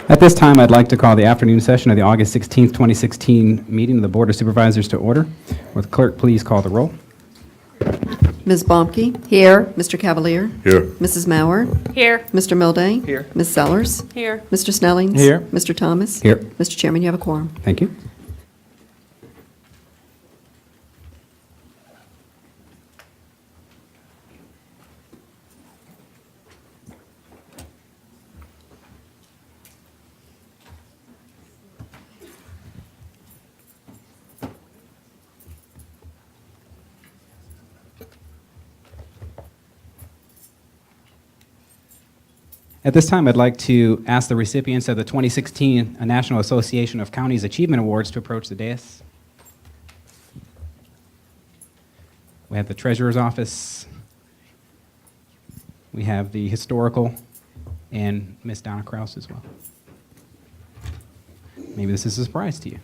At this time, I'd like to call the afternoon session of the August 16th, 2016 meeting of the Board of Supervisors to order. Will the clerk please call the roll? Ms. Bomke? Here. Mr. Cavalier? Here. Mrs. Maurer? Here. Mr. Milday? Here. Ms. Sellers? Here. Mr. Snellings? Here. Mr. Thomas? Here. Mr. Chairman, you have a quorum. Thank you. At this time, I'd like to ask the recipients of the 2016 National Association of Counties Achievement Awards to approach the dais. We have the Treasurer's Office. We have the Historical and Miss Donna Kraus as well. Maybe this is a surprise to you.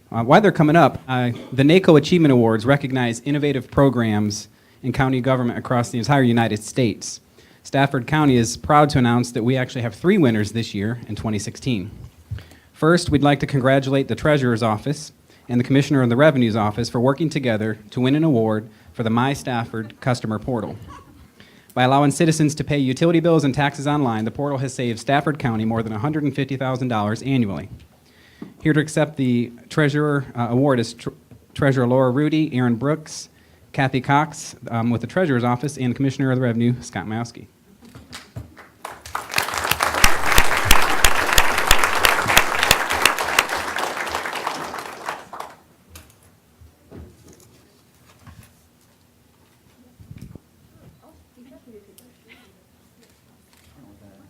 While they're coming up, the NACO Achievement Awards recognize innovative programs in county government across the entire United States. Stafford County is proud to announce that we actually have 3 winners this year in 2016. First, we'd like to congratulate the Treasurer's Office and the Commissioner of the Revenue's Office for working together to win an award for the My Stafford customer portal. By allowing citizens to pay utility bills and taxes online, the portal has saved Stafford County more than $150,000 annually. Here to accept the Treasurer Award is Treasurer Laura Rudy, Aaron Brooks, Kathy Cox with the Treasurer's Office, and Commissioner of the Revenue, Scott Majewski.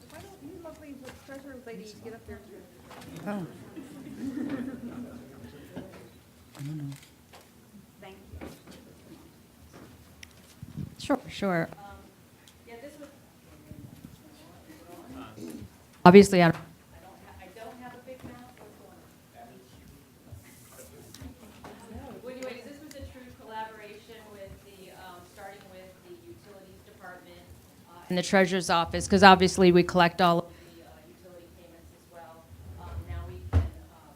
Why don't you lovely treasurer ladies get up there too? Oh. Thank you. Sure. Yeah, this was. Obviously, I don't have a big mouth. What's going on? Well, anyways, this was a true collaboration with the, starting with the utilities department in the treasurer's office, because obviously we collect all of the utility payments as well. Now we can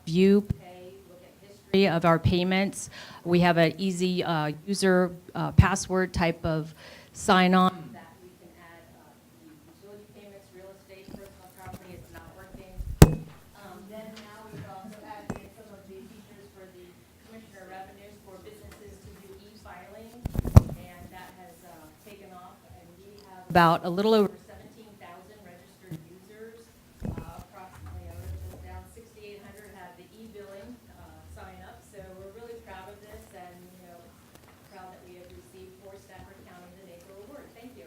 view, pay, look at history of our payments. We have an easy user password type of sign-on that we can add the utility payments, real estate, personal property. It's not working. Then now we've also added in some of the features for the Commissioner of Revenues for businesses to do e-filing, and that has taken off. And we have about a little over 17,000 registered users. Approximately, I wrote this down, 6,800 have the e-billing sign up. So we're really proud of this, and proud that we have received for Stafford County the NACO Award. Thank you.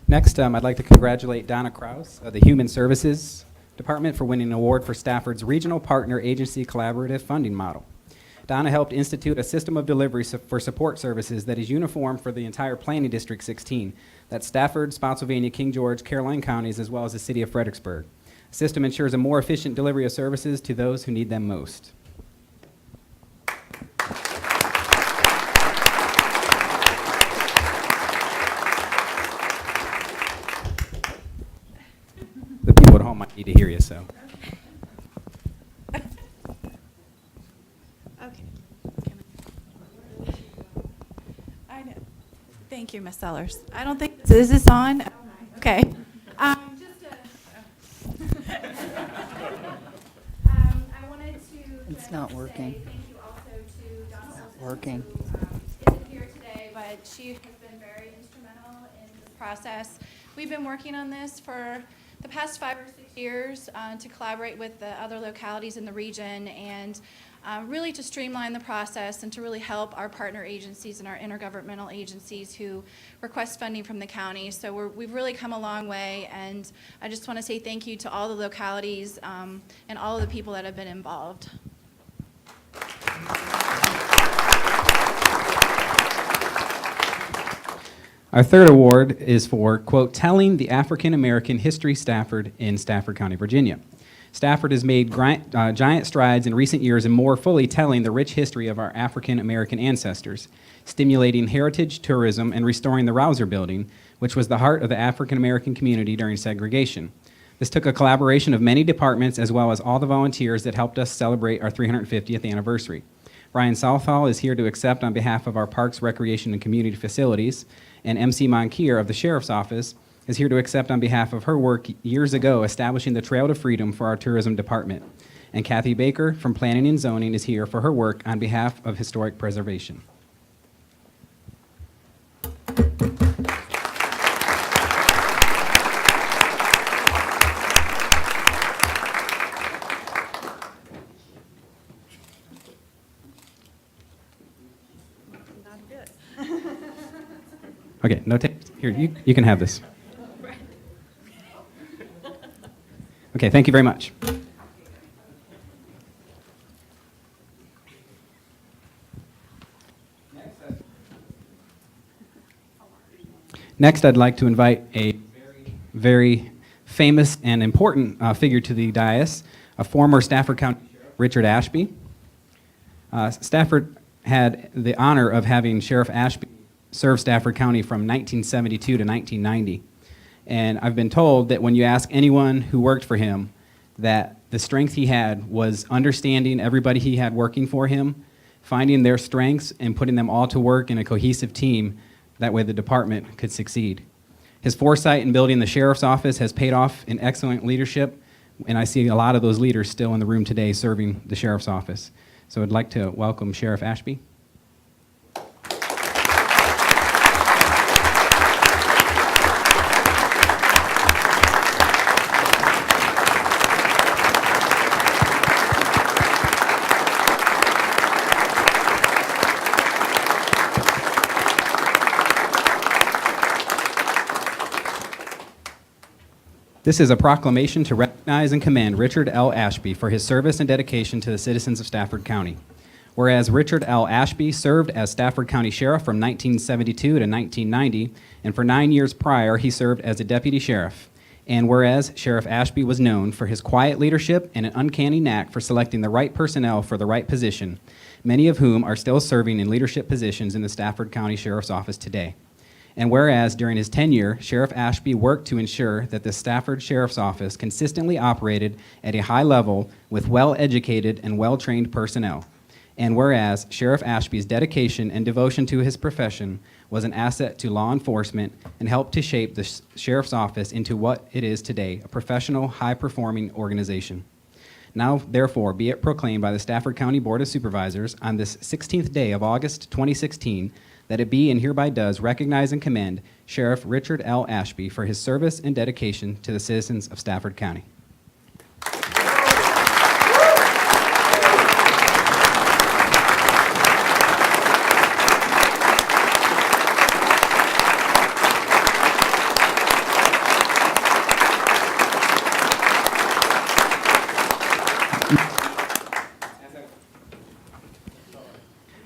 Next, I'd like to congratulate Donna Kraus of the Human Services Department for winning an award for Stafford's Regional Partner Agency Collaborative Funding Model. Donna helped institute a system of delivery for support services that is uniform for the entire Planning District 16. That's Stafford, Spotsylvania, King George, Caroline counties, as well as the city of Fredericksburg. The system ensures a more efficient delivery of services to those who need them most. The people at home might need to hear you, so. Okay. I know. Thank you, Ms. Sellers. I don't think, is this on? Okay. I wanted to. It's not working. Say thank you also to Donna Olson, Working. who isn't here today, but she has been very instrumental in this process. We've been working on this for the past 5 or 6 years to collaborate with the other localities in the region and really to streamline the process and to really help our partner agencies and our intergovernmental agencies who request funding from the county. So we've really come a long way, and I just want to say thank you to all the localities and all of the people that have been involved. Our third award is for, quote, telling the African American history Stafford in Stafford County, Virginia. Stafford has made giant strides in recent years in more fully telling the rich history of our African American ancestors, stimulating heritage tourism and restoring the Rouser Building, which was the heart of the African American community during segregation. This took a collaboration of many departments as well as all the volunteers that helped us celebrate our 350th anniversary. Brian Southall is here to accept on behalf of our Parks, Recreation, and Community Facilities, and MC Monkier of the Sheriff's Office is here to accept on behalf of her work years ago establishing the Trail to Freedom for our tourism department. And Kathy Baker from Planning and Zoning is here for her work on behalf of historic preservation. Okay, no tape. Here, you can have this. Okay, thank you very much. Next, I'd like to invite a very famous and important figure to the dais, a former Stafford County Sheriff, Richard Ashby. Stafford had the honor of having Sheriff Ashby serve Stafford County from 1972 to 1990. And I've been told that when you ask anyone who worked for him, that the strength he had was understanding everybody he had working for him, finding their strengths and putting them all to work in a cohesive team. That way the department could succeed. His foresight in building the sheriff's office has paid off in excellent leadership, and I see a lot of those leaders still in the room today serving the sheriff's office. So I'd like to welcome Sheriff Ashby. This is a proclamation to recognize and commend Richard L. Ashby for his service and dedication to the citizens of Stafford County. Whereas Richard L. Ashby served as Stafford County Sheriff from 1972 to 1990, and for 9 years prior, he served as a deputy sheriff. And whereas Sheriff Ashby was known for his quiet leadership and an uncanny knack for selecting the right personnel for the right position, many of whom are still serving in leadership positions in the Stafford County Sheriff's Office today. And whereas during his tenure, Sheriff Ashby worked to ensure that the Stafford Sheriff's Office consistently operated at a high level with well-educated and well-trained personnel. And whereas Sheriff Ashby's dedication and devotion to his profession was an asset to law enforcement and helped to shape the Sheriff's Office into what it is today, a professional, high-performing organization. Now, therefore, be it proclaimed by the Stafford County Board of Supervisors on this 16th day of August 2016 that it be and hereby does recognize and commend Sheriff Richard L. Ashby for his service and dedication to the citizens of Stafford County.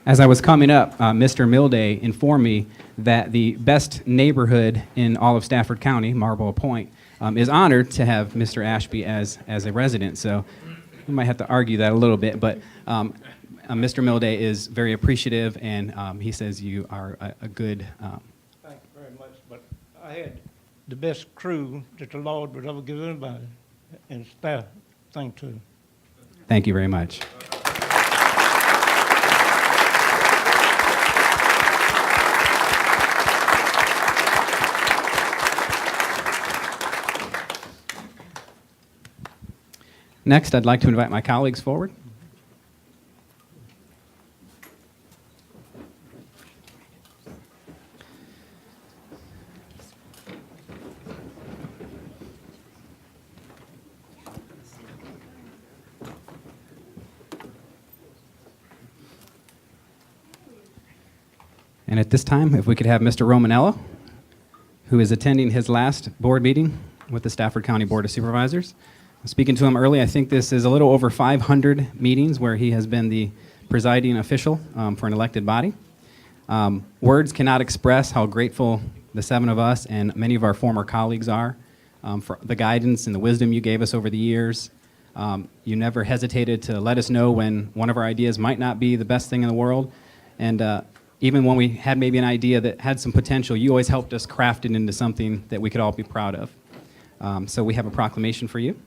As I was coming up, Mr. Milday informed me that the best neighborhood in all of Stafford County, Marlboro Point, is honored to have Mr. Ashby as a resident. So we might have to argue that a little bit, but Mr. Milday is very appreciative, and he says you are a good... Thank you very much, but I had the best crew that the Lord would ever give anybody, and staff, thank you. Thank you very much. Next, I'd like to invite my colleagues forward. And at this time, if we could have Mr. Romanella, who is attending his last board meeting with the Stafford County Board of Supervisors. Speaking to him early, I think this is a little over 500 meetings where he has been the presiding official for an elected body. Words cannot express how grateful the 7 of us and many of our former colleagues are, for the guidance and the wisdom you gave us over the years. You never hesitated to let us know when one of our ideas might not be the best thing in the world. And even when we had maybe an idea that had some potential, you always helped us craft it into something that we could all be proud of. So we have a proclamation for you.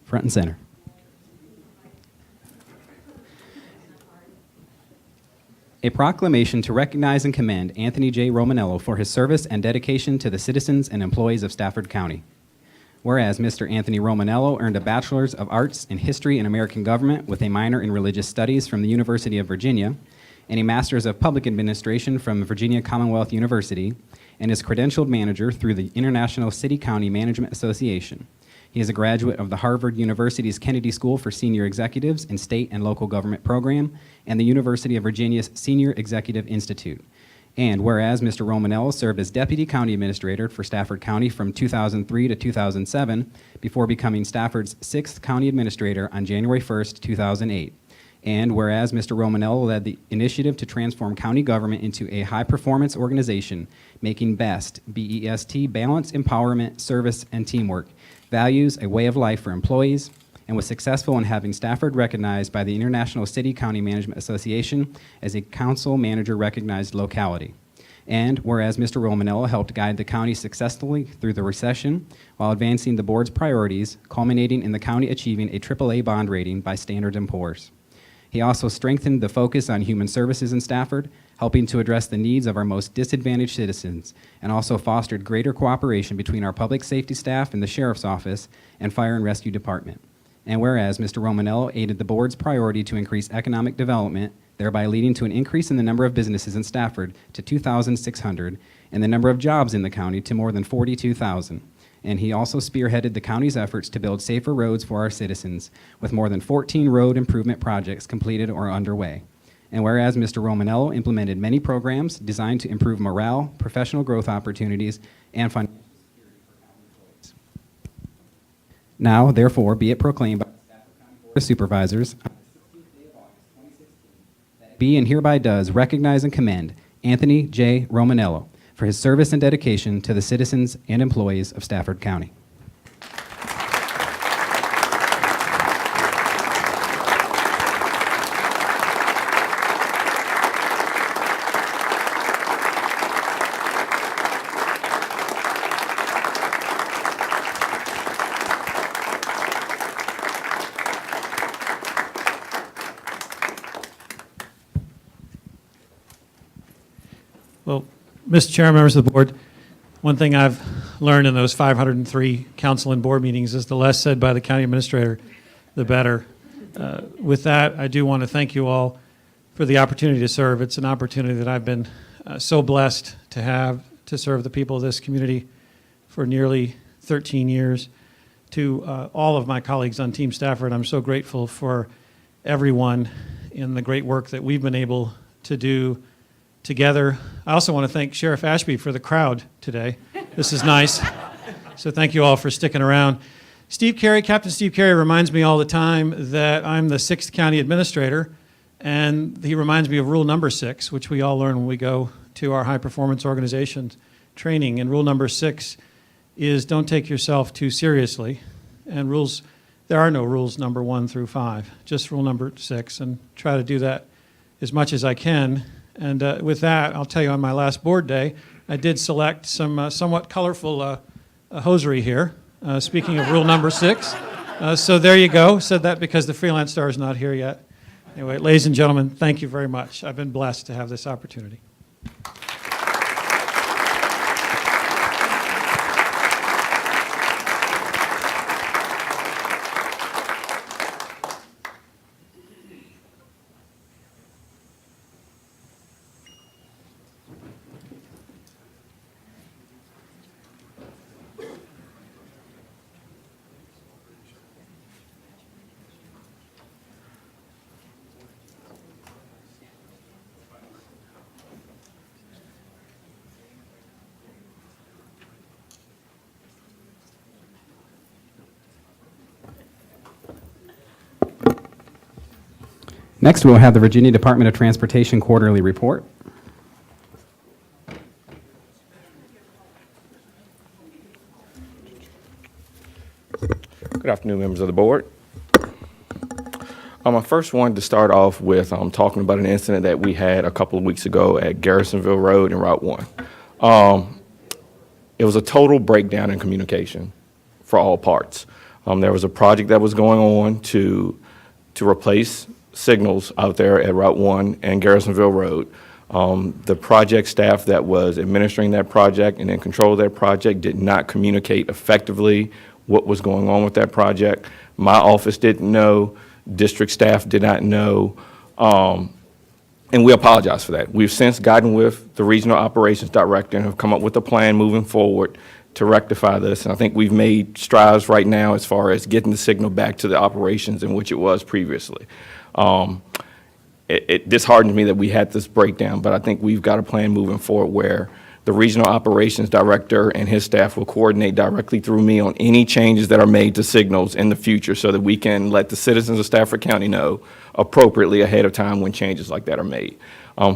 Front and center. A proclamation to recognize and commend Anthony J. Romanello for his service and dedication to the citizens and employees of Stafford County. Whereas Mr. Anthony Romanello earned a Bachelor's of Arts in History and American Government with a minor in Religious Studies from the University of Virginia and a Master's of Public Administration from Virginia Commonwealth University, and is credentialed manager through the International City-County Management Association. He is a graduate of the Harvard University's Kennedy School for Senior Executives in State and Local Government Program and the University of Virginia's Senior Executive Institute. And whereas Mr. Romanello served as Deputy County Administrator for Stafford County from 2003 to 2007 before becoming Stafford's 6th County Administrator on January 1st, 2008. And whereas Mr. Romanello led the initiative to transform county government into a high-performance organization, making BEST, B-E-S-T, balance, empowerment, service, and teamwork, values a way of life for employees, and was successful in having Stafford recognized by the International City-County Management Association as a council manager recognized locality. And whereas Mr. Romanello helped guide the county successfully through the recession while advancing the board's priorities, culminating in the county achieving a AAA bond rating by Standard & Poor's. He also strengthened the focus on human services in Stafford, helping to address the needs of our most disadvantaged citizens, and also fostered greater cooperation between our public safety staff in the Sheriff's Office and Fire and Rescue Department. And whereas Mr. Romanello aided the board's priority to increase economic development, thereby leading to an increase in the number of businesses in Stafford to 2,600 and the number of jobs in the county to more than 42,000. And he also spearheaded the county's efforts to build safer roads for our citizens, with more than 14 road improvement projects completed or underway. And whereas Mr. Romanello implemented many programs designed to improve morale, professional growth opportunities, and financial security for county employees. Now, therefore, be it proclaimed by the Stafford County Board of Supervisors on the 16th day of August, 2016, that it be and hereby does recognize and commend Anthony J. Romanello for his service and dedication to the citizens and employees of Stafford County. Well, Mr. Chair, members of the board, one thing I've learned in those 503 council and board meetings is the less said by the county administrator, the better. With that, I do want to thank you all for the opportunity to serve. It's an opportunity that I've been so blessed to have to serve the people of this community for nearly 13 years. To all of my colleagues on Team Stafford, I'm so grateful for everyone in the great work that we've been able to do together. I also want to thank Sheriff Ashby for the crowd today. This is nice. So thank you all for sticking around. Captain Steve Carey reminds me all the time that I'm the 6th county administrator, and he reminds me of rule number 6, which we all learn when we go to our high performance organizations training. And rule number 6 is don't take yourself too seriously. And there are no rules number 1 through 5, just rule number 6, and try to do that as much as I can. And with that, I'll tell you on my last board day, I did select some somewhat colorful hosiery here, speaking of rule number 6. So there you go. Said that because the freelance star is not here yet. Anyway, ladies and gentlemen, thank you very much. I've been blessed to have this opportunity. Next, we'll have the Virginia Department of Transportation Quarterly Report. Good afternoon, members of the board. I first wanted to start off with talking about an incident that we had a couple of weeks ago at Garrisonville Road and Route 1. It was a total breakdown in communication for all parts. There was a project that was going on to replace signals out there at Route 1 and Garrisonville Road. The project staff that was administering that project and in control of that project did not communicate effectively what was going on with that project. My office didn't know, district staff did not know, and we apologize for that. We've since gotten with the regional operations director and have come up with a plan moving forward to rectify this, and I think we've made strides right now as far as getting the signal back to the operations in which it was previously. It disheartens me that we had this breakdown, but I think we've got a plan moving forward where the regional operations director and his staff will coordinate directly through me on any changes that are made to signals in the future so that we can let the citizens of Stafford County know appropriately ahead of time when changes like that are made.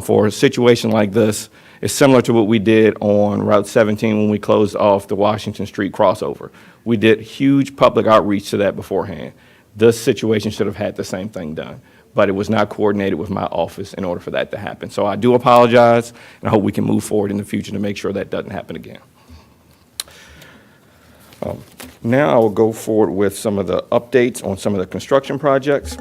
For a situation like this, it's similar to what we did on Route 17 when we closed off the Washington Street crossover. We did huge public outreach to that beforehand. This situation should have had the same thing done, but it was not coordinated with my office in order for that to happen. So I do apologize, and I hope we can move forward in the future to make sure that doesn't happen again. Now I will go forward with some of the updates on some of the construction projects.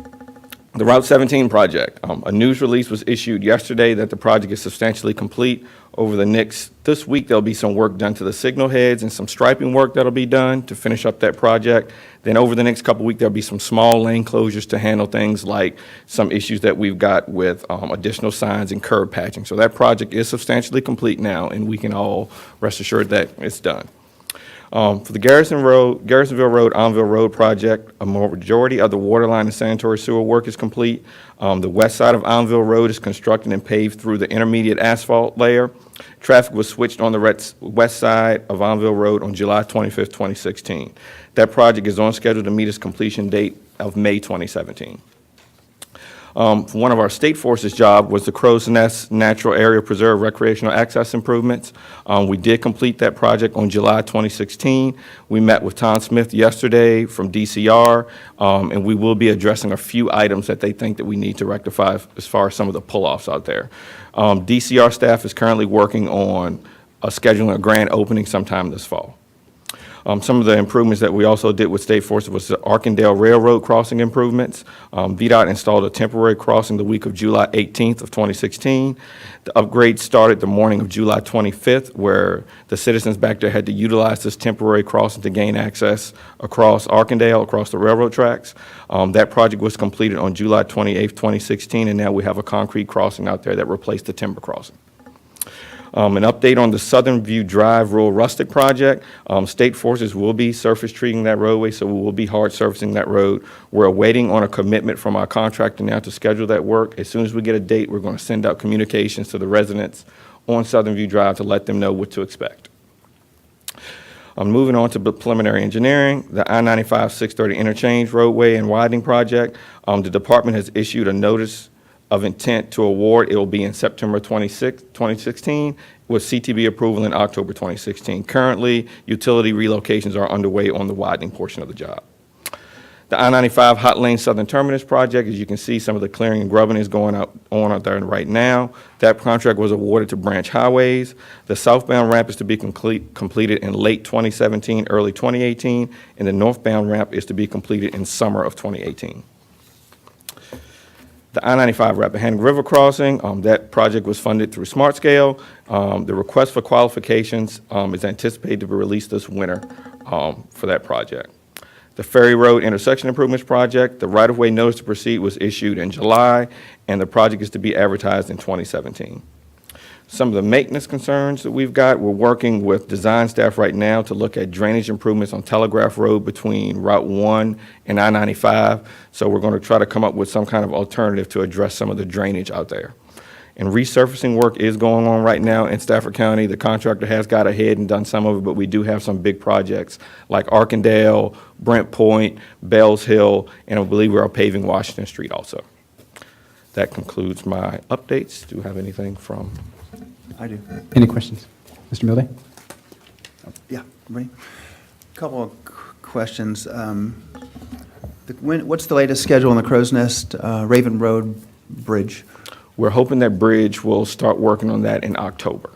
The Route 17 project, a news release was issued yesterday that the project is substantially complete. Over this week, there'll be some work done to the signal heads and some striping work that'll be done to finish up that project. Then over the next couple of weeks, there'll be some small lane closures to handle things like some issues that we've got with additional signs and curb patching. So that project is substantially complete now, and we can all rest assured that it's done. For the Garrisonville Road, Onville Road project, a majority of the water line and sanitary sewer work is complete. The west side of Onville Road is constructed and paved through the intermediate asphalt layer. Traffic was switched on the west side of Onville Road on July 25th, 2016. That project is on schedule to meet its completion date of May 2017. One of our state forces job was the Crow's Nest Natural Area Preserve recreational access improvements. We did complete that project on July 2016. We met with Tom Smith yesterday from DCR, and we will be addressing a few items that they think that we need to rectify as far as some of the pull-offs out there. DCR staff is currently working on scheduling a grand opening sometime this fall. Some of the improvements that we also did with State Force was the Arkandale Railroad crossing improvements. VDOT installed a temporary crossing the week of July 18th of 2016. The upgrade started the morning of July 25th, where the citizens back there had to utilize this temporary crossing to gain access across Arkandale, across the railroad tracks. That project was completed on July 28th, 2016, and now we have a concrete crossing out there that replaced the timber crossing. An update on the Southern View Drive Rural Rustic project. State Forces will be surface treating that roadway, so we will be hard surfacing that road. We're waiting on a commitment from our contractor now to schedule that work. As soon as we get a date, we're going to send out communications to the residents on Southern View Drive to let them know what to expect. Moving on to preliminary engineering, the I-95 630 interchange roadway and widening project. The department has issued a notice of intent to award. It will be in September 2016, with CTB approval in October 2016. Currently, utility relocations are underway on the widening portion of the job. The I-95 Hot Lane Southern Terminus project, as you can see, some of the clearing and grubbing is going on out there right now. That contract was awarded to Branch Highways. The southbound ramp is to be completed in late 2017, early 2018, and the northbound ramp is to be completed in summer of 2018. The I-95 Rappahannock River Crossing, that project was funded through Smart Scale. The request for qualifications is anticipated to be released this winter for that project. The Ferry Road Intersection Improvements Project, the right-of-way notice to proceed was issued in July, and the project is to be advertised in 2017. Some of the maintenance concerns that we've got, we're working with design staff right now to look at drainage improvements on Telegraph Road between Route 1 and I-95. So we're going to try to come up with some kind of alternative to address some of the drainage out there. And resurfacing work is going on right now in Stafford County. The contractor has got ahead and done some of it, but we do have some big projects like Arkandale, Brent Point, Bells Hill, and I believe we are paving Washington Street also. that concludes my updates. Do you have anything from? I do. Any questions? Mr. Milday? Yeah, ready? Couple of questions. What's the latest schedule on the Crow's Nest Raven Road Bridge? We're hoping that bridge will start working on that in October.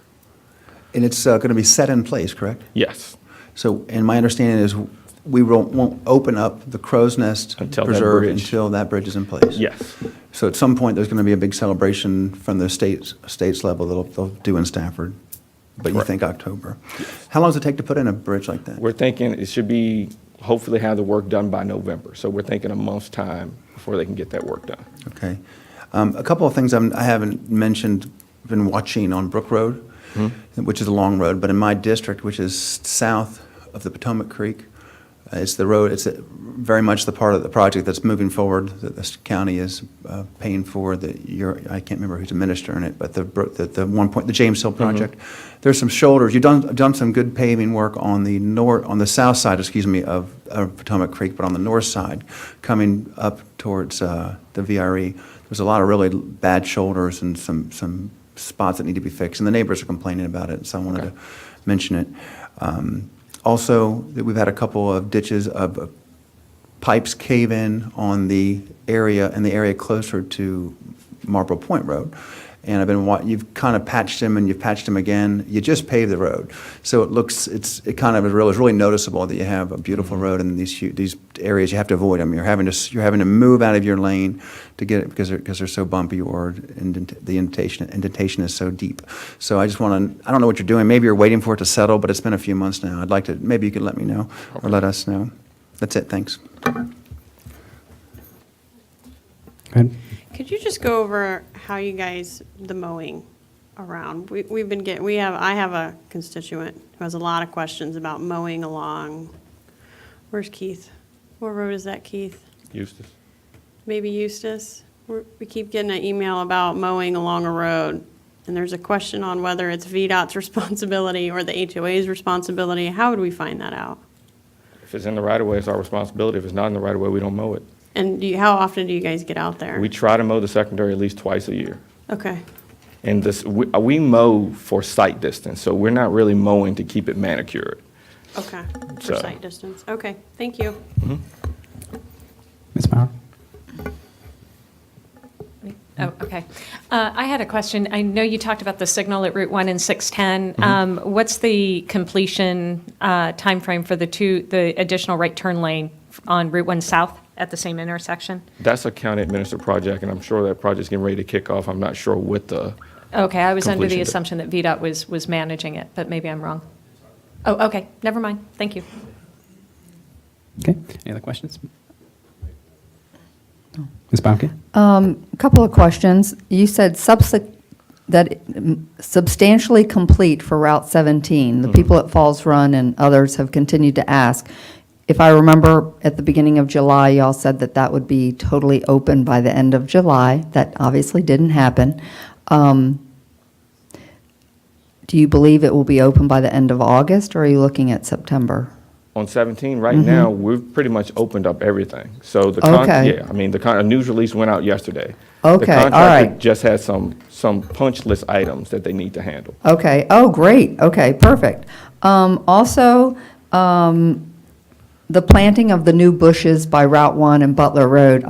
And it's going to be set in place, correct? Yes. So, and my understanding is we won't open up the Crow's Nest Until that Preserve bridge. until that bridge is in place? Yes. So at some point, there's going to be a big celebration from the states level that they'll do in Stafford, but you Correct. think October. How long does it take to put in a bridge like that? We're thinking it should be, hopefully have the work done by November. So we're thinking a month's time before they can get that work done. Okay. A couple of things I haven't mentioned, been watching on Brook Road, which is a long road, but in my district, which is south of the Potomac Creek, it's the road, it's very much the part of the project that's moving forward, that this county is paying for. I can't remember who's administering it, but the James Hill project. There's some shoulders. You've done some good paving work on the south side, of Potomac Creek, but on the north side, coming up towards the VRE, there's a lot of really bad shoulders and some spots that need to be fixed, and the neighbors are complaining about it, so I wanted to mention it. Also, that we've had a couple of ditches of pipes cave in on in the area closer to Marlboro Point Road. And you've kind of patched them and you've patched them again. You just paved the road. So it's really noticeable that you have a beautiful road in these areas. You have to avoid them. You're having to move out of your lane to get it because they're so bumpy or the indentation is so deep. So I don't know what you're doing. Maybe you're waiting for it to settle, but it's been a few months now. Maybe you could let me know or let us know. That's it. Thanks. Go ahead. Could you just go over how you guys, the mowing around? I have a constituent who has a lot of questions about mowing along, where's Keith? What road is that, Keith? Eustace. Maybe Eustis? We keep getting an email about mowing along a road, and there's a question on whether it's VDOT's responsibility or the HOA's responsibility. How would we find that out? If it's in the right of way, it's our responsibility. If it's not in the right of way, we don't mow it. And how often do you guys get out there? We try to mow the secondary at least twice a year. Okay. And we mow for sight distance, so we're not really mowing to keep it manicured. Okay, for So- sight distance. Okay, thank you. Ms. Bauer? Oh, okay. I had a question. I know you talked about the signal at Route 1 and 610. What's the completion timeframe for the additional right turn lane on Route 1 South at the same intersection? That's a county administered project, and I'm sure that project's getting ready to kick off. I'm not sure what the, Okay, I was under the Completion date. assumption that VDOT was managing it, but maybe I'm wrong. Oh, okay, never mind. Thank you. Okay. Any other questions? Ms. Baumke? A couple of questions. You said substantially complete for Route 17. The people at Falls Run and others have continued to ask. If I remember, at the beginning of July, y'all said that would be totally open by the end of July. That obviously didn't happen. Do you believe it will be open by the end of August, or are you looking at September? on 17, right now, we've pretty much opened up everything. So Okay. yeah, I mean, a news release went out yesterday. Okay, The all contractor right. just has some punch list items that they need to handle. Okay, oh, great, okay, perfect. Also, the planting of the new bushes by Route 1 and Butler Road,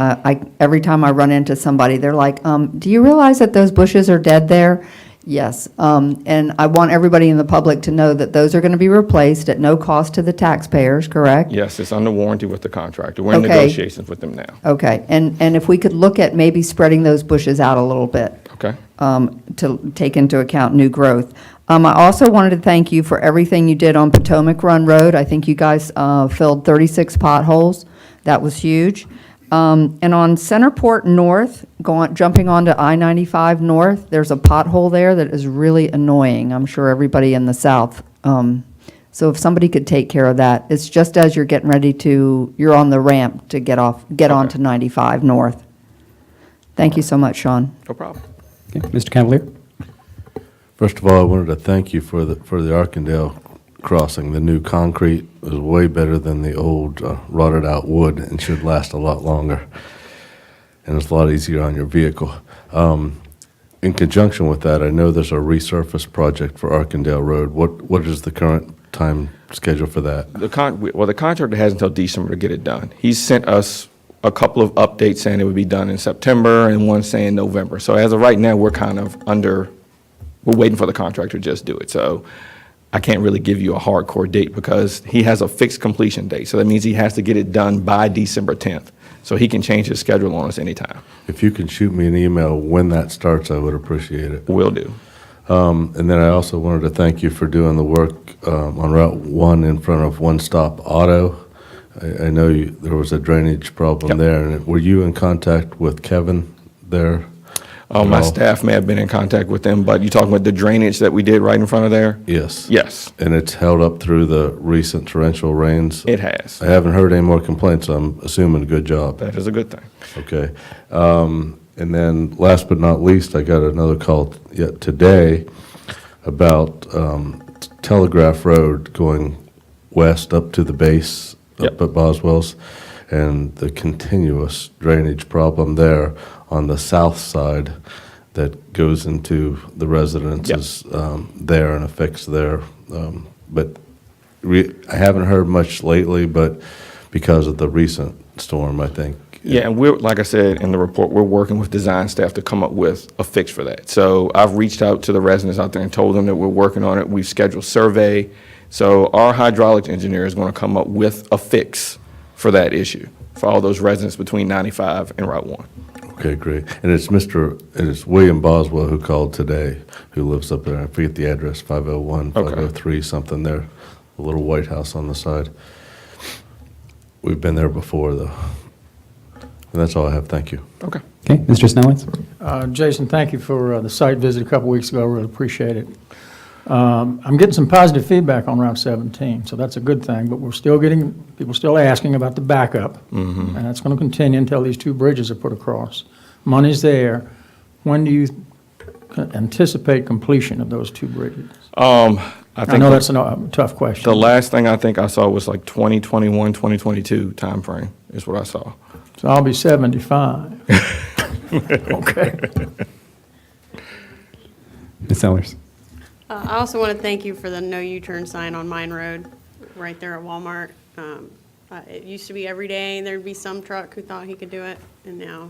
every time I run into somebody, they're like, do you realize that those bushes are dead there? Yes, and I want everybody in the public to know that those are going to be replaced at no cost to the taxpayers, correct? Yes, it's under warranty with the contractor. We're in Okay. negotiations with them now. Okay, and if we could look at maybe spreading those bushes out a little bit. Okay? To take into account new growth. I also wanted to thank you for everything you did on Potomac Run Road. I think you guys filled 36 potholes. That was huge. And on Centerport North, jumping onto I-95 North, there's a pothole there that is really annoying. I'm sure everybody in the south. So if somebody could take care of that, it's just as you're getting ready you're on the ramp to get onto 95 North. Thank you so much, Sean. No problem. Okay, Mr. Cavalier? First of all, I wanted to thank you for the Arkandale crossing. The new concrete is way better than the old rotted out wood and should last a lot longer. and it's a lot easier on your vehicle. In conjunction with that, I know there's a resurface project for Arkandale Road. What is the current time schedule for that? The contractor has until December to get it done. He's sent us a couple of updates saying it would be done in September and one saying November. So as of right now, we're waiting for the contractor to just do it. So I can't really give you a hardcore date because he has a fixed completion date. So that means he has to get it done by December 10th. So he can change his schedule on us anytime. If you can shoot me an email when that starts, I would appreciate it. Will do. And then I also wanted to thank you for doing the work on Route 1 in front of One Stop Auto. I know there was a drainage problem Yep. there. And were you in contact with Kevin there? My at all? staff may have been in contact with them, but you talking about the drainage that we did right in front of there? Yes. Yes, And it's held up through the recent torrential rains? it has. I haven't heard any more complaints. I'm assuming good job. That is a good thing. Okay. And then last but not least, I got another call yet today about Telegraph Road going west up to the base up Yep. at Boswell's, and the continuous drainage problem there on the south side that goes into the residences there and affects there. But I haven't heard much lately, but because of the recent storm, I think. Yeah, and we're, like I said in the report, we're working with design staff to come up with a fix for that. So I've reached out to the residents out there and told them that we're working on it. We've scheduled survey. So our hydraulic engineer is going to come up with a fix for that issue, for all those residents between 95 and Route 1. Okay, great. And it's William Boswell who called today, who lives up there. I forget the address, 501, Okay. 503, something there, a little white house on the side. We've been there before, though. And that's all I have. Thank you. Okay. Okay, Mr. Snellings? Jason, thank you for the site visit a couple weeks ago. I really appreciate it. I'm getting some positive feedback on Route 17, so that's a good thing, but we're still getting, people still asking about the backup. And that's going to continue until these two bridges are put across. Money's there. When do you anticipate completion of those two bridges? I think know that's a tough question. the last thing I think I saw was like 2021, 2022 timeframe is what I saw. So I'll be 75. Okay. Ms. Sellers? I also want to thank you for the no U-turn sign on Mine Road, right there at Walmart. It used to be every day, there'd be some truck who thought he could do it, and now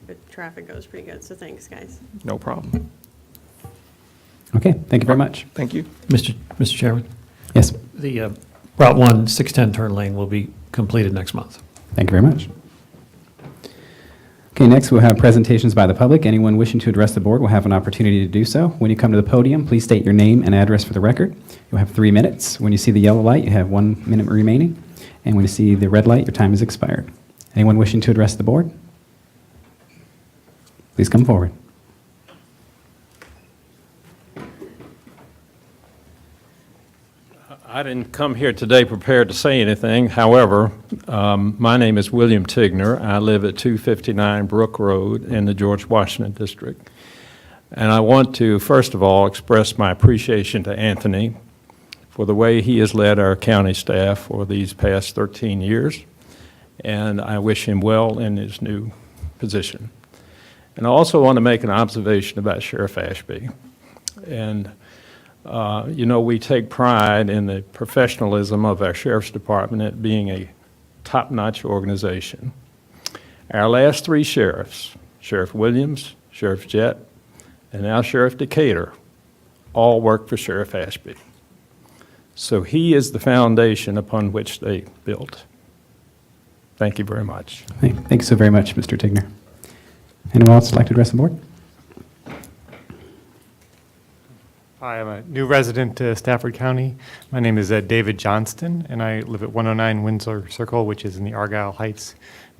the traffic goes pretty good, so thanks, guys. No problem. Okay, thank you very much. Thank you. Mr. Chairman, Yes, the Route 1 610 turn lane will be completed next month. thank you very much. Okay, next we'll have presentations by the public. Anyone wishing to address the board will have an opportunity to do so. When you come to the podium, please state your name and address for the record. You'll have 3 minutes. When you see the yellow light, you have 1 minute remaining. And when you see the red light, your time has expired. Anyone wishing to address the board? Please come forward. I didn't come here today prepared to say anything. However, my name is William Tigner. I live at 259 Brook Road in the George Washington District. And I want to, first of all, express my appreciation to Anthony for the way he has led our county staff for these past 13 years. And I wish him well in his new position. And I also want to make an observation about Sheriff Ashby. And we take pride in the professionalism of our Sheriff's Department at being a top-notch organization. Our last 3 sheriffs, Sheriff Williams, Sheriff Jett, and now Sheriff Decatur, all work for Sheriff Ashby. So he is the foundation upon which they built. Thank you very much. Thank you so very much, Mr. Tigner. Anyone else like to address the board? Hi, I'm a new resident to Stafford County. My name is David Johnston, and I live at 109 Windsor Circle, which is in the Argyle Heights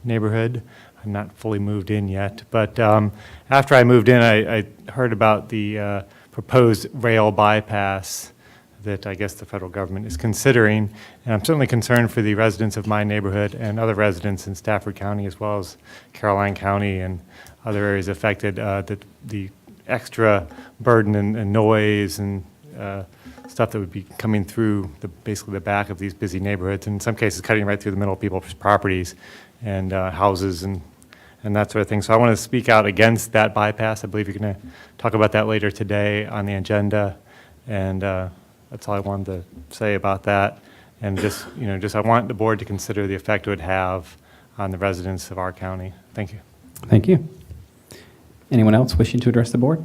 neighborhood. I'm not fully moved in yet, but after I moved in, I heard about the proposed rail bypass that I guess the federal government is considering, and I'm certainly concerned for the residents of my neighborhood and other residents in Stafford County, as well as Caroline County and other areas affected, that the extra burden and noise and stuff that would be coming through basically the back of these busy neighborhoods, in some cases cutting right through the middle of people's properties and houses and and that sort of thing. So I want to speak out against that bypass. I believe you're going to talk about that later today on the agenda, and that's all I wanted to say about that. And just, I want the board to consider the effect it would have on the residents of our county. Thank you. Thank you. Anyone else wishing to address the board?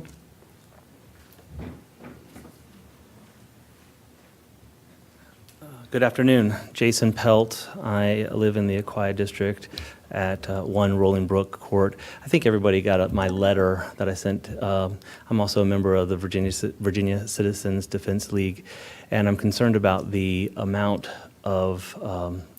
Good afternoon. Jason Pelt. I live in the Aquia District at 1 Rolling Brook Court. I think everybody got my letter that I sent. I'm also a member of the Virginia Citizens Defense League, and I'm concerned about the amount of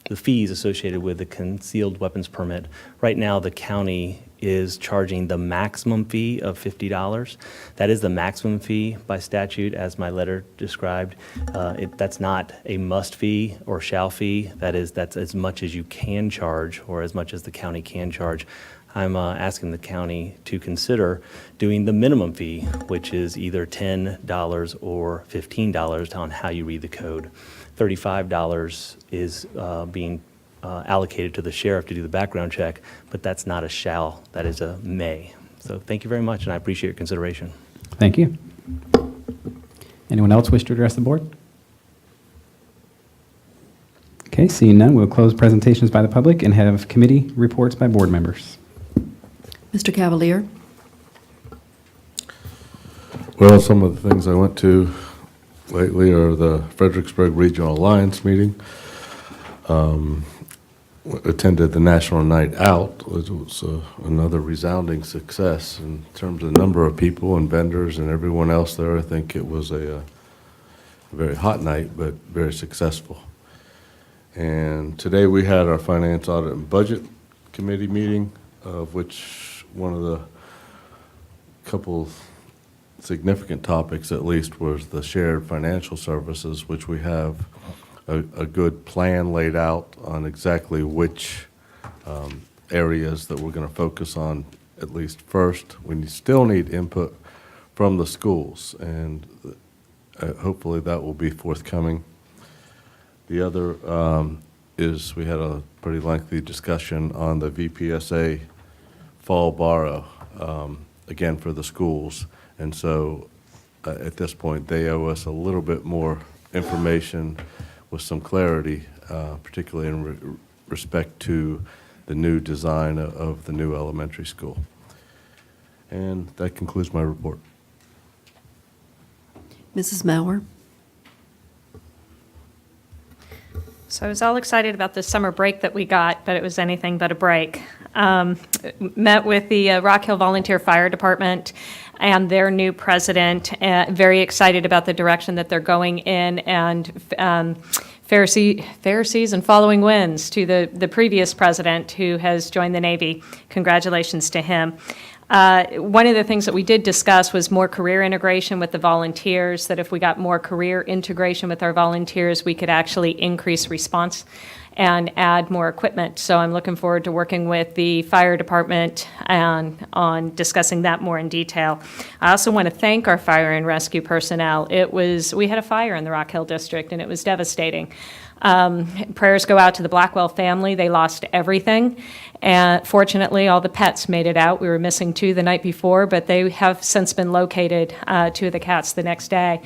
the fees associated with the concealed weapons permit. Right now, the county is charging the maximum fee of $50. That is the maximum fee by statute, as my letter described. That's not a must fee or shall fee. That's as much as you can charge, or as much as the county can charge. I'm asking the county to consider doing the minimum fee, which is either $10 or $15 on how you read the code. $35 is being allocated to the sheriff to do the background check, but that's not a shall, that is a may. So thank you very much, and I appreciate your consideration. Thank you. Anyone else wish to address the board? Okay, seeing none, we'll close presentations by the public and have committee reports by board members. Mr. Cavalier? Well, some of the things I went to lately are the Fredericksburg Regional Alliance meeting. Attended the National Night Out. It was another resounding success in terms of the number of people and vendors and everyone else there. I think it was a very hot night, but very successful. And today we had our Finance, Audit, and Budget Committee meeting, of which one of the couple significant topics, at least, was the shared financial services, which we have a good plan laid out on exactly which areas that we're going to focus on, at least first. We still need input from the schools, and hopefully that will be forthcoming. The other is we had a pretty lengthy discussion on the VPSA fall borrow, again, for the schools. And so at this point, they owe us a little bit more information with some clarity, particularly in respect to the new design of the new elementary school. And that concludes my report. Mrs. Mauer? So I was all excited about the summer break that we got, but it was anything but a break. Met with the Rock Hill Volunteer Fire Department and their new president, very excited about the direction that they're going in, and fair seas and following winds to the previous president who has joined the Navy. Congratulations to him. One of the things that we did discuss was more career integration with the volunteers, that if we got more career integration with our volunteers, we could actually increase response and add more equipment. So I'm looking forward to working with the fire department and on discussing that more in detail. I also want to thank our fire and rescue personnel. We had a fire in the Rock Hill District, and it was devastating. Prayers go out to the Blackwell family. They lost everything. And fortunately, all the pets made it out. We were missing 2 the night before, but they have since been located, 2 of the cats the next day.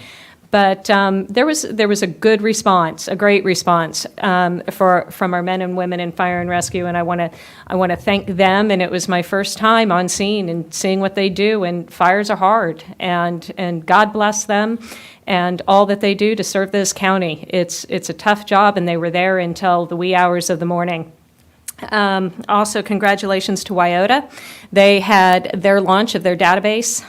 But there was a good response, a great response from our men and women in fire and rescue, and I want to thank them. And it was my first time on scene and seeing what they do. And fires are hard, and God bless them and all that they do to serve this county. It's a tough job, and they were there until the wee hours of the morning. Also, congratulations to Wyota. They had their launch of their database,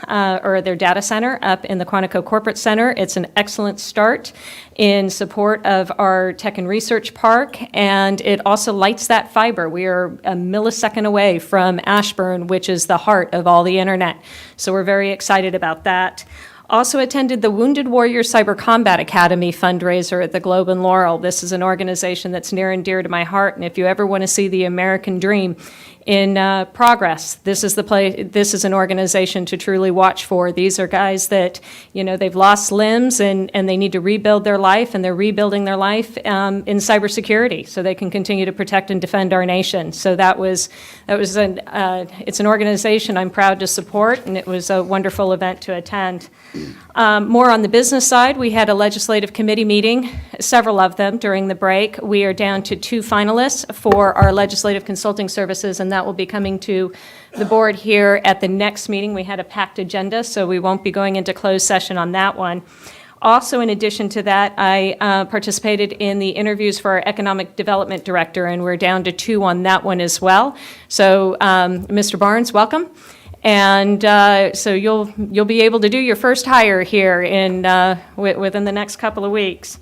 or their data center up in the Quantico Corporate Center. It's an excellent start in support of our Tech and Research Park, and it also lights that fiber. We are a millisecond away from Ashburn, which is the heart of all the internet. So we're very excited about that. Also attended the Wounded Warrior Cyber Combat Academy fundraiser at the Globe and Laurel. This is an organization that's near and dear to my heart, and if you ever want to see the American dream progress. This is the place. This is an organization to truly watch for. These are guys that, they've lost limbs and they need to rebuild their life, and they're rebuilding their life in cybersecurity so they can continue to protect and defend our nation. So it's an organization I'm proud to support, and it was a wonderful event to attend. More on the business side, we had a legislative committee meeting, several of them during the break. We are down to 2 finalists for our legislative consulting services, and that will be coming to the board here at the next meeting. We had a packed agenda, so we won't be going into closed session on that one. Also, in addition to that, I participated in the interviews for our Economic Development Director, and we're down to 2 on that one as well. So, Mr. Barnes, welcome. And so you'll be able to do your first hire here within the next couple of weeks.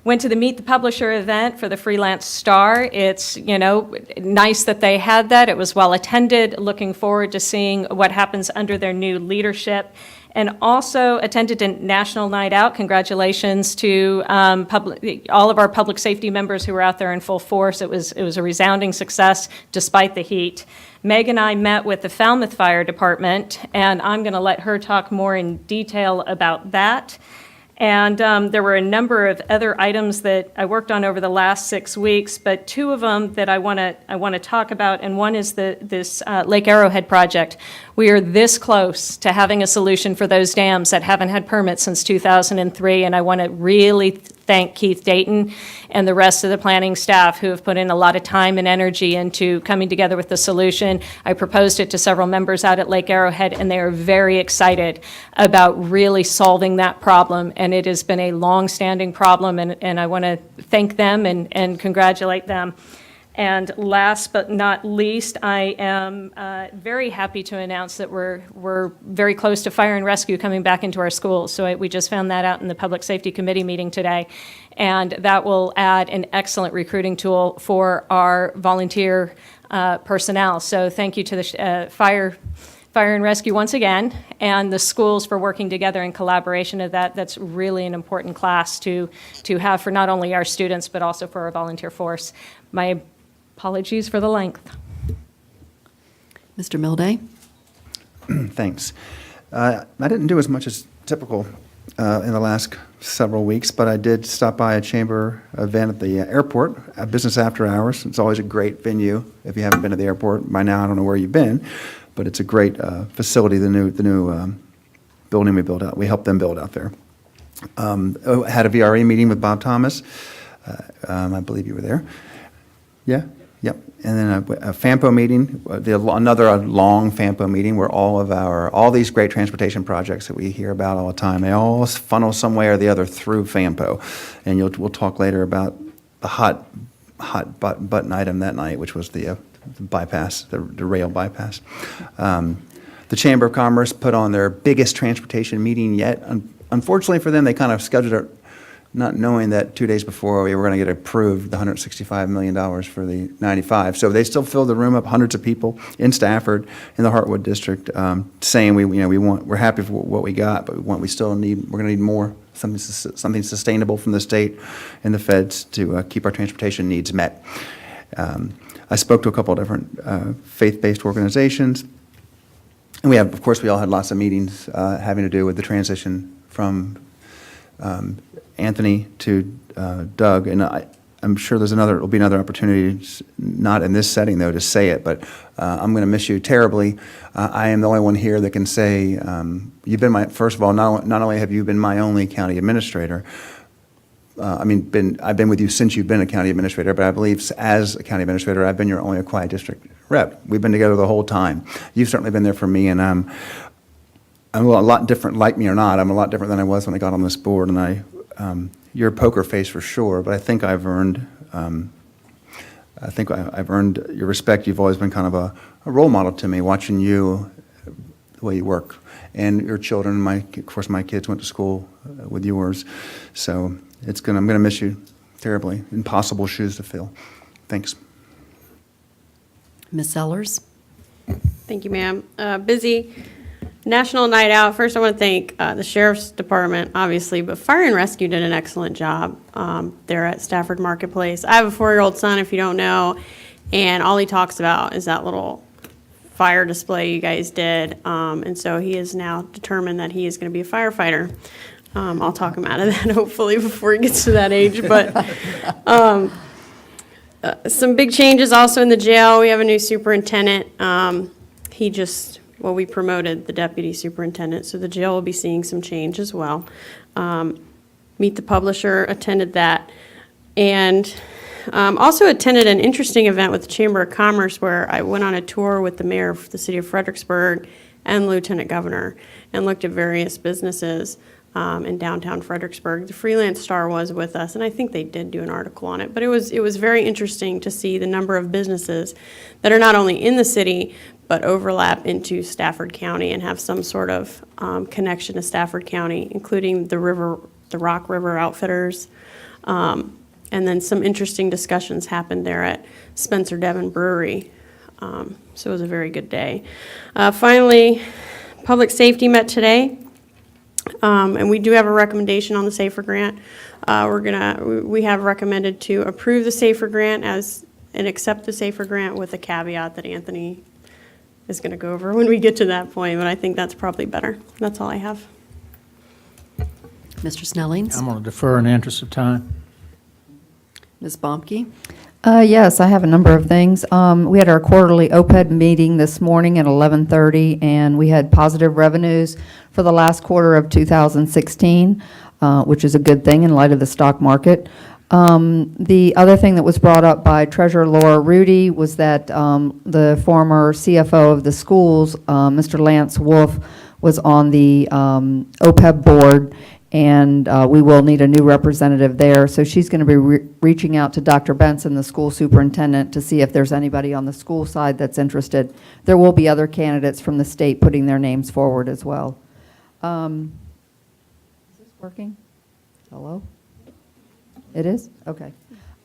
Went to the Meet the Publisher event for the Freelance Star. It's, nice that they had that. It was well attended. Looking forward to seeing what happens under their new leadership. And also attended a National Night Out. Congratulations to all of our public safety members who were out there in full force. It was a resounding success despite the heat. Meg and I met with the Falmouth Fire Department, and I'm going to let her talk more in detail about that. And there were a number of other items that I worked on over the last 6 weeks, but 2 of them that I want to talk about, and one is this Lake Arrowhead project. We are this close to having a solution for those dams that haven't had permits since 2003, and I want to really thank Keith Dayton and the rest of the planning staff who have put in a lot of time and energy into coming together with the solution. I proposed it to several members out at Lake Arrowhead, and they are very excited about really solving that problem, and it has been a long-standing problem, and I want to thank them and congratulate them. And last but not least, I am very happy to announce that we're very close to fire and rescue coming back into our schools. So we just found that out in the Public Safety Committee meeting today. And that will add an excellent recruiting tool for our volunteer personnel. So thank you to the Fire and Rescue once again, and the schools for working together in collaboration of that. That's really an important class to have for not only our students, but also for our volunteer force. My apologies for the length. Mr. Milday? Thanks. I didn't do as much as typical in the last several weeks, but I did stop by a chamber event at the airport, Business After Hours. It's always a great venue. If you haven't been to the airport by now, I don't know where you've been, but it's a great facility, the new building we built out. We helped them build out there. Had a VRE meeting with Bob Thomas. I believe you were there. Yeah? Yep. And then a FAMPO meeting, another long FAMPO meeting where all these great transportation projects that we hear about all the time, they all funnel some way or the other through FAMPO. And we'll talk later about the hot button item that night, which was the bypass, the rail bypass. The Chamber of Commerce put on their biggest transportation meeting yet. Unfortunately for them, they kind of scheduled it not knowing that 2 days before we were going to get approved the $165 million for the 95. So they still filled the room up, hundreds of people in Stafford, in the Heartwood district, saying we're happy for what we got, but we're going to need more, something sustainable from the state and the feds to keep our transportation needs met. I spoke to a couple of different faith-based organizations, and we all had lots of meetings having to do with the transition from Anthony to Doug, and I'm sure there'll be another opportunity, not in this setting though, to say it, but I'm going to miss you terribly. I am the only one here that can say you've been first of all, not only have you been my only county administrator, I've been with you since you've been a county administrator, but I believe as a county administrator, I've been your only Aquia District rep. We've been together the whole time. You've certainly been there for me, and I'm a lot different, like me or not, I'm a lot different than I was when I got on this board, and you're a poker face for sure, but I think I've earned your respect. You've always been kind of a role model to me, watching you, the way you work, and your children. Of course, my kids went to school with yours, so I'm going to miss you terribly. Impossible shoes to fill. Thanks. Ms. Sellers? Thank you, ma'am. Busy National Night Out. First, I want to thank the Sheriff's Department, obviously, but Fire and Rescue did an excellent job there at Stafford Marketplace. I have a 4-year-old son, if you don't know, And all he talks about is that little fire display you guys did. And so he is now determined that he is going to be a firefighter. I'll talk him out of that hopefully before he gets to that age. But some big changes also in the jail. We have a new superintendent. We promoted the deputy superintendent, so the jail will be seeing some change as well. Meet the Publisher, attended that. And also attended an interesting event with the Chamber of Commerce where I went on a tour with the mayor of the city of Fredericksburg and Lieutenant Governor and looked at various businesses in downtown Fredericksburg. The Freelance Star was with us, and I think they did do an article on it. But it was very interesting to see the number of businesses that are not only in the city, but overlap into Stafford County and have some sort of connection to Stafford County, including the Rock River Outfitters. And then some interesting discussions happened there at Spencer Devon Brewery. So it was a very good day. Finally, Public Safety met today. And we do have a recommendation on the SAFER grant. We have recommended to approve the SAFER grant and accept the SAFER grant with a caveat that Anthony is going to go over when we get to that point, but I think that's probably better. That's all I have. Mr. Snellings? I'm going to defer in the interest of time. Ms. Bomke? Yes, I have a number of things. We had our quarterly OPED meeting this morning at 11:30, and we had positive revenues for the last quarter of 2016, which is a good thing in light of the stock market. The other thing that was brought up by Treasurer Laura Rudy was that the former CFO of the schools, Mr. Lance Wolf, was on the OPEB board, and we will need a new representative there. So she's going to be reaching out to Dr. Benson, the school superintendent, to see if there's anybody on the school side that's interested. There will be other candidates from the state putting their names forward as well. Is this working? Hello? It is? Okay.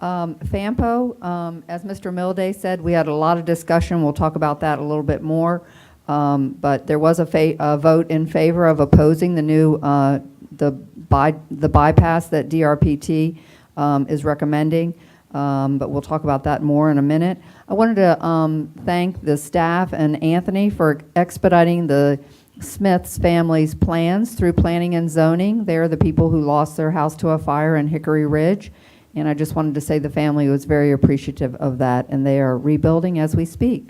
FAMPO, as Mr. Milday said, we had a lot of discussion. We'll talk about that a little bit more. But there was a vote in favor of opposing the new the bypass that DRPT is recommending. But we'll talk about that more in a minute. I wanted to thank the staff and Anthony for expediting the Smith's family's plans through planning and zoning. They're the people who lost their house to a fire in Hickory Ridge. And I just wanted to say the family was very appreciative of that, and they are rebuilding as we speak.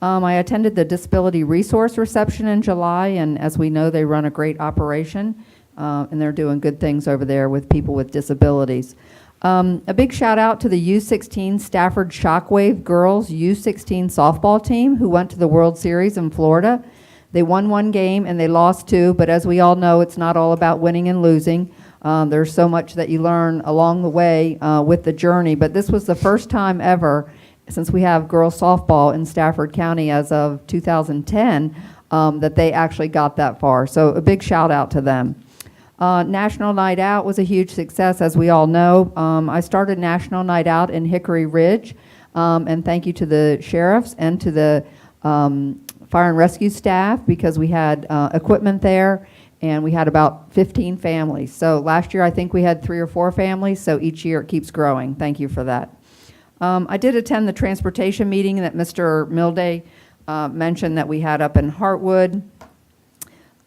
I attended the Disability Resource Reception in July, and as we know, they run a great operation, and they're doing good things over there with people with disabilities. A big shout out to the U16 Stafford Shockwave Girls U16 softball team who went to the World Series in Florida. They won one game and they lost two, but as we all know, it's not all about winning and losing. There's so much that you learn along the way with the journey, but this was the first time ever, since we have girls softball in Stafford County as of 2010, that they actually got that far. So a big shout out to them. National Night Out was a huge success, as we all know. I started National Night Out in Hickory Ridge, and thank you to the sheriffs and to the fire and rescue staff, because we had equipment there, and we had about 15 families. So last year I think we had 3 or 4 families, so each year it keeps growing. Thank you for that. I did attend the transportation meeting that Mr. Milday mentioned that we had up in Hartwood.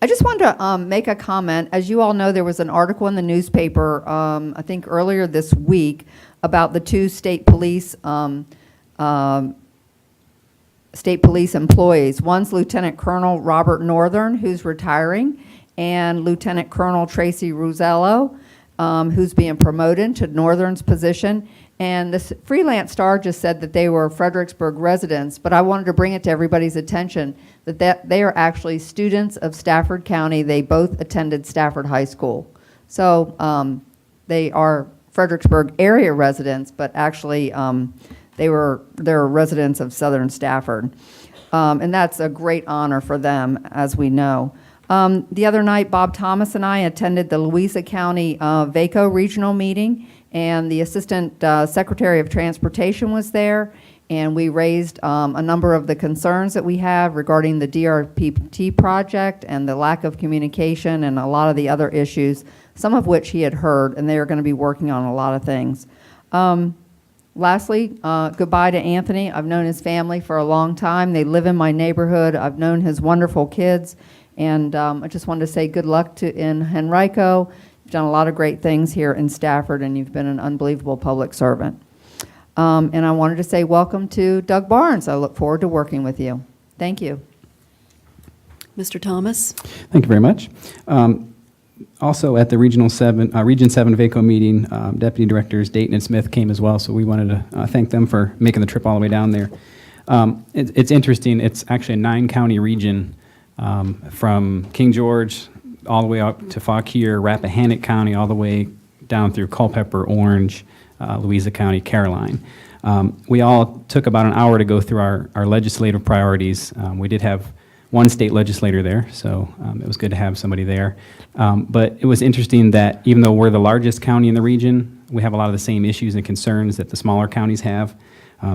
I just wanted to make a comment. As you all know, there was an article in the newspaper, I think earlier this week, about the 2 state police employees. One's Lieutenant Colonel Robert Northern, who's retiring, and Lieutenant Colonel Tracy Rosello, who's being promoted to Northern's position. And the Freelance Star just said that they were Fredericksburg residents, but I wanted to bring it to everybody's attention that they are actually students of Stafford County. They both attended Stafford High School. So they are Fredericksburg area residents, but actually they're residents of Southern Stafford. And that's a great honor for them, as we know. The other night, Bob Thomas and I attended the Louisa County VACO regional meeting, and the Assistant Secretary of Transportation was there, and we raised a number of the concerns that we have regarding the DRPT project and the lack of communication and a lot of the other issues, some of which he had heard, and they are going to be working on a lot of things. Lastly, goodbye to Anthony. I've known his family for a long time. They live in my neighborhood. I've known his wonderful kids. And I just wanted to say good luck in Henrico. You've done a lot of great things here in Stafford, and you've been an unbelievable public servant. And I wanted to say welcome to Doug Barnes. I look forward to working with you. Thank you. Mr. Thomas? Thank you very much. Also at the Region 7 VACO meeting, Deputy Directors Dayton and Smith came as well, so we wanted to thank them for making the trip all the way down there. It's interesting, it's actually a 9-county region from King George all the way up to Fauquier, Rappahannock County, all the way down through Culpeper, Orange, Louisa County, Caroline. We all took about an hour to go through our legislative priorities. We did have one state legislator there, so it was good to have somebody there. But it was interesting that even though we're the largest county in the region, we have a lot of the same issues and concerns that the smaller counties have.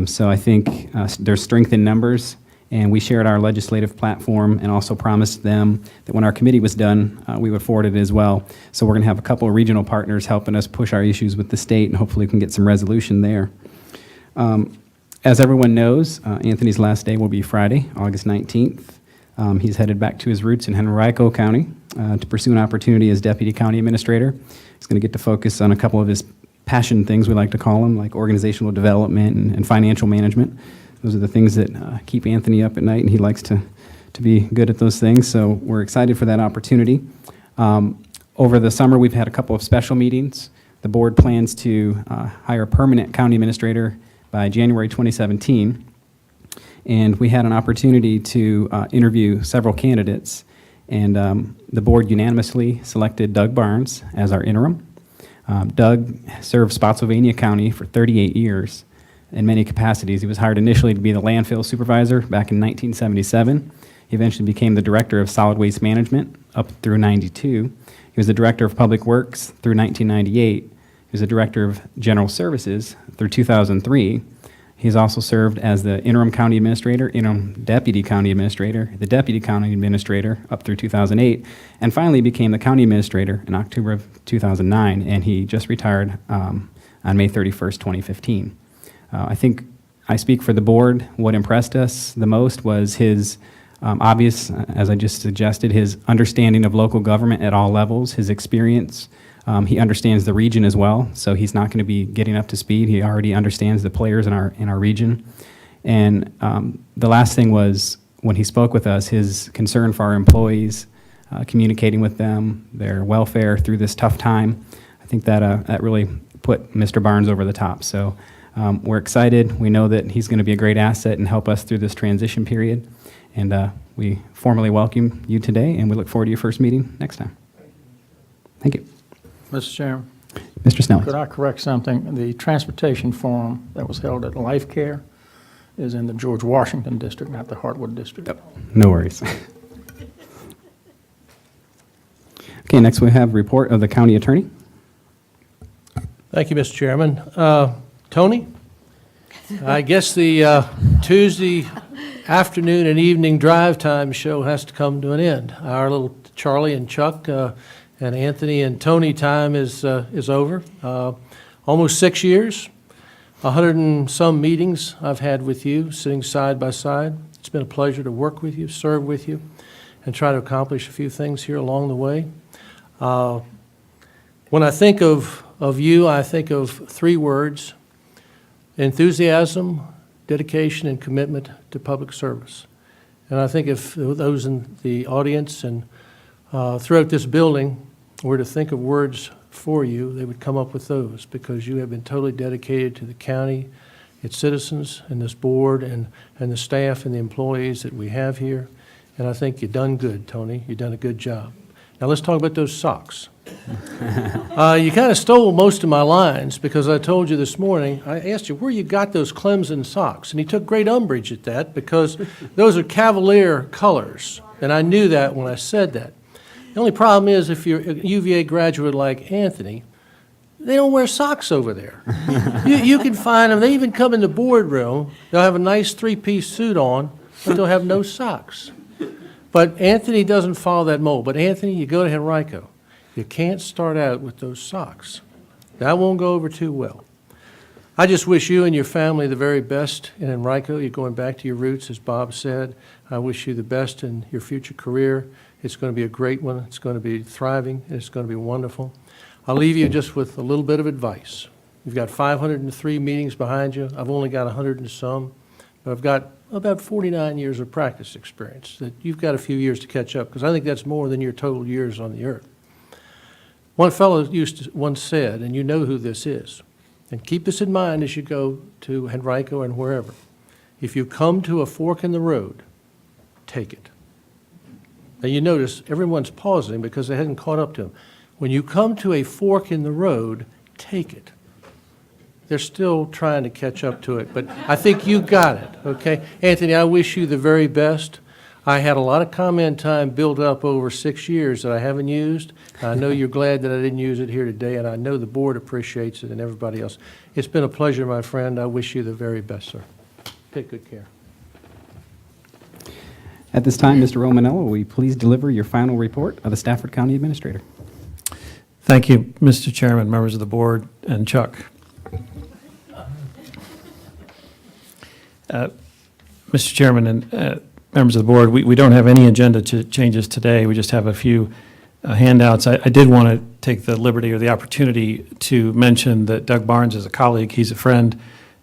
So I think there's strength in numbers, and we shared our legislative platform and also promised them that when our committee was done, we would forward it as well. So we're going to have a couple of regional partners helping us push our issues with the state, and hopefully we can get some resolution there. As everyone knows, Anthony's last day will be Friday, August 19th. He's headed back to his roots in Henrico County to pursue an opportunity as Deputy County Administrator. He's going to get to focus on a couple of his passion things, we like to call them, like organizational development and financial management. Those are the things that keep Anthony up at night, and he likes to be good at those things, so we're excited for that opportunity. Over the summer, we've had a couple of special meetings. The board plans to hire a permanent county administrator by January 2017. And we had an opportunity to interview several candidates, and the board unanimously selected Doug Barnes as our interim. Doug served Spotsylvania County for 38 years in many capacities. He was hired initially to be the landfill supervisor back in 1977. He eventually became the director of solid waste management up through 92. He was the director of public works through 1998. He was the director of general services through 2003. He's also served as the interim county administrator, interim deputy county administrator, the deputy county administrator up through 2008, and finally became the county administrator in October of 2009, and he just retired on May 31st, 2015. I think I speak for the board. What impressed us the most was his obvious, as I just suggested, his understanding of local government at all levels, his experience. He understands the region as well, so he's not going to be getting up to speed. He already understands the players in our region. And the last thing was, when he spoke with us, his concern for our employees, communicating with them, their welfare through this tough time. I think that really put Mr. Barnes over the top. So we're excited. We know that he's going to be a great asset and help us through this transition period. And we formally welcome you today, and we look forward to your first meeting next time. Thank you. Mr. Chairman, Mr. Snelling. could I correct something? The transportation forum that was held at Life Care is in the George Washington District, not the Hartwood District. Yep. No worries. Okay, next we have report of the county attorney. Thank you, Mr. Chairman. Tony, I guess the Tuesday afternoon and evening drive time show has to come to an end. Our little Charlie and Chuck and Anthony and Tony time is over. Almost 6 years, 100 and some meetings I've had with you, sitting side by side. It's been a pleasure to work with you, serve with you, and try to accomplish a few things here along the way. When I think of you, I think of 3 words: enthusiasm, dedication, and commitment to public service. And I think if those in the audience and throughout this building were to think of words for you, they would come up with those, because you have been totally dedicated to the county, its citizens, and this board, and the staff and the employees that we have here. And I think you've done good, Tony. You've done a good job. Now let's talk about those socks. You kind of stole most of my lines, because I told you this morning, I asked you where you got those Clemson socks, and he took great umbrage at that, because those are Cavalier colors, and I knew that when I said that. The only problem is, if you're a UVA graduate like Anthony, they don't wear socks over there. You can find them. They even come in the boardroom. They'll have a nice 3-piece suit on, but they'll have no socks. But Anthony doesn't follow that mold. But Anthony, you go to Henrico, you can't start out with those socks. That won't go over too well. I just wish you and your family the very best in Henrico. You're going back to your roots, as Bob said. I wish you the best in your future career. It's going to be a great one. It's going to be thriving. It's going to be wonderful. I'll leave you just with a little bit of advice. You've got 503 meetings behind you. I've only got 100 and some, but I've got about 49 years of practice experience. That you've got a few years to catch up, because I think that's more than your total years on the earth. One fellow once said, and you know who this is, and keep this in mind as you go to Henrico and wherever. If you come to a fork in the road, take it. Now you notice everyone's pausing because they hadn't caught up to him. When you come to a fork in the road, take it. They're still trying to catch up to it, but I think you got it, okay? Anthony, I wish you the very best. I had a lot of comment time built up over 6 years that I haven't used. I know you're glad that I didn't use it here today, and I know the board appreciates it and everybody else. It's been a pleasure, my friend. I wish you the very best, sir. Take good care. At this time, Mr. Romanello, will you please deliver your final report of the Stafford County Administrator? Thank you, Mr. Chairman, members of the board, and Chuck. Mr. Chairman and members of the board, we don't have any agenda changes today. We just have a few handouts. I did want to take the liberty or the opportunity to mention that Doug Barnes is a colleague. He's a friend.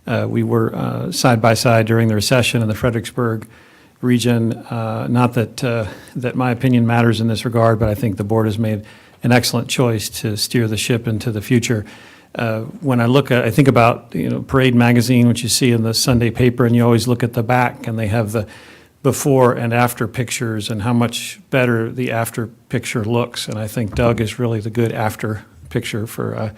We were side by side during the recession in the Fredericksburg region. Not that my opinion matters in this regard, but I think the board has made an excellent choice to steer the ship into the future. When I think about, Parade Magazine, which you see in the Sunday paper, and you always look at the back, and they have the before and after pictures and how much better the after picture looks. And I think Doug is really the good after picture for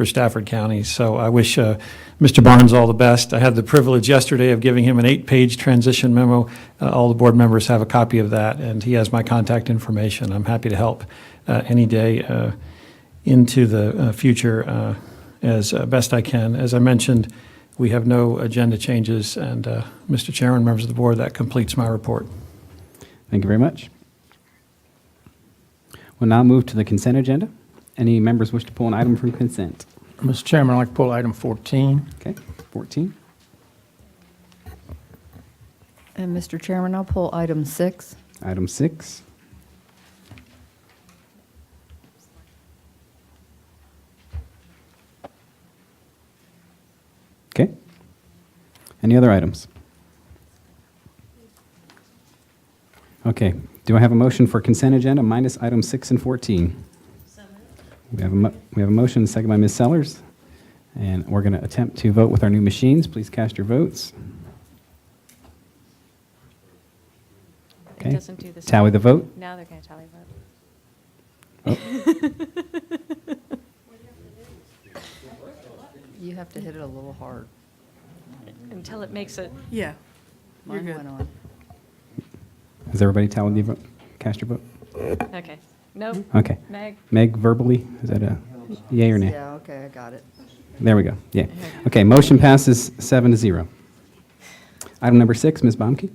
Stafford County. So I wish Mr. Barnes all the best. I had the privilege yesterday of giving him an 8-page transition memo. All the board members have a copy of that, and he has my contact information. I'm happy to help any day into the future as best I can. As I mentioned, we have no agenda changes, and Mr. Chairman, members of the board, that completes my report. Thank you very much. We'll now move to the consent agenda. Any members wish to pull an item from consent? Mr. Chairman, I'd like to pull item 14. Okay, 14. And Mr. Chairman, I'll pull item 6. Item 6. Okay. Any other items? Okay. Do I have a motion for consent agenda minus items 6 and 14? We have a motion, second by Ms. Sellers, and we're going to attempt to vote with our new machines. Please cast your votes. It Okay. doesn't do the Tally same. the vote. Now they're going to tally Oh. vote. You have to hit it a little hard. Until it makes it. Yeah, you're Mine good. went on. Has everybody tallied the vote? Cast your vote. Okay. No. Okay. Meg? Meg, verbally, is that a yay or nay? Yeah, okay, I got it. There we go. Yeah. Okay, motion passes 7-0. Item number 6, Ms. Baumke.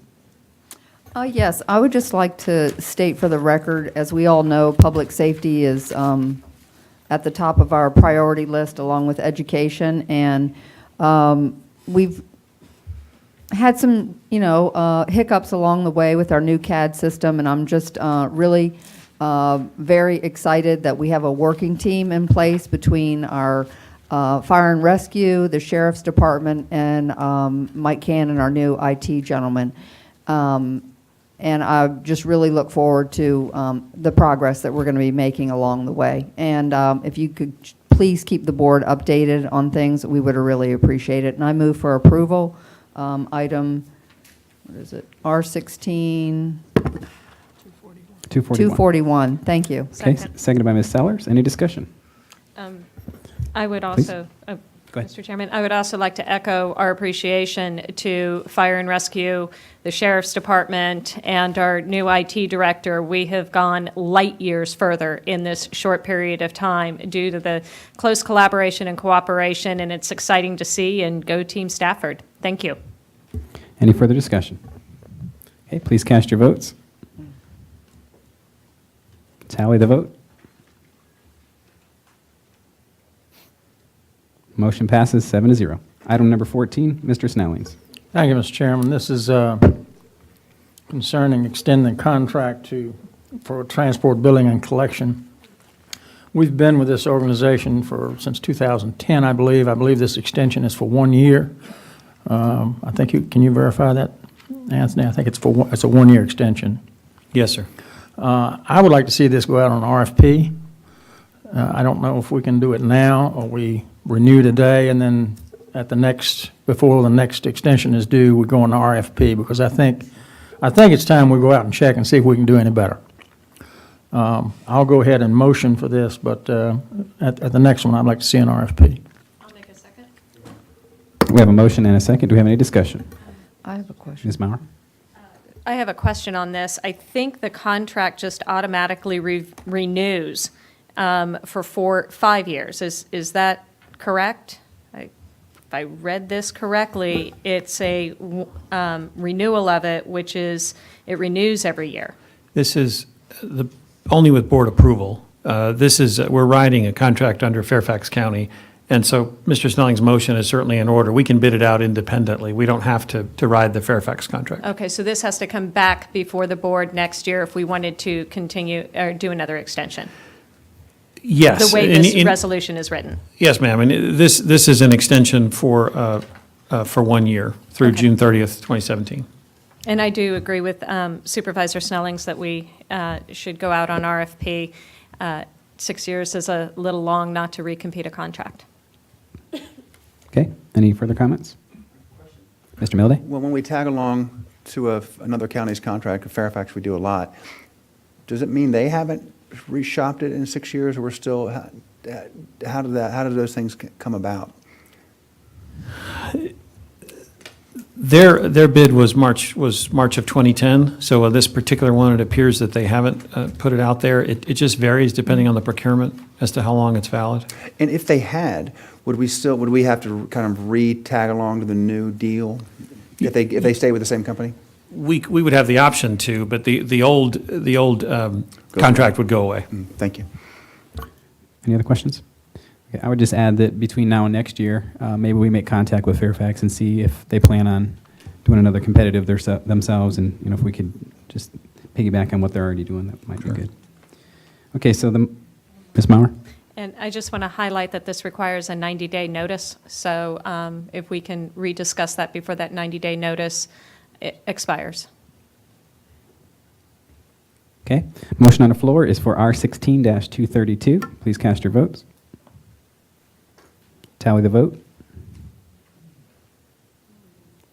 Yes, I would just like to state for the record, as we all know, public safety is at the top of our priority list along with education, and we've had some, hiccups along the way with our new CAD system, and I'm just really very excited that we have a working team in place between our fire and rescue, the sheriff's department, and Mike Cannon, our new IT gentleman. And I just really look forward to the progress that we're going to be making along the way. And if you could please keep the board updated on things, we would really appreciate it. And I move for approval, item, what is it, R16? 241. Thank you. Okay, Second. seconded by Ms. Sellers. Any discussion? I would Please. also, Go ahead. Mr. Chairman, I would also like to echo our appreciation to Fire and Rescue, the Sheriff's Department, and our new IT director. We have gone light years further in this short period of time due to the close collaboration and cooperation, and it's exciting to see, and go Team Stafford. Thank you. Any further discussion? Okay, please cast your votes. Tally the vote. Motion passes 7-0. Item number 14, Mr. Snellings. Thank you, Mr. Chairman. This is concerning extending the contract for transport, billing, and collection. We've been with this organization since 2010, I believe. I believe this extension is for 1 year. I think can you verify that, Anthony? I think it's a 1-year extension. Yes, sir. I would like to see this go out on RFP. I don't know if we can do it now, or we renew today, and then before the next extension is due, we go on the RFP, because I think it's time we go out and check and see if we can do any better. I'll go ahead and motion for this, but at the next one, I'd like to see an RFP. I'll make a second. We have a motion and a second. Do we have any discussion? I have a question. Ms. Mauer? I have a question on this. I think the contract just automatically renews for 5 years. Is that correct? If I read this correctly, it's a renewal of it, which is, it renews every year. This is only with board approval. We're writing a contract under Fairfax County, and so Mr. Snelling's motion is certainly in order. We can bid it out independently. We don't have to ride the Fairfax contract. Okay, so this has to come back before the board next year if we wanted to continue or do another extension? Yes. The way this resolution is written? Yes, ma'am. And this is an extension for 1 year through Okay. June 30th, 2017. And I do agree with Supervisor Snellings that we should go out on RFP. 6 years is a little long not to recompete a contract. Okay, any further comments? Mr. Milday? Well, when we tag along to another county's contract, Fairfax, we do a lot. Does it mean they haven't reshopped it in 6 years, or we're still, how did those things come about? Their bid was March of 2010, so this particular one, it appears that they haven't put it out there. It just varies depending on the procurement as to how long it's valid. And if they had, would we have to kind of re-tag along to the new deal if they stay with the same company? We would have the option to, but the old contract would go away. Thank you. Any other questions? Okay, I would just add that between now and next year, maybe we make contact with Fairfax and see if they plan on doing another competitive themselves, and if we could just piggyback on what they're already doing, that might be good. Okay, so Ms. Mauer? And I just want to highlight that this requires a 90-day notice, so if we can rediscuss that before that 90-day notice expires. Okay, motion on the floor is for R16-232. Please cast your votes. Tally the vote.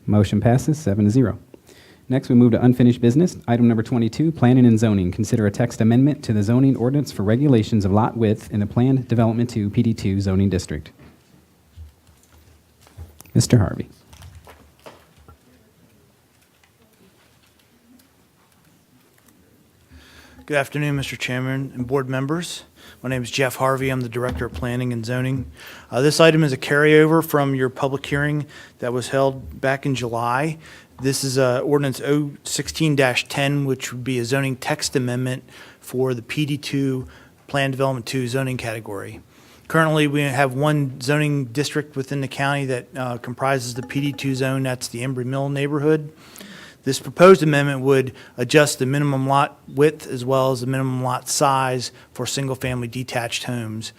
Motion passes 7-0. Next, we move to unfinished business. Item number 22, planning and zoning. Consider a text amendment to the zoning ordinance for regulations of lot width in the planned development 2 PD2 zoning district. Mr. Harvey. Good afternoon, Mr. Chairman and board members. My name is Jeff Harvey. I'm the Director of Planning and Zoning. This item is a carryover from your public hearing that was held back in July. This is ordinance 016-10, which would be a zoning text amendment for the PD2 Plan Development 2 zoning category. Currently, we have one zoning district within the county that comprises the PD2 zone. That's the Embry Mill neighborhood. This proposed amendment would adjust the minimum lot width as well as the minimum lot size for single-family detached homes.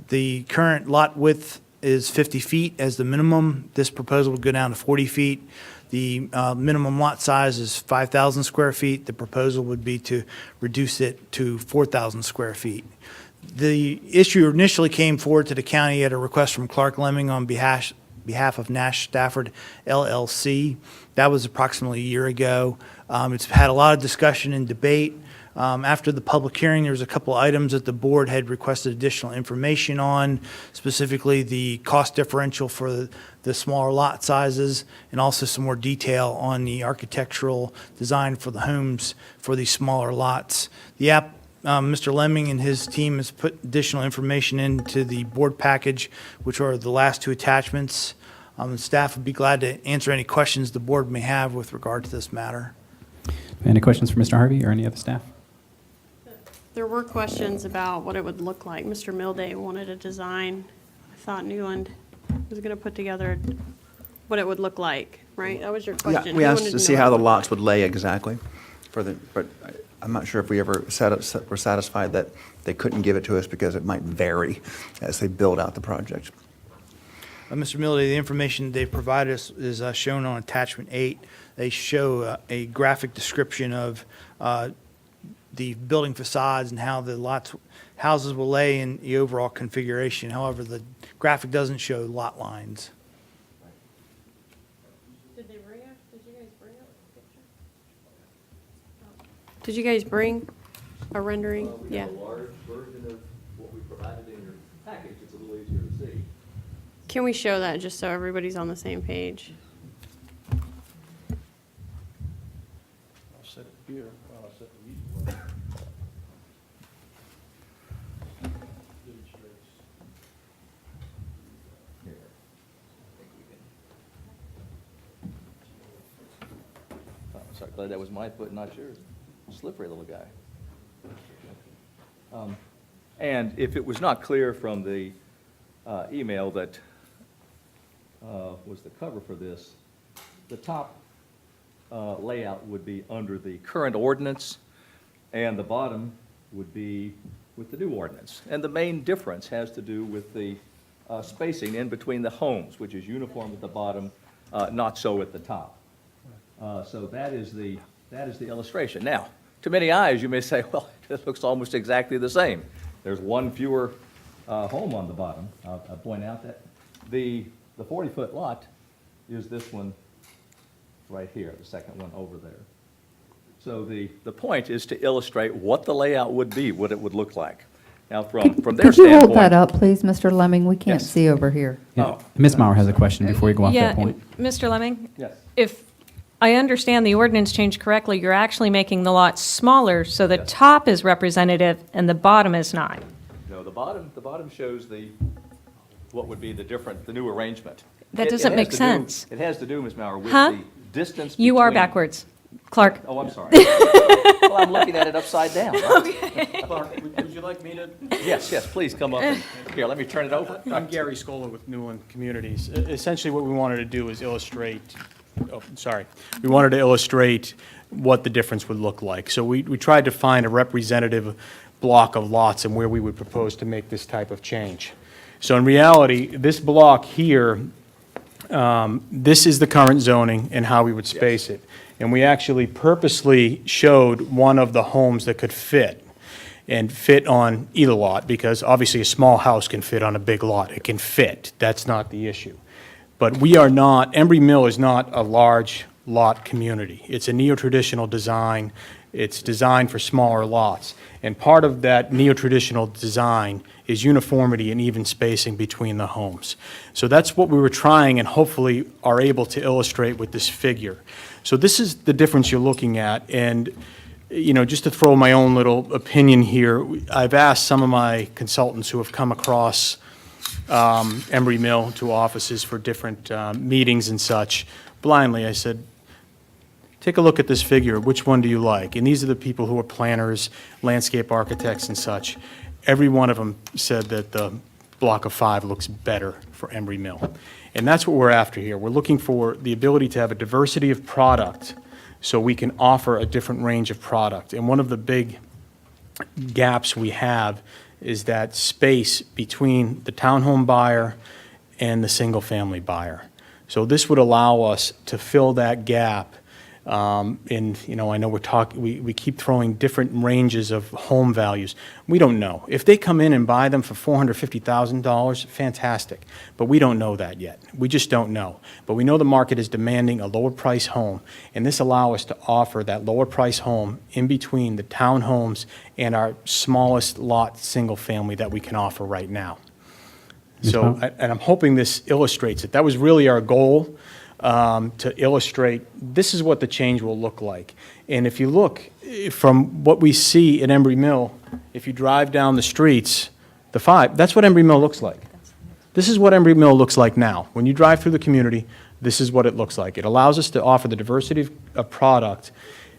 The current lot width is 50 feet as the minimum. This proposal would go down to 40 feet. The minimum lot size is 5,000 square feet. The proposal would be to reduce it to 4,000 square feet. The issue initially came forward to the county at a request from Clark Lemming on behalf of Nash Stafford LLC. That was approximately a year ago. It's had a lot of discussion and debate. After the public hearing, there was a couple items that the board had requested additional information on, specifically the cost differential for the smaller lot sizes, and also some more detail on the architectural design for the homes for these smaller lots. Mr. Lemming and his team has put additional information into the board package, which are the last two attachments. Staff would be glad to answer any questions the board may have with regard to this matter. Any questions for Mr. Harvey or any other staff? There were questions about what it would look like. Mr. Milday wanted a design. I thought Newland was going to put together what it would look like, right? That was your Yeah, question. we You asked wanted to to see know how what the it looked lots like. would lay exactly but I'm not sure if we ever were satisfied that they couldn't give it to us because it might vary as they build out the project. Mr. Mildy, the information they've provided us is shown on attachment 8. They show a graphic description of the building facades and how the houses will lay in the overall configuration. However, the graphic doesn't show lot lines. Did you guys bring a rendering? Yeah. large version of what we provided in your package. It's a little easier to see. Can we show that just so everybody's on the same page? I'll set it here. I'll set the easy way. Sorry, glad that was my foot, not yours. Slippery little guy. And if it was not clear from the email that was the cover for this, the top layout would be under the current ordinance, and the bottom would be with the new ordinance. And the main difference has to do with the spacing in between the homes, which is uniform at the bottom, not so at the top. So that is the illustration. Now, to many eyes, you may say, well, it looks almost exactly the same. There's one fewer home on the bottom. I'll point out that the 40-foot lot is this one right here, the second one over there. So the point is to illustrate what the layout would be, what it would look like. Now, from their Could you standpoint. hold that up, please, Mr. Lemming? We can't Yes. see over here. Yeah. Ms. Mauer has a question before you go off Yeah, that point. Mr. Lemming? Yes. If I understand the ordinance change correctly, you're actually making the lot smaller, so the top is representative and the bottom is not. No, the bottom shows what would be the new arrangement. That It doesn't has make to do- sense. It has to do, Ms. Mauer, with Huh? the distance You are between- backwards. Clark? Oh, I'm sorry. Well, I'm looking at it upside down. Clark, would you like me to? Yes, please come up and, here, let me turn it over. I'm Gary Scola with Newland Communities. Essentially, what we wanted to do is illustrate, we wanted to illustrate what the difference would look like. So we tried to find a representative block of lots and where we would propose to make this type of change. So in reality, this block here, this is the current zoning and how we would space it. And we actually purposely showed one of the homes that could fit on either lot, because obviously a small house can fit on a big lot. It can fit. That's not the issue. But we are not, Embry Mill is not a large lot community. It's a neo-traditional design. It's designed for smaller lots. And part of that neo-traditional design is uniformity and even spacing between the homes. So that's what we were trying and hopefully are able to illustrate with this figure. So this is the difference you're looking at. And, just to throw my own little opinion here, I've asked some of my consultants who have come across Embry Mill to offices for different meetings and such, blindly, I said, take a look at this figure. Which one do you like? And these are the people who are planners, landscape architects and such. Every one of them said that the block of 5 looks better for Embry Mill. And that's what we're after here. We're looking for the ability to have a diversity of product so we can offer a different range of product. And one of the big gaps we have is that space between the townhome buyer and the single-family buyer. So this would allow us to fill that gap. And, I know we keep throwing different ranges of home values. We don't know. If they come in and buy them for $450,000, fantastic. But we don't know that yet. We just don't know. But we know the market is demanding a lower price home, and this allows us to offer that lower price home in between the townhomes and our smallest lot single family that we can offer right now. So, and I'm hoping this illustrates it. That was really our goal. To illustrate, this is what the change will look like. And if you look from what we see at Embry Mill, if you drive down the streets, the 5, that's what Embry Mill looks like. This is what Embry Mill looks like now. When you drive through the community, this is what it looks like. It allows us to offer the diversity of product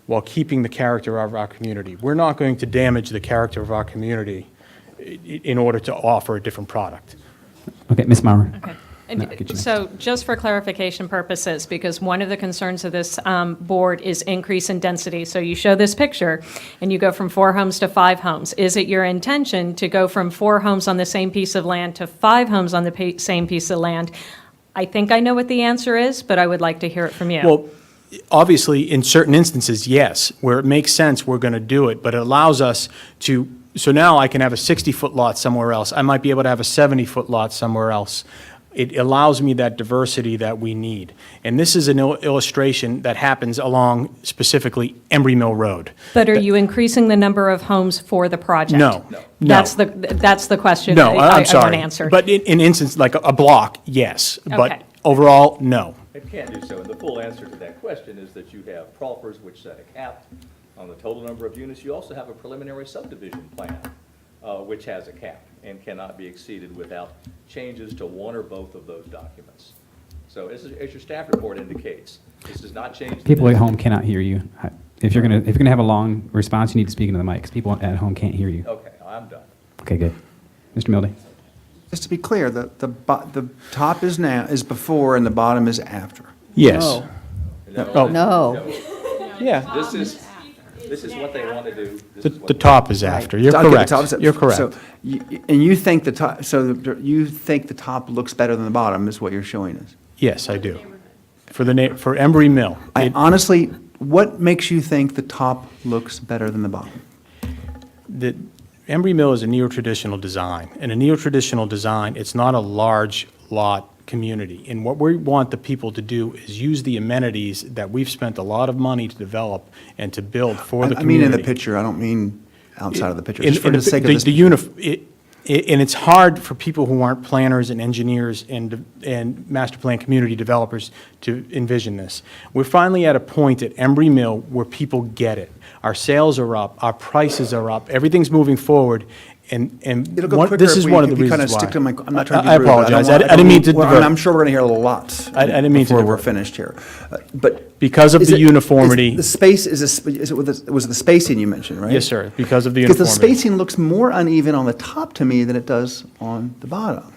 while keeping the character of our community. We're not going to damage the character of our community in order to offer a different product. Okay, Ms. Mauer. Okay. No, get you next. So just for clarification purposes, because one of the concerns of this board is increase in density. So you show this picture, and you go from 4 homes to 5 homes. Is it your intention to go from 4 homes on the same piece of land to 5 homes on the same piece of land? I think I know what the answer is, but I would like to hear it from you. Well, obviously, in certain instances, yes. Where it makes sense, we're going to do it, but it allows us to, so now I can have a 60-foot lot somewhere else. I might be able to have a 70-foot lot somewhere else. It allows me that diversity that we need. And this is an illustration that happens along specifically Embry Mill Road. But are you increasing the number of homes for the project? No. That's the question No, I I'm want sorry. answered. But in instance, like a block, yes. Okay. But overall, no. It can't do so, and the full answer to that question is that you have proffers which set a cap on the total number of units. You also have a preliminary subdivision plan, which has a cap and cannot be exceeded without changes to one or both of those documents. So as your staff report indicates, this does not change. People at home cannot hear you. If you're gonna have a long response, you need to speak into the mic, 'cause people at home can't hear you. Okay, I'm done. Okay, good. Mr. Milday? Just to be clear, the top is before and the bottom is after. Yes. Oh. No. Yeah. This is what they want to do. This The is what the top is after. You're Okay, the correct. top is- You're correct. So, and you think the top, so you think the top looks better than the bottom is what you're showing us? Yes, I do. For Embry Mill. I honestly, what makes you think the top looks better than the bottom? The Embry Mill is a neo-traditional design. And a neo-traditional design, it's not a large lot community. And what we want the people to do is use the amenities that we've spent a lot of money to develop and to build for the I mean community. in the picture, I don't mean outside of the picture, just for the sake of this. And it's hard for people who aren't planners and engineers and master plan community developers to envision this. We're finally at a point at Embry Mill where people get it. Our sales are up, our prices are up, everything's moving forward, and It'll go quicker this if is we- one of the if you kind of reasons why. stick to my, I'm not trying to I be rude. but apologize. don't want- I didn't mean to well, divert. I'm sure we're going to hear lots. I didn't mean to before we're divert. finished here. But. Because of is the it- uniformity. is the space, was it the spacing you mentioned, right? Yes, sir, because of the Because the uniformity. spacing looks more uneven on the top to me than it does on the bottom.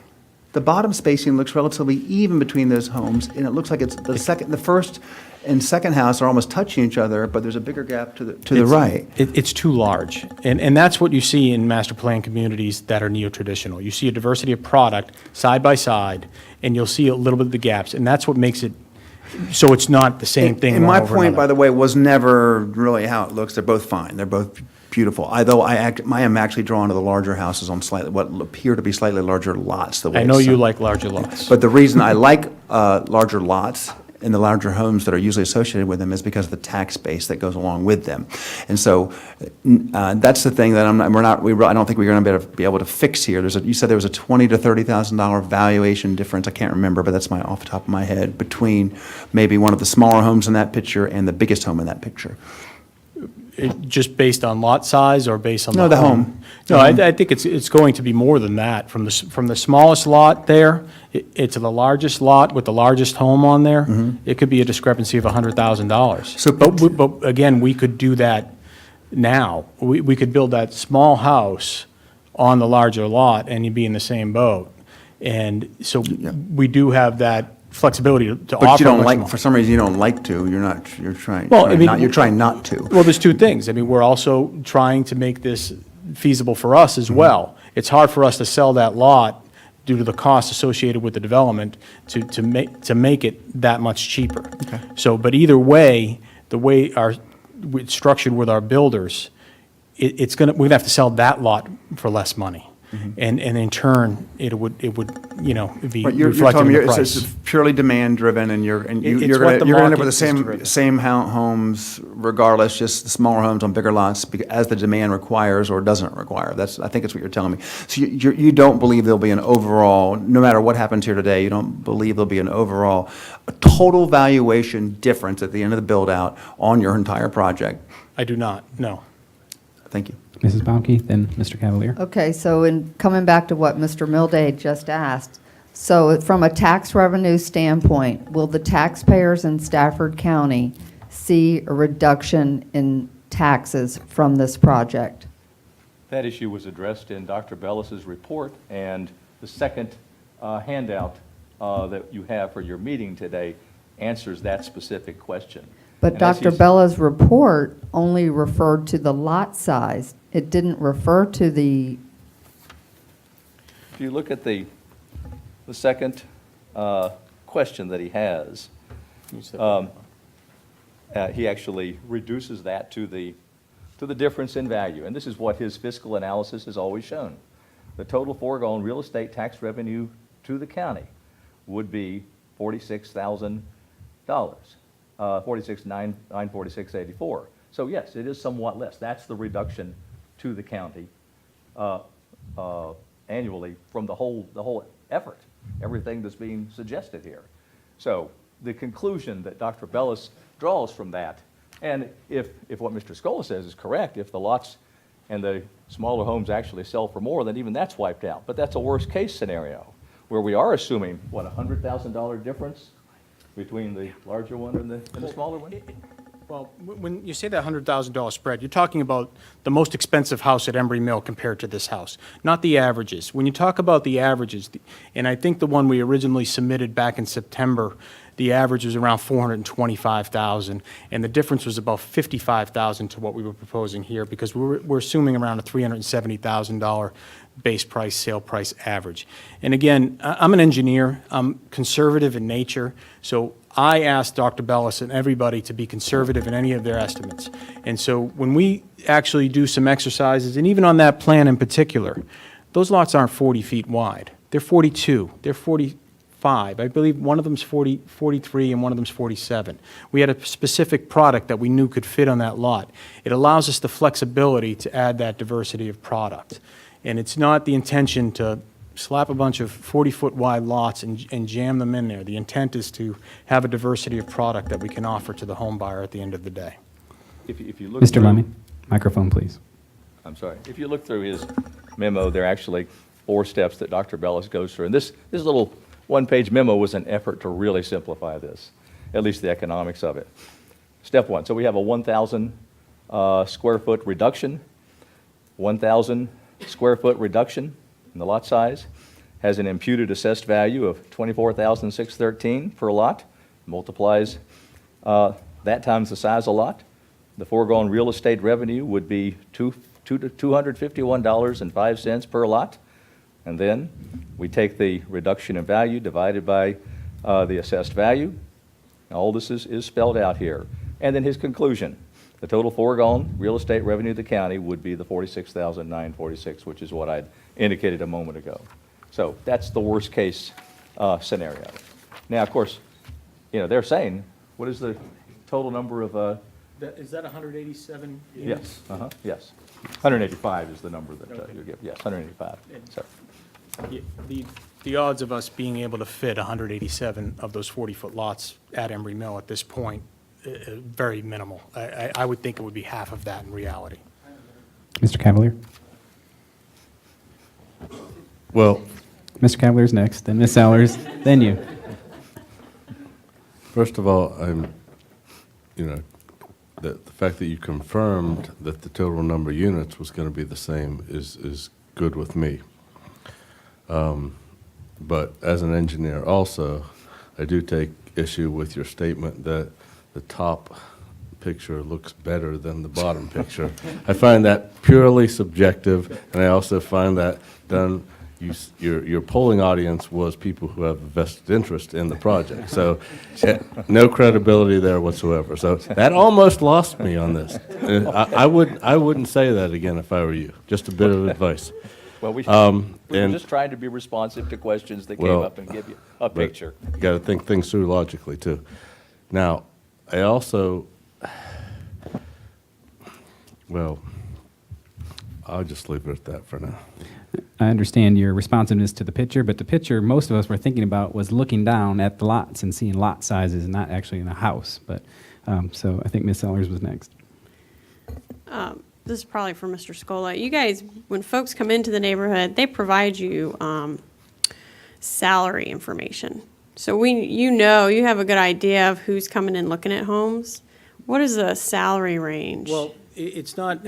The bottom spacing looks relatively even between those homes, and it looks like it's the first and second house are almost touching each other, but there's a bigger gap to the right. It's too large. And that's what you see in master plan communities that are neo-traditional. You see a diversity of product side by side, and you'll see a little bit of the gaps, and that's what makes it, so it's not the same thing And one my over point, by another. the way, was never really how it looks. They're both fine. They're both beautiful. Although I am actually drawn to the larger houses on what appear to be slightly larger lots. The way I know it's you done. like larger lots. But the reason I like larger lots and the larger homes that are usually associated with them is because of the tax base that goes along with them. And so that's the thing that I don't think we're going to be able to fix here. You said there was a $20,000 to $30,000 valuation difference. I can't remember, but that's off the top of my head, between maybe one of the smaller homes in that picture and the biggest home in that picture. Just based on lot size or based on No, the the home? home. No, The home. I think it's going to be more than that. From the smallest lot there, it's the largest lot with the largest home on there, it could be a discrepancy of $100,000. So- But again, we could do that now. We could build that small house on the larger lot and you'd be in the same boat. And so we do have that flexibility to offer. But you don't much like, more. for some reason, you don't like to. You're trying not to. Well, there's two things. I mean, we're also trying to make this feasible for us as well. It's hard for us to sell that lot due to the cost associated with the development to make it that much cheaper. Okay. So, but either way, the way it's structured with our builders, we're gonna have to sell that lot for less money. And in turn, it would, it'd be But you're reflected telling in me the it's price. purely demand-driven, and you're It's going what the to end up market with the is driven. same homes regardless, just the smaller homes on bigger lots as the demand requires or doesn't require. I think that's what you're telling me. So you don't believe there'll be an overall, no matter what happens here today, you don't believe there'll be an overall total valuation difference at the end of the build-out on your entire project? I do not, no. Thank you. Mrs. Baumke, then Mr. Cavalier. Okay, so in coming back to what Mr. Milday had just asked, so from a tax revenue standpoint, will the taxpayers in Stafford County see a reduction in taxes from this project? That issue was addressed in Dr. Bellis's report, and the second handout that you have for your meeting today answers that specific question. But And as Dr. he's- Bella's report only referred to the lot size. It didn't refer to the, If you look at the second question that he has, he actually reduces that to the difference in value. And this is what his fiscal analysis has always shown. The total foregone real estate tax revenue to the county would be $46,000, $46,946.84. So yes, it is somewhat less. That's the reduction to the county annually from the whole effort, everything that's being suggested here. So the conclusion that Dr. Bellis draws from that, and if what Mr. Scola says is correct, if the lots and the smaller homes actually sell for more, then even that's wiped out. But that's a worst case scenario where we are assuming, what, $100,000 difference between the larger one and the smaller one? Well, when you say that $100,000 spread, you're talking about the most expensive house at Embry Mill compared to this house, not the averages. When you talk about the averages, and I think the one we originally submitted back in September, the average was around $425,000, and the difference was about $55,000 to what we were proposing here, because we're assuming around a $370,000 base price, sale price average. And again, I'm an engineer, I'm conservative in nature, so I asked Dr. Bellis and everybody to be conservative in any of their estimates. And so when we actually do some exercises, and even on that plan in particular, those lots aren't 40 feet wide. They're 42, they're 45. I believe one of them's 43 and one of them's 47. We had a specific product that we knew could fit on that lot. It allows us the flexibility to add that diversity of product. And it's not the intention to slap a bunch of 40-foot wide lots and jam them in there. The intent is to have a diversity of product that we can offer to the home buyer at the end of the day. If you look Mr. through- Lemmy, microphone, please. I'm sorry. If you look through his memo, there are actually 4 steps that Dr. Bellis goes through. And this little one-page memo was an effort to really simplify this, at least the economics of it. Step 1, so we have a 1,000 square foot reduction, 1,000 square foot reduction in the lot size, has an imputed assessed value of $24,613 per lot, multiplies that times the size of lot. The foregone real estate revenue would be $251.05 per lot. And then we take the reduction in value divided by the assessed value. All this is spelled out here. And then his conclusion, the total foregone real estate revenue of the county would be the $46,946, which is what I'd indicated a moment ago. So that's the worst case scenario. Now, of course, they're saying, what is the total number of Is that 187 Yes, yes. 185 is the number that you give. Yes, 185. Sorry. The odds of us being able to fit 187 of those 40-foot lots at Embry Mill at this point, very minimal. I would think it would be half of that in reality. Mr. Cavalier? Well, Mr. Cavalier's next, then Ms. Sellers, then you. first of all, the fact that you confirmed that the total number of units was going to be the same is good with me. But as an engineer also, I do take issue with your statement that the top picture looks better than the bottom picture. I find that purely subjective, and I also find that your polling audience was people who have a vested interest in the project. So no credibility there whatsoever. So that almost lost me on this. I wouldn't say that again if I were you. Just a bit of advice. Well, we were just trying to be responsive to questions that came up and give you a picture. You got to think things through logically, too. Now, I also, well, I'll just leave it at that for now. I understand your responsiveness to the picture, but the picture most of us were thinking about was looking down at the lots and seeing lot sizes, not actually in a house. But so I think Ms. Sellers was next. This is probably for Mr. Scola. You guys, when folks come into the neighborhood, they provide you salary information. So you have a good idea of who's coming in looking at homes. What is the salary range? Well, it's not,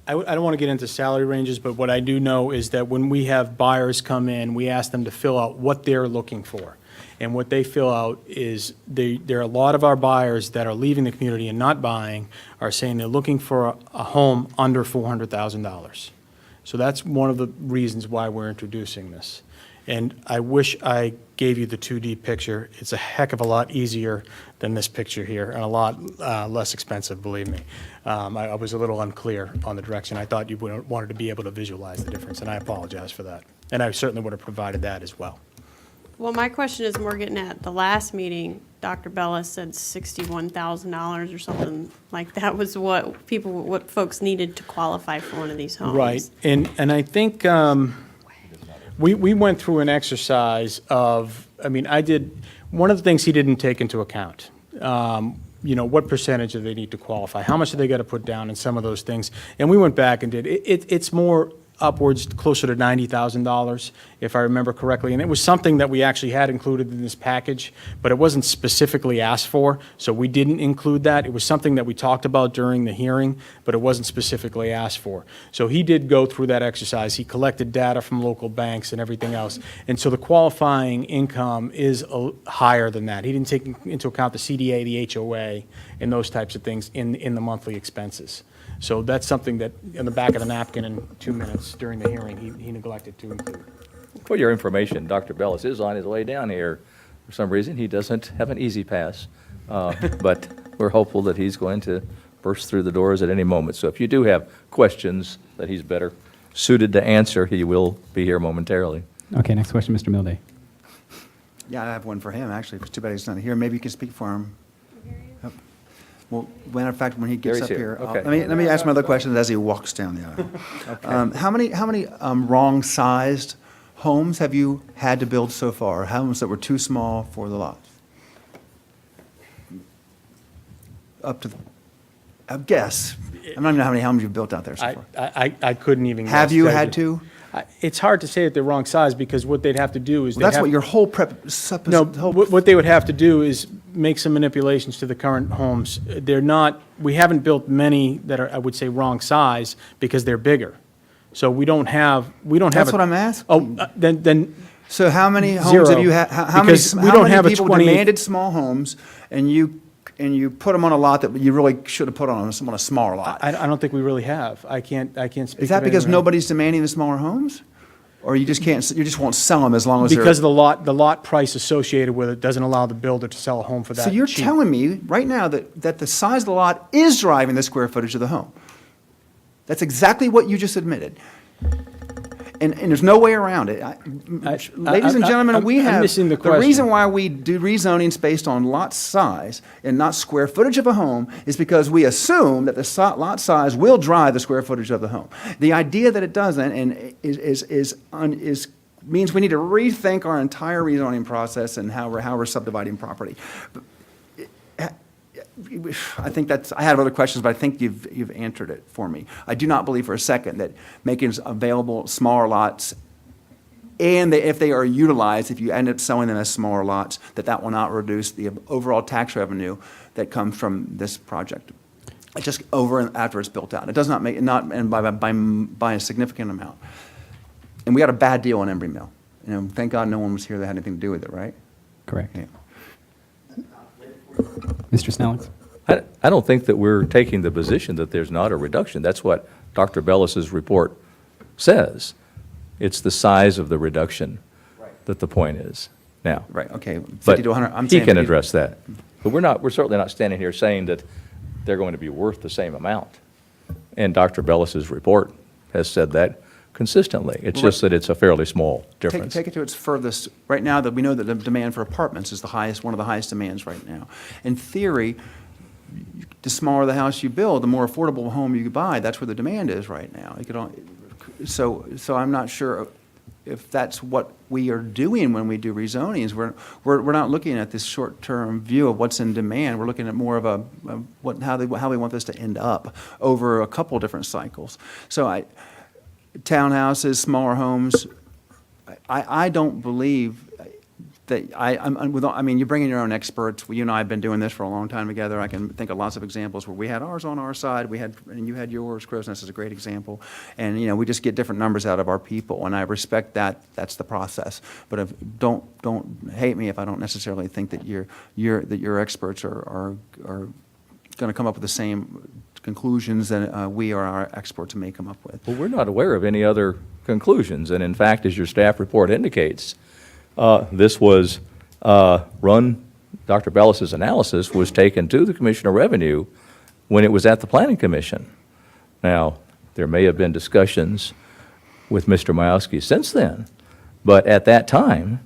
I don't want to get into salary ranges, but what I do know is that when we have buyers come in, we ask them to fill out what they're looking for. And what they fill out is, there are a lot of our buyers that are leaving the community and not buying are saying they're looking for a home under $400,000. So that's one of the reasons why we're introducing this. And I wish I gave you the 2D picture. It's a heck of a lot easier than this picture here, and a lot less expensive, believe me. I was a little unclear on the direction. I thought you wanted to be able to visualize the difference, and I apologize for that. And I certainly would have provided that as well. Well, my question is more getting at the last meeting, Dr. Bellis said $61,000 or something like that was what folks needed to qualify for one of these homes. Right, and I think we went through an exercise of, one of the things he didn't take into account, what percentage do they need to qualify? How much do they got to put down and some of those things? And we went back and did, it's more upwards, closer to $90,000, if I remember correctly. And it was something that we actually had included in this package, but it wasn't specifically asked for, so we didn't include that. It was something that we talked about during the hearing, but it wasn't specifically asked for. So he did go through that exercise. He collected data from local banks and everything else. And so the qualifying income is higher than that. He didn't take into account the CDA, the HOA, and those types of things in the monthly expenses. So that's something that, in the back of the napkin in 2 minutes during the hearing, he neglected to include. For your information, Dr. Bellis is on his way down here. For some reason, he doesn't have an easy pass, but we're hopeful that he's going to burst through the doors at any moment. So if you do have questions that he's better suited to answer, he will be here momentarily. Okay, next question, Mr. Milday. Yeah, I have one for him, actually. It's too bad he's not here. Maybe you can speak for him. Well, matter of fact, when he gets There up he's here, here. Okay. let me ask my other questions as he walks down the aisle. How many wrong-sized homes have you had to build so far? Homes that were too small for the lots? Up to, I guess. I don't even know how many homes you've built out there so far. I couldn't even guess. Have you had to? It's hard to say that they're wrong size, because what they'd have to do is. Well, that's what your whole what they would have to do is make some manipulations to the current homes. We haven't built many that are, I would say, wrong size, because they're bigger. So we don't have. That's what I'm asking. Oh, then. So how many homes Zero. have you had? How Because many, we how don't many have a people 28 demanded small homes, and you put them on a lot that you really should have put on a smaller lot? I don't think we really have. I can't speak. Is that of because anyone. nobody's demanding the smaller homes? Or you just won't sell them as long as they're... Because the lot price associated with it doesn't allow the builder to sell a home for that So you're cheap. telling me right now that the size of the lot is driving the square footage of the home? That's exactly what you just admitted. And there's no way around it. Ladies and gentlemen, I'm missing the the question. reason why we do rezonings based on lot size and not square footage of a home is because we assume that the lot size will drive the square footage of the home. The idea that it doesn't means we need to rethink our entire rezoning process and how we're subdividing property. I think I have other questions, but I think you've answered it for me. I do not believe for a second that making available smaller lots, and if they are utilized, if you end up selling them as smaller lots, that will not reduce the overall tax revenue that comes from this project. It's just over and after it's built out. It does not make and by a significant amount. And we got a bad deal on Embry Mill. Thank God no one was here that had anything to do with it, right? Correct. Yeah. Mr. Snellings? I don't think that we're taking the position that there's not a reduction. That's what Dr. Bellis's report says. It's the size of the reduction that the point is now. Right, okay. 50 But to 100, I'm he saying can 50 address that. But we're certainly not standing here saying that they're going to be worth the same amount. And Dr. Bellis's report has said that consistently. It's just that it's a fairly small difference. Take it to its furthest. Right now, that we know that the demand for apartments is one of the highest demands right now. In theory, the smaller the house you build, the more affordable home you buy. That's where the demand is right now. So I'm not sure if that's what we are doing when we do rezonings. We're not looking at this short-term view of what's in demand. We're looking at more of how we want this to end up over a couple different cycles. So townhouses, smaller homes, I don't believe I mean, you bring in your own experts. You and I have been doing this for a long time together. I can think of lots of examples where we had ours on our side, and you had yours, Crow's Nest is a great example. And, we just get different numbers out of our people, and I respect that. That's the process. But don't hate me if I don't necessarily think that your experts are going to come up with the same conclusions that we or our experts may come up with. Well, we're not aware of any other conclusions, and in fact, as your staff report indicates, this was run, Dr. Bellis's analysis was taken to the Commissioner of Revenue when it was at the Planning Commission. Now, there may have been discussions with Mr. Majewski since then, but at that time,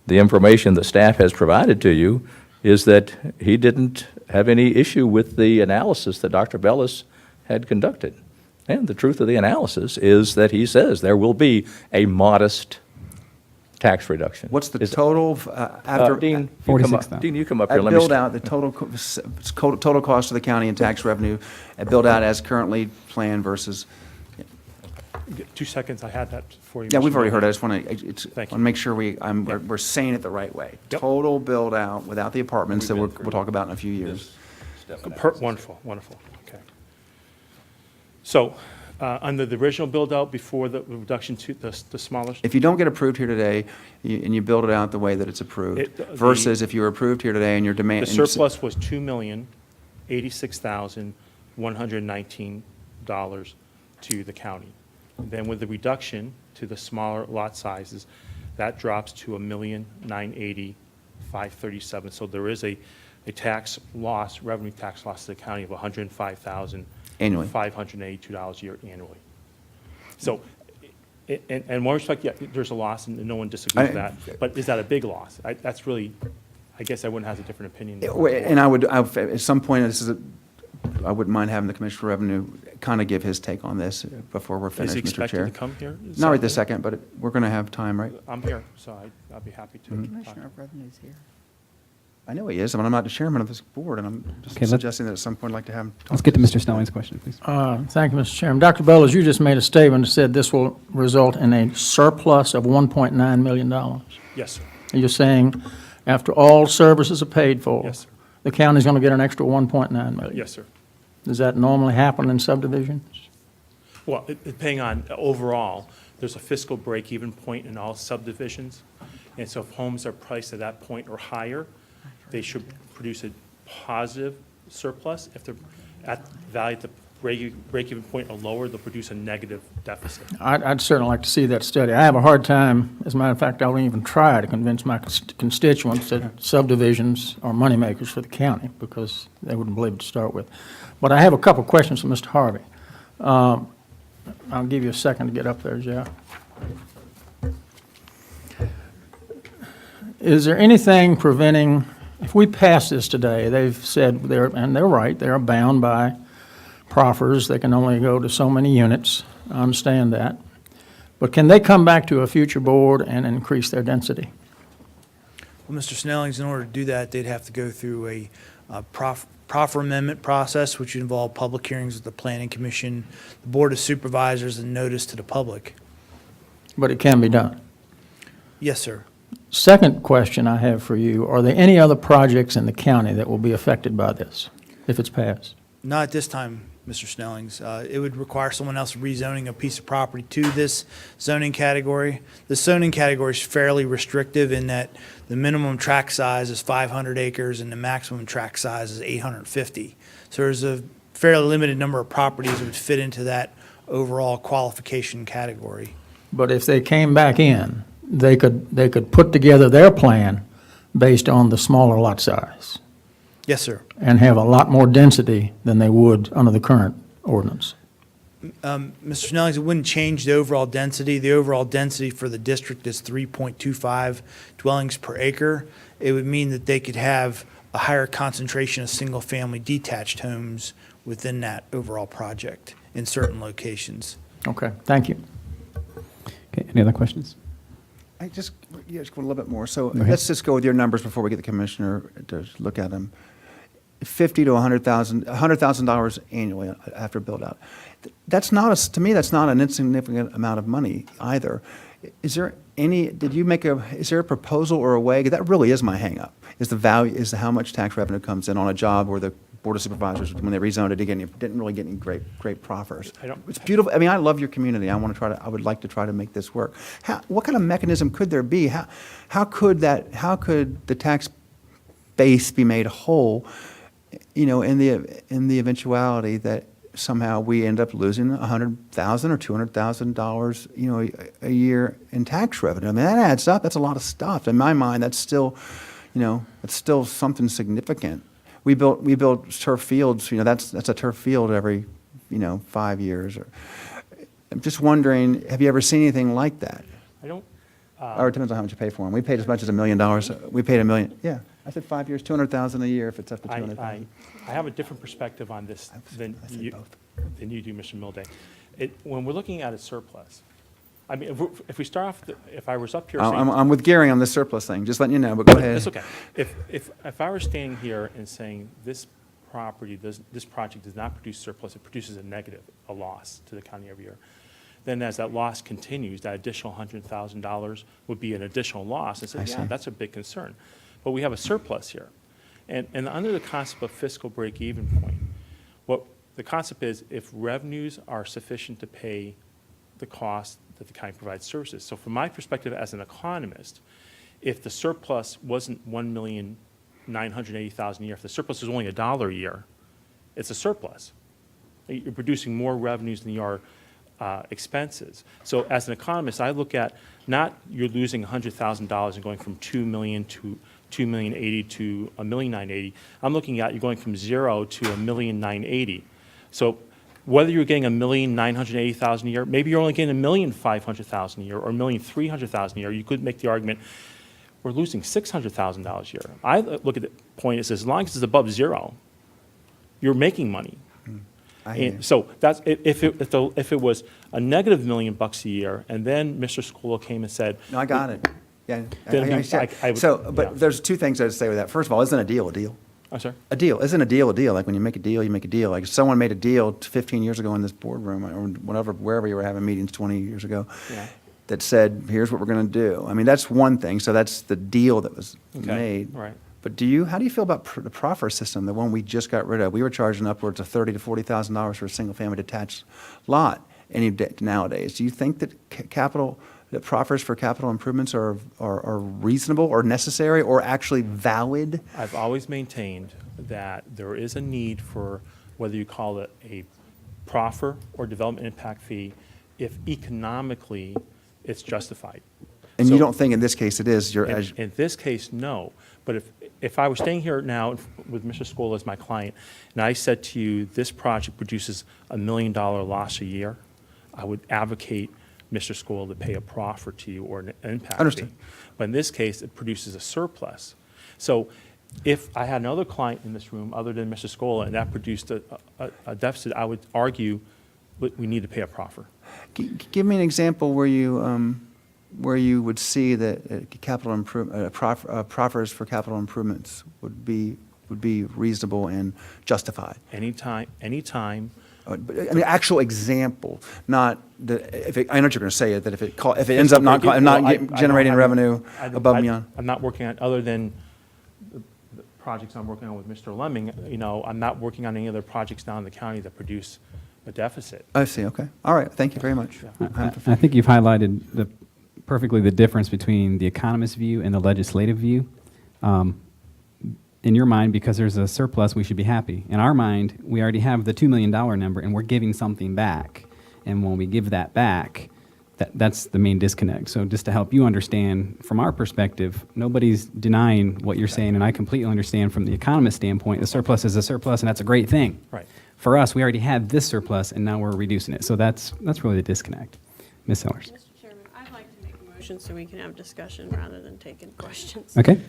the information that staff has provided to you is that he didn't have any issue with the analysis that Dr. Bellis had conducted. And the truth of the analysis is that he says there will be a modest tax reduction. What's the total after Dean, Dean, you come up here. At Let me build out, the total cost of the county in tax revenue at build out as currently planned versus. 2 seconds, I had that for you. Yeah, we've Mr. already heard it. I Mayor. just want Thank to you. make sure we're saying it the right way. Yep. Total build out without the apartments that we'll talk about in a few years. Wonderful, wonderful, okay. So, under the original build-out before the reduction to the smaller. If you don't get approved here today, and you build it out the way that it's approved, versus if you were approved here today and your demand. The surplus was $2,086,119 to the county. Then with the reduction to the smaller lot sizes, that drops to $1,980,537. So there is a tax loss, revenue tax loss to the county of $105,582 Annually. a year annually. So, in one respect, yeah, there's a loss, and no one disagrees with that. But is that a big loss? That's really, I guess everyone has a different opinion. And at some point, I wouldn't mind having the Commissioner of Revenue kind of give his take on this before we're finished, Is he Mr. Chair. expected to come here? Not right this second, but we're going to have time, right? I'm here, so I'll be happy to. Commissioner of Revenue's here. I know he is, but I'm not the chairman of this board, and I'm just Okay, suggesting that at some point I'd like to have him. Let's get to Mr. Snelling's question, please. Thank you, Mr. Chairman. Dr. Bellows, you just made a statement that said this will result in a surplus of $1.9 million. Yes, sir. And you're saying after all services are paid for, Yes, sir. the county's going to get an extra $1.9 million? Yes, sir. Does that normally happen in subdivisions? Well, depending on overall, there's a fiscal break-even point in all subdivisions. And so if homes are priced at that point or higher, they should produce a positive surplus. If they're at value at the break-even point or lower, they'll produce a negative deficit. I'd certainly like to see that study. I have a hard time, as a matter of fact, I wouldn't even try to convince my constituents that subdivisions are moneymakers for the county, because they wouldn't believe it to start with. But I have a couple questions for Mr. Harvey. I'll give you a second to get up there, Jeff. Is there anything preventing, if we pass this today, they've said, and they're right, they're bound by proffers, they can only go to so many units, I understand that. But can they come back to a future board and increase their density? Well, Mr. Snellings, in order to do that, they'd have to go through a proffer amendment process, which would involve public hearings with the Planning Commission, the Board of Supervisors, and notice to the public. But it can be done. Yes, sir. Second question I have for you, are there any other projects in the county that will be affected by this, if it's passed? Not at this time, Mr. Snellings. It would require someone else rezoning a piece of property to this zoning category. The zoning category is fairly restrictive in that the minimum tract size is 500 acres and the maximum tract size is 850. So there's a fairly limited number of properties that would fit into that overall qualification category. But if they came back in, they could put together their plan based on the smaller lot size Yes, sir. and have a lot more density than they would under the current ordinance. Mr. Snellings, it wouldn't change the overall density. The overall density for the district is 3.25 dwellings per acre. It would mean that they could have a higher concentration of single-family detached homes within that overall project in certain locations. Okay, thank you. Okay, any other questions? I just want a little bit more. So ahead. let's just go with your numbers before we get the commissioner to look at them. $50,000 to $100,000 annually after build out. That's not to me, that's not an insignificant amount of money either. Is there did you make is there a proposal or a way, 'cause that really is my hangup, is the value, is how much tax revenue comes in on a job where the Board of Supervisors, when they rezoned it again, didn't really get any great proffers. It's beautiful. I mean, I love your community. I would like to try to make this work. What kind of mechanism could there be? How could the tax base be made whole, in the eventuality that somehow we end up losing $100,000 or $200,000, a year in tax revenue? I mean, that adds up. That's a lot of stuff. In my mind, that's still something significant. We built turf fields, that's a turf field every, 5 years. I'm just wondering, have you ever seen anything like that? I don't. Or it depends on how much you pay for them. We paid as much as $1 million. We paid $1 million. Yeah, I said 5 years, $200,000 a year if it's up to $200,000. I have a different perspective on this than you do, Mr. Milday. When we're looking at a surplus, I mean, if we start off, if I was up here saying... I'm with Gary on this surplus thing, just letting you know, but go ahead. That's okay. If I were standing here and saying this property, this project does not produce surplus, it produces a loss to the county every year, then as that loss continues, that additional $100,000 would be an additional loss. And say, yeah, that's a big concern. But we have a surplus here. And under the concept of fiscal break-even point, what the concept is, if revenues are sufficient to pay the cost that the county provides services. So from my perspective as an economist, if the surplus wasn't $1,980,000 a year, if the surplus is only $1 a year, it's a surplus. You're producing more revenues than you are expenses. So as an economist, I look at not you're losing $100,000 and going from $2 million to $2,080,000 to $1,980,000. I'm looking at you're going from 0 to $1,980,000. So whether you're getting $1,980,000 a year, maybe you're only getting $1,500,000 a year or $1,300,000 a year. You could make the argument we're losing $600,000 a year. I look at the point is as long as it's above 0, you're making money. And so that's if it was a negative $1 million a year, and then Mr. School came and said, "No, I got it." Yeah. But there's two things I'd say with that. First of all, isn't a deal a deal? I'm sorry? A deal. Isn't a deal a deal? Like when you make a deal, you make a deal. Like if someone made a deal 15 years ago in this boardroom or wherever you were having meetings 20 years ago, that said, here's what we're going to do. I mean, that's one thing. So that's the deal that was made. Right. But how do you feel about the proffer system, the one we just got rid of? We were charging upwards of $30,000 to $40,000 for a single-family detached lot nowadays. Do you think that that proffers for capital improvements are reasonable or necessary or actually valid? I've always maintained that there is a need for whether you call it a proffer or development impact fee if economically it's justified. And you don't think in this case it is? In this case, no. But if I was staying here now with Mr. Scholl as my client, and I said to you, this project produces $1 million loss a year, I would advocate Mr. Scholl to pay a proffer to you or an impact fee. But in this case, it produces a surplus. So if I had another client in this room other than Mr. Scholl and that produced a deficit, I would argue we need to pay a proffer. Give me an example where you would see that capital proffers for capital improvements would be reasonable and justified. Anytime. I mean, actual example, not I know what you're going to say, that if it ends up not generating revenue above and beyond. I'm not working on, other than the projects I'm working on with Mr. Lemming, I'm not working on any other projects down in the county that produce a deficit. I see, okay. All right, thank you very much. I think you've highlighted perfectly the difference between the economist view and the legislative view. In your mind, because there's a surplus, we should be happy. In our mind, we already have the $2 million number, and we're giving something back. And when we give that back, that's the main disconnect. So just to help you understand, from our perspective, nobody's denying what you're saying, and I completely understand from the economist standpoint, the surplus is a surplus, and that's a great thing. Right. For us, we already had this surplus, and now we're reducing it. So that's really the disconnect. Ms. Sellers. So we can have discussion rather than taking questions. Okay.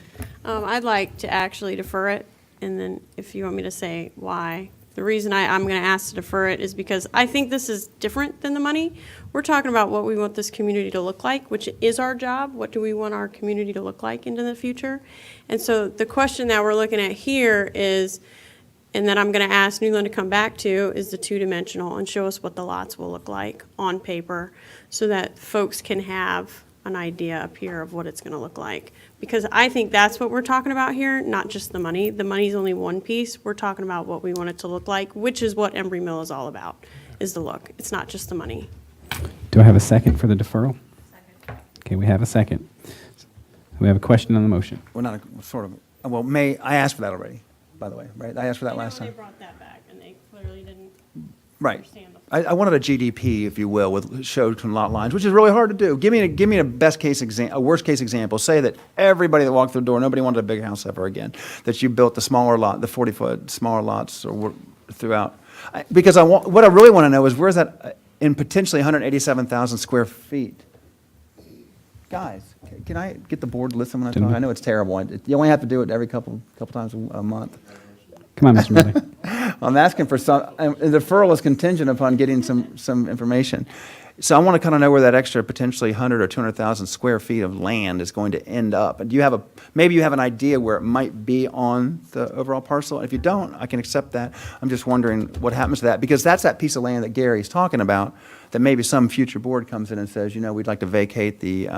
I'd like to actually defer it, and then if you want me to say why. The reason I'm going to ask to defer it is because I think this is different than the money. We're talking about what we want this community to look like, which is our job. What do we want our community to look like into the future? And so the question that we're looking at here is, and that I'm going to ask Newland to come back to, is the two-dimensional and show us what the lots will look like on paper so that folks can have an idea up here of what it's going to look like. Because I think that's what we're talking about here, not just the money. The money's only one piece. We're talking about what we want it to look like, which is what Embry Mill is all about, is the look. It's not just the money. Do I have a second for the deferral? Second. Okay, we have a second. We have a question on the motion. Well, not a, sort of, well, I asked for that already, by the way, right? I asked for that last They time. brought that back, and they clearly didn't Right. understand the I wanted a GDP, if you will, with showed from lot lines, which is really hard to do. Give me a best case a worst case example. Say that everybody that walked through the door, nobody wanted a big house ever again. That you built the smaller lot, the 40-foot smaller lots, throughout. Because what I really want to know is where's that in potentially 187,000 square feet. Guys, can I get the board to listen when I talk? I know it's terrible. You only have to do it every couple times a month. Come on, Mr. Miller. I'm asking for some, and the deferral is contingent upon getting some information. So I want to kind of know where that extra potentially 100 or 200,000 square feet of land is going to end up. And do you have maybe you have an idea where it might be on the overall parcel? If you don't, I can accept that. I'm just wondering what happens to that, because that's that piece of land that Gary's talking about, that maybe some future board comes in and says, we'd like to vacate the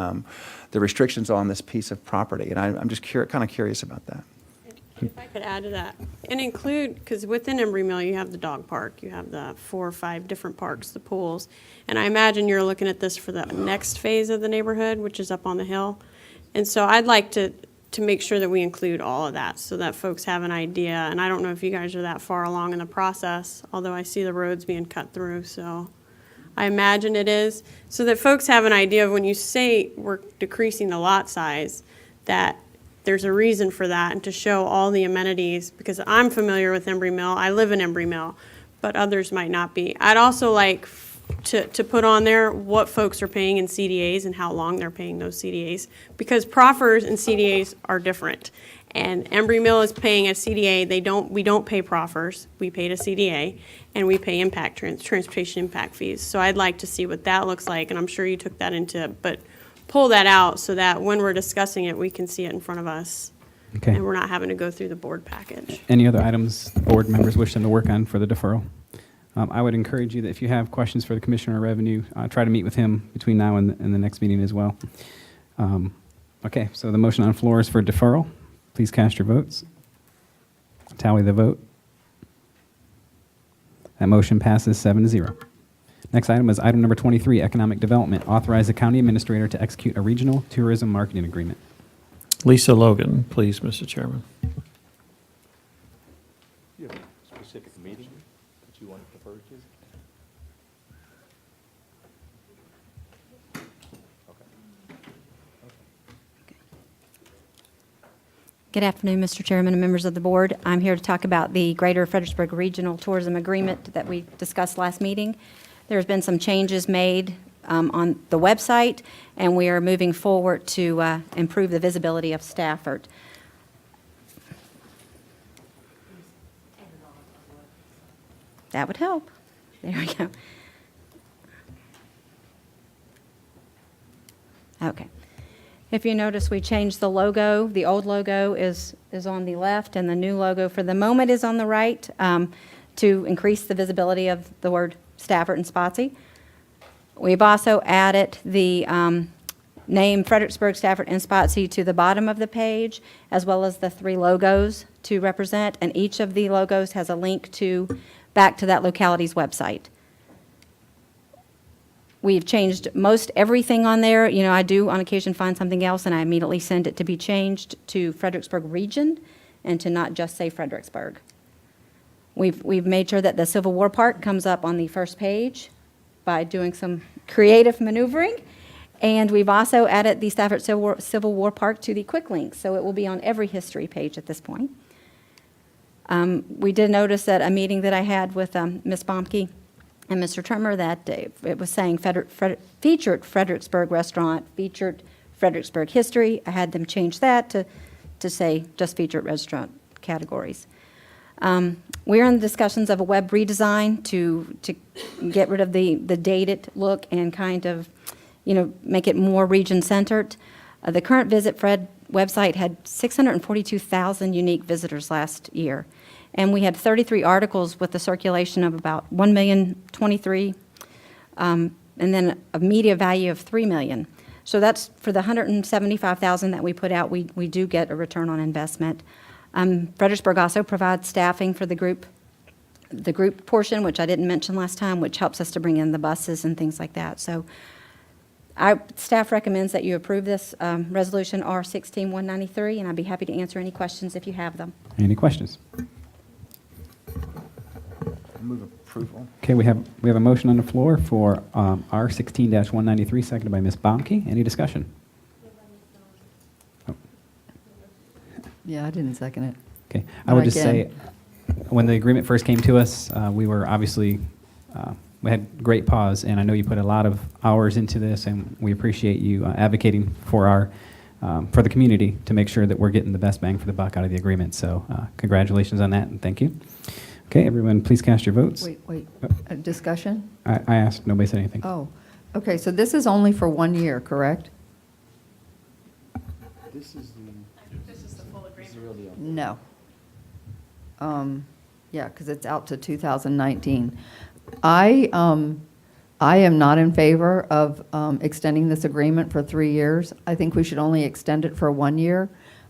restrictions on this piece of property. And I'm just kind of curious about that. If I could add to that, and include, because within Embry Mill, you have the dog park, you have the 4 or 5 different parks, the pools, and I imagine you're looking at this for the next phase of the neighborhood, which is up on the hill. And so I'd like to make sure that we include all of that, so that folks have an idea, and I don't know if you guys are that far along in the process, although I see the roads being cut through, so I imagine it is, so that folks have an idea of when you say we're decreasing the lot size, that there's a reason for that, and to show all the amenities, because I'm familiar with Embry Mill, I live in Embry Mill, but others might not be. I'd also like to put on there what folks are paying in CDAs and how long they're paying those CDAs, because proffers and CDAs are different. And Embry Mill is paying a CDA, we don't pay proffers, we paid a CDA, and we pay transportation impact fees. So I'd like to see what that looks like, and I'm sure you took that into, but pull that out so that when we're discussing it, we can see it in front of us. Okay. And we're not having to go through the board package. Any other items board members wish them to work on for the deferral? I would encourage you that if you have questions for the Commissioner of Revenue, try to meet with him between now and the next meeting as well. Okay, so the motion on the floor is for deferral. Please cast your votes. Tally the vote. That motion passes 7-0. Next item is item number 23, Economic Development. Authorize the county administrator to execute a regional tourism marketing agreement. Lisa Logan, please, Mr. Chairman. You have a specific meeting that you want to defer to? Good afternoon, Mr. Chairman and members of the board. I'm here to talk about the Greater Fredericksburg Regional Tourism Agreement that we discussed last meeting. There's been some changes made on the website, and we are moving forward to improve the visibility of Stafford. That would help. There we go. Okay. If you notice, we changed the logo. The old logo is on the left, and the new logo for the moment is on the right to increase the visibility of the word Stafford and Spotsy. We've also added the name Fredericksburg, Stafford, and Spotsy to the bottom of the page, as well as the 3 logos to represent, and each of the logos has a link back to that locality's website. We've changed most everything on there. I do on occasion find something else, and I immediately send it to be changed to Fredericksburg Region and to not just say Fredericksburg. We've made sure that the Civil War Park comes up on the first page by doing some creative maneuvering. And we've also added the Stafford Civil War Park to the quick links, so it will be on every history page at this point. We did notice at a meeting that I had with Ms. Bomke and Mr. Trimmer that it was saying featured Fredericksburg restaurant, featured Fredericksburg history. I had them change that to say just featured restaurant categories. We're in the discussions of a web redesign to get rid of the dated look and kind of, make it more region-centered. The current Visit Fred website had 642,000 unique visitors last year. And we had 33 articles with a circulation of about 1,023,000, and then a media value of 3 million. So that's for the $175,000 that we put out, we do get a return on investment. Fredericksburg also provides staffing for the group portion, which I didn't mention last time, which helps us to bring in the buses and things like that. So our staff recommends that you approve this Resolution R-16-193, and I'd be happy to answer any questions if you have them. Any questions? Move approval. Okay, we have a motion on the floor for R-16-193, seconded by Ms. Baumke. Any discussion? Yeah, I didn't second it. Okay, I But would I just say, when the agreement first came to us, we were obviously, we had great pause, and I know you put a lot of hours into this, and we appreciate you advocating for for the community to make sure that we're getting the best bang for the buck out of the agreement. So congratulations on that, and thank you. Okay, everyone, please cast your votes. Wait, discussion? I asked, nobody said anything. Oh, okay, so this is only for 1 year, correct? This is the full agreement. No. Yeah, because it's out to 2019. I am not in favor of extending this agreement for 3 years. I think we should only extend it for 1 year.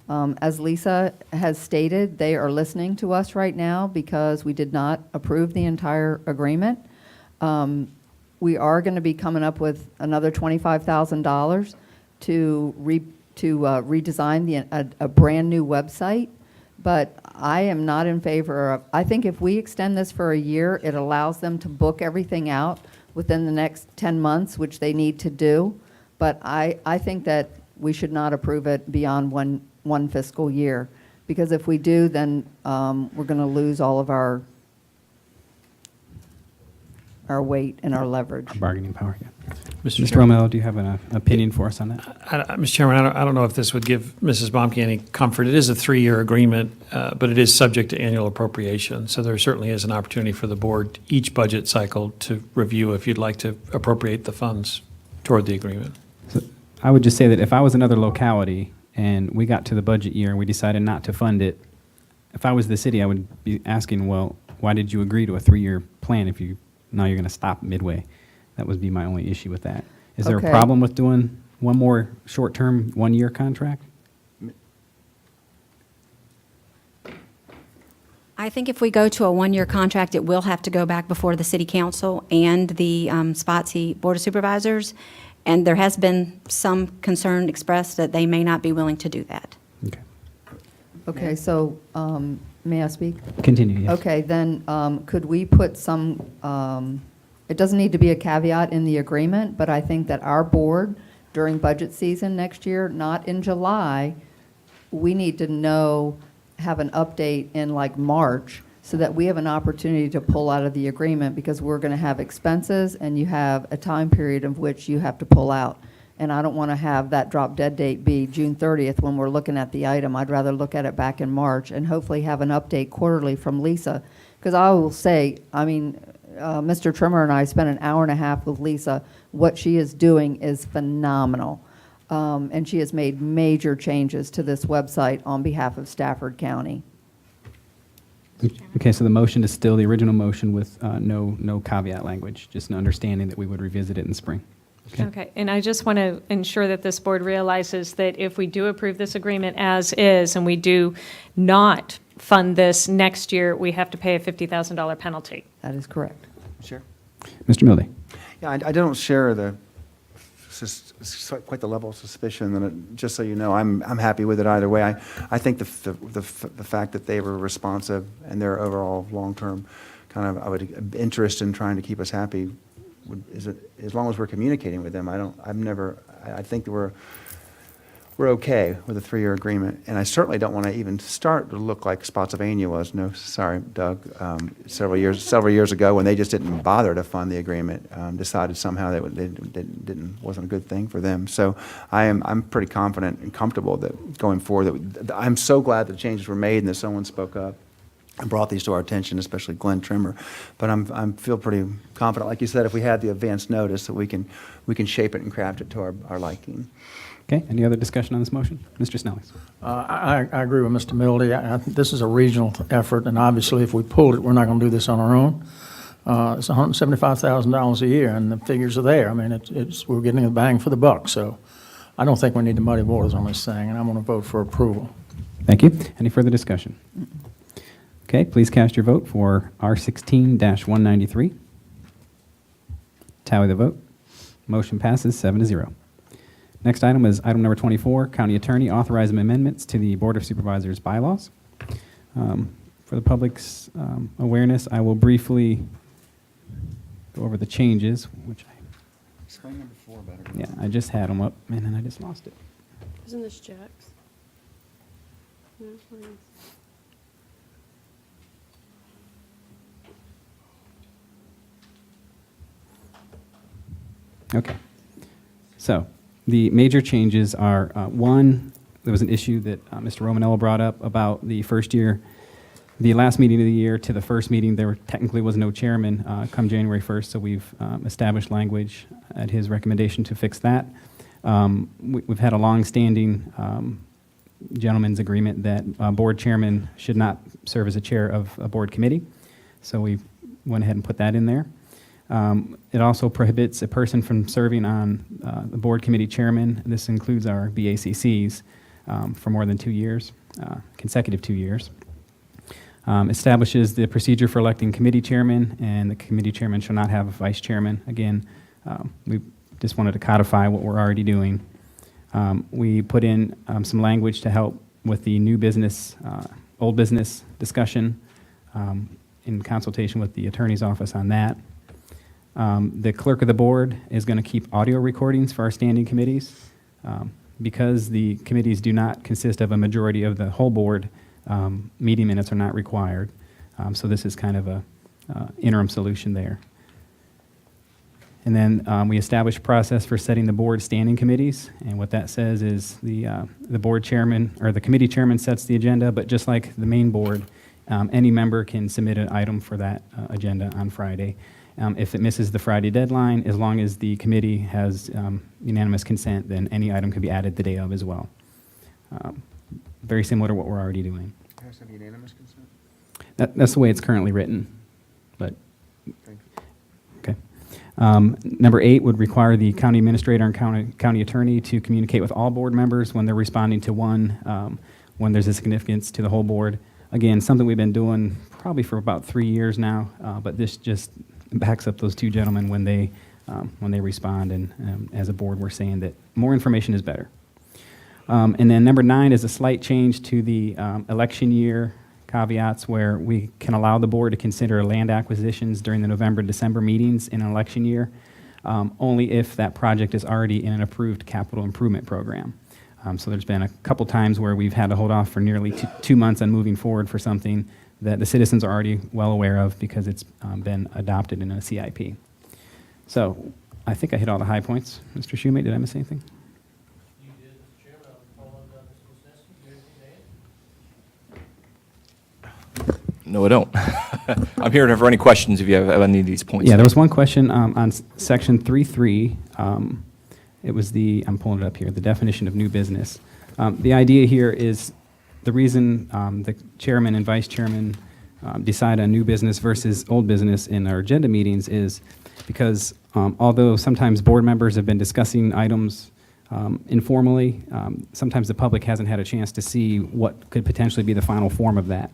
As Lisa has stated, they are listening to us right now because we did not approve the entire agreement. We are going to be coming up with another $25,000 to redesign a brand-new website. But I am not in favor of, I think if we extend this for a year, it allows them to book everything out within the next 10 months, which they need to do. But I think that we should not approve it beyond one fiscal year. Because if we do, then we're going to lose all of our weight and our leverage. Our bargaining power, yeah. Mr. Mr. Romero, do you have an opinion for us on that? Mr. Chairman, I don't know if this would give Mrs. Baumke any comfort. It is a 3-year agreement, but it is subject to annual appropriation. So there certainly is an opportunity for the board each budget cycle to review if you'd like to appropriate the funds toward the agreement. So I would just say that if I was another locality and we got to the budget year and we decided not to fund it, if I was the city, I would be asking, well, why did you agree to a 3-year plan if now you're going to stop midway? That would be my only issue with that. Is there Okay. a problem with doing one more short-term, 1-year contract? I think if we go to a 1-year contract, it will have to go back before the city council and the Spotsy Board of Supervisors. And there has been some concern expressed that they may not be willing to do that. Okay. Okay, so may I speak? Continue, yes. Okay, then could we put some, it doesn't need to be a caveat in the agreement, but I think that our board, during budget season next year, not in July, we need to have an update in like March so that we have an opportunity to pull out of the agreement because we're going to have expenses and you have a time period of which you have to pull out. And I don't want to have that drop dead date be June 30th when we're looking at the item. I'd rather look at it back in March and hopefully have an update quarterly from Lisa. Because I will say, Mr. Trimmer and I spent an hour and a half with Lisa. What she is doing is phenomenal. And she has made major changes to this website on behalf of Stafford County. Okay, so the motion is still the original motion with no caveat language, just an understanding that we would revisit it in spring. Okay, and I just want to ensure that this board realizes that if we do approve this agreement as is, and we do not fund this next year, we have to pay a $50,000 penalty. That is correct. Sure. Mr. Mildy? Yeah, I don't share quite the level of suspicion, and just so you know, I'm happy with it either way. I think the fact that they were responsive and their overall long-term kind of interest in trying to keep us happy as long as we're communicating with them. I think that we're okay with a 3-year agreement, and I certainly don't want to even start to look like Spotsylvania was. No, sorry, Doug. Several years ago, when they just didn't bother to fund the agreement, decided somehow that wasn't a good thing for them. So I'm pretty confident and comfortable that going forward, I'm so glad the changes were made and that someone spoke up and brought these to our attention, especially Glenn Trimmer. But I feel pretty confident, like you said, if we had the advance notice, that we can shape it and craft it to our liking. Okay, any other discussion on this motion? Mr. Snellis? I agree with Mr. Mildy. I think this is a regional effort, and obviously, if we pulled it, we're not going to do this on our own. It's $175,000 a year, and the figures are there. I mean, we're getting a bang for the buck. So I don't think we need to muddy waters on this thing, and I'm going to vote for approval. Thank you. Any further discussion? Okay, please cast your vote for R16-193. Tally the vote. Motion passes 7-0. Next item is item number 24, County Attorney authorizing amendments to the Board of Supervisors bylaws. For the public's awareness, I will briefly go over the changes, which I just had them up, and then I just lost it. Isn't this Jack's? No, mine's- Okay. So the major changes are, one, there was an issue that Mr. Romanello brought up about the first year, the last meeting of the year to the first meeting, there technically was no chairman come January 1st, so we've established language at his recommendation to fix that. We've had a long-standing gentleman's agreement that board chairman should not serve as a chair of a board committee, so we went ahead and put that in there. It also prohibits a person from serving on the board committee chairman. This includes our BACCs for more than 2 years, consecutive 2 years. Establishes the procedure for electing committee chairman, and the committee chairman shall not have a vice chairman. Again, we just wanted to codify what we're already doing. We put in some language to help with the new business, old business discussion in consultation with the attorney's office on that. The clerk of the board is going to keep audio recordings for our standing committees. Because the committees do not consist of a majority of the whole board, meeting minutes are not required. So this is kind of a interim solution there. And then we establish a process for setting the board standing committees. And what that says is the board chairman or the committee chairman sets the agenda, but just like the main board, any member can submit an item for that agenda on Friday. If it misses the Friday deadline, as long as the committee has unanimous consent, then any item could be added the day of as well. Very similar to what we're already doing. Has to have unanimous consent? That's the way it's currently written, but, okay. Number 8 would require the county administrator and county attorney to communicate with all board members when they're responding to one, when there's a significance to the whole board. Again, something we've been doing probably for about 3 years now, but this just backs up those two gentlemen when they respond, and as a board, we're saying that more information is better. And then number 9 is a slight change to the election year caveats where we can allow the board to consider land acquisitions during the November, December meetings in an election year, only if that project is already in an approved capital improvement program. So there's been a couple times where we've had to hold off for nearly 2 months on moving forward for something that the citizens are already well aware of because it's been adopted in a CIP. So I think I hit all the high points. Mr. Shoemate, did I miss anything? You did, Mr. Chairman. I'll call on Mr. Wisniewski. Do you have anything to add? No, I don't. I'm here for any questions if you have any of these points. Yeah, there was one question on section 3.3. It was I'm pulling it up here, the definition of new business. The idea here is the reason the chairman and vice chairman decide on new business versus old business in our agenda meetings is because although sometimes board members have been discussing items informally, sometimes the public hasn't had a chance to see what could potentially be the final form of that.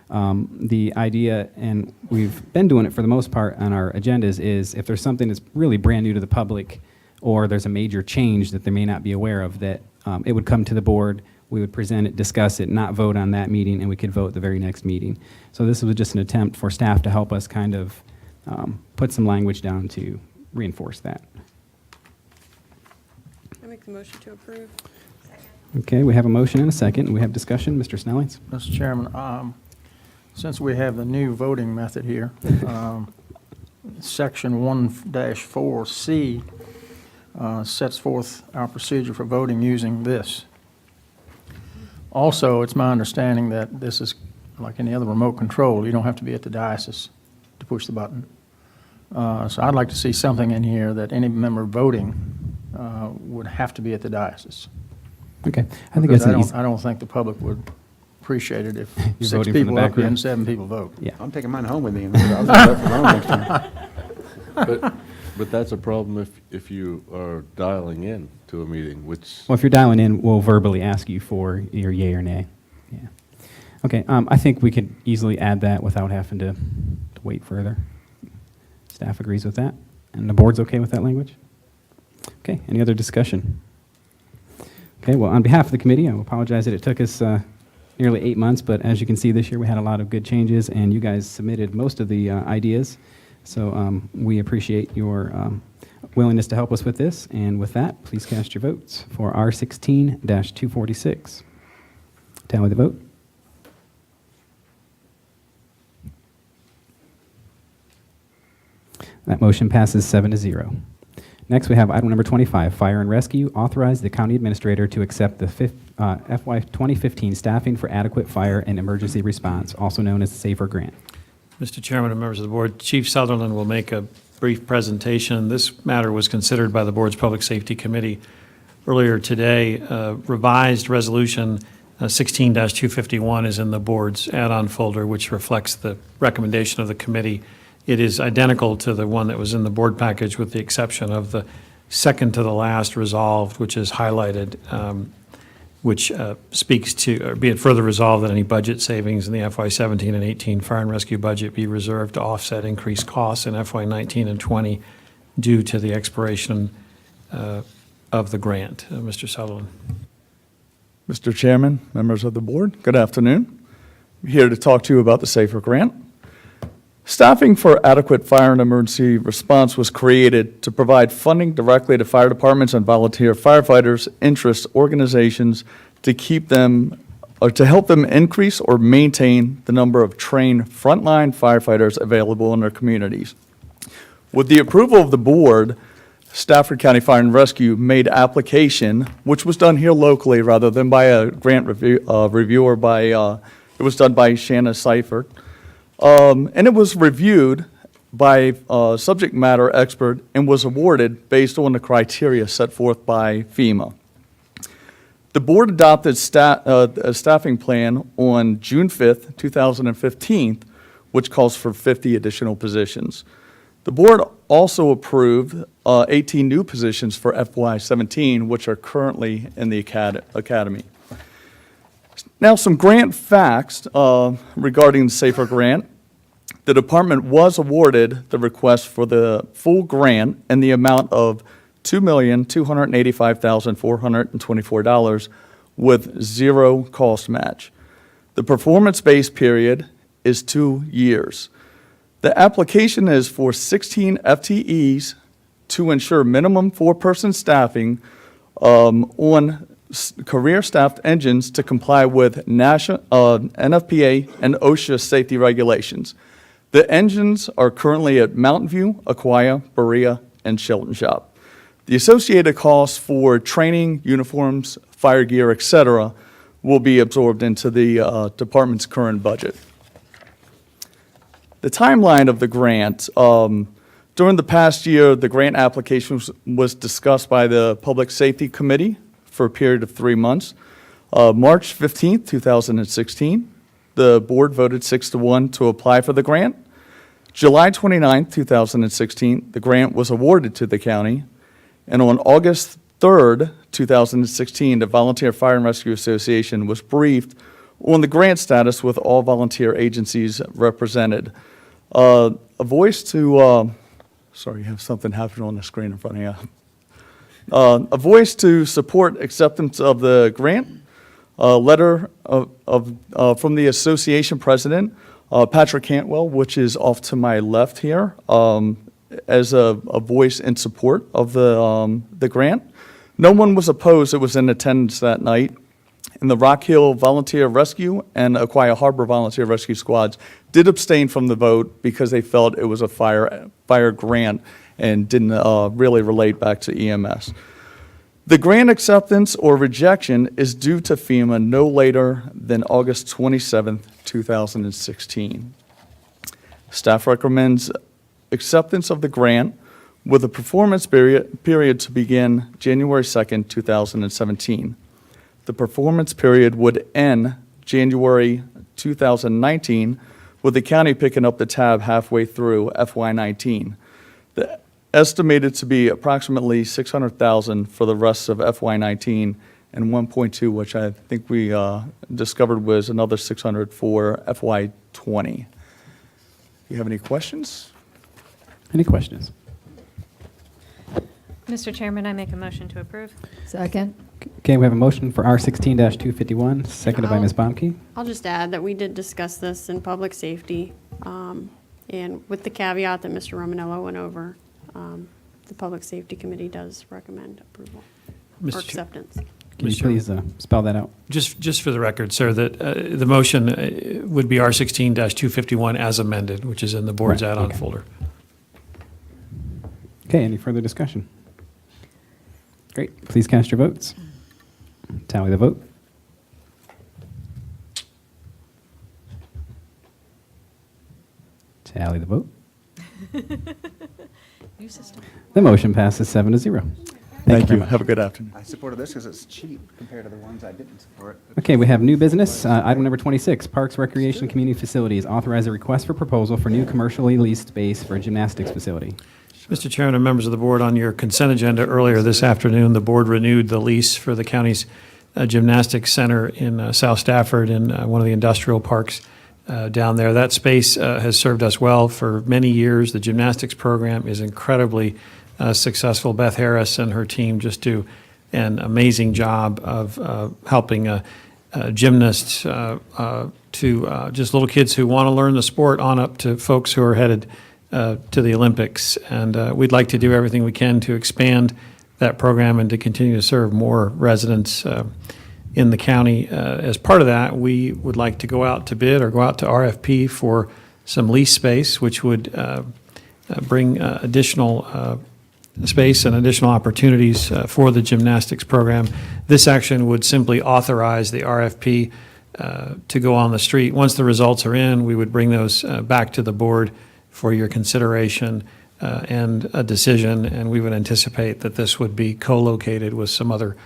The idea, and we've been doing it for the most part on our agendas, is if there's something that's really brand new to the public or there's a major change that they may not be aware of, that it would come to the board, we would present it, discuss it, not vote on that meeting, and we could vote the very next meeting. So this was just an attempt for staff to help us kind of put some language down to reinforce that. I make the motion to approve. Okay, we have a motion and a second. We have discussion. Mr. Snellings? Mr. Chairman, since we have the new voting method here, Section 1-4C sets forth our procedure for voting using this. Also, it's my understanding that this is like any other remote control. You don't have to be at the diocese to push the button. So I'd like to see something in here that any member voting would have to be at the diocese. Okay, I think that's an easy. I don't think the public would appreciate it if You're 6 voting from the people back up here row? and 7 people vote. Yeah. I'm taking mine home with me. And I'll vote for Rome next time. But But that's a problem if you are dialing in to a meeting, which, Well, if you're dialing in, we'll verbally ask you for your yay or nay. Yeah. Okay, I think we could easily add that without having to wait further. Staff agrees with that, and the board's okay with that language? Okay, any other discussion? Okay, well, on behalf of the committee, I apologize that it took us nearly 8 months, but as you can see this year, we had a lot of good changes, and you guys submitted most of the ideas. So we appreciate your willingness to help us with this. And with that, please cast your votes for R16-246. Tally the vote. That motion passes 7-0. Next, we have item number 25, Fire and Rescue. Authorize the county administrator to accept the FY 2015 Staffing for Adequate Fire and Emergency Response, also known as the SAFER Grant. Mr. Chairman and members of the board, Chief Sutherland will make a brief presentation. This matter was considered by the board's Public Safety Committee earlier today. Revised Resolution 16-251 is in the board's add-on folder, which reflects the recommendation of the committee. It is identical to the one that was in the board package with the exception of the second to the last resolved, which is highlighted, which speaks to, or be it further resolved that any budget savings in the FY 17 and 18 fire and rescue budget be reserved to offset increased costs in FY 19 and 20 due to the expiration of the grant. Mr. Sutherland. Mr. Chairman, members of the board, good afternoon. I'm here to talk to you about the SAFER Grant. Staffing for Adequate Fire and Emergency Response was created to provide funding directly to fire departments and volunteer firefighters, interest organizations to keep them, or to help them increase or maintain the number of trained frontline firefighters available in their communities. With the approval of the board, Stafford County Fire and Rescue made application, which was done here locally rather than by a grant reviewer it was done by Shanna Seifert. And it was reviewed by a subject matter expert and was awarded based on the criteria set forth by FEMA. The board adopted a staffing plan on June 5th, 2015, which calls for 50 additional positions. The board also approved 18 new positions for FY 17, which are currently in the academy. Now, some grant facts regarding the SAFER Grant. The department was awarded the request for the full grant in the amount of $2,285,424 with zero cost match. The performance-based period is 2 years. The application is for 16 FTEs to ensure minimum 4-person staffing on career staffed engines to comply with national, NFPA and OSHA safety regulations. The engines are currently at Mountain View, Aquia, Berea, and Shelton Shop. The associated costs for training, uniforms, fire gear, etc., will be absorbed into the department's current budget. The timeline of the grant. During the past year, the grant application was discussed by the Public Safety Committee for a period of 3 months. March 15th, 2016, the board voted 6-1 to apply for the grant. July 29th, 2016, the grant was awarded to the county. And on August 3rd, 2016, the Volunteer Fire and Rescue Association was briefed on the grant status with all volunteer agencies represented. A voice to, sorry, you have something happening on the screen in front of you. A voice to support acceptance of the grant. A letter from the association president, Patrick Cantwell, which is off to my left here, as a voice in support of the grant. No one was opposed. It was in attendance that night. And the Rock Hill Volunteer Rescue and Aquia Harbor Volunteer Rescue Squads did abstain from the vote because they felt it was a fire grant and didn't really relate back to EMS. The grant acceptance or rejection is due to FEMA no later than August 27th, 2016. Staff recommends acceptance of the grant with a performance period to begin January 2nd, 2017. The performance period would end January 2019, with the county picking up the tab halfway through FY19. The estimated to be approximately 600,000 for the rest of FY19 and 1.2, which I think we discovered was another 600 for FY20. You have any questions? Any questions? Mr. Chairman, I make a motion to approve. Second? Okay, we have a motion for R16-251, seconded by Ms. Bomke. I'll just add that we did discuss this in public safety, and with the caveat that Mr. Romanello went over, the Public Safety Committee does recommend approval or Mr. Chair- acceptance. Can you please spell that out? Just for the record, sir, that the motion would be R16-251 as amended, which is in the board's Right, add-on okay. folder. Okay, any further discussion? Great, please cast your votes. Tally the vote. Tally the vote. New system. The motion passes 7-0. Thank very you. much. Have a good afternoon. I supported this because it's cheap compared to the ones I didn't support. Okay, we have new business. Item number 26, Parks, Recreation, and Community Facilities. Authorize a request for proposal for new commercially leased space for a gymnastics facility. Mr. Chairman and members of the board, on your consent agenda earlier this afternoon, the board renewed the lease for the county's gymnastics center in South Stafford in one of the industrial parks down there. That space has served us well for many years. The gymnastics program is incredibly successful. Beth Harris and her team just do an amazing job of helping gymnasts to just little kids who want to learn the sport on up to folks who are headed to the Olympics. And we'd like to do everything we can to expand that program and to continue to serve more residents in the county. As part of that, we would like to go out to bid or go out to RFP for some lease space, which would bring additional space and additional opportunities for the gymnastics program. This action would simply authorize the RFP to go on the street. Once the results are in, we would bring those back to the board for your consideration and a decision, and we would anticipate that this would be co-located with some other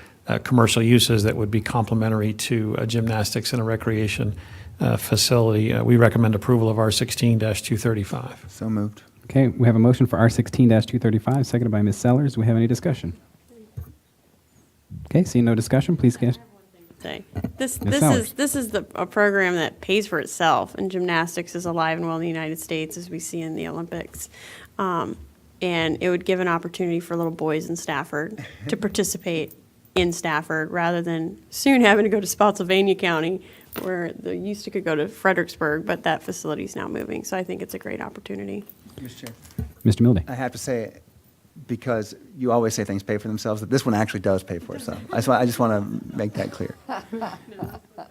commercial uses that would be complementary to a gymnastics and a recreation facility. We recommend approval of R16-235. So moved. Okay, we have a motion for R16-235, seconded by Ms. Sellers. Do we have any discussion? Okay, seeing no discussion, please cast. Say. Ms. Sellers. This is a program that pays for itself, and gymnastics is alive and well in the United States, as we see in the Olympics. And it would give an opportunity for little boys in Stafford to participate in Stafford, rather than soon having to go to Spotsylvania County, where they used to could go to Fredericksburg, but that facility is now moving. So I think it's a great opportunity. Mr. Chair. Mr. Milday. I have to say, because you always say things pay for themselves, that this one actually does pay for itself. I just want to make that clear.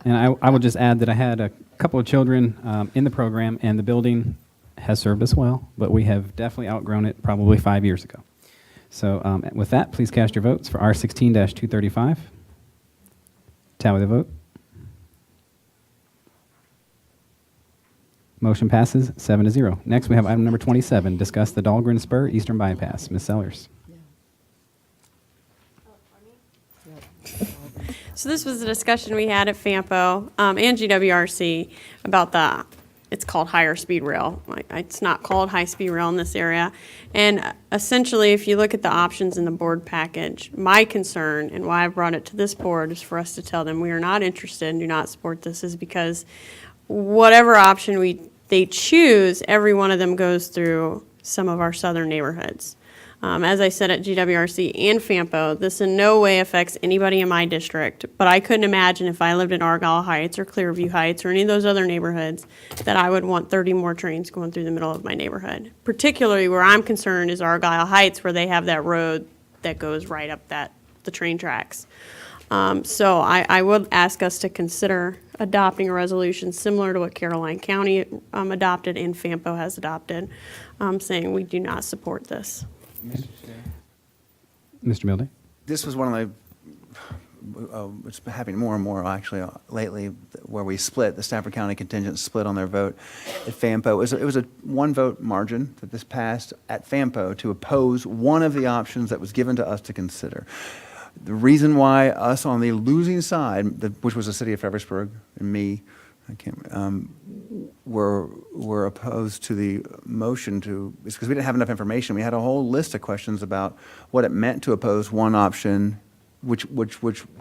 And I will just add that I had a couple of children in the program, and the building has served us well, but we have definitely outgrown it probably 5 years ago. So with that, please cast your votes for R16-235. Tally the vote. Motion passes 7-0. Next, we have item number 27, discuss the Dahlgren Spur Eastern Bypass. Ms. Sellers. So this was a discussion we had at FAMPO and GWRC about it's called higher speed rail. It's not called high speed rail in this area. And essentially, if you look at the options in the board package, my concern and why I brought it to this board is for us to tell them we are not interested and do not support this, is because whatever option they choose, every one of them goes through some of our southern neighborhoods. As I said at GWRC and FAMPO, this in no way affects anybody in my district, but I couldn't imagine if I lived in Argyle Heights or Clearview Heights or any of those other neighborhoods that I would want 30 more trains going through the middle of my neighborhood. Particularly where I'm concerned is Argyle Heights, where they have that road that goes right up the train tracks. So I would ask us to consider adopting a resolution similar to what Caroline County adopted and FAMPO has adopted, saying we do not support this. Mr. Milday. This was one of it's been happening more and more actually lately, where we split, the Stafford County contingent split on their vote at FAMPO. It was a one-vote margin that this passed at FAMPO to oppose one of the options that was given to us to consider. The reason why us on the losing side, which was the city of Fredericksburg and me, were opposed to the motion to, it's because we didn't have enough information. We had a whole list of questions about what it meant to oppose one option, which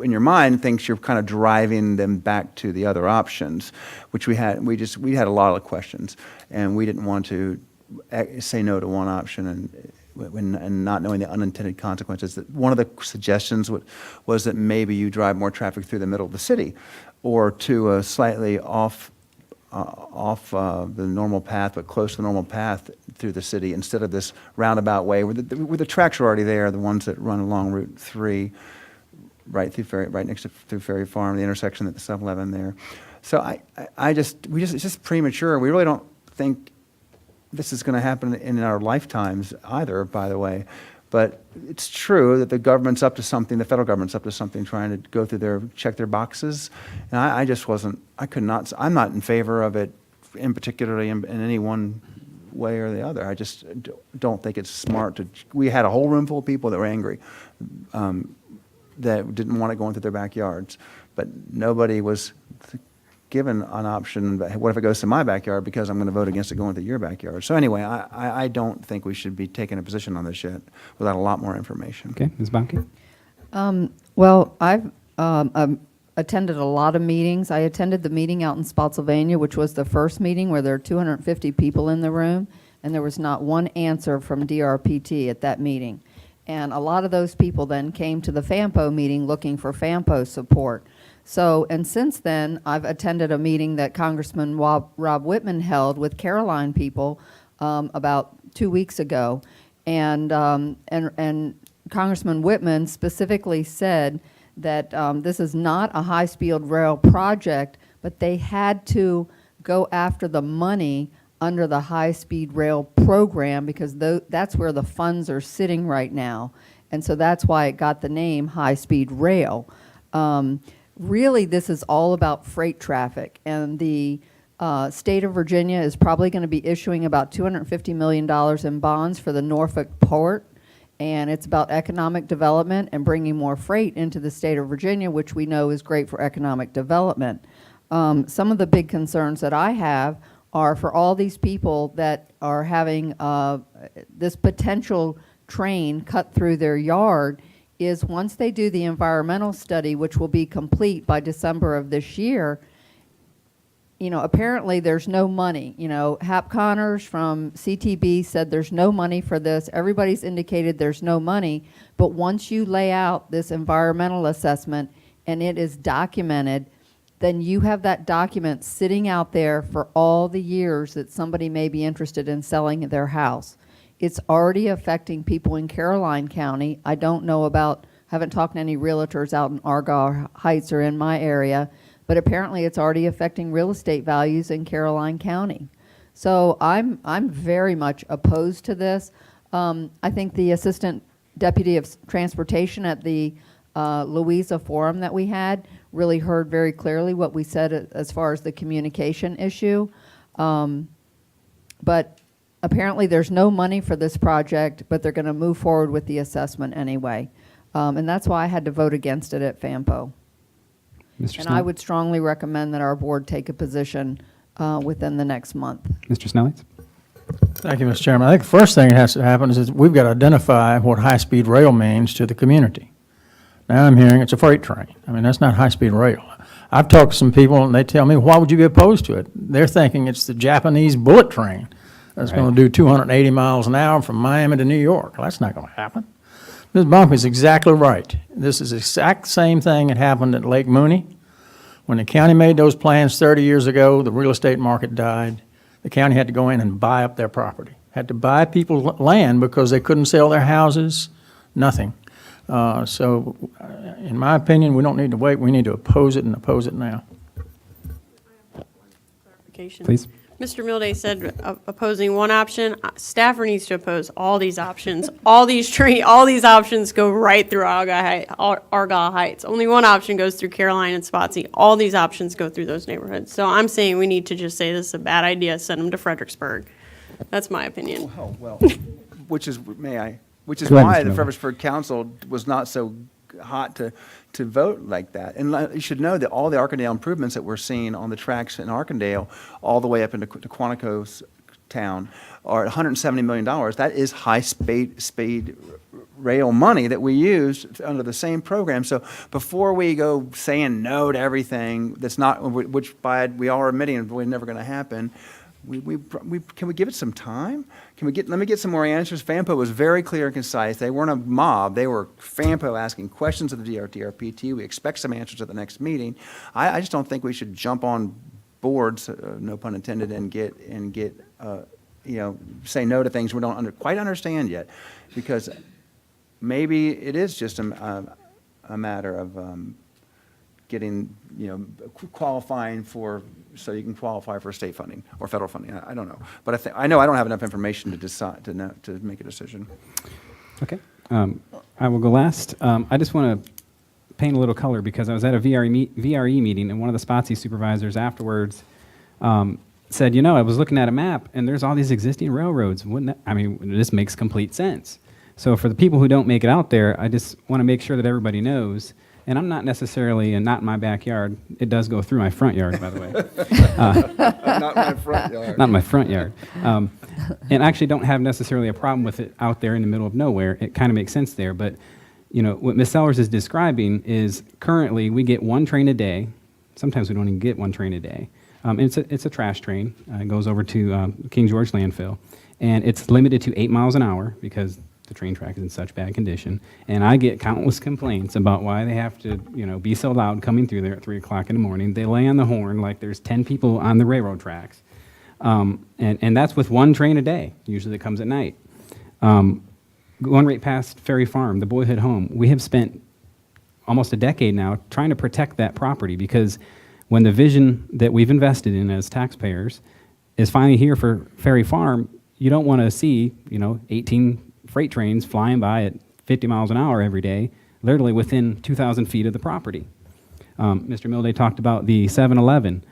in your mind thinks you're kind of driving them back to the other options, which we had a lot of questions, and we didn't want to say no to one option and not knowing the unintended consequences. That one of the suggestions was that maybe you drive more traffic through the middle of the city, or to a slightly off the normal path, but close to the normal path through the city, instead of this roundabout way where the tracks are already there, the ones that run along Route 3, right next to through Ferry Farm, the intersection at the 7-Eleven there. So it's just premature. We really don't think this is going to happen in our lifetimes either, by the way. But it's true that the government's up to something, the federal government's up to something, trying to go through check their boxes. And I'm not in favor of it in particularly in any one way or the other. I just don't think it's smart we had a whole room full of people that were angry, that didn't want it going through their backyards. But nobody was given an option, what if it goes to my backyard, because I'm going to vote against it going to your backyard. So anyway, I don't think we should be taking a position on this yet without a lot more information. Okay, Ms. Bonke? Well, I've attended a lot of meetings. I attended the meeting out in Spotsylvania, which was the first meeting where there were 250 people in the room, and there was not one answer from DRPT at that meeting. And a lot of those people then came to the FAMPO meeting looking for FAMPO support. So, and since then, I've attended a meeting that Congressman Rob Whitman held with Caroline people about 2 weeks ago. And Congressman Whitman specifically said that this is not a high-speed rail project, but they had to go after the money under the high-speed rail program, because that's where the funds are sitting right now. And so that's why it got the name high-speed rail. Really, this is all about freight traffic, and the state of Virginia is probably going to be issuing about $250 million in bonds for the Norfolk port, and it's about economic development and bringing more freight into the state of Virginia, which we know is great for economic development. Some of the big concerns that I have are for all these people that are having this potential train cut through their yard, is once they do the environmental study, which will be complete by December of this year, apparently there's no money. Hap Connors from CTB said there's no money for this. Everybody's indicated there's no money. But once you lay out this environmental assessment and it is documented, then you have that document sitting out there for all the years that somebody may be interested in selling their house. It's already affecting people in Caroline County. I don't know haven't talked to any realtors out in Argyle Heights or in my area, but apparently it's already affecting real estate values in Caroline County. So I'm very much opposed to this. I think the Assistant Deputy of Transportation at the Louisa Forum that we had really heard very clearly what we said as far as the communication issue. But apparently there's no money for this project, but they're going to move forward with the assessment anyway. And that's why I had to vote against it at FAMPO. And I would strongly recommend that our board take a position within the next month. Mr. Snellies? Thank you, Mr. Chairman. I think the first thing that has to happen is we've got to identify what high-speed rail means to the community. Now I'm hearing it's a freight train. I mean, that's not high-speed rail. I've talked to some people, and they tell me, why would you be opposed to it? They're thinking it's the Japanese bullet train that's going to do 280 miles an hour from Miami to New York. Well, that's not going to happen. Ms. Bonke is exactly right. This is the exact same thing that happened at Lake Mooney. When the county made those plans 30 years ago, the real estate market died. The county had to go in and buy up their property. Had to buy people's land because they couldn't sell their houses, nothing. So in my opinion, we don't need to wait. We need to oppose it and oppose it now. Please. Mr. Milday said opposing one option. Stafford needs to oppose all these options. All these options go right through Argyle Heights. Only one option goes through Caroline and Spotsy. All these options go through those neighborhoods. So I'm saying we need to just say this is a bad idea, send them to Fredericksburg. That's my opinion. Well, which is Go ahead, why Mr. the Miller. Fredericksburg Council was not so hot to vote like that. And you should know that all the Arkandale improvements that we're seeing on the tracks in Arkandale, all the way up into Quantico's town, are $170 million. That is high-speed rail money that we use under the same program. So before we go saying no to everything that's not, which we all are admitting we're never going to happen, can we give it some time? Let me get some more answers. FAMPO was very clear and concise. They weren't a mob. They were FAMPO asking questions of the DRPT. We expect some answers at the next meeting. I just don't think we should jump on boards, no pun intended, and get say no to things we don't quite understand yet, because maybe it is just a matter of getting, qualifying so you can qualify for state funding or federal funding. I don't know, but I know I don't have enough information to decide to make a decision. Okay, I will go last. I just want to paint a little color because I was at a VRE meeting, and one of the SPOTSI supervisors afterwards said, I was looking at a map and there's all these existing railroads. This makes complete sense. So for the people who don't make it out there, I just want to make sure that everybody knows. And I'm not necessarily, and not in my backyard. It does go through my front yard, by the way. Not my front yard. Not my front yard. And I actually don't have necessarily a problem with it out there in the middle of nowhere. It kind of makes sense there. But, what Ms. Sellers is describing is currently we get one train a day. Sometimes we don't even get one train a day. It's a trash train. It goes over to King George landfill. And it's limited to 8 miles an hour because the train track is in such bad condition. And I get countless complaints about why they have to, be so loud coming through there at 3 o'clock in the morning. They lay on the horn like there's 10 people on the railroad tracks. And that's with one train a day, usually that comes at night. Going right past Ferry Farm, the boyhood home, we have spent almost a decade now trying to protect that property, because when the vision that we've invested in as taxpayers is finally here for Ferry Farm, you don't want to see, 18 freight trains flying by at 50 miles an hour every day, literally within 2,000 feet of the property. Mr. Milday talked about the 7-Eleven.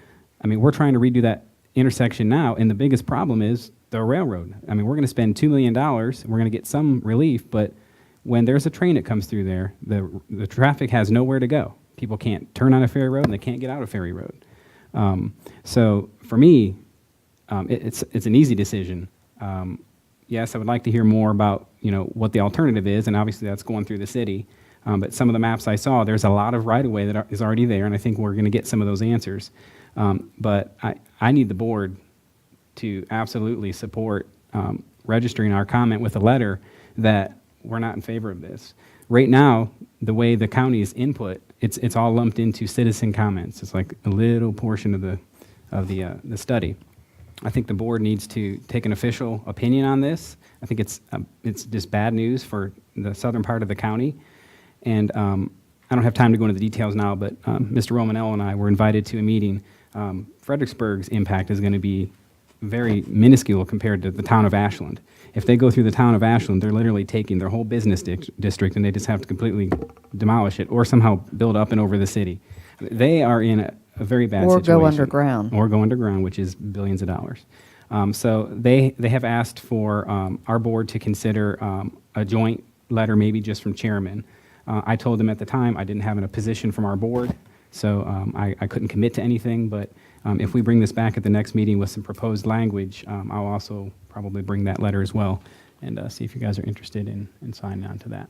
We're trying to redo that intersection now, and the biggest problem is the railroad. We're going to spend $2 million, and we're going to get some relief, but when there's a train that comes through there, the traffic has nowhere to go. People can't turn on a ferry road, and they can't get out of ferry road. So for me, it's an easy decision. Yes, I would like to hear more about what the alternative is, and obviously that's going through the city. But some of the maps I saw, there's a lot of right-of-way that is already there, and I think we're going to get some of those answers. But I need the board to absolutely support registering our comment with a letter that we're not in favor of this. Right now, the way the county's input, it's all lumped into citizen comments. It's like a little portion of the study. I think the board needs to take an official opinion on this. I think it's just bad news for the southern part of the county. And I don't have time to go into the details now, but Mr. Romanello and I were invited to a meeting. Fredericksburg's impact is going to be very minuscule compared to the town of Ashland. If they go through the town of Ashland, they're literally taking their whole business district and they just have to completely demolish it or somehow build up and over the city. They are in a very bad situation. Or go underground. Or go underground, which is billions of dollars. So they have asked for our board to consider a joint letter, maybe just from chairman. I told them at the time I didn't have a position from our board, so I couldn't commit to anything, but if we bring this back at the next meeting with some proposed language, I'll also probably bring that letter as well and see if you guys are interested in signing on to that.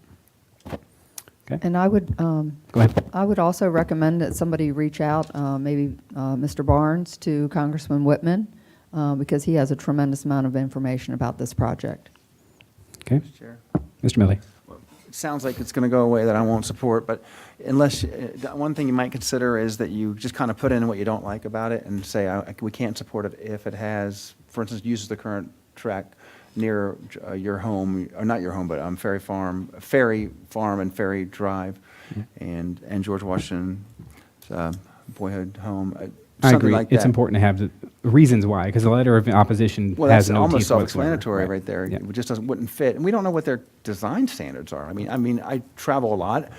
Okay. And I would, Go ahead. I would also recommend that somebody reach out, maybe Mr. Barnes, to Congressman Whitman, because he has a tremendous amount of information about this project. Okay. Mr. Chair. Mr. Milley. It sounds like it's going to go away that I won't support, but unless, one thing you might consider is that you just kind of put in what you don't like about it and say, we can't support it if it has, for instance, uses the current track near your home, or not your home, but Ferry Farm and Ferry Drive, and George Washington boyhood home. I agree. Like it's that. important to have the reasons why, because the letter of opposition has no teeth almost whatsoever. self-explanatory right there. Yeah. It just wouldn't fit, and we don't know what their design standards are. I mean, I travel a lot.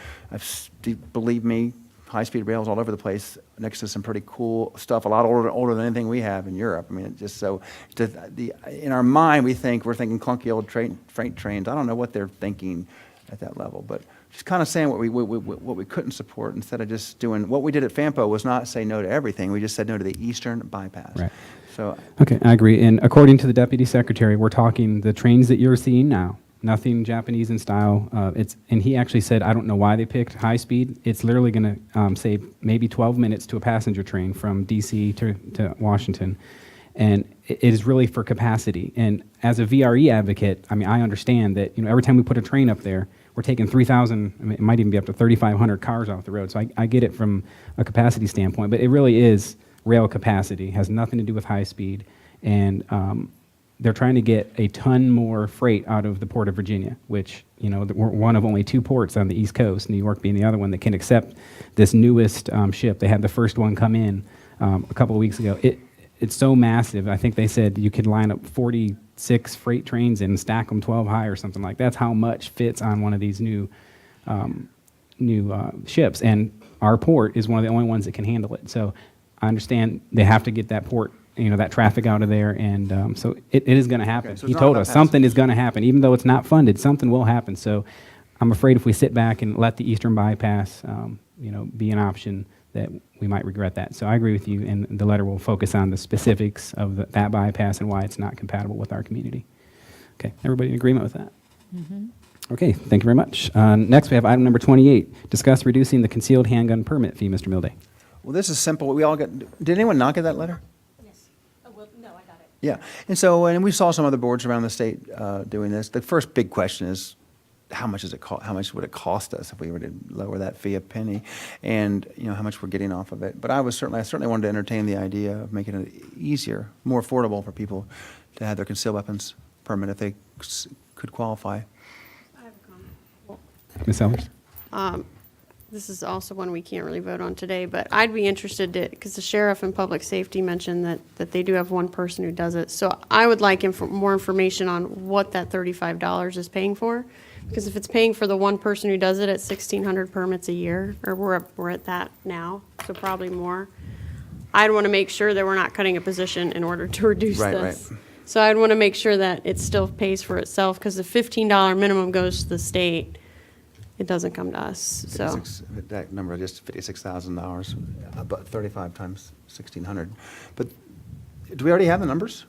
Believe me, high-speed rails all over the place, next to some pretty cool stuff, a lot older than anything we have in Europe. I mean, it just so in our mind we're thinking clunky old freight trains. I don't know what they're thinking at that level, but just kind of saying what we couldn't support instead of just doing, what we did at FAMPO was not say no to everything. We just said no to the eastern bypass. Right. So, Okay, I agree. And according to the deputy secretary, we're talking the trains that you're seeing now, nothing Japanese in style. And he actually said, I don't know why they picked high speed. It's literally going to save maybe 12 minutes to a passenger train from DC to Washington. And it is really for capacity. And as a VRE advocate, I mean, I understand that, every time we put a train up there, we're taking 3,000, I mean, it might even be up to 3,500 cars off the road. So I get it from a capacity standpoint, but it really is rail capacity. It has nothing to do with high speed. And they're trying to get a ton more freight out of the Port of Virginia, which, we're one of only 2 ports on the East Coast, New York being the other one, that can accept this newest ship. They had the first one come in a couple of weeks ago. It's so massive. I think they said you could line up 46 freight trains and stack them 12 high or something like that. That's how much fits on one of these new ships. And our port is one of the only ones that can handle it. So I understand they have to get that port, that traffic out of there. And so it is going to happen. Okay, so He it's told not us about something is going to happen. Even though it's not funded, something will happen. So I'm afraid if we sit back and let the Eastern bypass, be an option, that we might regret that. So I agree with you, and the letter will focus on the specifics of that bypass and why it's not compatible with our community. Okay, everybody in agreement with that? Okay, thank you very much. Next, we have item number 28, discuss reducing the concealed handgun permit fee, Mr. Milday. well, this is simple. We all got, did anyone not get that letter? Yes. Oh, well, no, I got it. Yeah, and so, and we saw some other boards around the state doing this. The first big question is, how much would it cost us if we were to lower that fee a penny, and how much we're getting off of it? But I certainly wanted to entertain the idea of making it easier, more affordable for people to have their concealed weapons permit if they could qualify. I have a comment. Ms. Sellers? This is also one we can't really vote on today, but I'd be interested to, because the sheriff and public safety mentioned that they do have one person who does it. So I would like more information on what that $35 is paying for. Because if it's paying for the one person who does it at 1,600 permits a year, or we're at that now, so probably more, I'd want to make sure that we're not cutting a position in order to reduce this. Right. So I'd want to make sure that it still pays for itself, because the $15 minimum goes to the state. It doesn't come to us, so. That number is just $56,000, about 35 times 1,600. But do we already have the numbers?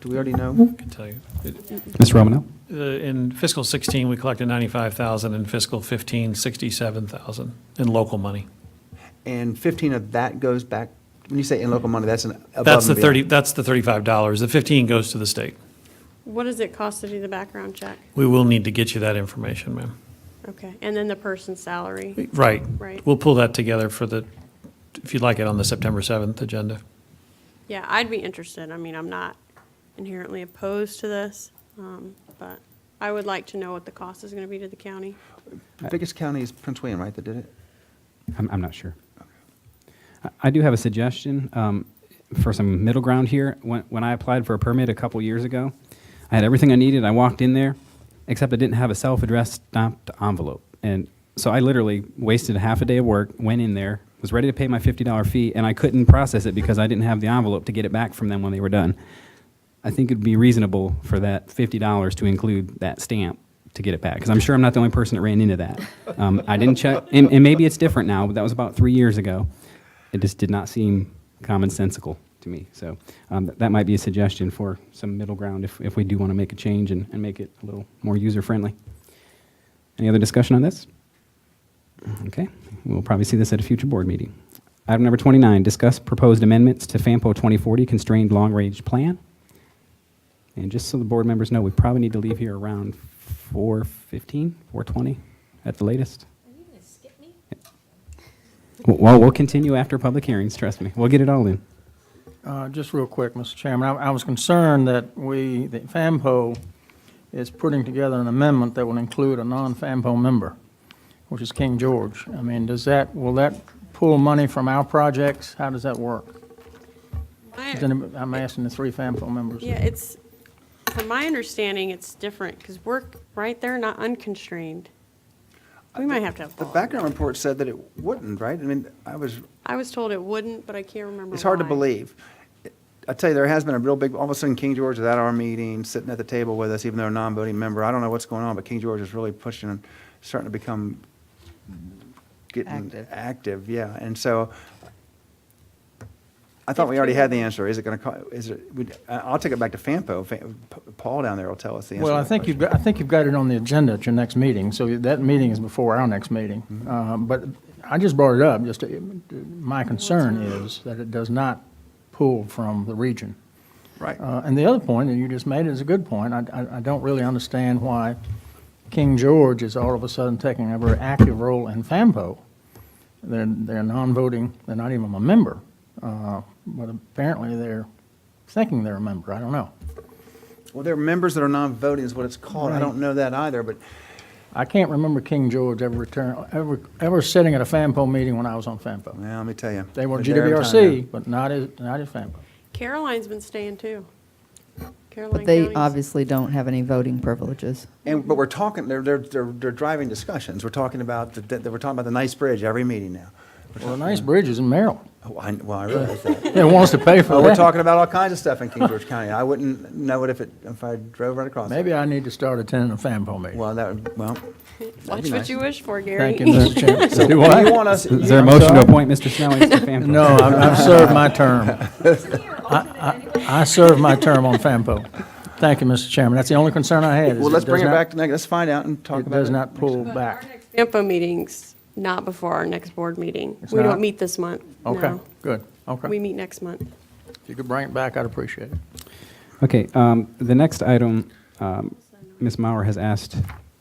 Do we already know? I can tell you. Mr. Romano? In fiscal 16, we collected 95,000. In fiscal 15, 67,000 in local money. And 15 of that goes back, when you say in local money, that's above That's the and beyond. That's the $35. The 15 goes to the state. What does it cost to do the background check? We will need to get you that information, ma'am. Okay, and then the person's salary? Right. Right. We'll pull that together if you'd like it, on the September 7th agenda. Yeah, I'd be interested. I mean, I'm not inherently opposed to this, but I would like to know what the cost is going to be to the county. The biggest county is Prince William, right, that did it? I'm not sure. I do have a suggestion for some middle ground here. When I applied for a permit a couple years ago, I had everything I needed. I walked in there, except I didn't have a self-addressed stamped envelope. And so I literally wasted half a day of work, went in there, was ready to pay my $50 fee, and I couldn't process it because I didn't have the envelope to get it back from them when they were done. I think it'd be reasonable for that $50 to include that stamp to get it back, because I'm sure I'm not the only person that ran into that. I didn't check, and maybe it's different now, but that was about 3 years ago. It just did not seem commonsensical to me. So that might be a suggestion for some middle ground if we do want to make a change and make it a little more user-friendly. Any other discussion on this? Okay, we'll probably see this at a future board meeting. Item number 29, discuss proposed amendments to FAMPO 2040 Constrained Long-Range Plan. And just so the board members know, we probably need to leave here around 4:15, 4:20 at the latest. Are you going to skip me? Well, we'll continue after public hearings, trust me. We'll get it all in. Just real quick, Mr. Chairman, I was concerned that the FAMPO is putting together an amendment that will include a non-FAMPO member, which is King George. I mean, will that pull money from our projects? How does that work? I'm asking the 3 FAMPO members. Yeah, from my understanding, it's different, because we're right there, not unconstrained. We might have to have. The background report said that it wouldn't, right? I mean, I was told it wouldn't, but I can't remember It's hard to why. believe. I tell you, there has been a real big, all of a sudden King George is at our meeting, sitting at the table with us, even though a non-voting member. I don't know what's going on, but King George is really pushing starting to become getting Active. active, yeah. And so I thought we already had the answer. Is it going to, is it, I'll take it back to FAMPO. Paul down there will tell us the answer. Well, to I that think question. I think you've got it on the agenda at your next meeting, so that meeting is before our next meeting. But I just brought it up, my concern is that it does not pull from the region. Right. And the other point that you just made is a good point. I don't really understand why King George is all of a sudden taking a very active role in FAMPO. They're non-voting, they're not even a member. But apparently they're thinking they're a member, I don't know. Well, there are members that are non-voting is what it's called. I Right. don't know that either, but I can't remember King George ever sitting at a FAMPO meeting when I was on FAMPO. well, let me tell you. They were they're there every time GWRC, but not as FAMPO. Caroline's been staying too. Caroline They County's- obviously don't have any voting privileges. But we're talking, they're driving discussions. We're talking about, we're talking about the Nice Bridge every meeting now. Well, the Nice Bridge is in Merrill. Oh, I realize that. They want us to pay for Oh, that. we're talking about all kinds of stuff in King George County. I wouldn't know it if I drove right across it. Maybe I need to start attending a FAMPO meeting. Well, Watch be what nice. you wish for, Gary. Thank you, Mr. Chairman. So Do you what? want us? Is there a motion to appoint Mr. Snelling to FAMPO? No, I've served my term. I served my term on FAMPO. Thank you, Mr. Chairman. That's the only concern I had. is Well, let's does bring it not- back to next, let's find out and talk It about it. does not pull back. Info meetings, not before our next board meeting. It's We not? don't meet this month. Okay, no. good, okay. We meet next month. If you could bring it back, I'd appreciate it. Okay, the next item, Ms. Mauer has asked,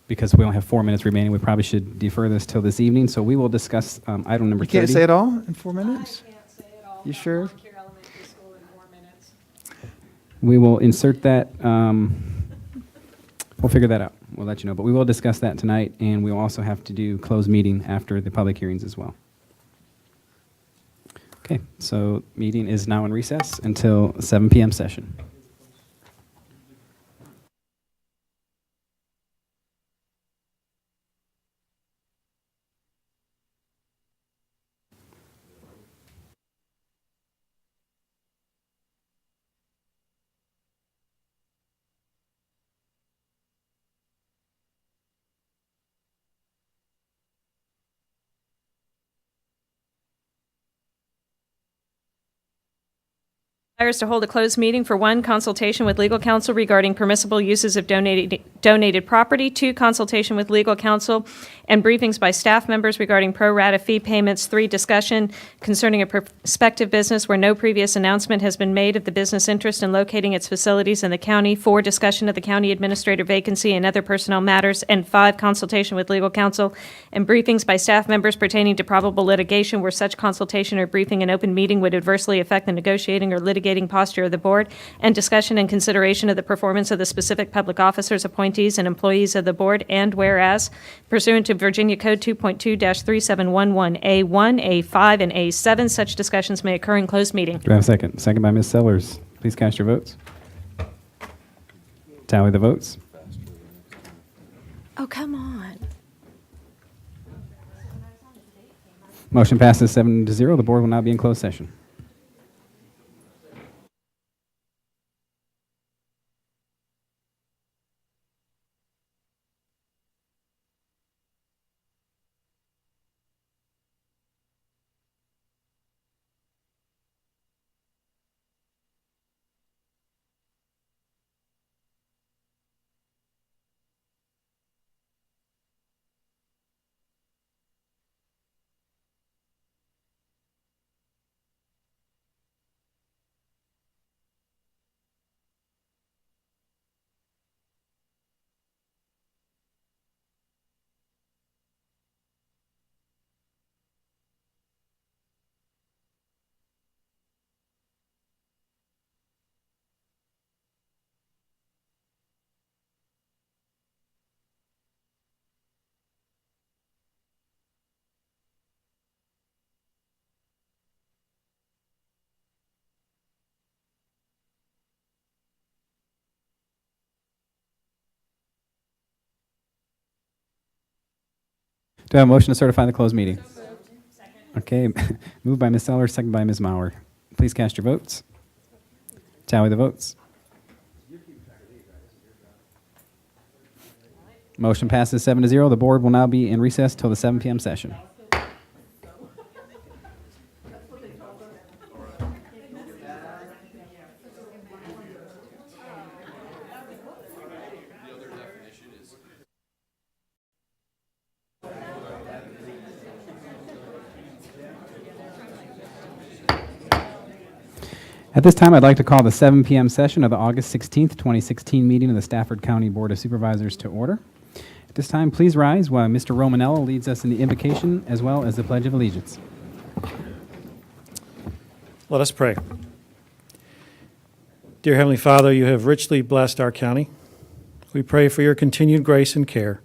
because we only have 4 minutes remaining, we probably should defer this till this evening, so we will discuss item number You 30. can't say it all in 4 minutes? You sure? We will insert that, we'll figure that out. We'll let you know, but we will discuss that tonight, and we will also have to do closed meeting after the public hearings as well. Okay, so meeting is now in recess until 7 p.m. session. Desires to hold a closed meeting for 1, consultation with legal counsel regarding permissible uses of donated property, 2, consultation with legal counsel and briefings by staff members regarding pro rata fee payments, 3, discussion concerning a prospective business where no previous announcement has been made of the business interest in locating its facilities in the county, 4, discussion of the county administrator vacancy and other personnel matters, and 5, consultation with legal counsel and briefings by staff members pertaining to probable litigation where such consultation or briefing in open meeting would adversely affect the negotiating or litigating posture of the board, and discussion and consideration of the performance of the specific public officers, appointees, and employees of the board, and whereas pursuant to Virginia Code 2.2-3711A1, A5, and A7, such discussions may occur in closed meeting. Do I have a second? Second by Ms. Sellers. Please cast your votes. Tally the votes. Oh, come on. Motion passes 7-0. The board will now be in closed session. Do I have a motion to certify the closed meeting? Okay, moved by Ms. Sellers, second by Ms. Mauer. Please cast your votes. Tally the votes. Motion passes 7-0. The board will now be in recess till the 7 p.m. session. At this time, I'd like to call the 7 p.m. session of the August 16th, 2016 meeting of the Stafford County Board of Supervisors to order. At this time, please rise while Mr. Romanello leads us in the invocation as well as the Pledge of Allegiance. Let us pray. Dear Heavenly Father, you have richly blessed our county. We pray for your continued grace and care.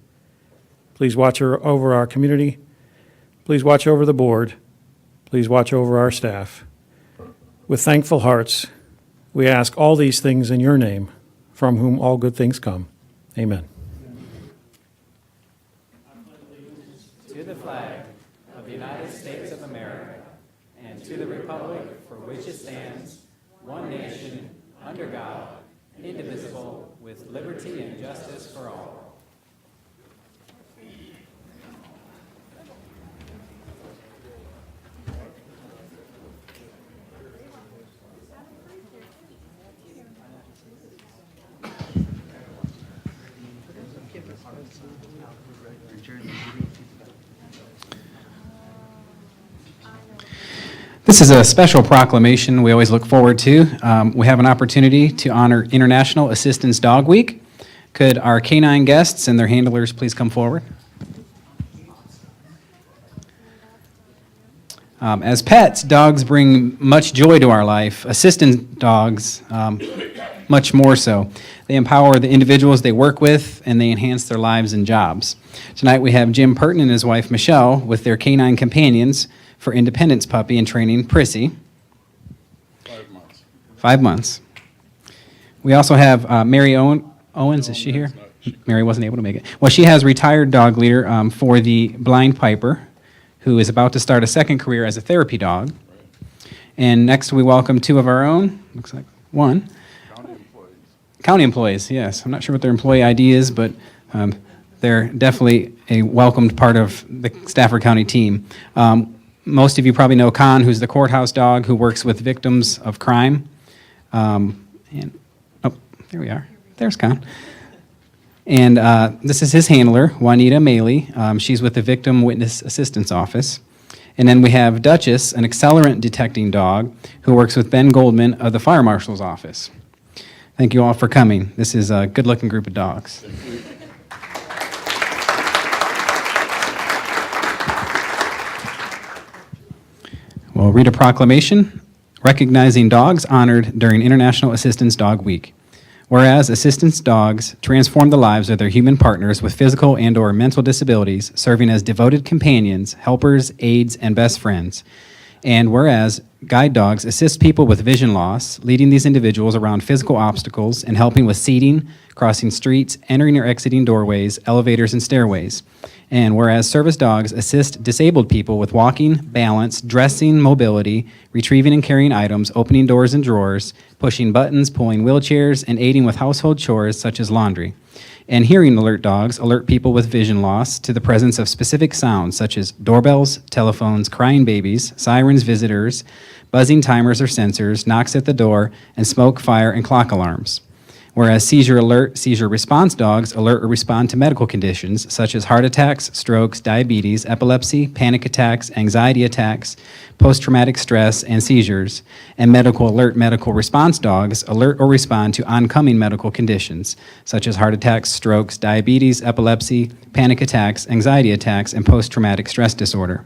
Please watch over our community. Please watch over the board. Please watch over our staff. With thankful hearts, we ask all these things in your name, from whom all good things come. Amen. To the flag of the United States of America and to the republic for which it stands, one nation, under God, indivisible, with liberty and justice for all. This is a special proclamation we always look forward to. We have an opportunity to honor International Assistance Dog Week. Could our canine guests and their handlers please come forward? As pets, dogs bring much joy to our life. Assistance dogs, much more so. They empower the individuals they work with, and they enhance their lives and jobs. Tonight we have Jim Purton and his wife Michelle with their canine companions for Independence Puppy and Training, Prissy. 5 months. 5 months. We also have Mary Owens, is she here? Mary wasn't able to make it. Well, she has retired dog leader for the Blind Piper, who is about to start a second career as a therapy dog. And next we welcome 2 of our own, looks like 1. County employees, yes. I'm not sure what their employee ID is, but they're definitely a welcomed part of the Stafford County team. Most of you probably know Con, who's the courthouse dog who works with victims of crime. There we are. There's Con. And this is his handler, Juanita Maley. She's with the Victim Witness Assistance Office. And then we have Duchess, an accelerant detecting dog, who works with Ben Goldman of the Fire Marshal's Office. Thank you all for coming. This is a good-looking group of dogs. We'll read a proclamation recognizing dogs honored during International Assistance Dog Week. Whereas assistance dogs transform the lives of their human partners with physical and/or mental disabilities, serving as devoted companions, helpers, aides, and best friends. And whereas guide dogs assist people with vision loss, leading these individuals around physical obstacles and helping with seating, crossing streets, entering or exiting doorways, elevators, and stairways. And whereas service dogs assist disabled people with walking, balance, dressing, mobility, retrieving and carrying items, opening doors and drawers, pushing buttons, pulling wheelchairs, and aiding with household chores such as laundry. And hearing alert dogs alert people with vision loss to the presence of specific sounds such as doorbells, telephones, crying babies, sirens, visitors, buzzing timers or sensors, knocks at the door, and smoke, fire, and clock alarms. Whereas seizure alert, seizure response dogs alert or respond to medical conditions such as heart attacks, strokes, diabetes, epilepsy, panic attacks, anxiety attacks, post-traumatic stress, and seizures. And medical alert medical response dogs alert or respond to oncoming medical conditions such as heart attacks, strokes, diabetes, epilepsy, panic attacks, anxiety attacks, and post-traumatic stress disorder.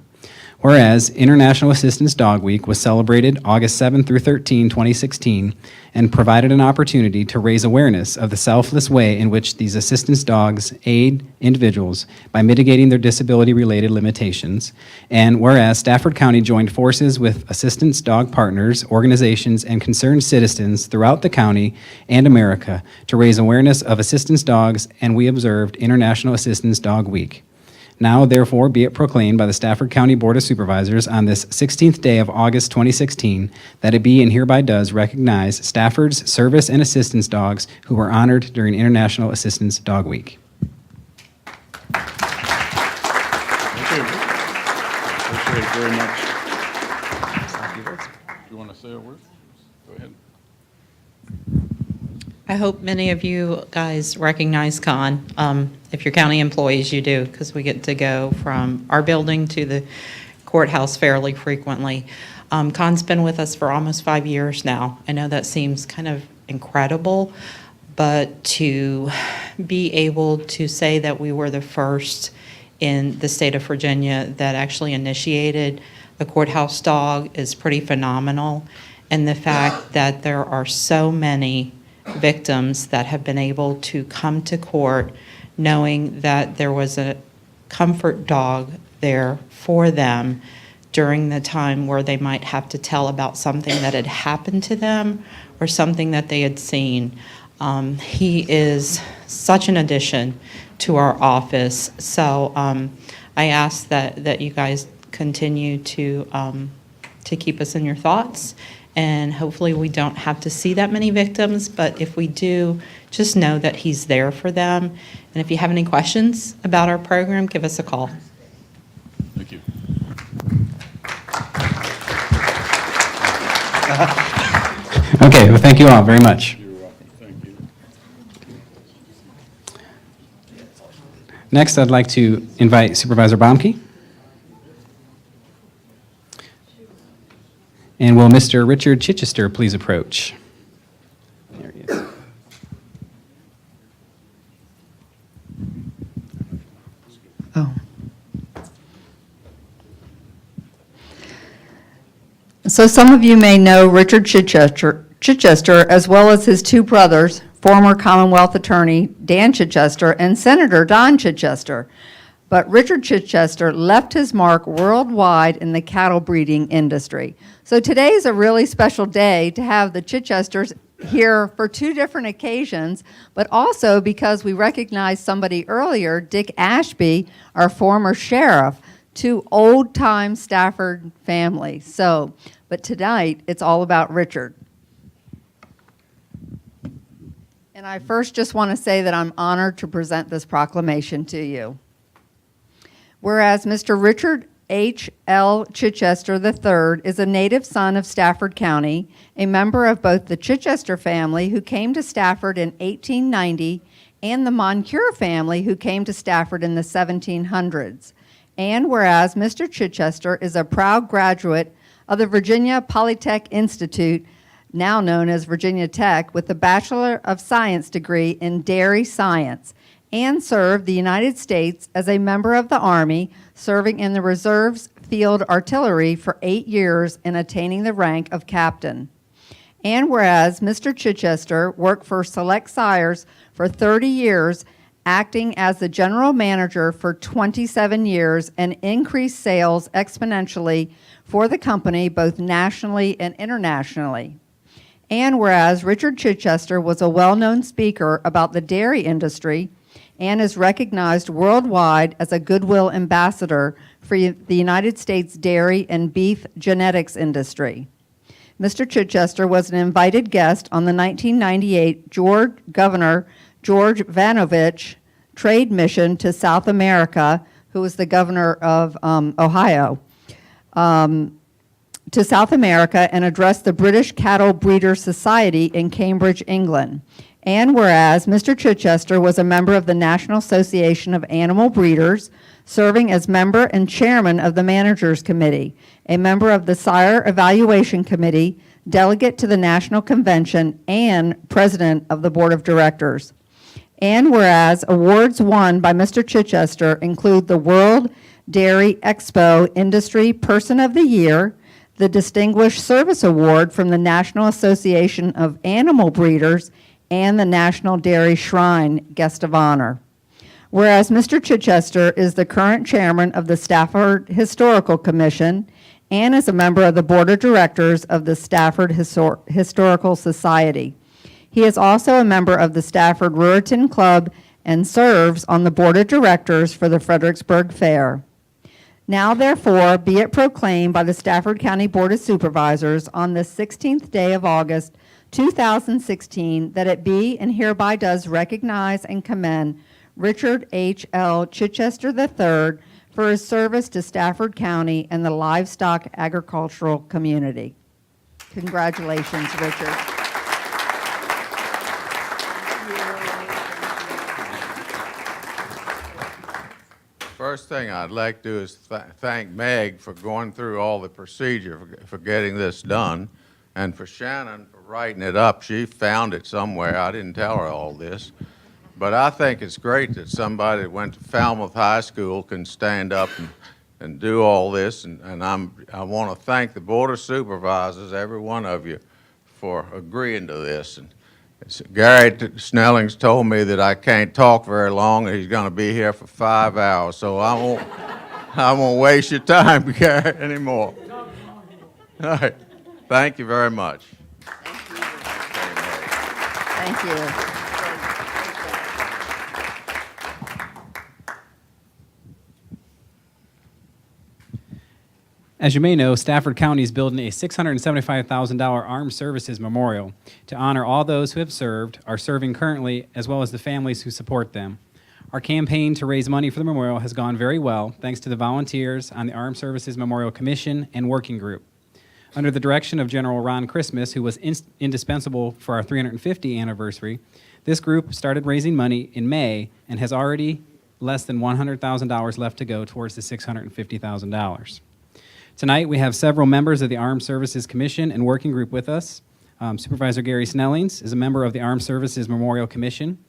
Whereas International Assistance Dog Week was celebrated August 7 through 13, 2016, and provided an opportunity to raise awareness of the selfless way in which these assistance dogs aid individuals by mitigating their disability-related limitations. And whereas Stafford County joined forces with assistance dog partners, organizations, and concerned citizens throughout the county and America to raise awareness of assistance dogs, and we observed International Assistance Dog Week. Now, therefore, be it proclaimed by the Stafford County Board of Supervisors on this 16th day of August 2016 that it be and hereby does recognize Stafford's service and assistance dogs who were honored during International Assistance Dog Week. Appreciate it very much. You want to say a word? Go ahead. I hope many of you guys recognize Con. If you're county employees, you do, because we get to go from our building to the courthouse fairly frequently. Con's been with us for almost 5 years now. I know that seems kind of incredible, but to be able to say that we were the first in the state of Virginia that actually initiated a courthouse dog is pretty phenomenal. And the fact that there are so many victims that have been able to come to court knowing that there was a comfort dog there for them during the time where they might have to tell about something that had happened to them or something that they had seen. He is such an addition to our office. So I ask that you guys continue to keep us in your thoughts. And hopefully we don't have to see that many victims, but if we do, just know that he's there for them. And if you have any questions about our program, give us a call. Thank you. Okay, well, thank you all very much. You're welcome. Thank you. Next, I'd like to invite Supervisor Baumke. And will Mr. Richard Chichester please approach? There he is. Oh. So some of you may know Richard Chichester, as well as his two brothers, former Commonwealth Attorney Dan Chichester and Senator Don Chichester. But Richard Chichester left his mark worldwide in the cattle breeding industry. So today is a really special day to have the Chichesters here for two different occasions, but also because we recognized somebody earlier, Dick Ashby, our former sheriff, two old-time Stafford families. So, but tonight, it's all about Richard. And I first just want to say that I'm honored to present this proclamation to you. Whereas Mr. Richard H. L. Chichester III is a native son of Stafford County, a member of both the Chichester family who came to Stafford in 1890 and the Moncure family who came to Stafford in the 1700s. And whereas Mr. Chichester is a proud graduate of the Virginia Polytech Institute, now known as Virginia Tech, with a Bachelor of Science degree in Dairy Science, and served the United States as a member of the Army, serving in the Reserves Field Artillery for 8 years and attaining the rank of captain. And whereas Mr. Chichester worked for Select Sires for 30 years, acting as the general manager for 27 years and increased sales exponentially for the company both nationally and internationally. And whereas Richard Chichester was a well-known speaker about the dairy industry and is recognized worldwide as a goodwill ambassador for the United States dairy and beef genetics industry. Mr. Chichester was an invited guest on the 1998 Governor George Vanovich trade mission to South America, who was the governor of Ohio, to South America and addressed the British Cattle Breeders Society in Cambridge, England. And whereas Mr. Chichester was a member of the National Association of Animal Breeders, serving as member and chairman of the Managers Committee, a member of the Sire Evaluation Committee, delegate to the National Convention, and president of the Board of Directors. And whereas awards won by Mr. Chichester include the World Dairy Expo Industry Person of the Year, the Distinguished Service Award from the National Association of Animal Breeders, and the National Dairy Shrine Guest of Honor. Whereas Mr. Chichester is the current chairman of the Stafford Historical Commission and is a member of the Board of Directors of the Stafford Historical Society. He is also a member of the Stafford Ruritan Club and serves on the Board of Directors for the Fredericksburg Fair. Now, therefore, be it proclaimed by the Stafford County Board of Supervisors on the 16th day of August, 2016, that it be and hereby does recognize and commend Richard H. L. Chichester III for his service to Stafford County and the livestock agricultural community. Congratulations, Richard. First thing I'd like to do is thank Meg for going through all the procedure for getting this done, and for Shannon for writing it up. She found it somewhere. I didn't tell her all this. But I think it's great that somebody that went to Falmouth High School can stand up and do all this, and I want to thank the Board of Supervisors, every one of you, for agreeing to this. And Gary Snelling's told me that I can't talk very long, and he's going to be here for 5 hours, so I won't waste your time, Gary, anymore. All right. Thank you very much. Thank you. As you may know, Stafford County is building a $675,000 Armed Services Memorial to honor all those who have served, are serving currently, as well as the families who support them. Our campaign to raise money for the memorial has gone very well, thanks to the volunteers on the Armed Services Memorial Commission and Working Group. Under the direction of General Ron Christmas, who was indispensable for our 350th anniversary, this group started raising money in May and has already less than $100,000 left to go towards the $650,000. Tonight, we have several members of the Armed Services Commission and Working Group with us. Supervisor Gary Snellings is a member of the Armed Services Memorial Commission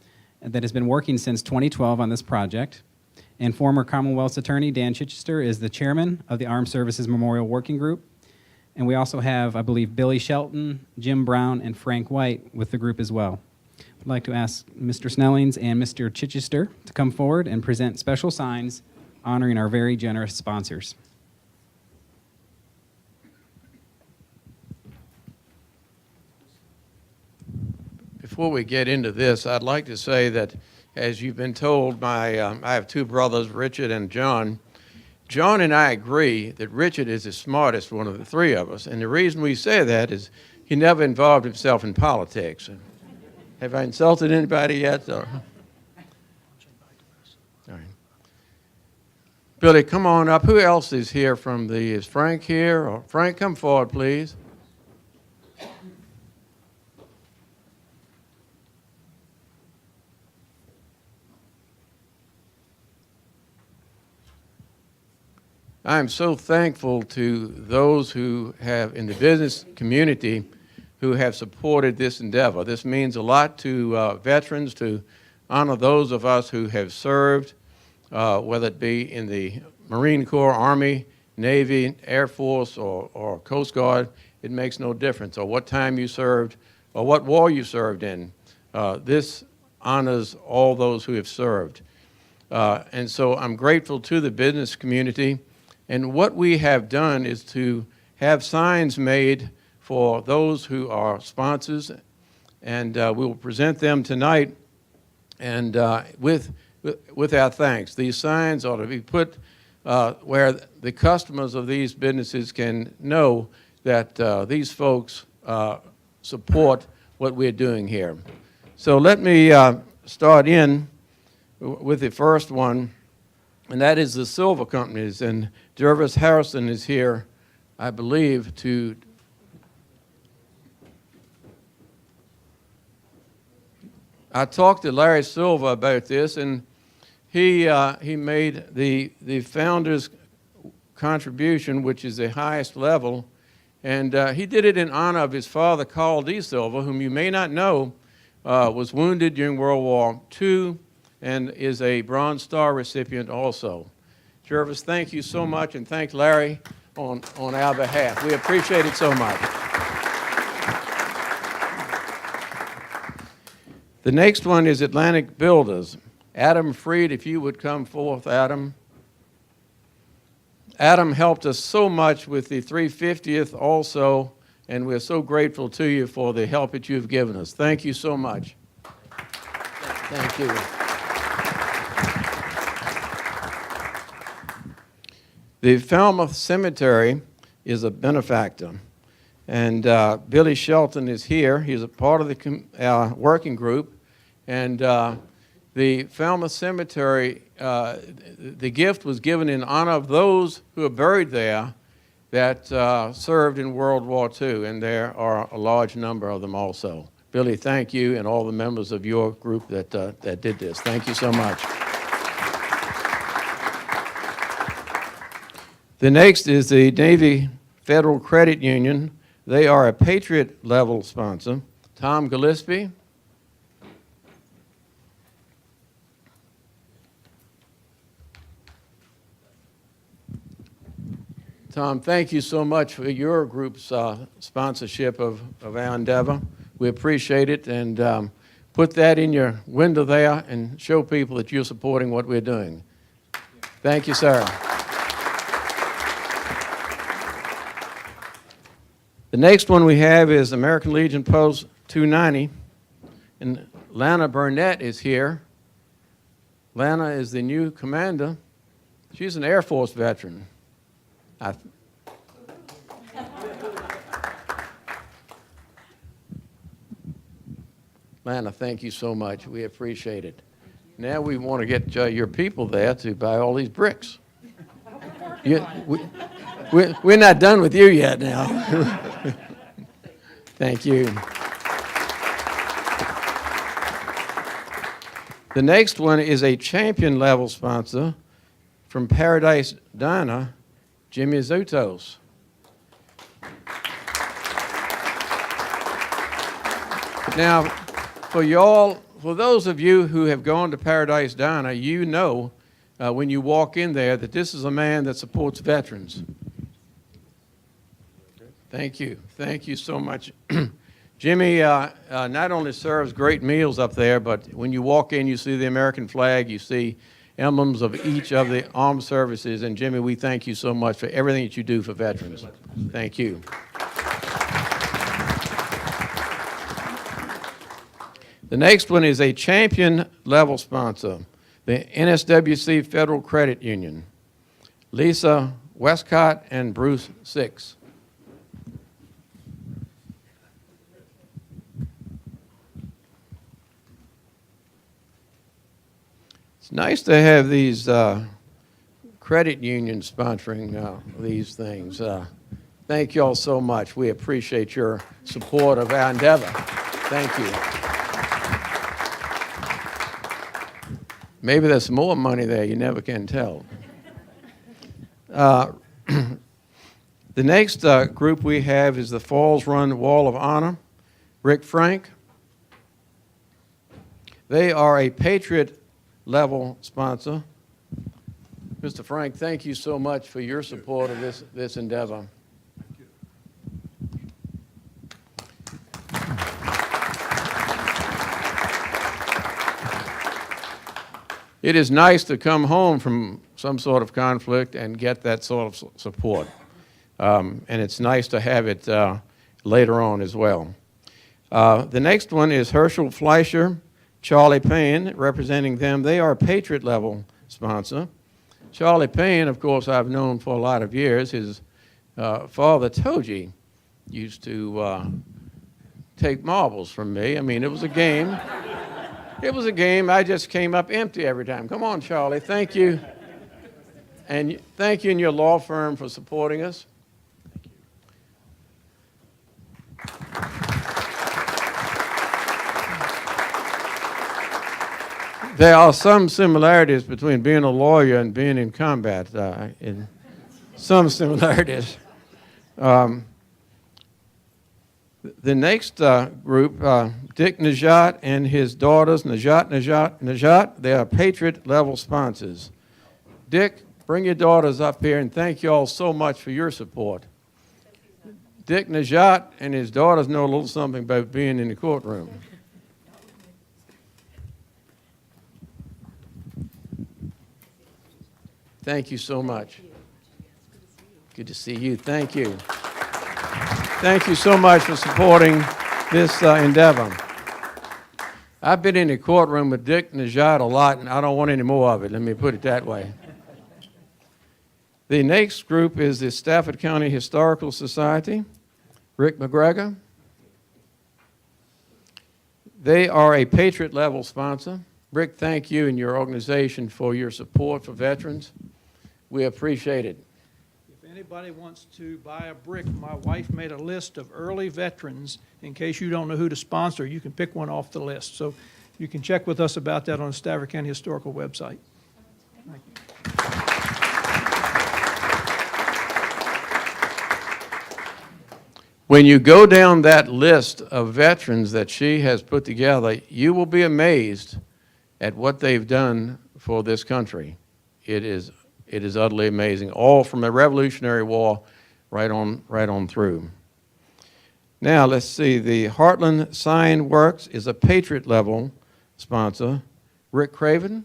that has been working since 2012 on this project. And former Commonwealth's Attorney Dan Chichester is the chairman of the Armed Services Memorial Working Group. And we also have, I believe, Billy Shelton, Jim Brown, and Frank White with the group as well. I'd like to ask Mr. Snellings and Mr. Chichester to come forward and present special signs honoring our very generous sponsors. Before we get into this, I'd like to say that, as you've been told, I have two brothers, Richard and John. John and I agree that Richard is the smartest one of the three of us, and the reason we say that is he never involved himself in politics. Have I insulted anybody yet? Or? All right. Billy, come on up. Who else is here from is Frank here? Or Frank, come forward, please. I am so thankful to those who have, in the business community, who have supported this endeavor. This means a lot to veterans, to honor those of us who have served, whether it be in the Marine Corps, Army, Navy, Air Force, or Coast Guard. It makes no difference, or what time you served, or what war you served in. This honors all those who have served. And so I'm grateful to the business community. And what we have done is to have signs made for those who are sponsors, and we will present them tonight and with our thanks. These signs ought to be put where the customers of these businesses can know that these folks support what we're doing here. So let me start in with the first one, and that is the silver companies. And Jervis Harrison is here, I believe, to I talked to Larry Silva about this, and he made the founder's contribution, which is the highest level, and he did it in honor of his father, Carl D. Silva, whom you may not know, was wounded during World War II and is a Bronze Star recipient also. Jervis, thank you so much, and thank Larry on our behalf. We appreciate it so much. The next one is Atlantic Builders. Adam Freed, if you would come forth, Adam. Adam helped us so much with the 350th also, and we're so grateful to you for the help that you've given us. Thank you so much. Thank you. The Falmouth Cemetery is a benefactor, and Billy Shelton is here. He's a part of the working group, and the Falmouth Cemetery, the gift was given in honor of those who are buried there that served in World War II, and there are a large number of them also. Billy, thank you, and all the members of your group that did this. Thank you so much. The next is the Navy Federal Credit Union. They are a Patriot level sponsor. Tom Gillespie. Tom, thank you so much for your group's sponsorship of our endeavor. We appreciate it, and put that in your window there and show people that you're supporting what we're doing. Thank you, sir. The next one we have is American Legion Post 290, and Lana Burnett is here. Lana is the new commander. She's an Air Force veteran. Lana, thank you so much. We appreciate it. Now we want to get your people there to buy all these bricks. We're not done with you yet now. Thank you. The next one is a champion level sponsor from Paradise Diner, Jimmy Zutos. Now, for those of you who have gone to Paradise Diner, you know when you walk in there that this is a man that supports veterans. Thank you. Thank you so much. Jimmy not only serves great meals up there, but when you walk in, you see the American flag, you see emblems of each of the armed services. And Jimmy, we thank you so much for everything that you do for veterans. Thank you. The next one is a champion level sponsor, the NSWC Federal Credit Union, Lisa Westcott and Bruce Six. It's nice to have these credit unions sponsoring these things. Thank you all so much. We appreciate your support of our endeavor. Thank you. Maybe there's more money there, you never can tell. The next group we have is the Falls Run Wall of Honor, Rick Frank. They are a Patriot level sponsor. Mr. Frank, thank you so much for your support of this endeavor. It is nice to come home from some sort of conflict and get that sort of support. And it's nice to have it later on as well. The next one is Herschel Fleischer, Charlie Payne, representing them. They are a Patriot level sponsor. Charlie Payne, of course, I've known for a lot of years. His father, Toji, used to take marbles from me. I mean, it was a game. It was a game. I just came up empty every time. Come on, Charlie. Thank you. And thank you and your law firm for supporting us. There are some similarities between being a lawyer and being in combat. Some similarities. The next group, Dick Najat and his daughters, Najat, they are Patriot level sponsors. Dick, bring your daughters up here and thank you all so much for your support. Dick Najat and his daughters know a little something about being in the courtroom. Thank you so much. Good to see you. Thank you. Thank you so much for supporting this endeavor. I've been in the courtroom with Dick Najat a lot, and I don't want any more of it. Let me put it that way. The next group is the Stafford County Historical Society, Rick McGregor. They are a Patriot level sponsor. Rick, thank you and your organization for your support for veterans. We appreciate it. If anybody wants to buy a brick, my wife made a list of early veterans. In case you don't know who to sponsor, you can pick one off the list. So you can check with us about that on the Stafford County Historical website. Thank you. When you go down that list of veterans that she has put together, you will be amazed at what they've done for this country. It is utterly amazing, all from the Revolutionary War right on through. Now, let's see. The Heartland Sign Works is a Patriot level sponsor. Rick Craven.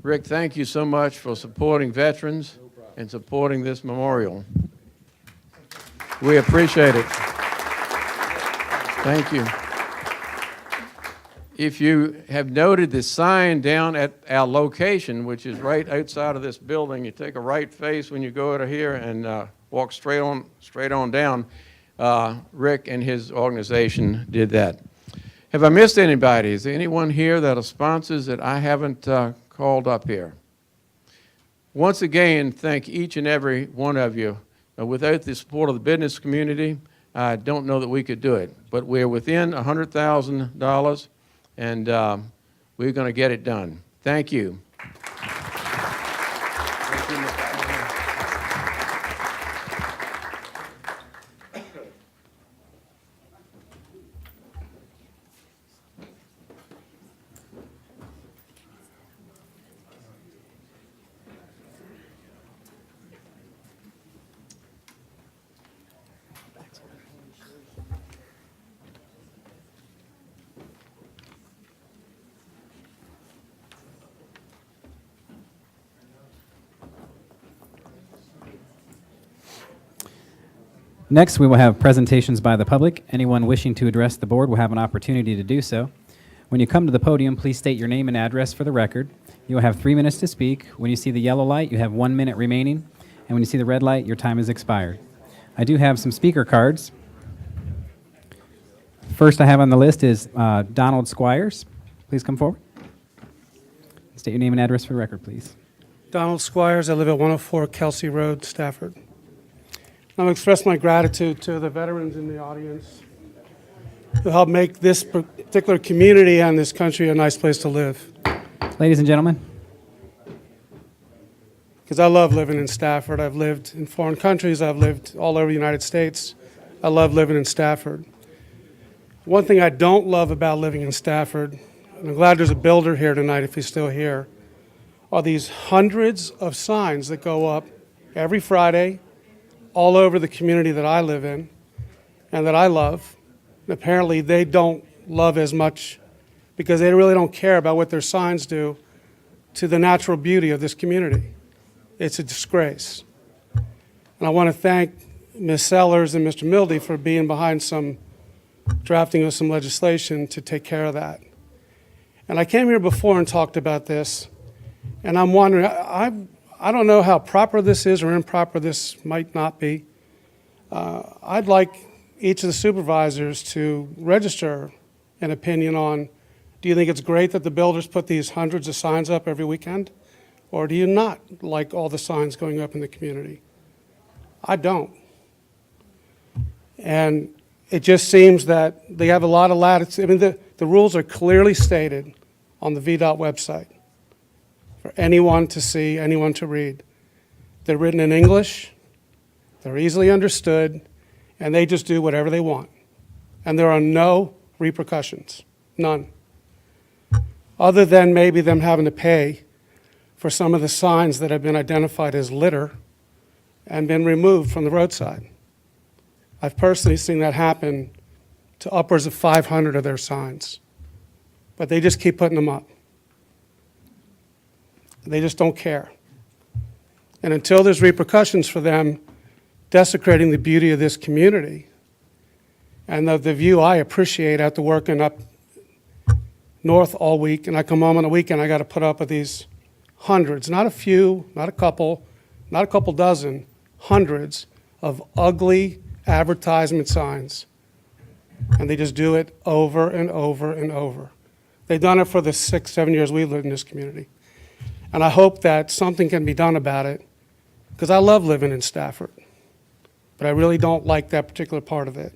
Rick, thank you so much for supporting veterans and supporting this memorial. We appreciate it. Thank you. If you have noted the sign down at our location, which is right outside of this building, you take a right face when you go out of here and walk straight on down. Rick and his organization did that. Have I missed anybody? Is there anyone here that are sponsors that I haven't called up here? Once again, thank each and every one of you. Without the support of the business community, I don't know that we could do it. But we're within $100,000, and we're going to get it done. Thank you. Next, we will have presentations by the public. Anyone wishing to address the board will have an opportunity to do so. When you come to the podium, please state your name and address for the record. You will have 3 minutes to speak. When you see the yellow light, you have 1 minute remaining. And when you see the red light, your time has expired. I do have some speaker cards. First I have on the list is Donald Squires. Please come forward. State your name and address for the record, please. Donald Squires. I live at 104 Kelsey Road, Stafford. I want to express my gratitude to the veterans in the audience who helped make this particular community and this country a nice place to live. Ladies and gentlemen. Because I love living in Stafford. I've lived in foreign countries. I've lived all over the United States. I love living in Stafford. One thing I don't love about living in Stafford, and I'm glad there's a builder here tonight if he's still here, are these hundreds of signs that go up every Friday all over the community that I live in and that I love. And apparently they don't love as much because they really don't care about what their signs do to the natural beauty of this community. It's a disgrace. And I want to thank Ms. Sellers and Mr. Mildy for being behind drafting of some legislation to take care of that. And I came here before and talked about this, and I'm wondering, I don't know how proper this is or improper this might not be. I'd like each of the supervisors to register an opinion on, do you think it's great that the builders put these hundreds of signs up every weekend? Or do you not like all the signs going up in the community? I don't. And it just seems that they have a lot of latitude. I mean, the rules are clearly stated on the VDOT website for anyone to see, anyone to read. They're written in English, they're easily understood, and they just do whatever they want. And there are no repercussions, none. Other than maybe them having to pay for some of the signs that have been identified as litter and been removed from the roadside. I've personally seen that happen to upwards of 500 of their signs. But they just keep putting them up. They just don't care. And until there's repercussions for them desecrating the beauty of this community and the view I appreciate after working up north all week, and I come home on a weekend, I got to put up with these hundreds, not a few, not a couple, not a couple dozen, hundreds of ugly advertisement signs. And they just do it over and over and over. They've done it for the 6, 7 years we've lived in this community. And I hope that something can be done about it, because I love living in Stafford. But I really don't like that particular part of it.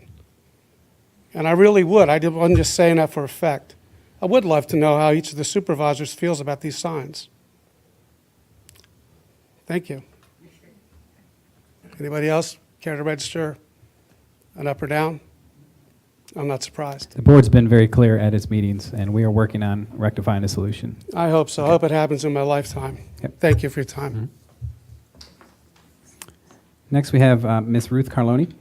And I really would. I wasn't just saying that for effect. I would love to know how each of the supervisors feels about these signs. Thank you. Anybody else care to register an up or down? I'm not surprised. The board's been very clear at its meetings, and we are working on rectifying a solution. I hope so. I hope it happens in my lifetime. Yep. Thank you for your time. Next, we have Ms. Ruth Carloni.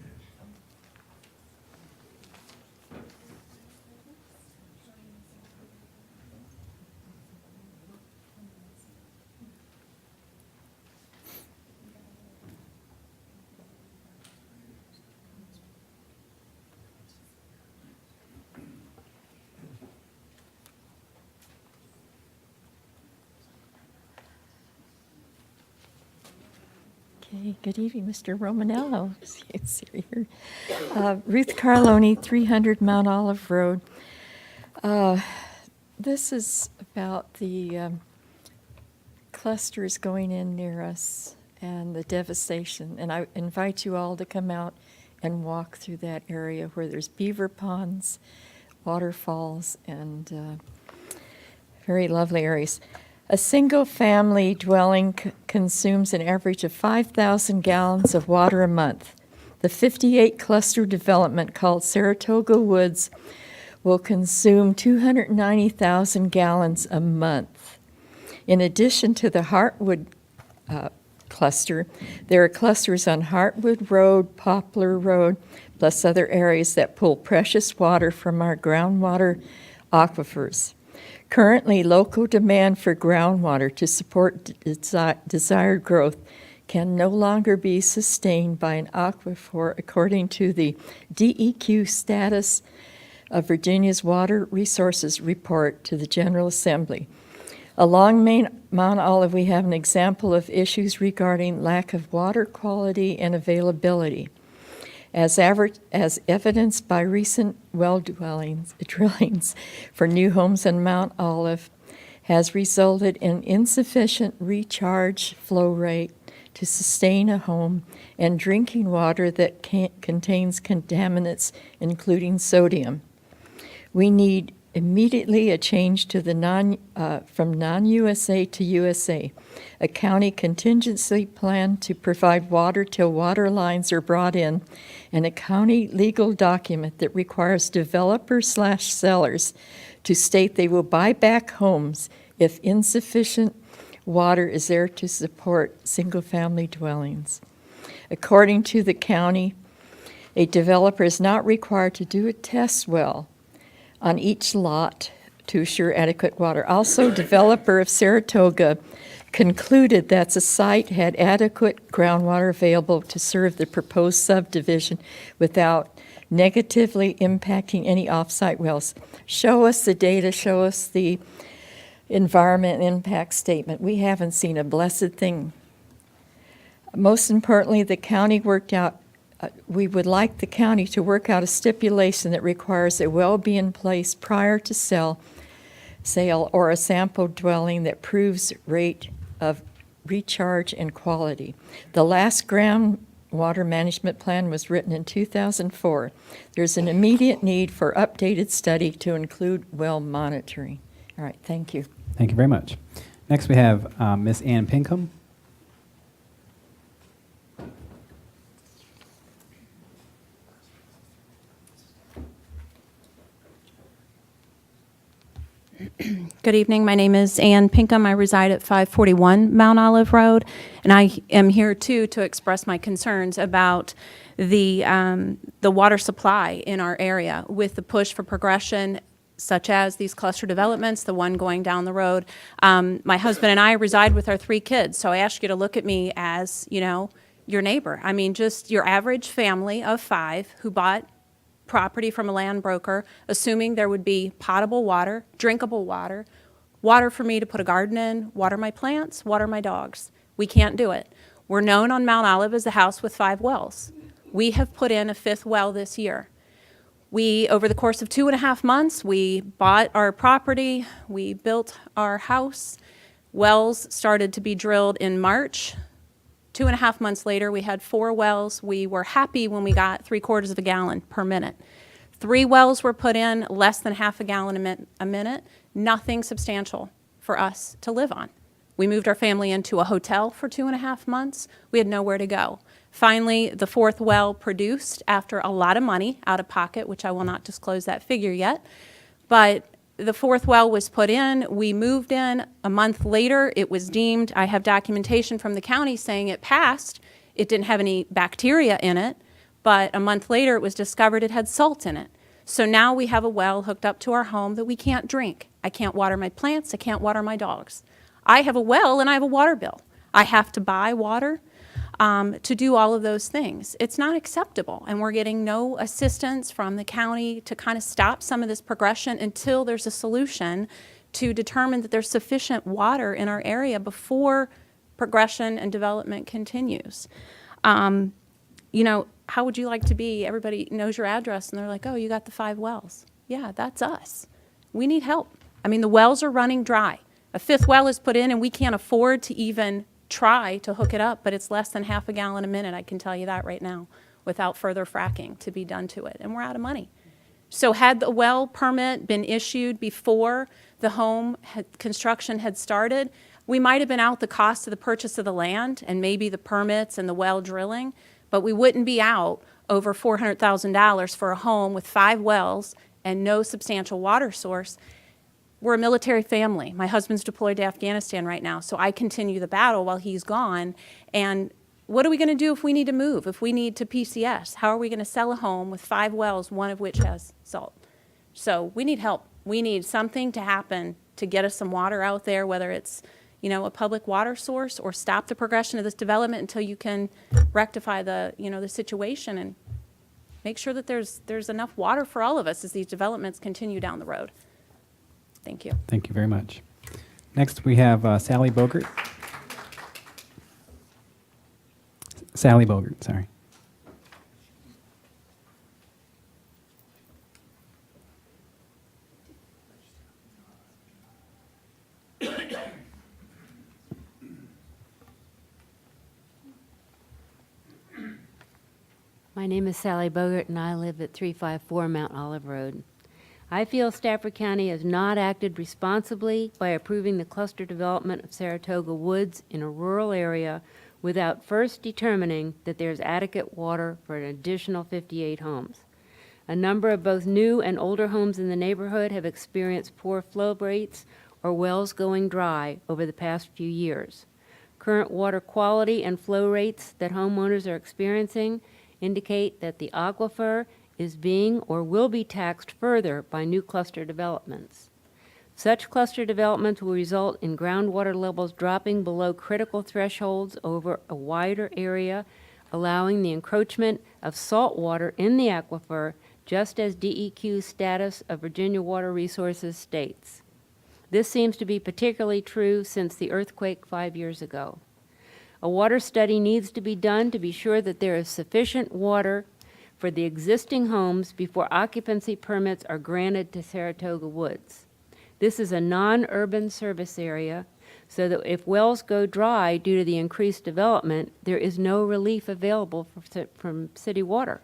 Okay, good evening, Mr. Romanello. It's here. Ruth Carloni, 300 Mount Olive Road. This is about the clusters going in near us and the devastation. And I invite you all to come out and walk through that area where there's beaver ponds, waterfalls, and very lovely areas. A single-family dwelling consumes an average of 5,000 gallons of water a month. The 58-cluster development called Saratoga Woods will consume 290,000 gallons a month. In addition to the Heartwood cluster, there are clusters on Heartwood Road, Poplar Road, plus other areas that pull precious water from our groundwater aquifers. Currently, local demand for groundwater to support desired growth can no longer be sustained by an aquifer, according to the DEQ status of Virginia's Water Resources Report to the General Assembly. Along Mount Olive, we have an example of issues regarding lack of water quality and availability. As evidenced by recent well drillings for new homes in Mount Olive, has resulted in insufficient recharge flow rate to sustain a home and drinking water that contains contaminants, including sodium. We need immediately a change to the from non-USA to USA, a county contingency plan to provide water till water lines are brought in, and a county legal document that requires developers/sellers to state they will buy back homes if insufficient water is there to support single-family dwellings. According to the county, a developer is not required to do a test well on each lot to assure adequate water. Also, developer of Saratoga concluded that the site had adequate groundwater available to serve the proposed subdivision without negatively impacting any off-site wells. Show us the data, show us the environment impact statement. We haven't seen a blessed thing. Most importantly, the county we would like the county to work out a stipulation that requires a well be in place prior to sale or a sample dwelling that proves rate of recharge and quality. The last groundwater management plan was written in 2004. There's an immediate need for updated study to include well monitoring. All right, thank you. Thank you very much. Next, we have Ms. Ann Pinkham. Good evening. My name is Ann Pinkham. I reside at 541 Mount Olive Road, and I am here too to express my concerns about the water supply in our area with the push for progression, such as these cluster developments, the one going down the road. My husband and I reside with our 3 kids, so I ask you to look at me as, your neighbor. I mean, just your average family of 5 who bought property from a land broker, assuming there would be potable water, drinkable water, water for me to put a garden in, water my plants, water my dogs. We can't do it. We're known on Mount Olive as a house with 5 wells. We have put in a 5th well this year. We, over the course of 2.5 months, we bought our property, we built our house. Wells started to be drilled in March. 2.5 months later, we had 4 wells. We were happy when we got 3/4 of a gallon per minute. 3 wells were put in, less than half a gallon a minute, nothing substantial for us to live on. We moved our family into a hotel for 2.5 months. We had nowhere to go. Finally, the 4th well produced after a lot of money out of pocket, which I will not disclose that figure yet. But the 4th well was put in. We moved in. A month later, it was deemed, I have documentation from the county saying it passed. It didn't have any bacteria in it. But a month later, it was discovered it had salt in it. So now we have a well hooked up to our home that we can't drink. I can't water my plants. I can't water my dogs. I have a well and I have a water bill. I have to buy water to do all of those things. It's not acceptable, and we're getting no assistance from the county to kind of stop some of this progression until there's a solution to determine that there's sufficient water in our area before progression and development continues. You know, how would you like to be? Everybody knows your address, and they're like, oh, you got the 5 wells. Yeah, that's us. We need help. I mean, the wells are running dry. A 5th well is put in, and we can't afford to even try to hook it up, but it's less than half a gallon a minute, I can tell you that right now, without further fracking to be done to it, and we're out of money. So had the well permit been issued before the home construction had started, we might have been out the cost of the purchase of the land and maybe the permits and the well drilling, but we wouldn't be out over $400,000 for a home with 5 wells and no substantial water source. We're a military family. My husband's deployed to Afghanistan right now, so I continue the battle while he's gone. And what are we going to do if we need to move, if we need to PCS? How are we going to sell a home with 5 wells, one of which has salt? So we need help. We need something to happen to get us some water out there, whether it's, you know, a public water source or stop the progression of this development until you can rectify the, you know, the situation and make sure that there's enough water for all of us as these developments continue down the road. Thank you. Thank you very much. Next, we have Sally Bogert. Sally Bogert, sorry. My name is Sally Bogert, and I live at 354 Mount Olive Road. I feel Stafford County has not acted responsibly by approving the cluster development of Saratoga Woods in a rural area without first determining that there's adequate water for an additional 58 homes. A number of both new and older homes in the neighborhood have experienced poor flow rates or wells going dry over the past few years. Current water quality and flow rates that homeowners are experiencing indicate that the aquifer is being or will be taxed further by new cluster developments. Such cluster developments will result in groundwater levels dropping below critical thresholds over a wider area, allowing the encroachment of salt water in the aquifer, just as DEQ status of Virginia Water Resources states. This seems to be particularly true since the earthquake 5 years ago. A water study needs to be done to be sure that there is sufficient water for the existing homes before occupancy permits are granted to Saratoga Woods. This is a non-urban service area, so that if wells go dry due to the increased development, there is no relief available from city water.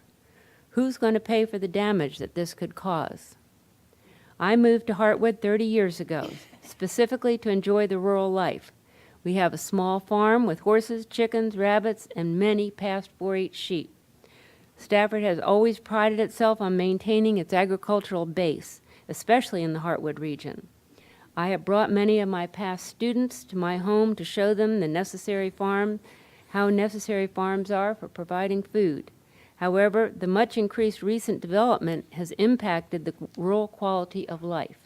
Who's going to pay for the damage that this could cause? I moved to Hartwood 30 years ago, specifically to enjoy the rural life. We have a small farm with horses, chickens, rabbits, and many past 4-H sheep. Stafford has always prided itself on maintaining its agricultural base, especially in the Hartwood region. I have brought many of my past students to my home to show them how necessary farms are for providing food. However, the much increased recent development has impacted the rural quality of life.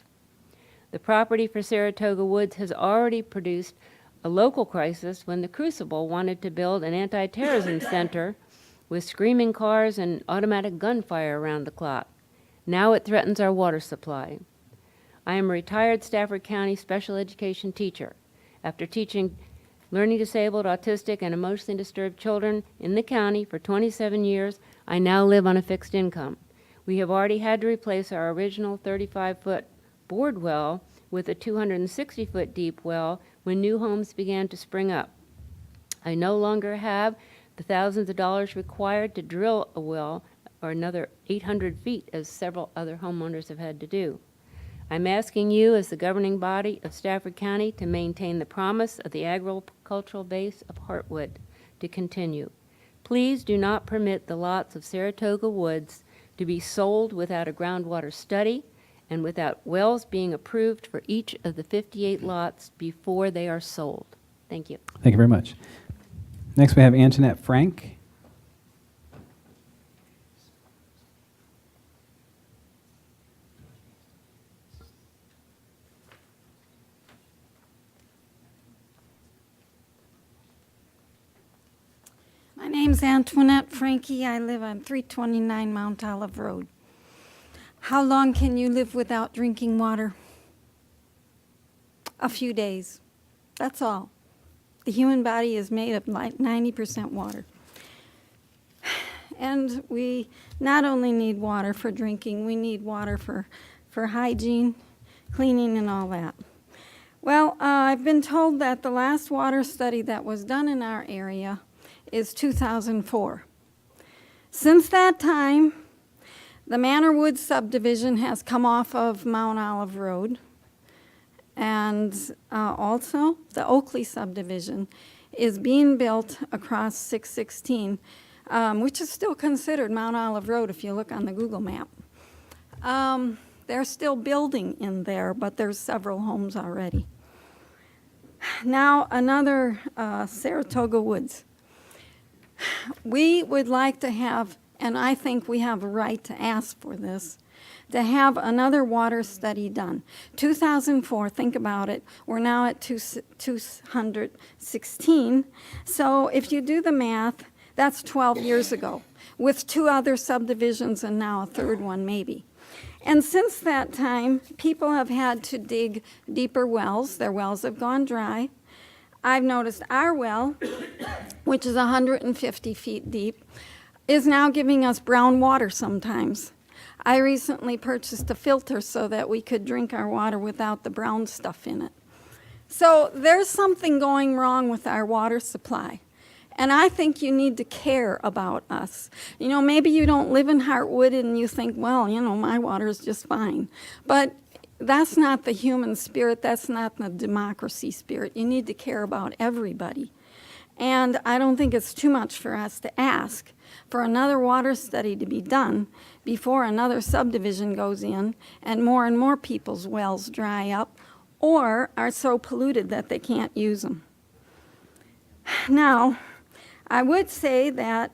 The property for Saratoga Woods has already produced a local crisis when the Crucible wanted to build an anti-terrorism center with screaming cars and automatic gunfire around the clock. Now it threatens our water supply. I am a retired Stafford County special education teacher. After teaching learning disabled, autistic, and emotionally disturbed children in the county for 27 years, I now live on a fixed income. We have already had to replace our original 35-foot bored well with a 260-foot deep well when new homes began to spring up. I no longer have the thousands of dollars required to drill a well or another 800 feet, as several other homeowners have had to do. I'm asking you, as the governing body of Stafford County, to maintain the promise of the agricultural base of Heartwood to continue. Please do not permit the lots of Saratoga Woods to be sold without a groundwater study and without wells being approved for each of the 58 lots before they are sold. Thank you. Thank you very much. Next, we have Antoinette Frank. My name's Antoinette Frankie. I live on 329 Mount Olive Road. How long can you live without drinking water? A few days. That's all. The human body is made of like 90% water. And we not only need water for drinking, we need water for hygiene, cleaning, and all that. Well, I've been told that the last water study that was done in our area is 2004. Since that time, the Manor Woods subdivision has come off of Mount Olive Road, and also the Oakley subdivision is being built across 616, which is still considered Mount Olive Road if you look on the Google map. They're still building in there, but there's several homes already. Now, another Saratoga Woods. We would like to have, and I think we have a right to ask for this, to have another water study done. 2004, think about it, we're now at 216. So if you do the math, that's 12 years ago, with 2 other subdivisions and now a 3rd one maybe. And since that time, people have had to dig deeper wells. Their wells have gone dry. I've noticed our well, which is 150 feet deep, is now giving us brown water sometimes. I recently purchased a filter so that we could drink our water without the brown stuff in it. So there's something going wrong with our water supply. And I think you need to care about us. You know, maybe you don't live in Heartwood and you think, well, you know, my water is just fine. But that's not the human spirit. That's not the democracy spirit. You need to care about everybody. And I don't think it's too much for us to ask for another water study to be done before another subdivision goes in and more people's wells dry up or are so polluted that they can't use them. Now, I would say that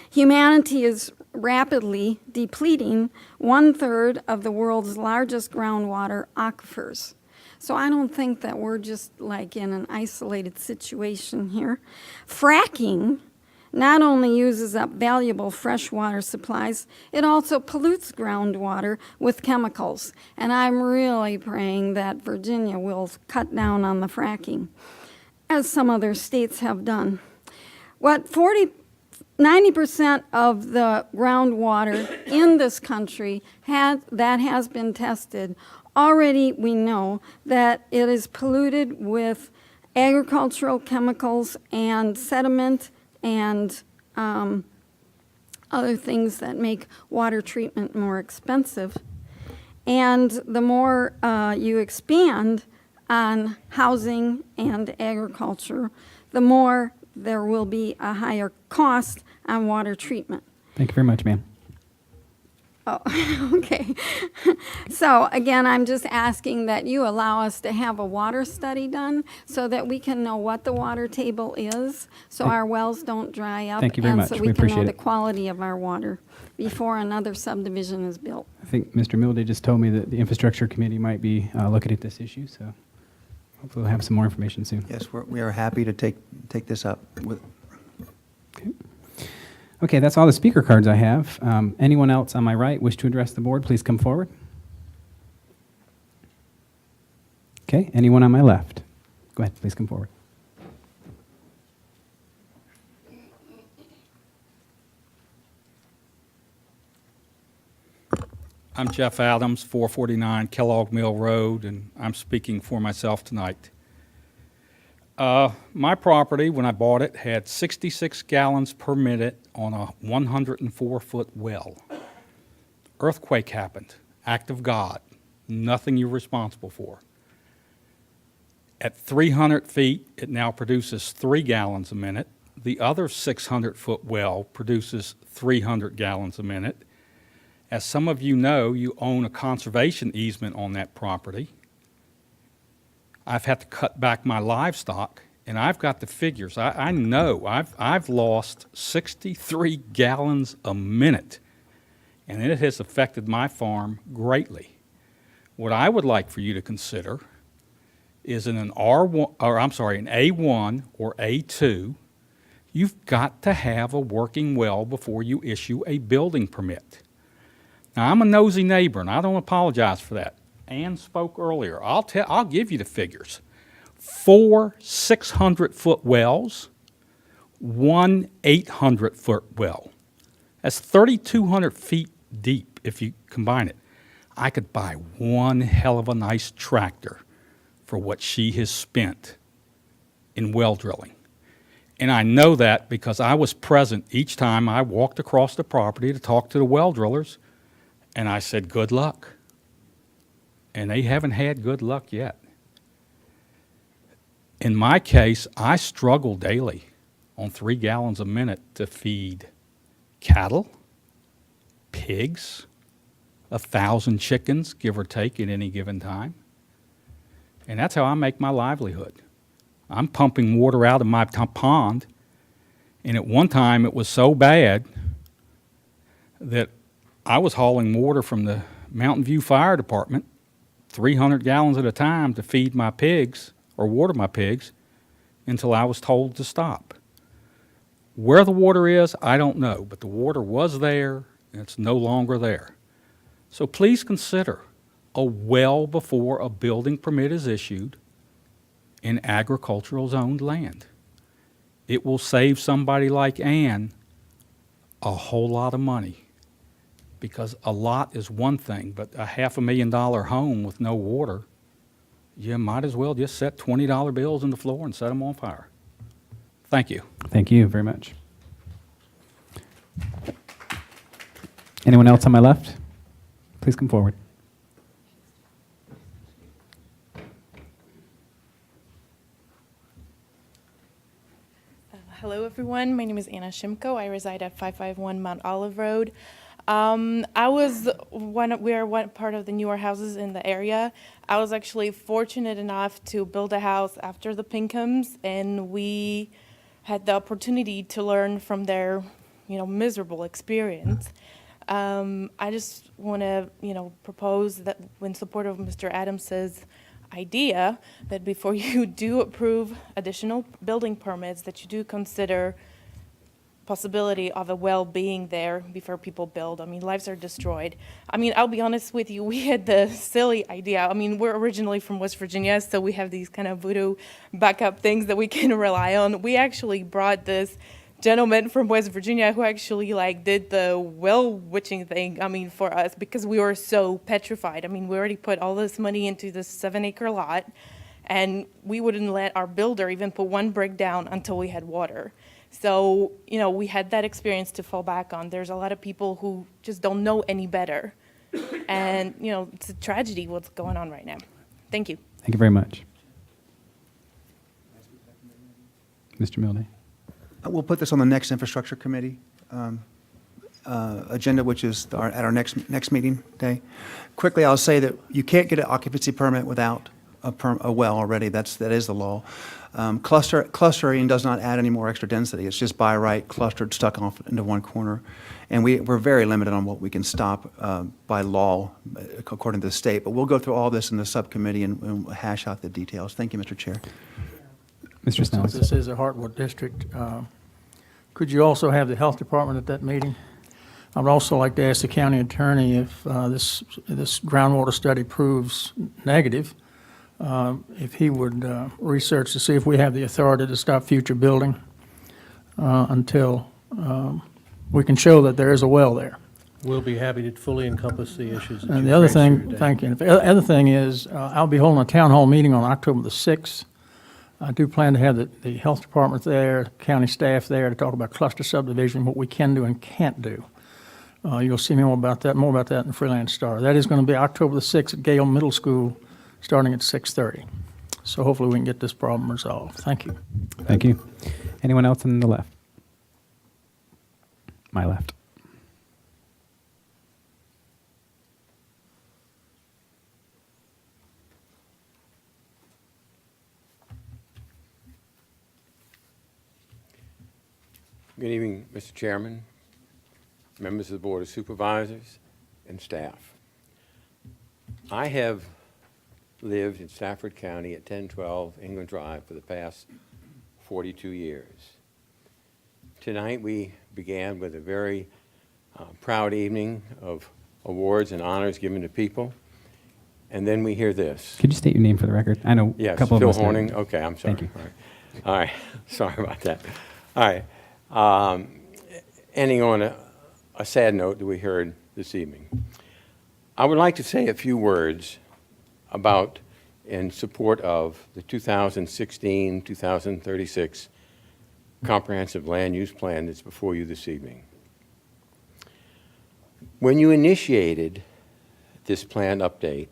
humanity is rapidly depleting 1/3 of the world's largest groundwater aquifers. So I don't think that we're just like in an isolated situation here. Fracking not only uses up valuable freshwater supplies, it also pollutes groundwater with chemicals. And I'm really praying that Virginia will cut down on the fracking, as some other states have done. 90% of the groundwater in this country that has been tested, already we know that it is polluted with agricultural chemicals and sediment and other things that make water treatment more expensive. And the more you expand on housing and agriculture, the more there will be a higher cost on water treatment. Thank you very much, ma'am. Oh, okay. So again, I'm just asking that you allow us to have a water study done so that we can know what the water table is, so our wells don't dry up. Thank you very much. And so We we can know appreciate the it. quality of our water before another subdivision is built. I think Mr. Milday just told me that the infrastructure committee might be looking at this issue, so hopefully we'll have some more information soon. Yes, we are happy to take this up with. Okay, that's all the speaker cards I have. Anyone else on my right wish to address the board, please come forward. Okay, anyone on my left? Go ahead, please come forward. I'm Jeff Adams, 449 Kellogg Mill Road, and I'm speaking for myself tonight. My property, when I bought it, had 66 gallons per minute on a 104-foot well. Earthquake happened, act of God, nothing you're responsible for. At 300 feet, it now produces 3 gallons a minute. The other 600-foot well produces 300 gallons a minute. As some of you know, you own a conservation easement on that property. I've had to cut back my livestock, and I've got the figures. I know I've lost 63 gallons a minute, and it has affected my farm greatly. What I would like for you to consider is in an R1, or I'm sorry, an A1 or A2, you've got to have a working well before you issue a building permit. Now, I'm a nosy neighbor, and I don't apologize for that. Ann spoke earlier. I'll give you the figures. 4 600-foot wells, 1 800-foot well. That's 3,200 feet deep if you combine it. I could buy one hell of a nice tractor for what she has spent in well drilling. And I know that because I was present each time I walked across the property to talk to the well drillers, and I said, good luck. And they haven't had good luck yet. In my case, I struggle daily on 3 gallons a minute to feed cattle, pigs, 1,000 chickens, give or take, at any given time. And that's how I make my livelihood. I'm pumping water out of my pond, and at one time it was so bad that I was hauling water from the Mountain View Fire Department, 300 gallons at a time, to feed my pigs or water my pigs until I was told to stop. Where the water is, I don't know, but the water was there and it's no longer there. So please consider a well before a building permit is issued in agricultural zoned land. It will save somebody like Ann a whole lot of money. Because a lot is one thing, but a $500,000 home with no water, you might as well just set $20 bills on the floor and set them on fire. Thank you. Thank you very much. Anyone else on my left? Please come forward. Hello, everyone. My name is Anna Shimko. I reside at 551 Mount Olive Road. We are one part of the newer houses in the area. I was actually fortunate enough to build a house after the Pinkhams, and we had the opportunity to learn from their, miserable experience. I just want to, propose that in support of Mr. Adams's idea that before you do approve additional building permits, that you do consider possibility of a well being there before people build. I mean, lives are destroyed. I mean, I'll be honest with you, we had the silly idea. I mean, we're originally from West Virginia, so we have these kind of voodoo backup things that we can rely on. We actually brought this gentleman from West Virginia who actually did the well witching thing, for us, because we were so petrified. I mean, we already put all this money into this 7-acre lot, and we wouldn't let our builder even put one brick down until we had water. So, we had that experience to fall back on. There's a lot of people who just don't know any better. And, it's a tragedy what's going on right now. Thank you. Thank you very much. Mr. Milne. We'll put this on the next infrastructure committee agenda, which is at our next meeting day. Quickly, I'll say that you can't get an occupancy permit without a well already. That is the law. Clustering does not add any more extra density. It's just by right clustered, stuck off into one corner. And we're very limited on what we can stop by law, according to the state. But we'll go through all this in the subcommittee and hash out the details. Thank you, Mr. Chair. Mr. Snells. This is a Heartwood district. Could you also have the health department at that meeting? I would also like to ask the county attorney if this groundwater study proves negative, if he would research to see if we have the authority to stop future building until we can show that there is a well there. We'll be happy to fully encompass the issues that And you've the other raised here thing, today. thank you. And the other thing is, I'll be holding a town hall meeting on October the 6th. I do plan to have the health department there, county staff there to talk about cluster subdivision, what we can do and can't do. You'll see more about that in the Freelance Star. That is going to be October the 6th at Gale Middle School, starting at 6:30. So hopefully we can get this problem resolved. Thank you. Thank you. Anyone else on the left? My left. Good evening, Mr. Chairman, members of the Board of Supervisors, and staff. I have lived in Stafford County at 1012 England Drive for the past 42 years. Tonight we began with a very proud evening of awards and honors given to people, and then we hear this. Could you state your name for the record? I know Yes, a couple Phil of us. Horning. Okay, I'm sorry. Thank you. All right. Sorry about that. All right. Ending on a sad note that we heard this evening. I would like to say a few words about in support of the 2016-2036 Comprehensive Land Use Plan that's before you this evening. When you initiated this plan update,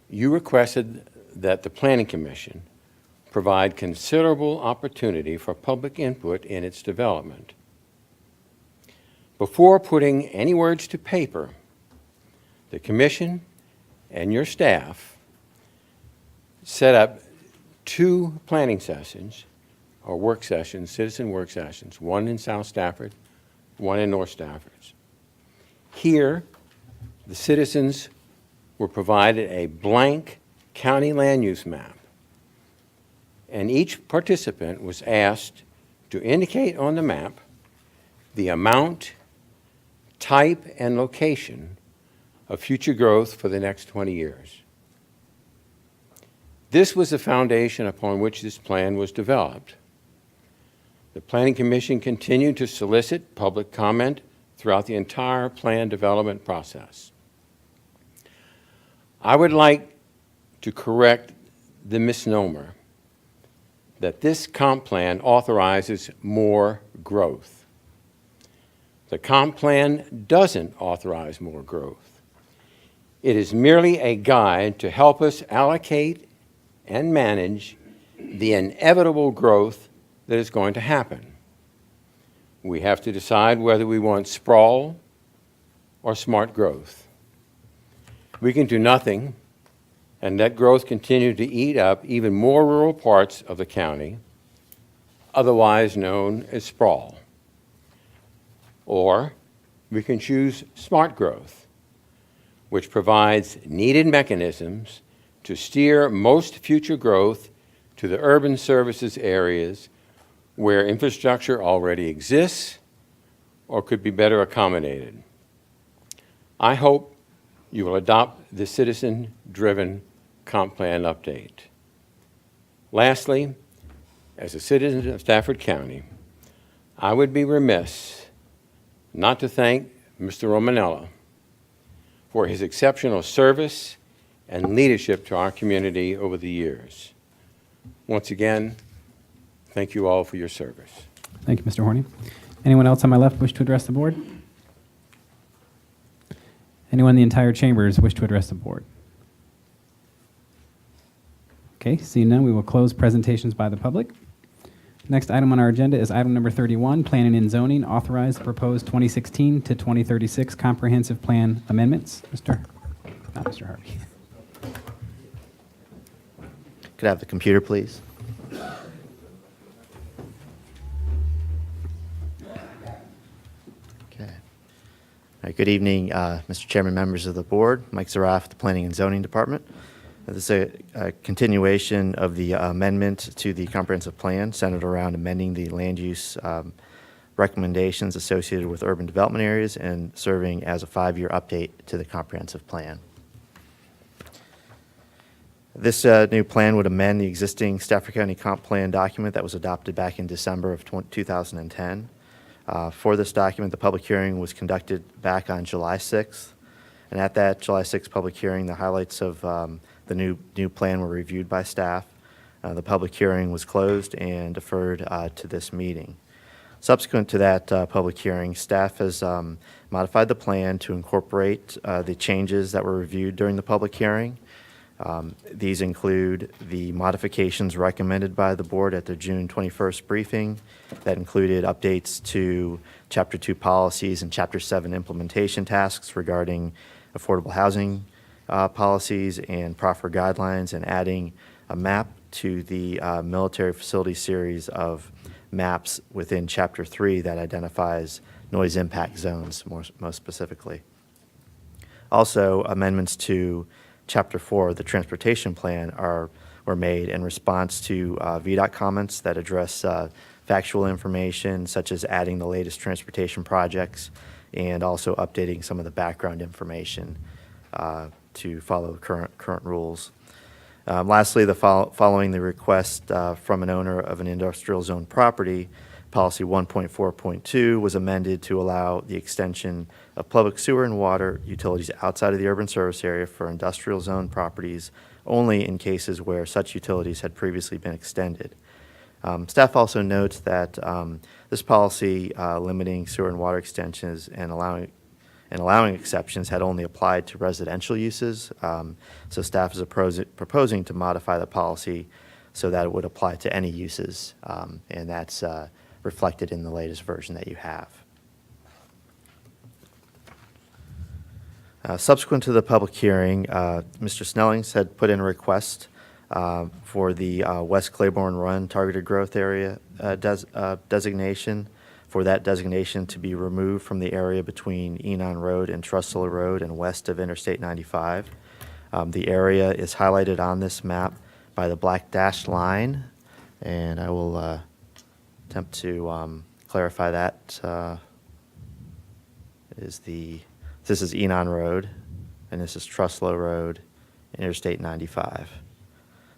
you requested that the Planning Commission provide considerable opportunity for public input in its development. Before putting any words to paper, the Commission and your staff set up 2 planning sessions, or work sessions, citizen work sessions, one in South Stafford, one in North Stafford. Here, the citizens were provided a blank county land use map, and each participant was asked to indicate on the map the amount, type, and location of future growth for the next 20 years. This was the foundation upon which this plan was developed. The Planning Commission continued to solicit public comment throughout the entire plan development process. I would like to correct the misnomer that this comp plan authorizes more growth. The comp plan doesn't authorize more growth. It is merely a guide to help us allocate and manage the inevitable growth that is going to happen. We have to decide whether we want sprawl or smart growth. We can do nothing and let growth continue to eat up even more rural parts of the county, otherwise known as sprawl. Or we can choose smart growth, which provides needed mechanisms to steer most future growth to the urban services areas where infrastructure already exists or could be better accommodated. I hope you will adopt the citizen-driven comp plan update. Lastly, as a citizen of Stafford County, I would be remiss not to thank Mr. Romanella for his exceptional service and leadership to our community over the years. Once again, thank you all for your service. Thank you, Mr. Horning. Anyone else on my left wish to address the board? Anyone in the entire chambers wish to address the board? Okay, seeing none, we will close presentations by the public. Next item on our agenda is item number 31, Planning and Zoning, authorize the proposed 2016 to 2036 comprehensive plan amendments. Mr. Harvey. Could I have the computer, please? Okay. All right, good evening, Mr. Chairman, members of the board. Mike Zaraf, the Planning and Zoning Department. This is a continuation of the amendment to the comprehensive plan centered around amending the land use recommendations associated with urban development areas and serving as a 5-year update to the comprehensive plan. This new plan would amend the existing Stafford County Comp Plan document that was adopted back in December of 2010. For this document, the public hearing was conducted back on July 6th. And at that July 6th public hearing, the highlights of the new plan were reviewed by staff. The public hearing was closed and deferred to this meeting. Subsequent to that public hearing, staff has modified the plan to incorporate the changes that were reviewed during the public hearing. These include the modifications recommended by the board at the June 21st briefing that included updates to Chapter 2 policies and Chapter 7 implementation tasks regarding affordable housing policies and proffer guidelines, and adding a map to the military facility series of maps within Chapter 3 that identifies noise impact zones most specifically. Also, amendments to Chapter 4, the transportation plan, were made in response to VDOT comments that address factual information, such as adding the latest transportation projects and also updating some of the background information to follow current rules. Lastly, following the request from an owner of an industrial zone property, Policy 1.4.2 was amended to allow the extension of public sewer and water utilities outside of the urban service area for industrial zone properties only in cases where such utilities had previously been extended. Staff also notes that this policy limiting sewer and water extensions and allowing exceptions had only applied to residential uses. So staff is proposing to modify the policy so that it would apply to any uses, and that's reflected in the latest version that you have. Subsequent to the public hearing, Mr. Snellings had put in a request for the West Claiborne Run Targeted Growth Area designation, for that designation to be removed from the area between Enon Road and Trustler Road and west of Interstate 95. The area is highlighted on this map by the black dashed line, and I will attempt to clarify that. This is Enon Road, and this is Trustler Road, Interstate 95.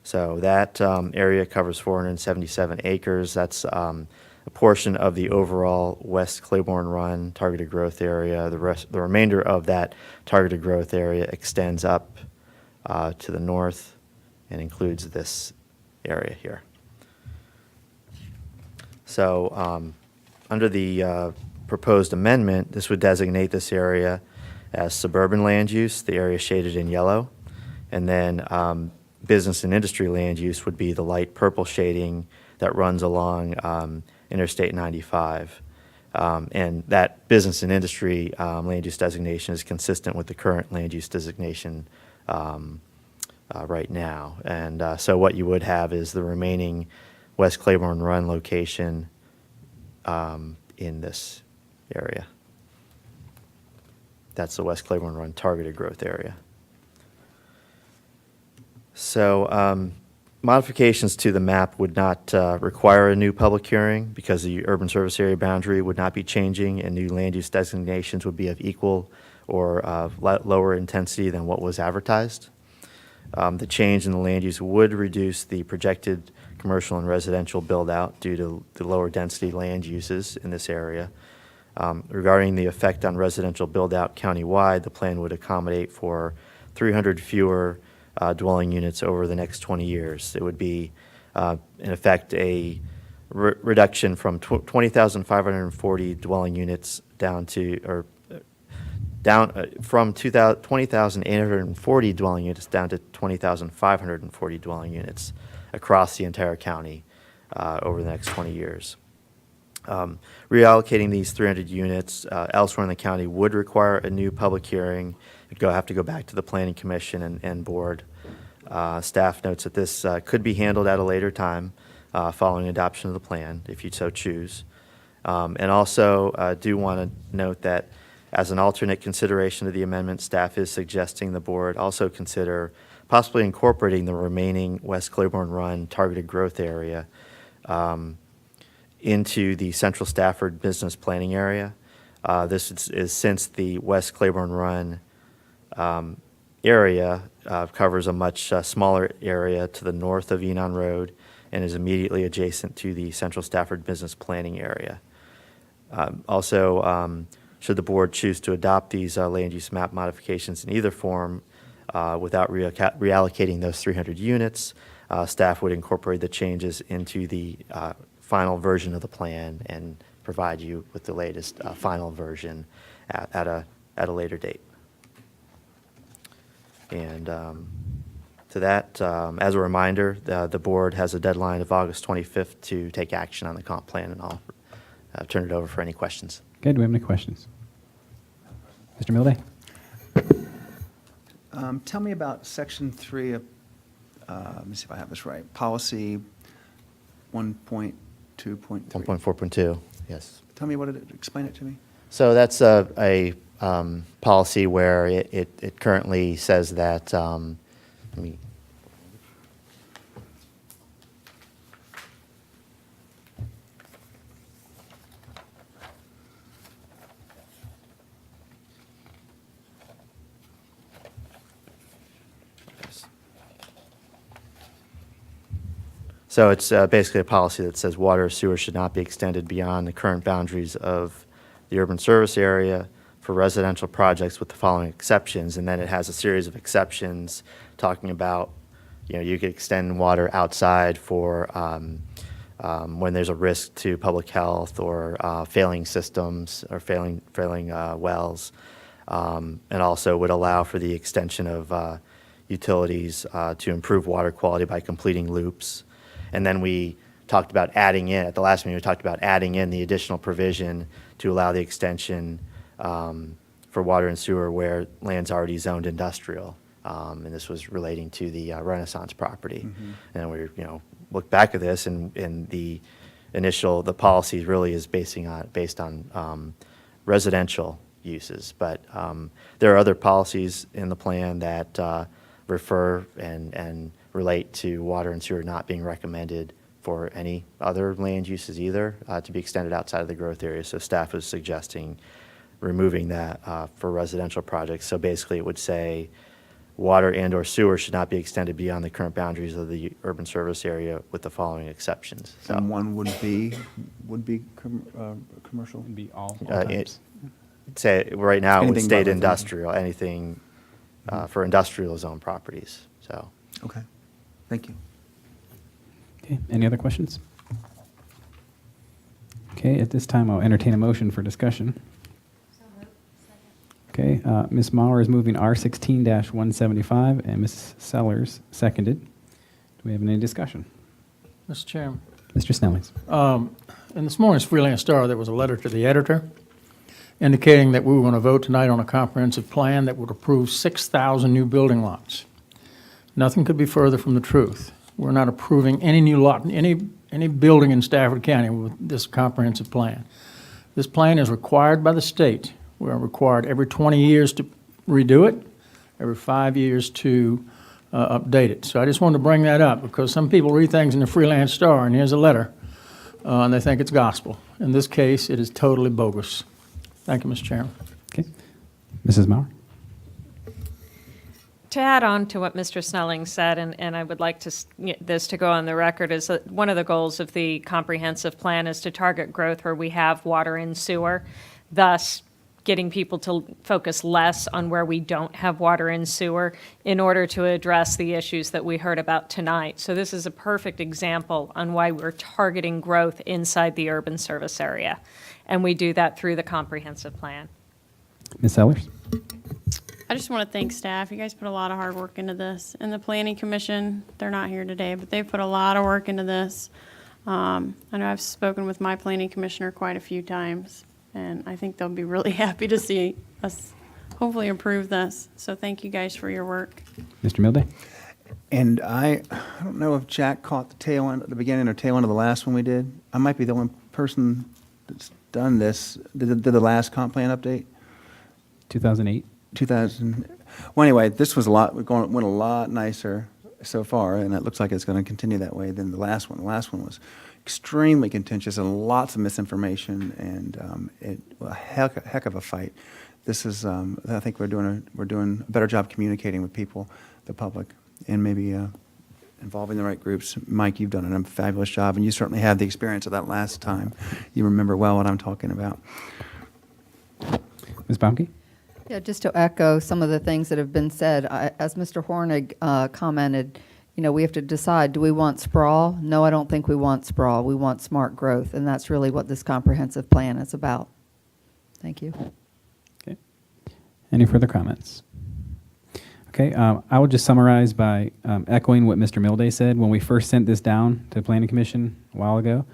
So that area covers 477 acres. That's a portion of the overall West Claiborne Run targeted growth area. The remainder of that targeted growth area extends up to the north and includes this area here. So under the proposed amendment, this would designate this area as suburban land use, the area shaded in yellow, and then business and industry land use would be the light purple shading that runs along Interstate 95. And that business and industry land use designation is consistent with the current land use designation right now. And so what you would have is the remaining West Claiborne Run location in this area. That's the West Claiborne Run targeted growth area. So modifications to the map would not require a new public hearing because the urban service area boundary would not be changing, and new land use designations would be of equal or lower intensity than what was advertised. The change in the land use would reduce the projected commercial and residential build out due to the lower density land uses in this area. Regarding the effect on residential build out countywide, the plan would accommodate for 300 fewer dwelling units over the next 20 years. It would be, in effect, a reduction from 20,540 dwelling units down to, or from 20,840 dwelling units down to 20,540 dwelling units across the entire county over the next 20 years. Reallocating these 300 units elsewhere in the county would require a new public hearing. You'd have to go back to the Planning Commission and board. Staff notes that this could be handled at a later time following adoption of the plan, if you so choose. And also do want to note that as an alternate consideration of the amendment, staff is suggesting the board also consider possibly incorporating the remaining West Claiborne Run targeted growth area into the Central Stafford business planning area. This is since the West Claiborne Run area covers a much smaller area to the north of Enon Road and is immediately adjacent to the Central Stafford Business Planning Area. Also, should the board choose to adopt these land use map modifications in either form without reallocating those 300 units, staff would incorporate the changes into the final version of the plan and provide you with the latest final version at a later date. And to that, as a reminder, the board has a deadline of August 25th to take action on the comp plan, and I'll turn it over for any questions. Okay, do we have any questions? Mr. Milday? Tell me about section 3 of, let me see if I have this right, policy 1.2.3. 1.4.2, yes. Tell me what explain it to me. So that's a policy where it currently says that, let me, so it's basically a policy that says water or sewer should not be extended beyond the current boundaries of the urban service area for residential projects with the following exceptions. And then it has a series of exceptions talking about, you could extend water outside for when there's a risk to public health or failing systems or failing wells, and also would allow for the extension of utilities to improve water quality by completing loops. And then we talked about adding in, at the last meeting, we talked about adding in the additional provision to allow the extension for water and sewer where land's already zoned industrial. And this was relating to the Renaissance property. Mm-hmm. And we, look back at this, and the policy really is based on residential uses. But there are other policies in the plan that refer and relate to water and sewer not being recommended for any other land uses either to be extended outside of the growth area. So staff is suggesting removing that for residential projects. So basically it would say water and or sewer should not be extended beyond the current boundaries of the urban service area with the following exceptions. So, And one would be commercial? Would be all it, say right now it would Anything state but industrial, anything for industrial zone properties. So. Okay, thank you. Okay, any other questions? Okay, at this time, I'll entertain a motion for discussion. Okay, Ms. Mauer is moving R16-175, and Ms. Sellers seconded. Do we have any discussion? Mr. Chairman. Mr. Snellings. In this morning's Freelance Star, there was a letter to the editor indicating that we were going to vote tonight on a comprehensive plan that would approve 6,000 new building lots. Nothing could be further from the truth. We're not approving any new lot, any building in Stafford County with this comprehensive plan. This plan is required by the state. We're required every 20 years to redo it, every 5 years to update it. So I just wanted to bring that up because some people read things in the Freelance Star, and here's a letter, and they think it's gospel. In this case, it is totally bogus. Thank you, Mr. Chairman. Okay, Mrs. Mauer. To add on to what Mr. Snelling said, and I would like this to go on the record, is that one of the goals of the comprehensive plan is to target growth where we have water and sewer, thus getting people to focus less on where we don't have water and sewer in order to address the issues that we heard about tonight. So this is a perfect example on why we're targeting growth inside the urban service area. And we do that through the comprehensive plan. Ms. Sellers. I just want to thank staff. You guys put a lot of hard work into this. And the Planning Commission, they're not here today, but they put a lot of work into this. I know I've spoken with my planning commissioner quite a few times, and I think they'll be really happy to see us hopefully improve this. So thank you guys for your work. Mr. Milday. And I don't know if Jack caught the tail end at the beginning or tail end of the last one we did. I might be the only person that's done this. Did the last comp plan update? 2008. 2000. Well, anyway, this was went a lot nicer so far, and it looks like it's going to continue that way than the last one. The last one was extremely contentious and lots of misinformation, and it was a heck of a fight. This is, I think we're doing a better job communicating with people. the public and maybe involving the right groups. Mike, you've done a fabulous job, and you certainly had the experience of that last time. You remember well what I'm talking about. Ms. Baumke? Yeah, just to echo some of the things that have been said, as Mr. Hornig commented, we have to decide, do we want sprawl? No, I don't think we want sprawl. We want smart growth, and that's really what this comprehensive plan is about. Thank you. Okay. Any further comments? Okay, I will just summarize by echoing what Mr. Milday said. When we first sent this down to the Planning Commission a while ago,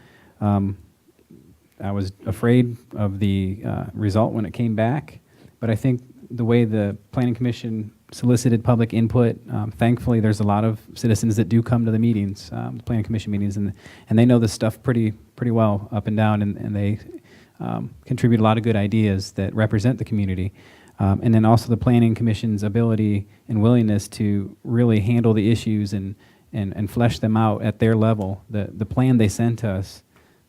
I was afraid of the result when it came back, but I think the way the Planning Commission solicited public input, thankfully there's a lot of citizens that do come to the meetings, the Planning Commission meetings, and they know this stuff pretty well up and down, and they contribute a lot of good ideas that represent the community. And then also the Planning Commission's ability and willingness to really handle the issues and flesh them out at their level. The plan they sent us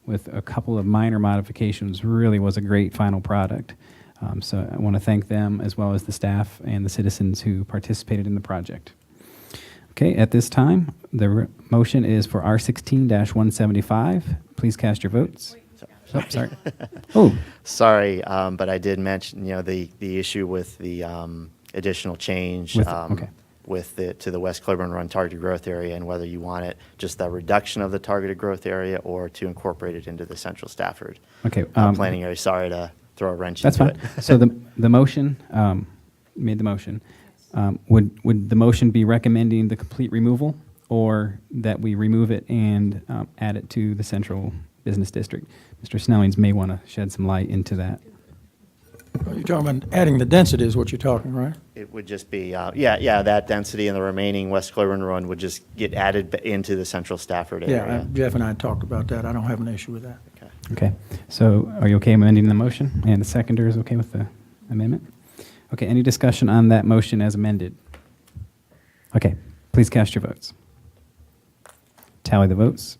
with a couple of minor modifications really was a great final product. So I want to thank them as well as the staff and the citizens who participated in the project. Okay, at this time, the motion is for R16-175. Please cast your votes. Oh, sorry. Oh, Sorry, but I did mention, the issue with the additional change okay. to the West Claiborne Run targeted growth area, and whether you want it just the reduction of the targeted growth area or to incorporate it into the Central Stafford Okay, planning area. Sorry to throw a wrench that's into fine. it. So the motion, made the motion. Would the motion be recommending the complete removal, or that we remove it and add it to the central business district? Mr. Snellings may want to shed some light into that. You're talking about adding the density is what you're talking, right? It would just be, that density and the remaining West Claiborne Run would just get added into the Central Stafford area. Yeah, Jeff and I talked about that. I don't have an issue with that. Okay, so are you okay amending the motion? And the seconder is okay with the amendment? Okay, any discussion on that motion as amended? Okay, please cast your votes. Tally the votes.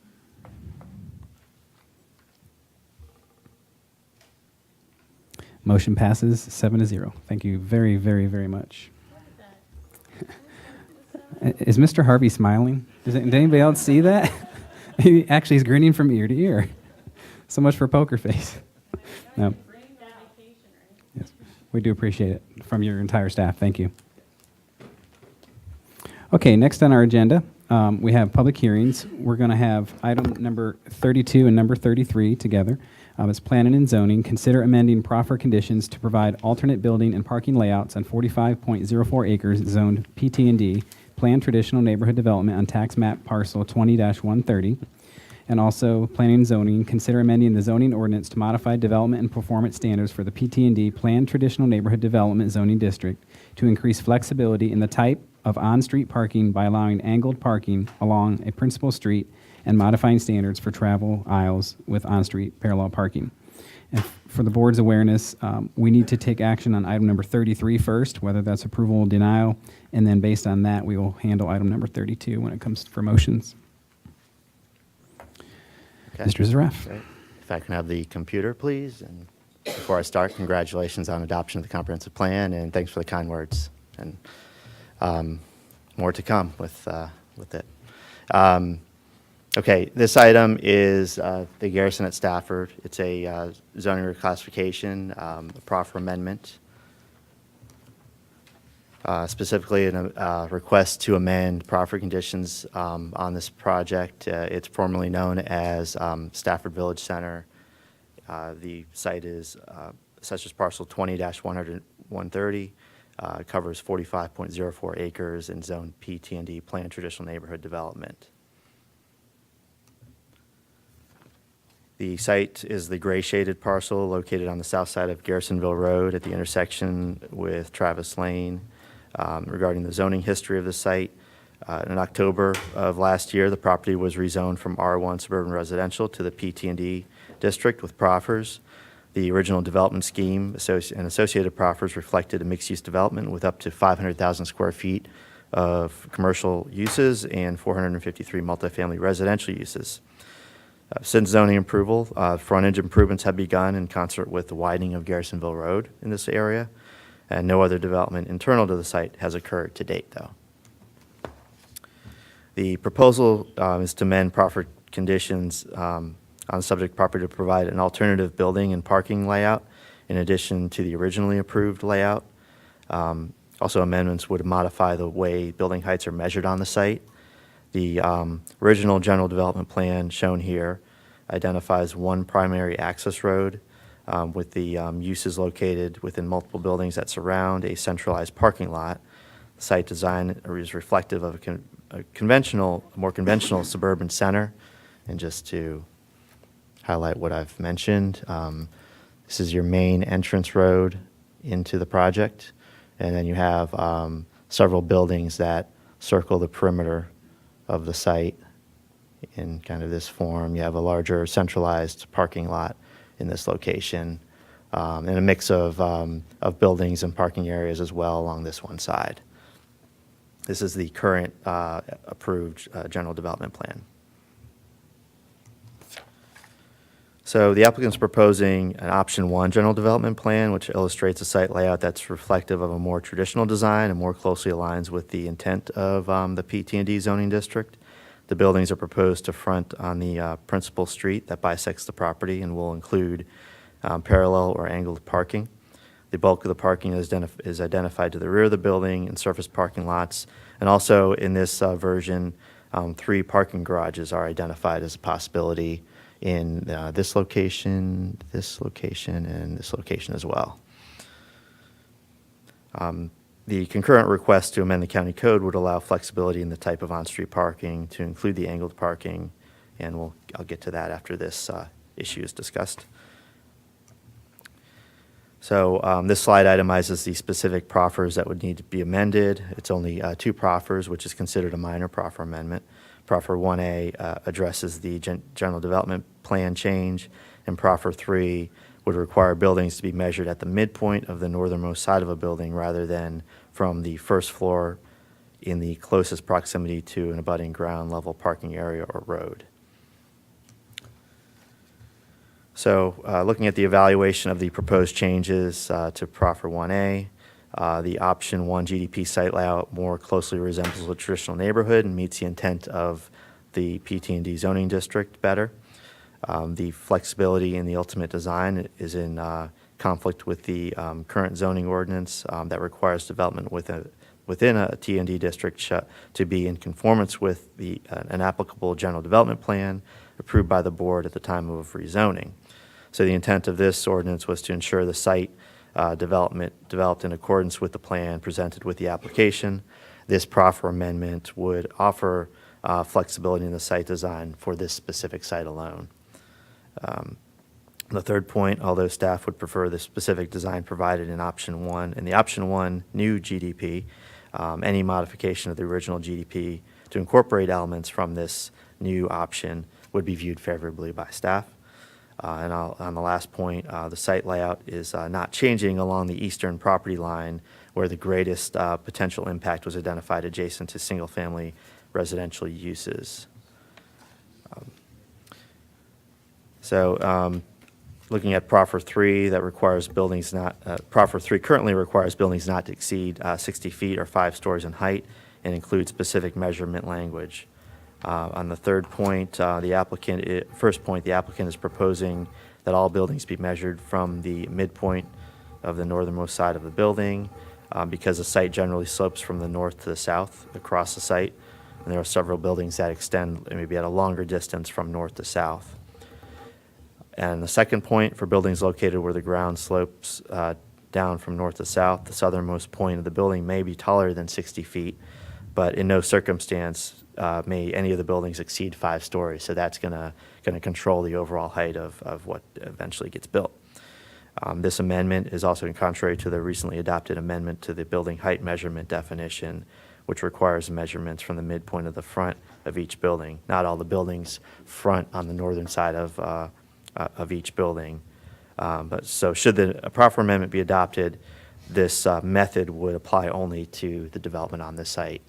Motion passes 7-0. Thank you very, very, very much. Is Mr. Harvey smiling? Did anybody else see that? He actually is grinning from ear to ear. So much for poker face. No. Yes, we do appreciate it from your entire staff. Thank you. Okay, next on our agenda, we have public hearings. We're going to have item number 32 and number 33 together. It's planning and zoning. Consider amending proffer conditions to provide alternate building and parking layouts on 45.04 acres zoned PT&D, planned traditional neighborhood development on tax map parcel 20-130. And also planning and zoning. Consider amending the zoning ordinance to modify development and performance standards for the PT&D planned traditional neighborhood development zoning district to increase flexibility in the type of on-street parking by allowing angled parking along a principal street and modifying standards for travel aisles with on-street parallel parking. And for the board's awareness, we need to take action on item number 33 first, whether that's approval or denial, and then based on that, we will handle item number 32 when it comes for motions. Okay. Mr. Zaraf. Great. If I can have the computer, please. And before I start, congratulations on adoption of the comprehensive plan, and thanks for the kind words. And more to come with it. Okay, this item is the Garrison at Stafford. It's a zoning reclassification, a proffer amendment. Specifically, a request to amend proffer conditions on this project. It's formerly known as Stafford Village Center. The site is Assessor's Parcel 20-130. Covers 45.04 acres in Zone PT&D, Planned Traditional Neighborhood Development. The site is the gray shaded parcel located on the south side of Garrisonville Road at the intersection with Travis Lane. Regarding the zoning history of the site, in October of last year, the property was rezoned from R1 suburban residential to the PT&D district with proffers. The original development scheme and associated proffers reflected a mixed-use development with up to 500,000 square feet of commercial uses and 453 multifamily residential uses. Since zoning approval, frontage improvements have begun in concert with the widening of Garrisonville Road in this area, and no other development internal to the site has occurred to date, though. The proposal is to amend proffered conditions on the subject property to provide an alternative building and parking layout in addition to the originally approved layout. Also, amendments would modify the way building heights are measured on the site. The original general development plan shown here identifies one primary access road with the uses located within multiple buildings that surround a centralized parking lot. The site design is reflective of a more conventional suburban center. And just to highlight what I've mentioned, this is your main entrance road into the project. And then you have several buildings that circle the perimeter of the site in kind of this form. You have a larger centralized parking lot in this location, and a mix of buildings and parking areas as well along this one side. This is the current approved general development plan. So the applicant's proposing an option 1 general development plan, which illustrates a site layout that's reflective of a more traditional design and more closely aligns with the intent of the PT&D zoning district. The buildings are proposed to front on the principal street that bisects the property and will include parallel or angled parking. The bulk of the parking is identified to the rear of the building and surface parking lots. And also in this version, 3 parking garages are identified as a possibility in this location, and this location as well. The concurrent request to amend the county code would allow flexibility in the type of on-street parking to include the angled parking, and I'll get to that after this issue is discussed. So this slide itemizes the specific proffers that would need to be amended. It's only 2 proffers, which is considered a minor proffer amendment. Proffer 1A addresses the general development plan change, and Proffer 3 would require buildings to be measured at the midpoint of the northernmost side of a building rather than from the first floor in the closest proximity to an abutting ground level parking area or road. So looking at the evaluation of the proposed changes to Proffer 1A, the option 1 GDP site layout more closely resembles a traditional neighborhood and meets the intent of the PT&D zoning district better. The flexibility in the ultimate design is in conflict with the current zoning ordinance that requires development within a T&D district to be in conformance with an applicable general development plan approved by the board at the time of rezoning. So the intent of this ordinance was to ensure the site development developed in accordance with the plan presented with the application. This proffer amendment would offer flexibility in the site design for this specific site alone. The third point, although staff would prefer the specific design provided in option 1, in the option 1 new GDP, any modification of the original GDP to incorporate elements from this new option would be viewed favorably by staff. And on the last point, the site layout is not changing along the eastern property line where the greatest potential impact was identified adjacent to single-family residential uses. Looking at Proffer 3, that requires buildings not, Proffer 3 currently requires buildings not to exceed 60 feet or 5 stories in height and includes specific measurement language. On the third point, first point, the applicant is proposing that all buildings be measured from the midpoint of the northernmost side of the building because the site generally slopes from the north to the south across the site, and there are several buildings that extend maybe at a longer distance from north to south. And the second point, for buildings located where the ground slopes down from north to south, the southernmost point of the building may be taller than 60 feet, but in no circumstance may any of the buildings exceed 5 stories. So that's going to control the overall height of what eventually gets built. This amendment is also contrary to the recently adopted amendment to the building height measurement definition, which requires measurements from the midpoint of the front of each building. Not all the buildings front on the northern side of each building. But so should a proffer amendment be adopted, this method would apply only to the development on this site.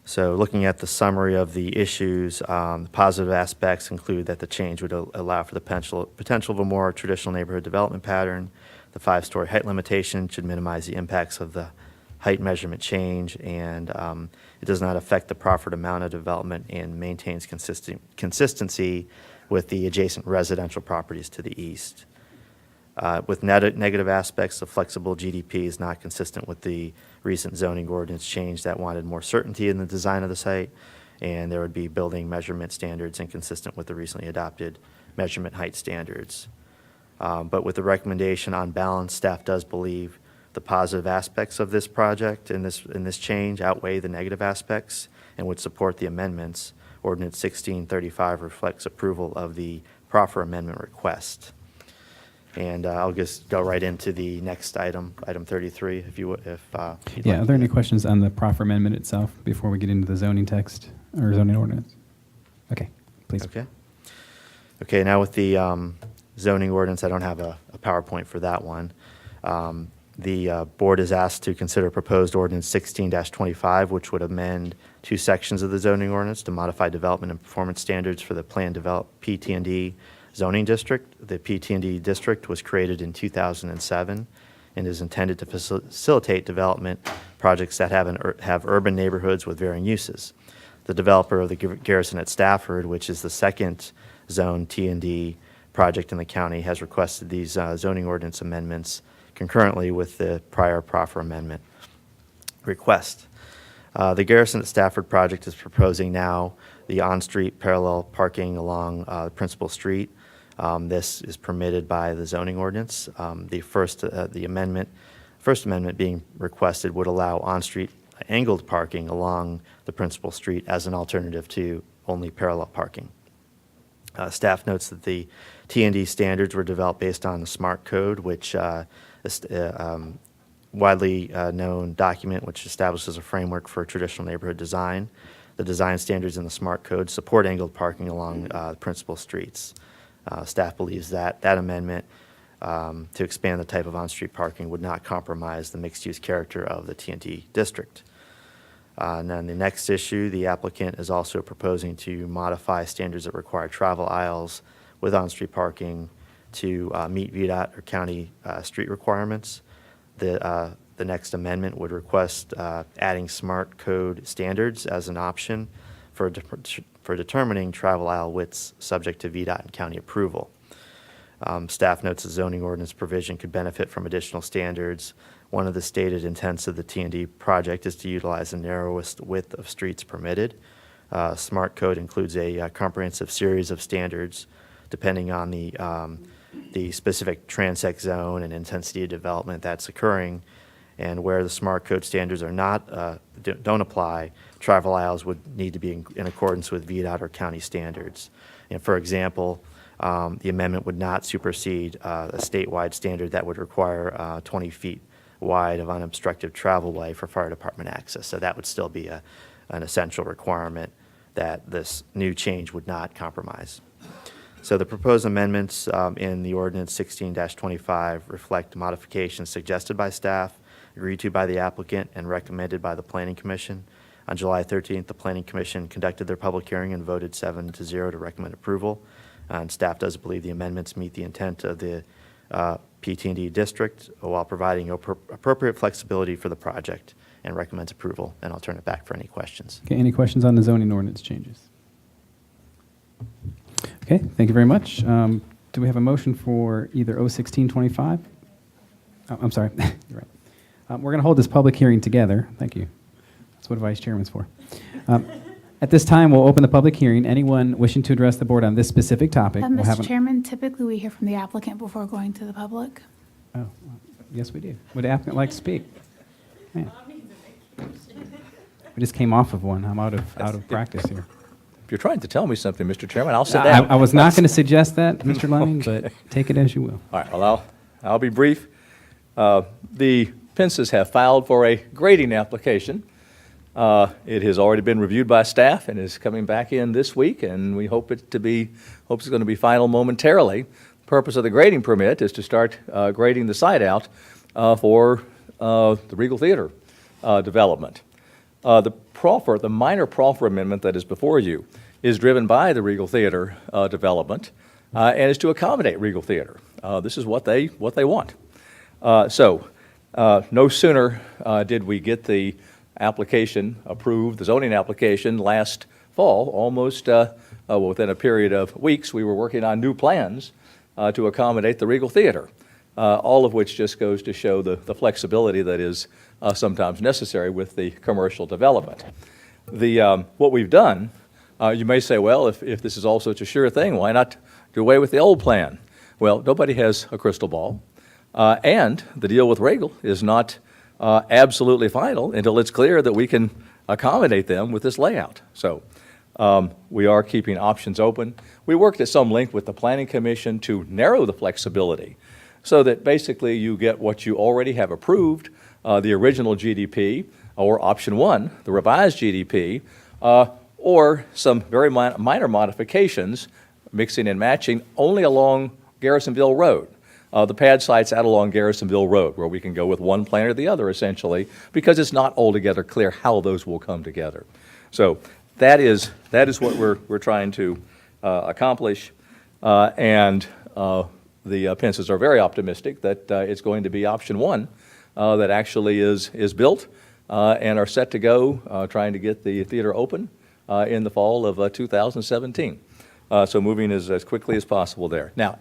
So looking at the summary of the issues, the positive aspects include that the change would allow for the potential of a more traditional neighborhood development pattern. The 5-story height limitation should minimize the impacts of the height measurement change, and it does not affect the proffered amount of development and maintains consistency with the adjacent residential properties to the east. With negative aspects, the flexible GDP is not consistent with the recent zoning ordinance change that wanted more certainty in the design of the site, and there would be building measurement standards inconsistent with the recently adopted measurement height standards. But with the recommendation on balance, staff does believe the positive aspects of this project and this change outweigh the negative aspects and would support the amendments. Ordinance 1635 reflects approval of the proffer amendment request. And I'll just go right into the next item, item 33, if you would, if you'd Yeah, like are there to. any questions on the proffer amendment itself before we get into the zoning text or zoning ordinance? Okay, please. Okay. Okay, now with the zoning ordinance, I don't have a PowerPoint for that one. The board is asked to consider proposed ordinance 16-25, which would amend two sections of the zoning ordinance to modify development and performance standards for the planned developed PT&D zoning district. The PT&D district was created in 2007 and is intended to facilitate development projects that have urban neighborhoods with varying uses. The developer of the Garrison at Stafford, which is the second zone T&D project in the county, has requested these zoning ordinance amendments concurrently with the prior proffer amendment request. The Garrison at Stafford project is proposing now the on-street parallel parking along the principal street. This is permitted by the zoning ordinance. The first amendment being requested would allow on-street angled parking along the principal street as an alternative to only parallel parking. Staff notes that the T&D standards were developed based on the SMART code, which is widely known document which establishes a framework for traditional neighborhood design. The design standards in the SMART code support angled parking along the principal streets. Staff believes that that amendment to expand the type of on-street parking would not compromise the mixed-use character of the T&D district. And then the next issue, the applicant is also proposing to modify standards that require travel aisles with on-street parking to meet VDOT or county street requirements. The next amendment would request adding SMART code standards as an option for determining travel aisle widths subject to VDOT and county approval. Staff notes the zoning ordinance provision could benefit from additional standards. One of the stated intents of the T&D project is to utilize the narrowest width of streets permitted. SMART code includes a comprehensive series of standards depending on the specific transect zone and intensity of development that's occurring. And where the SMART code standards are not, don't apply, travel aisles would need to be in accordance with VDOT or county standards. And for example, the amendment would not supersede a statewide standard that would require 20 feet wide of unobstructed travel way for fire department access. So that would still be an essential requirement that this new change would not compromise. So the proposed amendments in the ordinance 16-25 reflect modifications suggested by staff, agreed to by the applicant, and recommended by the Planning Commission. On July 13th, the Planning Commission conducted their public hearing and voted 7-0 to recommend approval. And staff does believe the amendments meet the intent of the PT&D district while providing appropriate flexibility for the project, and recommends approval. And I'll turn it back for any questions. Okay, any questions on the zoning ordinance changes? Okay, thank you very much. Do we have a motion for either 01625? Oh, I'm sorry, you're right. We're going to hold this public hearing together. Thank you. That's what vice chairman's for. At this time, we'll open the public hearing. Anyone wishing to address the board on this specific topic will have Mr. Chairman, typically we hear from the applicant before going to the public. Oh, yes, we do. Would the applicant like to speak? Man. We just came off of one. I'm out of practice here. If you're trying to tell me something, Mr. Chairman, I'll sit down. I was not going to suggest that, Mr. Lemming, but take it as you will. All right, well, I'll be brief. The Pences have filed for a grading application. It has already been reviewed by staff and is coming back in this week, and we hope it's going to be final momentarily. The purpose of the grading permit is to start grading the site out for the Regal Theater development. The minor proffer amendment that is before you is driven by the Regal Theater development and is to accommodate Regal Theater. This is what they want. So No sooner did we get the application approved, the zoning application last fall, almost within a period of weeks, we were working on new plans to accommodate the Regal Theater, all of which just goes to show the flexibility that is sometimes necessary with the commercial development. What we've done, you may say, well, if this is all such a sure thing, why not do away with the old plan? Well, nobody has a crystal ball, and the deal with Regal is not absolutely final until it's clear that we can accommodate them with this layout. So we are keeping options open. We worked at some length with the Planning Commission to narrow the flexibility so that basically you get what you already have approved, the original GDP, or option one, the revised GDP, or some very minor modifications, mixing and matching only along Garrisonville Road. The pad site's out along Garrisonville Road, where we can go with one plan or the other, essentially, because it's not altogether clear how those will come together. So that is what we're trying to accomplish, and the Pences are very optimistic that it's going to be option one that actually is built and are set to go, trying to get the theater open in the fall of 2017. So moving as quickly as possible there. Now,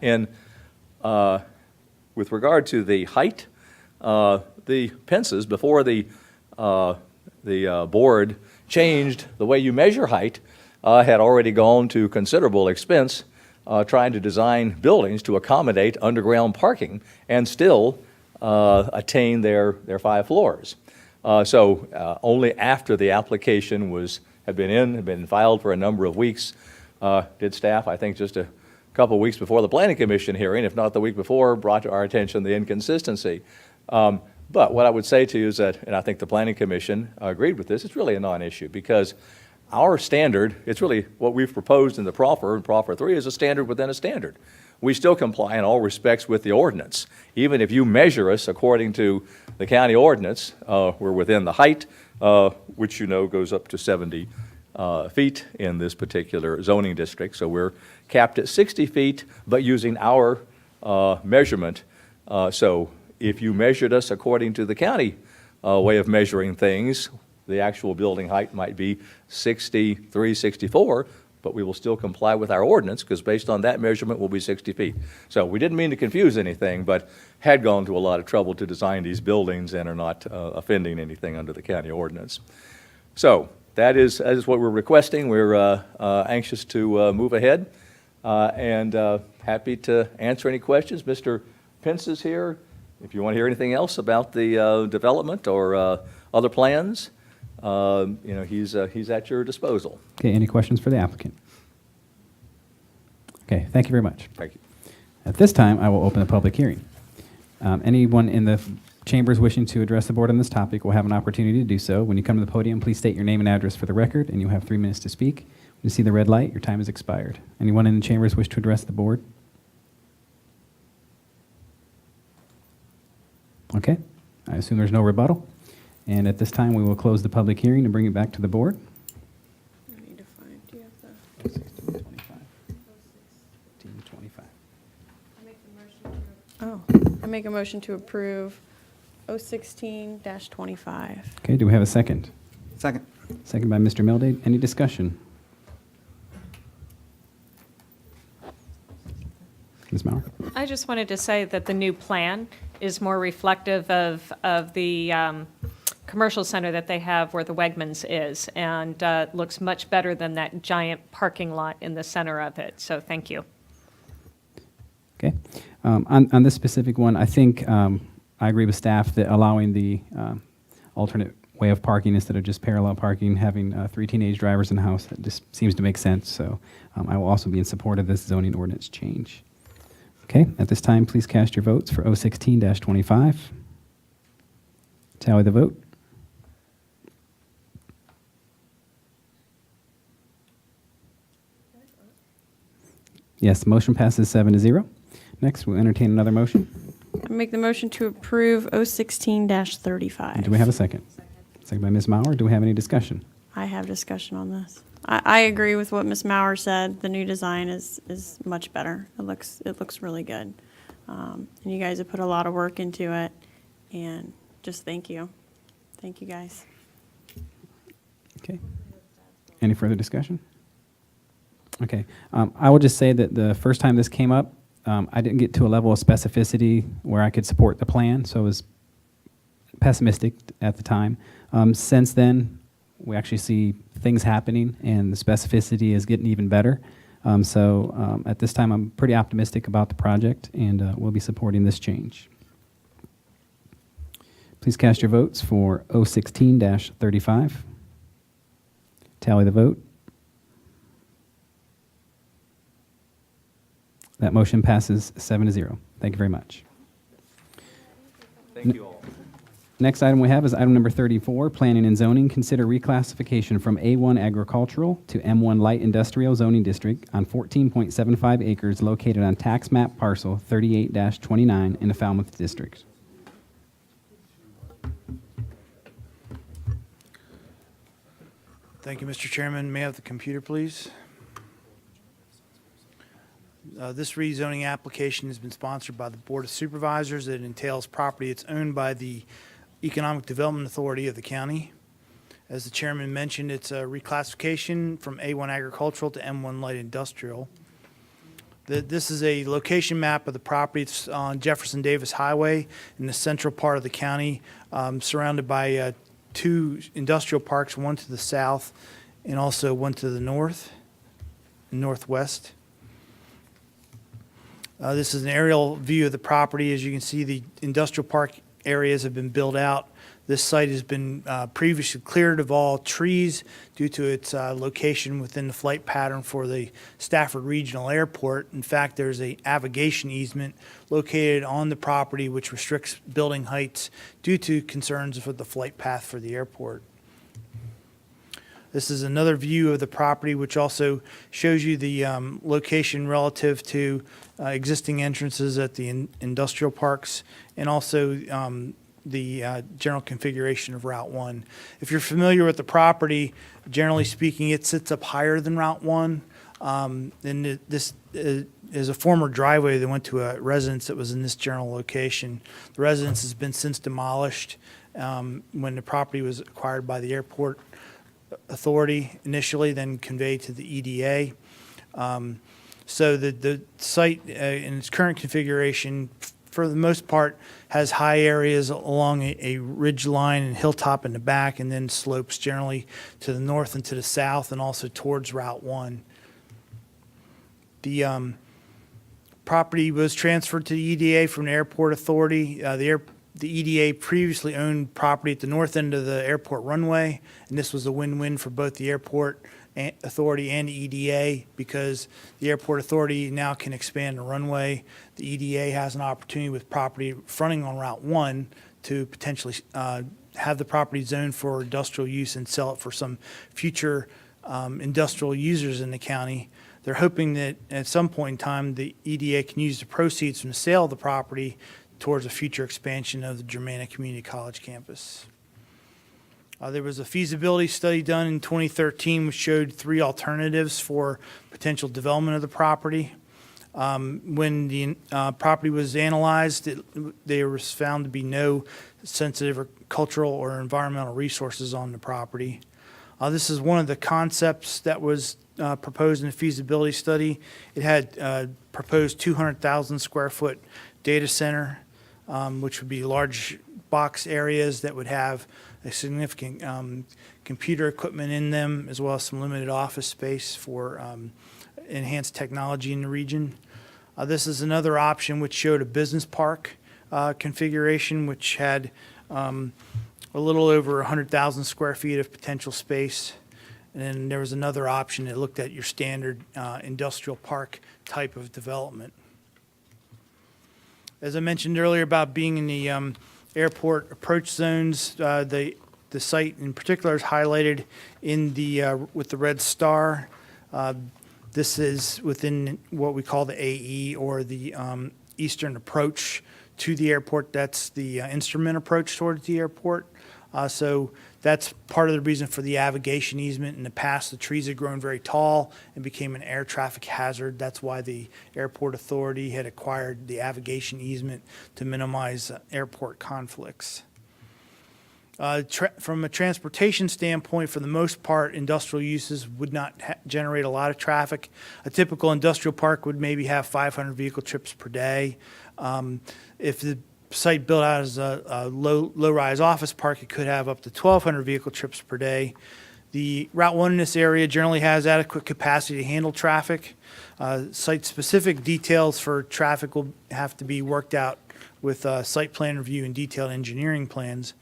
with regard to the height, the Pences, before the board changed the way you measure height, had already gone to considerable expense trying to design buildings to accommodate underground parking and still attain their 5 floors. So only after the application had been filed for a number of weeks, did staff, I think just a couple of weeks before the Planning Commission hearing, if not the week before, brought to our attention the inconsistency. But what I would say to you is that, and I think the Planning Commission agreed with this, it's really a non-issue because our standard, it's really what we've proposed in the proffer, and proffer 3 is a standard within a standard. We still comply in all respects with the ordinance. Even if you measure us according to the county ordinance, we're within the height, which you know goes up to 70 feet in this particular zoning district. So we're capped at 60 feet, but using our measurement. So if you measured us according to the county way of measuring things, the actual building height might be 63, 64, but we will still comply with our ordinance because based on that measurement will be 60 feet. So we didn't mean to confuse anything, but had gone to a lot of trouble to design these buildings and are not offending anything under the county ordinance. So that is what we're requesting. We're anxious to move ahead and happy to answer any questions. Mr. Pence is here. If you want to hear anything else about the development or other plans, he's at your disposal. Okay, any questions for the applicant? Okay, thank you very much. Thank you. At this time, I will open the public hearing. Anyone in the chambers wishing to address the board on this topic will have an opportunity to do so. When you come to the podium, please state your name and address for the record, and you'll have 3 minutes to speak. When you see the red light, your time has expired. Anyone in the chambers wish to address the board? Okay, I assume there's no rebuttal. And at this time, we will close the public hearing and bring it back to the board. I need to find, do you have the? 1625. I make a motion to approve 016-25. Okay, do we have a second? Second. Second by Mr. Milday. Any discussion? Ms. Maurer? I just wanted to say that the new plan is more reflective of the commercial center that they have where the Wegmans is, and looks much better than that giant parking lot in the center of it. So thank you. Okay. On this specific one, I think I agree with staff that allowing the alternate way of parking instead of just parallel parking, having 3 teenage drivers in the house, that just seems to make sense. So I will also be in support of this zoning ordinance change. Okay, at this time, please cast your votes for 016-25. Tally the vote. Yes, the motion passes 7-0. Next, we'll entertain another motion. I make the motion to approve 016-35. Do we have a second? Second by Ms. Maurer. Do we have any discussion? I have discussion on this. I agree with what Ms. Maurer said. The new design is much better. It looks really good. And you guys have put a lot of work into it. And just thank you. Thank you, guys. Okay. Any further discussion? Okay. I will just say that the first time this came up, I didn't get to a level of specificity where I could support the plan, so I was pessimistic at the time. Since then, we actually see things happening, and the specificity is getting even better. So at this time, I'm pretty optimistic about the project, and we'll be supporting this change. Please cast your votes for 016-35. Tally the vote. That motion passes 7-0. Thank you very much. Thank you all. Next item we have is item number 34, Planning and Zoning. Consider reclassification from A1 Agricultural to M1 Light Industrial Zoning District on 14.75 acres located on tax map parcel 38-29 in the Falmouth District. Thank you, Mr. Chairman. May I have the computer, please? This rezoning application has been sponsored by the Board of Supervisors. It entails property that's owned by the Economic Development Authority of the county. As the chairman mentioned, it's a reclassification from A1 Agricultural to M1 Light Industrial. This is a location map of the property. It's on Jefferson Davis Highway in the central part of the county, surrounded by two industrial parks, one to the south and also one to the north and northwest. This is an aerial view of the property. As you can see, the industrial park areas have been built out. This site has been previously cleared of all trees due to its location within the flight pattern for the Stafford Regional Airport. In fact, there's a navigation easement located on the property which restricts building heights due to concerns for the flight path for the airport. This is another view of the property which also shows you the location relative to existing entrances at the industrial parks and also the general configuration of Route 1. If you're familiar with the property, generally speaking, it sits up higher than Route 1. And this is a former driveway that went to a residence that was in this general location. The residence has been since demolished when the property was acquired by the airport authority initially, then conveyed to the EDA. So the site in its current configuration, for the most part, has high areas along a ridge line and hilltop in the back, and then slopes generally to the north and to the south, and also towards Route 1. The property was transferred to the EDA from the airport authority. The EDA previously owned property at the north end of the airport runway, and this was a win-win for both the airport authority and the EDA because the airport authority now can expand the runway. The EDA has an opportunity with property fronting on Route 1 to potentially have the property zoned for industrial use and sell it for some future industrial users in the county. They're hoping that at some point in time, the EDA can use the proceeds from the sale of the property towards a future expansion of the Germanna Community College campus. There was a feasibility study done in 2013 which showed 3 alternatives for potential development of the property. When the property was analyzed, there was found to be no sensitive or cultural or environmental resources on the property. This is one of the concepts that was proposed in the feasibility study. It had proposed 200,000 square foot data center, which would be large box areas that would have a significant computer equipment in them, as well as some limited office space for enhanced technology in the region. This is another option which showed a business park configuration, which had a little over 100,000 square feet of potential space. And then there was another option that looked at your standard industrial park type of development. As I mentioned earlier about being in the airport approach zones, the site in particular is highlighted in the with the red star. This is within what we call the AE, or the eastern approach to the airport. That's the instrument approach towards the airport. So that's part of the reason for the avigation easement. In the past, the trees had grown very tall and became an air traffic hazard. That's why the airport authority had acquired the avigation easement to minimize airport conflicts. From a transportation standpoint, for the most part, industrial uses would not generate a lot of traffic. A typical industrial park would maybe have 500 vehicle trips per day. If the site built out as a low-rise office park, it could have up to 1,200 vehicle trips per day. The Route 1 in this area generally has adequate capacity to handle traffic. Site-specific details for traffic will have to be worked out with site plan review and detailed engineering plans.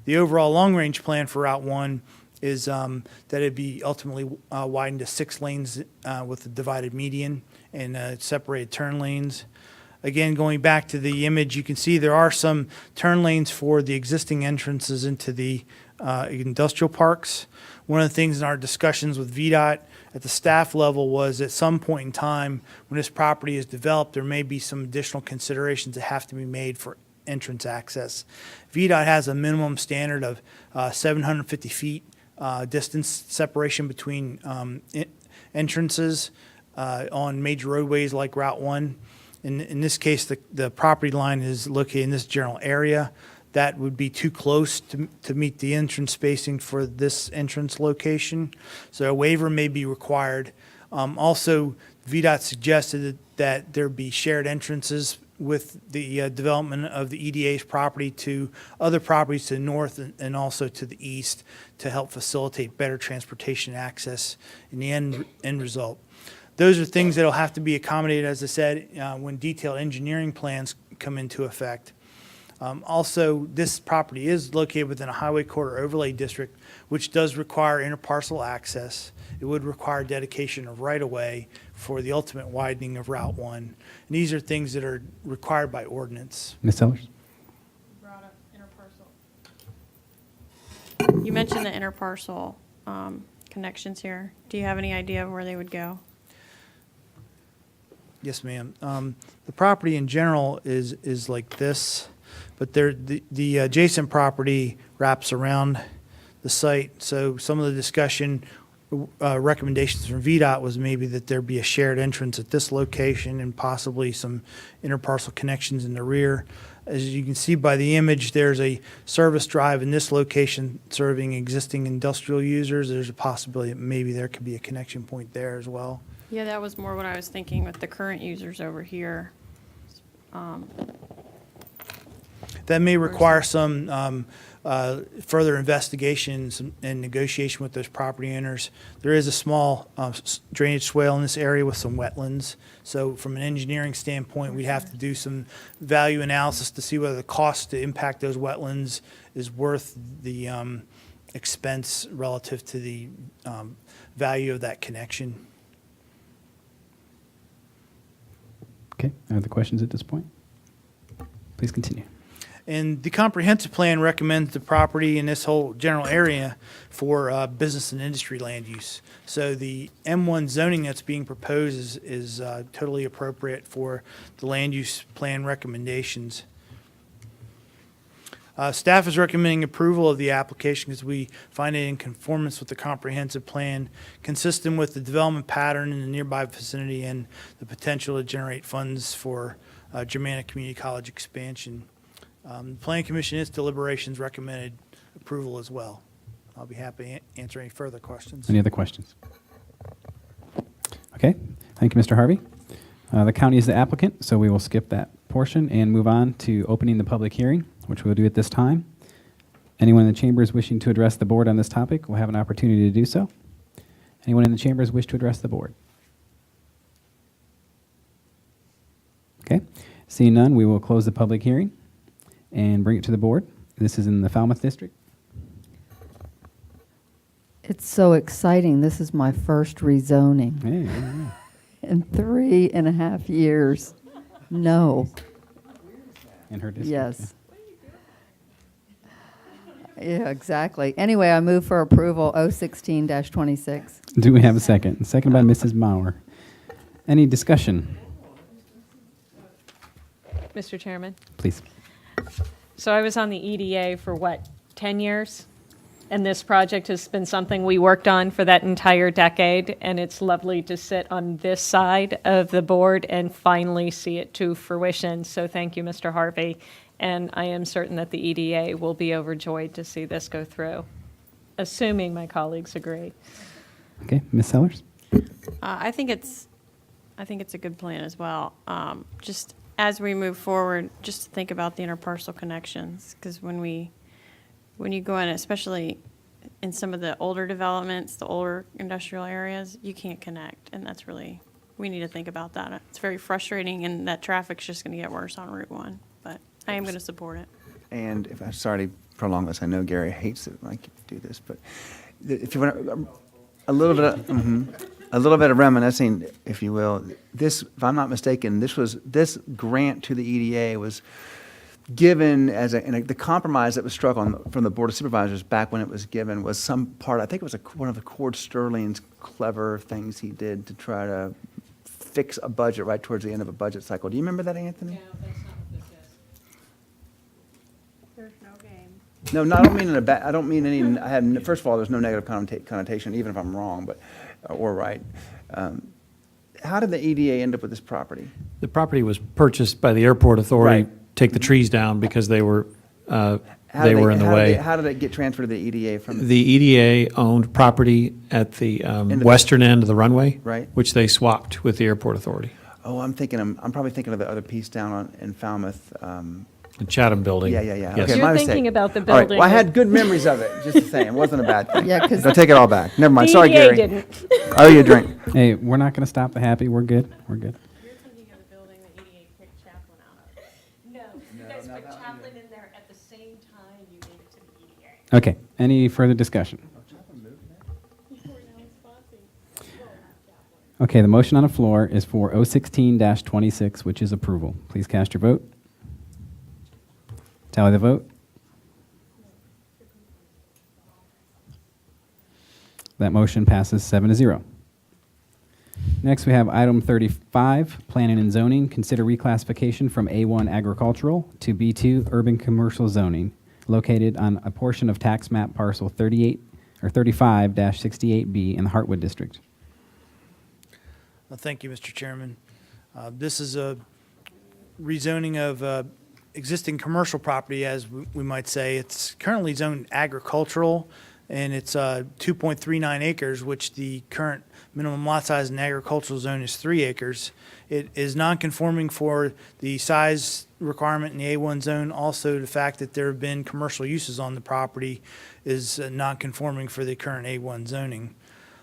The overall long-range plan for Route 1 is that it'd be ultimately widened to 6 lanes with a divided median and separated turn lanes. Again, going back to the image, you can see there are some turn lanes for the existing entrances into the industrial parks. One of the things in our discussions with VDOT at the staff level was at some point in time when this property is developed, there may be some additional considerations that have to be made for entrance access. VDOT has a minimum standard of 750 feet distance separation between entrances on major roadways like Route 1. In this case, the property line is located in this general area. That would be too close to meet the entrance spacing for this entrance location. So a waiver may be required. Also, VDOT suggested that there be shared entrances with the development of the EDA's property to other properties to the north and also to the east to help facilitate better transportation access in the end result. Those are things that will have to be accommodated, as I said, when detailed engineering plans come into effect. Also, this property is located within a highway corridor overlay district, which does require interparcel access. It would require dedication of right-of-way for the ultimate widening of Route 1. And these are things that are required by ordinance. Ms. Sellers? You mentioned the interparcel connections here. Do you have any idea of where they would go? Yes, ma'am. The property in general is like this, but the adjacent property wraps around the site. So some of the discussion recommendations from VDOT was maybe that there be a shared entrance at this location and possibly some interparcel connections in the rear. As you can see by the image, there's a service drive in this location serving existing industrial users. There's a possibility that maybe there could be a connection point there as well. Yeah, that was more what I was thinking with the current users over here. That may require some further investigations and negotiation with those property owners. There is a small drainage swale in this area with some wetlands. So from an engineering standpoint, we'd have to do some value analysis to see whether the cost to impact those wetlands is worth the expense relative to the value of that connection. Okay, other questions at this point? Please continue. And the comprehensive plan recommends the property in this whole general area for business and industry land use. So the M1 zoning that's being proposed is totally appropriate for the land use plan recommendations. Staff is recommending approval of the application because we find it in conformance with the comprehensive plan, consistent with the development pattern in the nearby vicinity and the potential to generate funds for Germanna Community College expansion. The Planning Commission, its deliberations recommended approval as well. I'll be happy to answer any further questions. Any other questions? Okay, thank you, Mr. Harvey. The county is the applicant, so we will skip that portion and move on to opening the public hearing, which we'll do at this time. Anyone in the chambers wishing to address the board on this topic will have an opportunity to do so. Anyone in the chambers wish to address the board? Okay, seeing none, we will close the public hearing and bring it to the board. This is in the Falmouth District. It's so exciting. This is my first rezoning in 3.5 years. No. In her district. Yes. Yeah, exactly. Anyway, I move for approval 016-26. Do we have a second? Second by Mrs. Mauer. Any discussion? Mr. Chairman? Please. So I was on the EDA for what, 10 years. And this project has been something we worked on for that entire decade, and it's lovely to sit on this side of the board and finally see it to fruition. So thank you, Mr. Harvey. And I am certain that the EDA will be overjoyed to see this go through, assuming my colleagues agree. Okay, Ms. Sellers? I think it's a good plan as well. Just as we move forward, just to think about the interparcel connections, because when you go in, especially in some of the older developments, the older industrial areas, you can't connect, and that's really, we need to think about that. It's very frustrating, and that traffic's just going to get worse on Route 1, but I am going to support it. And if I'm sorry to prolong this, I know Gary hates it when I do this, but if you want a little bit of reminiscing, if you will, this, if I'm not mistaken, this grant to the EDA was given as the compromise that was struck from the Board of Supervisors back when it was given was some part, I think it was one of the Cord Sterling's clever things he did to try to fix a budget right towards the end of a budget cycle. Do you remember that, Anthony? No, that's not what this is. There's no game. No, I don't mean in a bad, I don't mean any, first of all, there's no negative connotation, even if I'm wrong, but, or right. How did the EDA end up with this property? The property was purchased by the airport authority, Right. take the trees down because they were in the way. How did it get transferred to the EDA from? The EDA owned property at the western end of the runway, Right. which they swapped with the airport authority. Oh, I'm probably thinking of the other piece down in Falmouth. The Chatham building. Yeah. Yes. Okay, You're my thinking mistake. about the All right, building. well, I had good memories of it, just to say, it wasn't a bad thing. Yeah, 'cause- I'll take it all back. Never mind, The sorry, EDA Gary. didn't. Oh, you drink. Hey, we're not going to stop the happy. We're good. We're good. You're thinking of the building that EDA picked Chaplin out of. No, you guys put Chaplin in there at the same time you gave it to the EDA. Okay, any further discussion? Okay, the motion on the floor is for 016-26, which is approval. Please cast your vote. Tally the vote. That motion passes 7-0. Next, we have item 35, planning and zoning. Consider reclassification from A1 agricultural to B2 urban commercial zoning, located on a portion of tax map parcel 35-68B in the Hartwood District. Well, thank you, Mr. Chairman. This is a rezoning of existing commercial property, as we might say. It's currently zoned agricultural, and it's 2.39 acres, which the current minimum lot size in the agricultural zone is 3 acres. It is non-conforming for the size requirement in the A1 zone. Also, the fact that there have been commercial uses on the property is non-conforming for the current A1 zoning.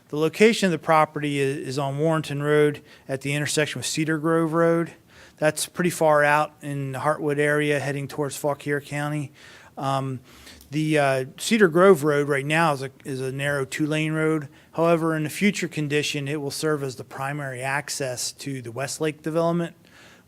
The location of the property is on Warrenton Road at the intersection with Cedar Grove Road. That's pretty far out in the Hartwood area, heading towards Fauquier County. The Cedar Grove Road right now is a narrow 2-lane road. However, in the future condition, it will serve as the primary access to the Westlake development.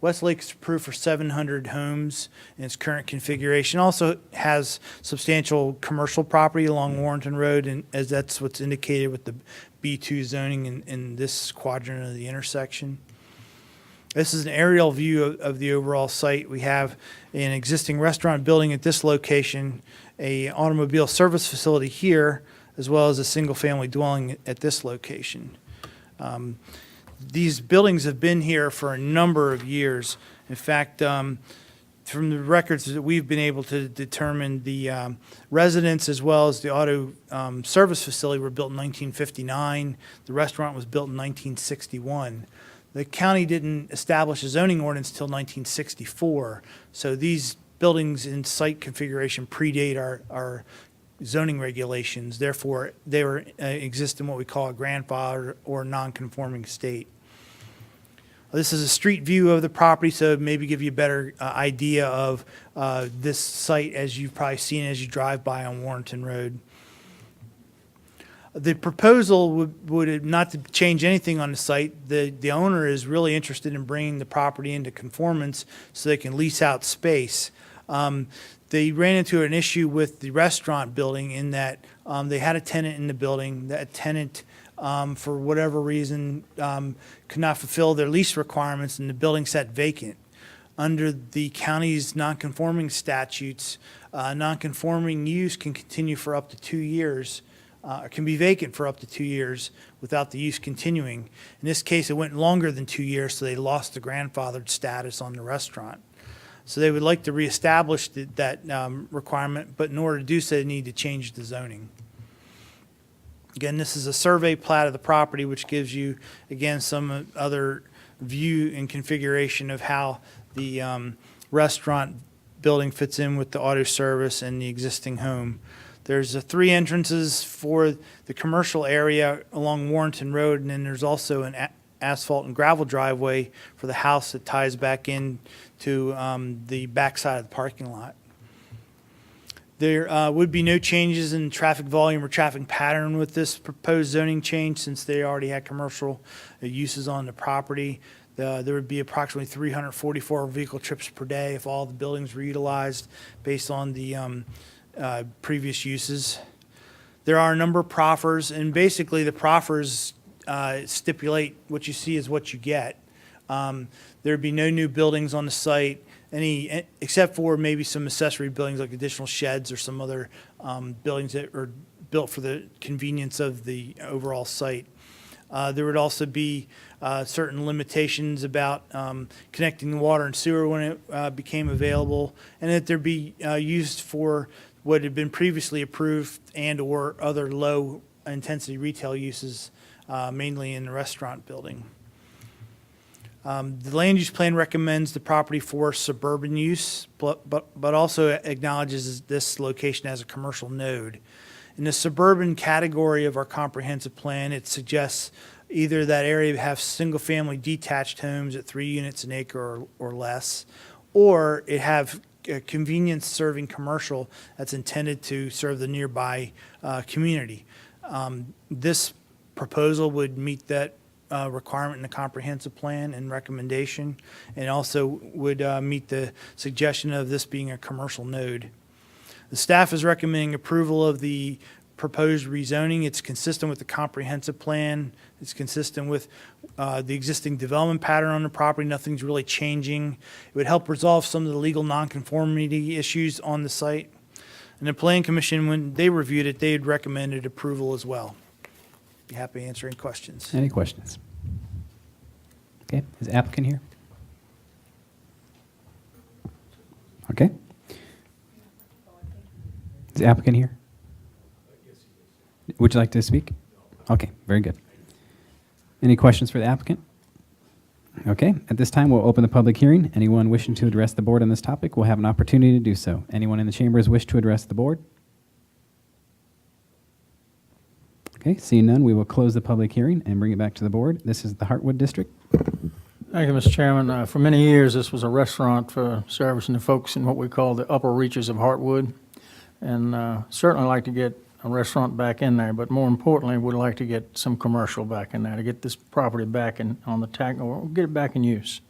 Westlake is approved for 700 homes in its current configuration. Also has substantial commercial property along Warrenton Road, and as that's what's indicated with the B2 zoning in this quadrant of the intersection. This is an aerial view of the overall site. We have an existing restaurant building at this location, a automobile service facility here, as well as a single-family dwelling at this location. These buildings have been here for a number of years. In fact, from the records that we've been able to determine, the residence as well as the auto service facility were built in 1959. The restaurant was built in 1961. The county didn't establish a zoning ordinance until 1964. So these buildings in site configuration predate our zoning regulations. Therefore, they exist in what we call a grandfather or non-conforming state. This is a street view of the property, so maybe give you a better idea of this site as you've probably seen as you drive by on Warrenton Road. The proposal would not to change anything on the site. The owner is really interested in bringing the property into conformance so they can lease out space. They ran into an issue with the restaurant building in that they had a tenant in the building. That tenant, for whatever reason, could not fulfill their lease requirements, and the building sat vacant. Under the county's nonconforming statutes, nonconforming use can continue for up to 2 years, can be vacant for up to 2 years without the use continuing. In this case, it went longer than 2 years, so they lost the grandfathered status on the restaurant. So they would like to reestablish that requirement, but in order to do so, they need to change the zoning. Again, this is a survey plat of the property, which gives you, again, some other view and configuration of how the restaurant building fits in with the auto service and the existing home. There's 3 entrances for the commercial area along Warrenton Road, and then there's also an asphalt and gravel driveway for the house that ties back in to the backside of the parking lot. There would be no changes in traffic volume or traffic pattern with this proposed zoning change, since they already had commercial uses on the property. There would be approximately 344 vehicle trips per day if all the buildings were utilized based on the previous uses. There are a number of proffers, and basically the proffers stipulate what you see is what you get. There'd be no new buildings on the site, except for maybe some accessory buildings like additional sheds or some other buildings that are built for the convenience of the overall site. There would also be certain limitations about connecting the water and sewer when it became available, and that there be used for what had been previously approved and or other low-intensity retail uses, mainly in the restaurant building. The land use plan recommends the property for suburban use, but also acknowledges this location as a commercial node. In the suburban category of our comprehensive plan, it suggests either that area have single-family detached homes at 3 units an acre or less, or it have a convenience serving commercial that's intended to serve the nearby community. This proposal would meet that requirement in the comprehensive plan and recommendation, and also would meet the suggestion of this being a commercial node. The staff is recommending approval of the proposed rezoning. It's consistent with the comprehensive plan. It's consistent with the existing development pattern on the property. Nothing's really changing. It would help resolve some of the legal nonconformity issues on the site. And the Plan Commission, when they reviewed it, they had recommended approval as well. Be happy to answer any questions. Any questions? Okay, is the applicant here? Okay. Is the applicant here? Would you like to speak? Okay, very good. Any questions for the applicant? Okay, at this time, we'll open the public hearing. Anyone wishing to address the board on this topic will have an opportunity to do so. Anyone in the chambers wish to address the board? Okay, seeing none, we will close the public hearing and bring it back to the board. This is the Heartwood District. Thank you, Mr. Chairman. For many years, this was a restaurant for servicing the folks in what we call the upper reaches of Heartwood. And certainly like to get a restaurant back in there, but more importantly, would like to get some commercial back in there to get this property back on the tax, or get it back in use.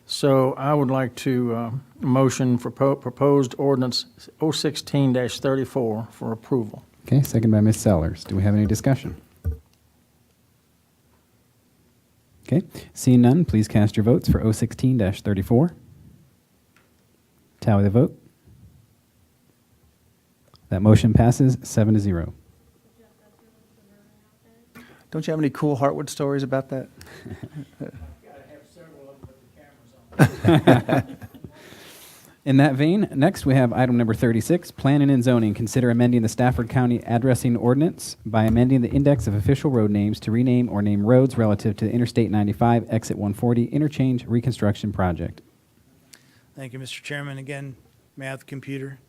So I would like to motion for proposed ordinance 016-34 for approval. Okay, second by Ms. Sellers. Do we have any discussion? Okay, seeing none, please cast your votes for 016-34. Tally the vote. That motion passes 7-0. Don't you have any cool Heartwood stories about that? In that vein, next we have item number 36, Planning and Zoning. Consider amending the Stafford County addressing ordinance by amending the index of official road names to rename or name roads relative to the Interstate 95 Exit 140 Interchange Reconstruction Project. Thank you, Mr. Chairman. Again, may I have the computer?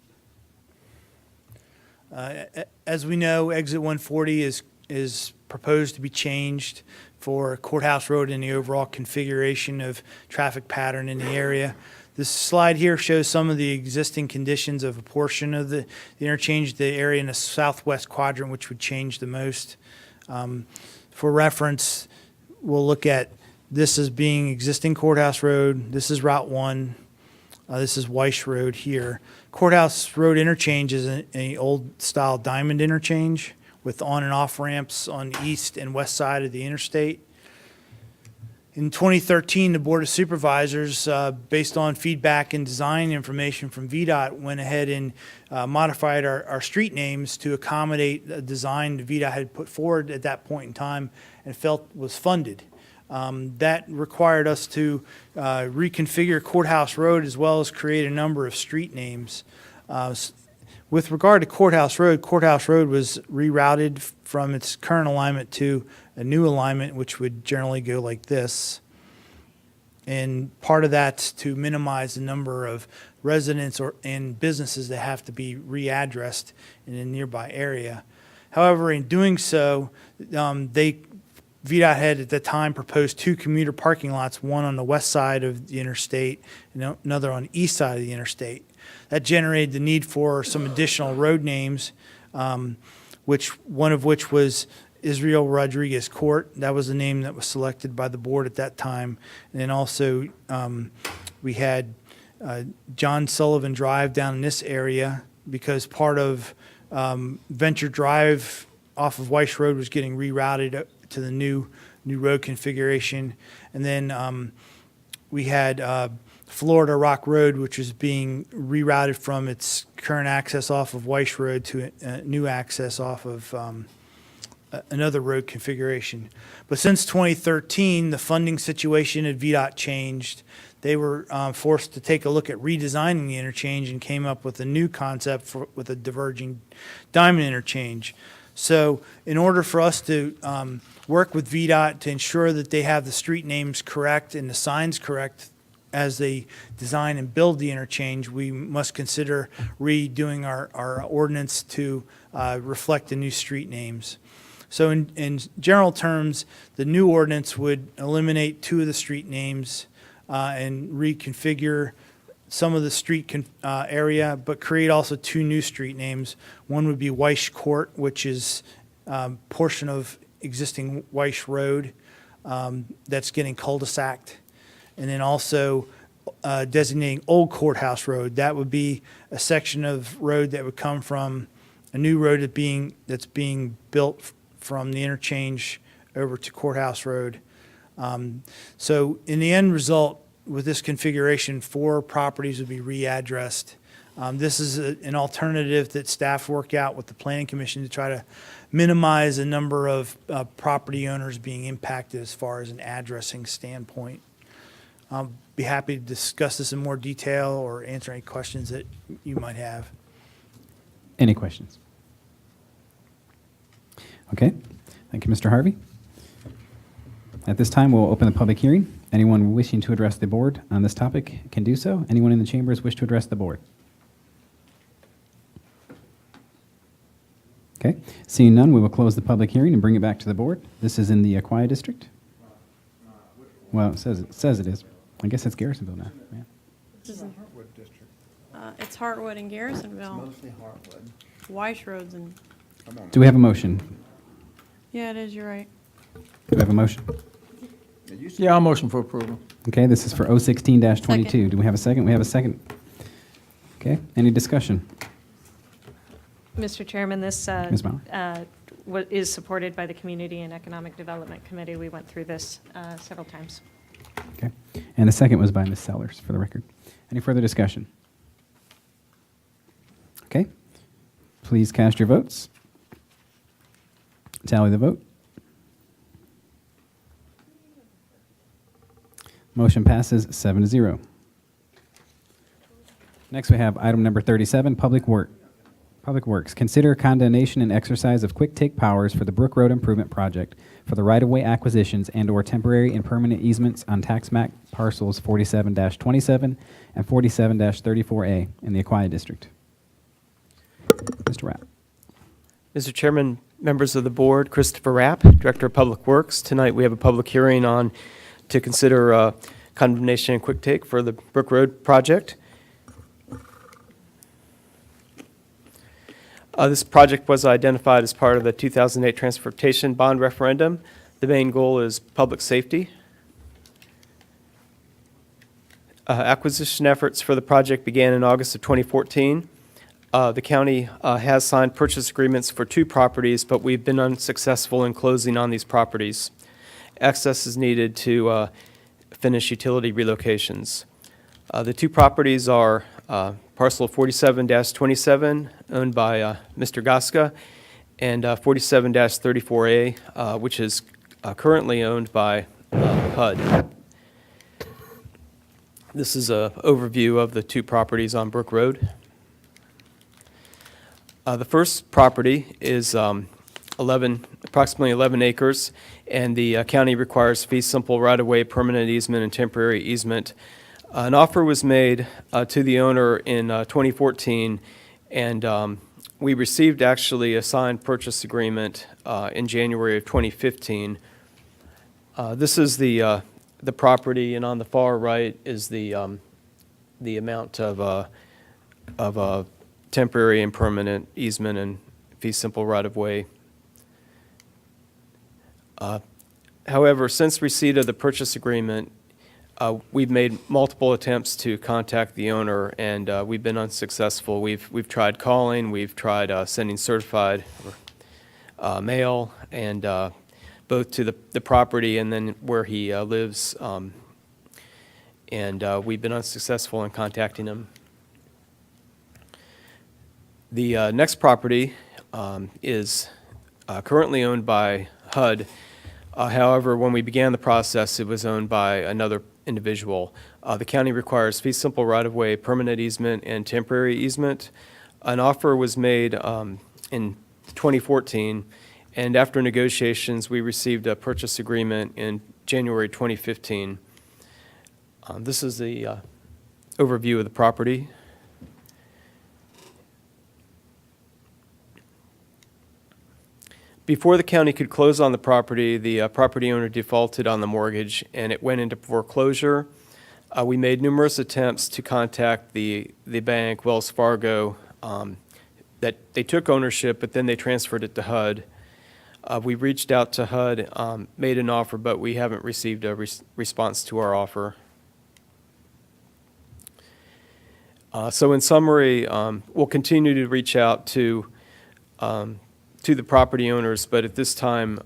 As we know, Exit 140 is proposed to be changed for Courthouse Road and the overall configuration of traffic pattern in the area. This slide here shows some of the existing conditions of a portion of the interchange, the area in the southwest quadrant, which would change the most. For reference, we'll look at this as being existing Courthouse Road. This is Route 1. This is Weiss Road here. Courthouse Road interchange is an old-style diamond interchange with on and off ramps on the east and west side of the interstate. In 2013, the Board of Supervisors, based on feedback and design information from VDOT, went ahead and modified our street names to accommodate a design that VDOT had put forward at that point in time and felt was funded. That required us to reconfigure Courthouse Road as well as create a number of street names. With regard to Courthouse Road was rerouted from its current alignment to a new alignment, which would generally go like this. And part of that's to minimize the number of residents and businesses that have to be readdressed in a nearby area. However, in doing so, VDOT had at the time proposed 2 commuter parking lots, one on the west side of the interstate and another on the east side of the interstate. That generated the need for some additional road names, one of which was Israel Rodriguez Court. That was the name that was selected by the board at that time. And then also we had John Sullivan Drive down in this area because part of Venture Drive off of Weiss Road was getting rerouted to the new road configuration. And then we had Florida Rock Road, which is being rerouted from its current access off of Weiss Road to a new access off of another road configuration. But since 2013, the funding situation at VDOT changed. They were forced to take a look at redesigning the interchange and came up with a new concept with a diverging diamond interchange. So in order for us to work with VDOT to ensure that they have the street names correct and the signs correct as they design and build the interchange, we must consider redoing our ordinance to reflect the new street names. So in general terms, the new ordinance would eliminate 2 of the street names and reconfigure some of the street area, but create also 2 new street names. One would be Weiss Court, which is a portion of existing Weiss Road that's getting cul-de-saced. And then also designating Old Courthouse Road. That would be a section of road that would come from a new road that's being built from the interchange over to Courthouse Road. So in the end result, with this configuration, 4 properties would be readdressed. This is an alternative that staff worked out with the Planning Commission to try to minimize the number of property owners being impacted as far as an addressing standpoint. I'll be happy to discuss this in more detail or answer any questions that you might have. Any questions? Okay. Thank you, Mr. Harvey. At this time, we'll open the public hearing. Anyone wishing to address the board on this topic can do so. Anyone in the chambers wish to address the board? Okay. Seeing none, we will close the public hearing and bring it back to the board. This is in the Aquia District. Well, it says it is. I guess it's Garrisonville now. Yeah. It's Hartwood and Garrisonville. Mostly Heartwood. Weiss Roads and, Do we have a motion? yeah, it is, you're right. Do we have a motion? Yeah, I'll motion for approval. Okay, this is for 016-22. Second. Do we have a second? We have a second. Okay, any discussion? Mr. Chairman, this Ms. Bauer? is supported by the Community and Economic Development Committee. We went through this several times. Okay, and the second was by Ms. Sellers, for the record. Any further discussion? Okay, please cast your votes. Tally the vote. Motion passes 7-0. Next, we have item number 37, Public Works. Consider condemnation and exercise of quick take powers for the Brook Road Improvement Project for the right-of-way acquisitions and/or temporary and permanent easements on tax map parcels 47-27 and 47-34A in the Aquia District. Mr. Rapp. Mr. Chairman, members of the board, Christopher Rapp, Director of Public Works. Tonight we have a public hearing to consider condemnation and quick take for the Brook Road project. This project was identified as part of the 2008 Transportation Bond Referendum. The main goal is public safety. Acquisition efforts for the project began in August of 2014. The county has signed purchase agreements for 2 properties, but we've been unsuccessful in closing on these properties. Access is needed to finish utility relocations. The two properties are parcel 47-27, owned by Mr. Gaska, and 47-34A, which is currently owned by HUD. This is an overview of the two properties on Brook Road. The first property is approximately 11 acres, and the county requires fee simple right-of-way, permanent easement, and temporary easement. An offer was made to the owner in 2014, and we received actually a signed purchase agreement in January of 2015. This is the property, and on the far right is the amount of temporary and permanent easement and fee simple right-of-way. However, since receipt of the purchase agreement, we've made multiple attempts to contact the owner, and we've been unsuccessful. We've tried calling, we've tried sending certified mail, and both to the property and then where he lives, and we've been unsuccessful in contacting him. The next property is currently owned by HUD. However, when we began the process, it was owned by another individual. The county requires fee simple right-of-way, permanent easement, and temporary easement. An offer was made in 2014, and after negotiations, we received a purchase agreement in January 2015. This is the overview of the property. Before the county could close on the property owner defaulted on the mortgage, and it went into foreclosure. We made numerous attempts to contact the bank, Wells Fargo, that they took ownership, but then they transferred it to HUD. We reached out to HUD, made an offer, but we haven't received a response to our offer. So in summary, we'll continue to reach out to the property owners, but at this time,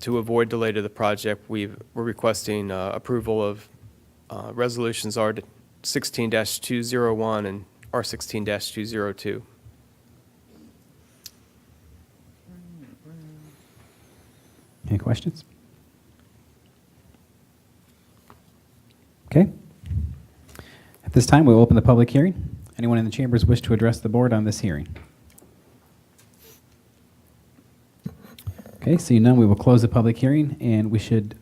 to avoid delay to the project, we're requesting approval of resolutions R16-201 and R16-202. Any questions? Okay. At this time, we'll open the public hearing. Anyone in the chambers wish to address the board on this hearing? Okay, seeing none, we will close the public hearing, and we should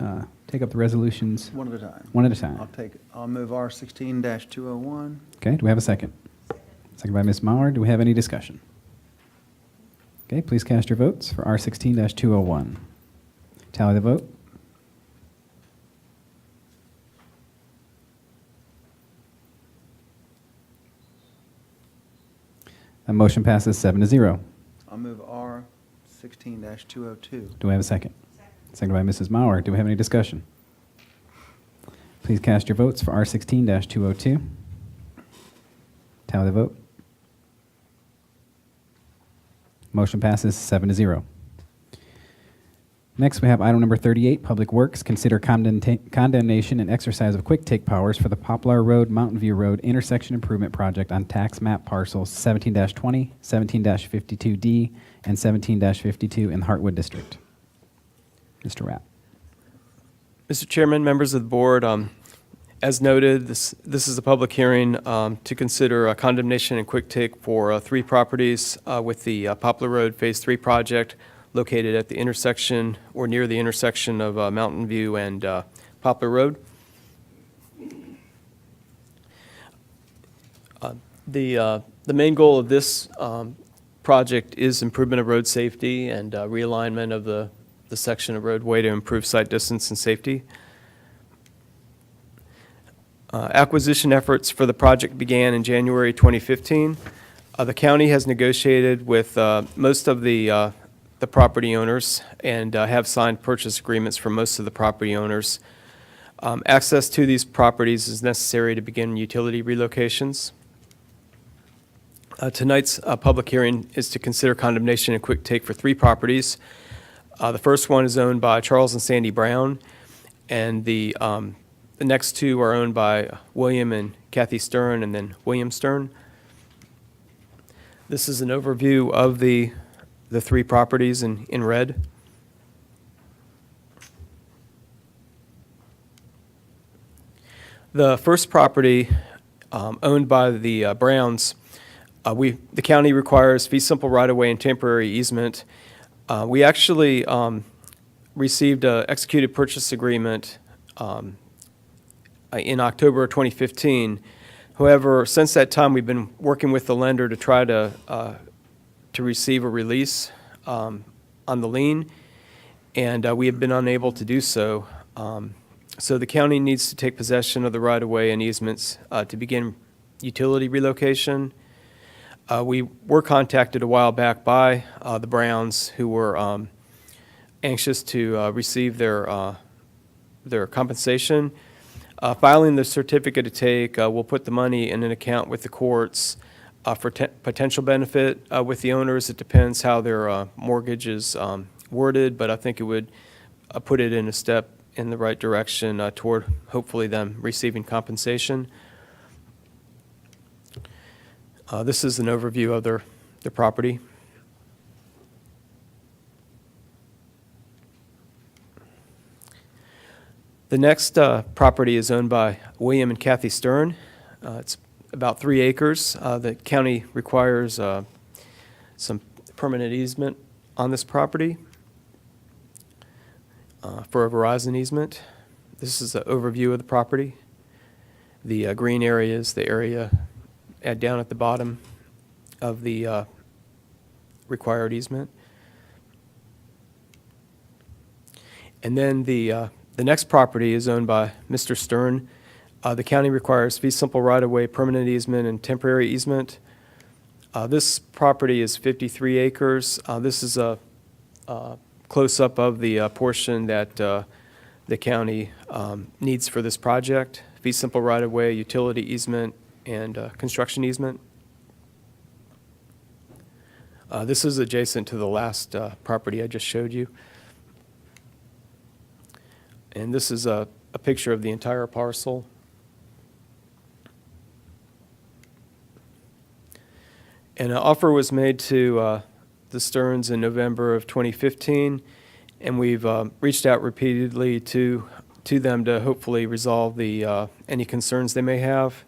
take up the resolutions. One at a time. One at a time. I'll move R16-201. Okay, do we have a second? Second by Ms. Mauer. Do we have any discussion? Okay, please cast your votes for R16-201. Tally the vote. That motion passes 7-0. I'll move R16-202. Do we have a second? Second by Mrs. Mauer. Do we have any discussion? Please cast your votes for R16-202. Tally the vote. Motion passes 7-0. Next, we have item number 38, Public Works. Consider condemnation and exercise of quick take powers for the Poplar Road, Mountain View Road intersection improvement project on tax map parcels 17-20, 17-52D, and 17-52 in the Heartwood District. Mr. Rapp. Mr. Chairman, members of the board, as noted, this is a public hearing to consider a condemnation and quick take for 3 properties with the Poplar Road Phase 3 project located at the intersection or near the intersection of Mountain View and Poplar Road. The main goal of this project is improvement of road safety and realignment of the section of roadway to improve sight distance and safety. Acquisition efforts for the project began in January 2015. The county has negotiated with most of the property owners and have signed purchase agreements for most of the property owners. Access to these properties is necessary to begin utility relocations. Tonight's public hearing is to consider condemnation and quick take for 3 properties. The first one is owned by Charles and Sandy Brown, and the The next two are owned by William and Kathy Stern, and then William Stern. This is an overview of the three properties in red. The first property owned by the Browns, the county requires fee simple right-of-way and temporary easement. We actually received an executed purchase agreement in October of 2015. However, since that time, we've been working with the lender to try to receive a release on the lien, and we have been unable to do so. So the county needs to take possession of the right-of-way and easements to begin utility relocation. We were contacted a while back by the Browns, who were anxious to receive their compensation. Filing the certificate to take will put the money in an account with the courts for potential benefit with the owners. It depends how their mortgage is worded, but I think it would put it in a step in the right direction toward hopefully them receiving compensation. This is an overview of their property. The next property is owned by William and Kathy Stern. It's about 3 acres. The county requires some permanent easement on this property for a Verizon easement. This is an overview of the property. The green area is the area down at the bottom of the required easement. And then the next property is owned by Mr. Stern. The county requires fee simple right-of-way, permanent easement, and temporary easement. This property is 53 acres. This is a close-up of the portion that the county needs for this project. Fee simple right-of-way, utility easement, and construction easement. This is adjacent to the last property I just showed you. And this is a picture of the entire parcel. And an offer was made to the Stearns in November of 2015, and we've reached out repeatedly to them to hopefully resolve any concerns they may have.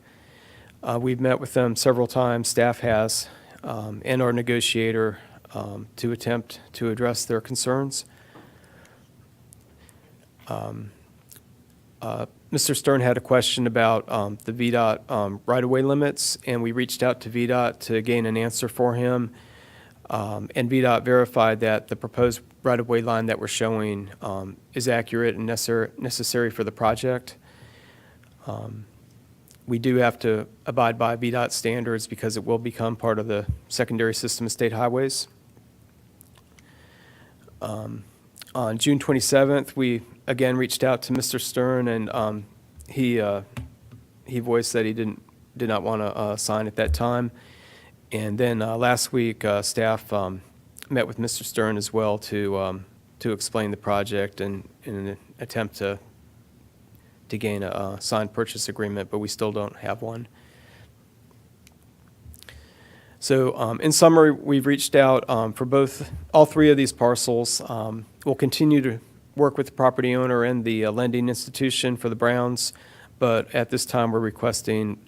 We've met with them several times, staff has, and our negotiator to attempt to address their concerns. Mr. Stern had a question about the VDOT right-of-way limits, and we reached out to VDOT to gain an answer for him. And VDOT verified that the proposed right-of-way line that we're showing is accurate and necessary for the project. We do have to abide by VDOT standards because it will become part of the secondary system of state highways. On June 27th, we again reached out to Mr. Stern, and he voiced that he did not want to sign at that time. And then last week, staff met with Mr. Stern as well to explain the project and in an attempt to gain a signed purchase agreement, but we still don't have one. So in summary, we've reached out for all three of these parcels. We'll continue to work with the property owner and the lending institution for the Browns, but at this time we're requesting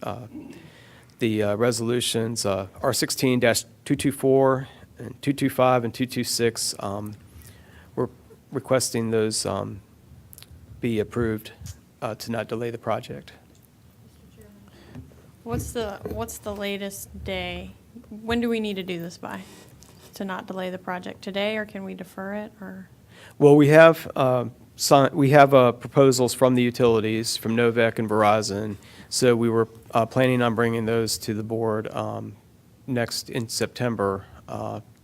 the resolutions R16-224 and 225 and 226. We're requesting those be approved to not delay the project. What's the latest day? When do we need to do this by to not delay the project? Today, or can we defer it? Or Well, we have proposals from the utilities, from Novec and Verizon. So we were planning on bringing those to the board next in September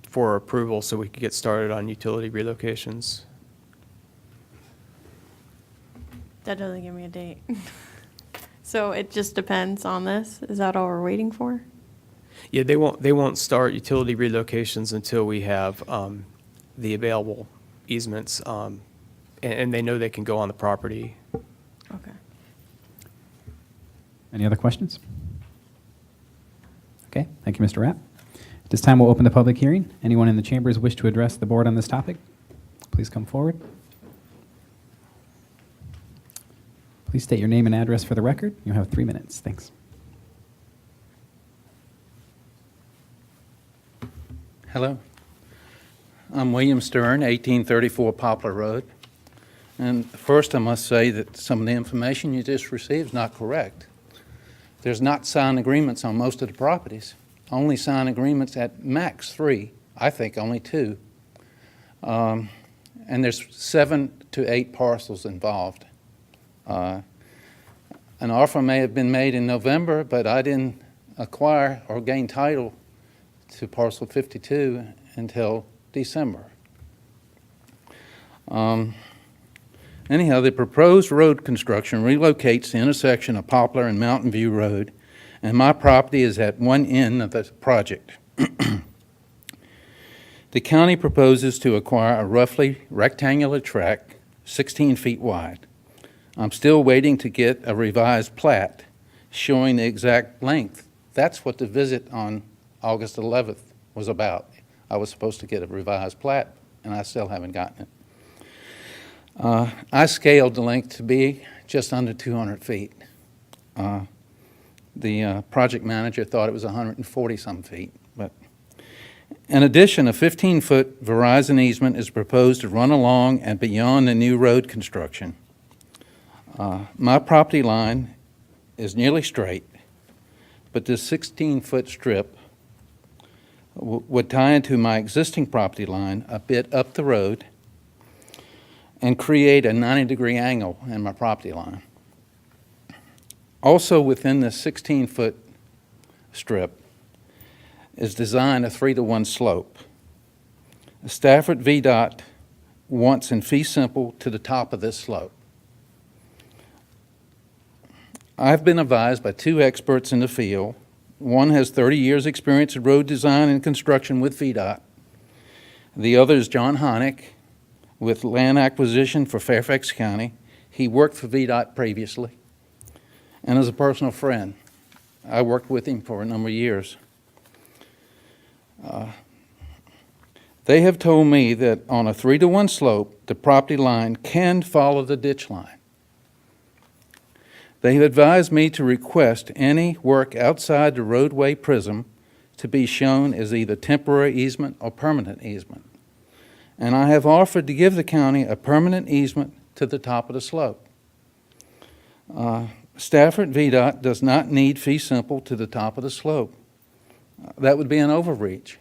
for approval, so we could get started on utility relocations. that doesn't give me a date. So it just depends on this? Is that all we're waiting for? Yeah, they won't start utility relocations until we have the available easements, and they know they can go on the property. Okay. Any other questions? Okay, thank you, Mr. Rapp. At this time, we'll open the public hearing. Anyone in the chambers wish to address the board on this topic? Please come forward. Please state your name and address for the record. You have 3 minutes. Thanks. Hello. I'm William Stern, 1834 Poplar Road. And first, I must say that some of the information you just received is not correct. There's not signed agreements on most of the properties. Only signed agreements at max 3, I think only 2. And there's 7 to 8 parcels involved. An offer may have been made in November, but I didn't acquire or gain title to parcel 52 until December. Anyhow, the proposed road construction relocates the intersection of Poplar and Mountain View Road, and my property is at one end of the project. The county proposes to acquire a roughly rectangular tract, 16 feet wide. I'm still waiting to get a revised plat showing the exact length. That's what the visit on August 11th was about. I was supposed to get a revised plat, and I still haven't gotten it. I scaled the length to be just under 200 feet. The project manager thought it was 140-some feet. But in addition, a 15-foot Verizon easement is proposed to run along and beyond the new road construction. My property line is nearly straight, but this 16-foot strip would tie into my existing property line a bit up the road and create a 90-degree angle in my property line. Also within this 16-foot strip is designed a 3-to-1 slope. Stafford VDOT wants in fee simple to the top of this slope. I've been advised by 2 experts in the field. One has 30 years experience in road design and construction with VDOT. The other is John Honick with land acquisition for Fairfax County. He worked for VDOT previously and is a personal friend. I worked with him for a number of years. They have told me that on a 3-to-1 slope, the property line can follow the ditch line. They have advised me to request any work outside the roadway prism to be shown as either temporary easement or permanent easement. And I have offered to give the county a permanent easement to the top of the slope. Stafford VDOT does not need fee simple to the top of the slope. That would be an overreach.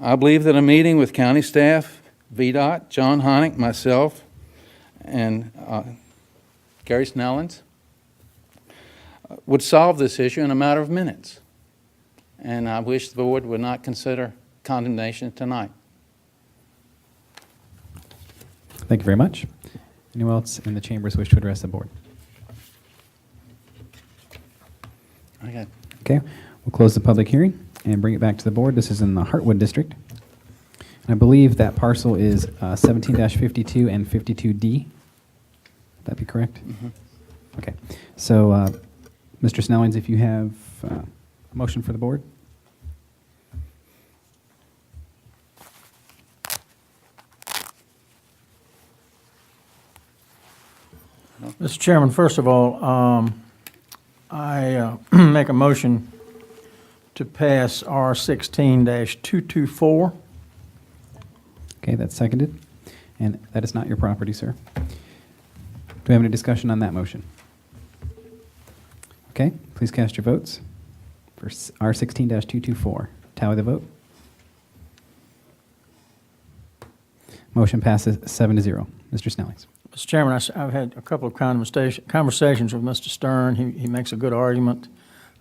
I believe that a meeting with county staff, VDOT, John Honick, myself, and Gary Snellens would solve this issue in a matter of minutes. And I wish the board would not consider condemnation tonight. Thank you very much. Anyone else in the chambers wish to address the board? Okay. Okay, we'll close the public hearing and bring it back to the board. This is in the Hartwood District. I believe that parcel is 17-52 and 52D. Would that be correct? Mm-hmm. Okay. So, Mr. Snellings, if you have a motion for the board? Mr. Chairman, first of all, I make a motion to pass R16-224. Okay, that's seconded. And that is not your property, sir. Do we have any discussion on that motion? Okay, please cast your votes for R16-224. Tally the vote. Motion passes 7-0. Mr. Snellings. Mr. Chairman, I've had a couple of conversations with Mr. Stern. He makes a good argument.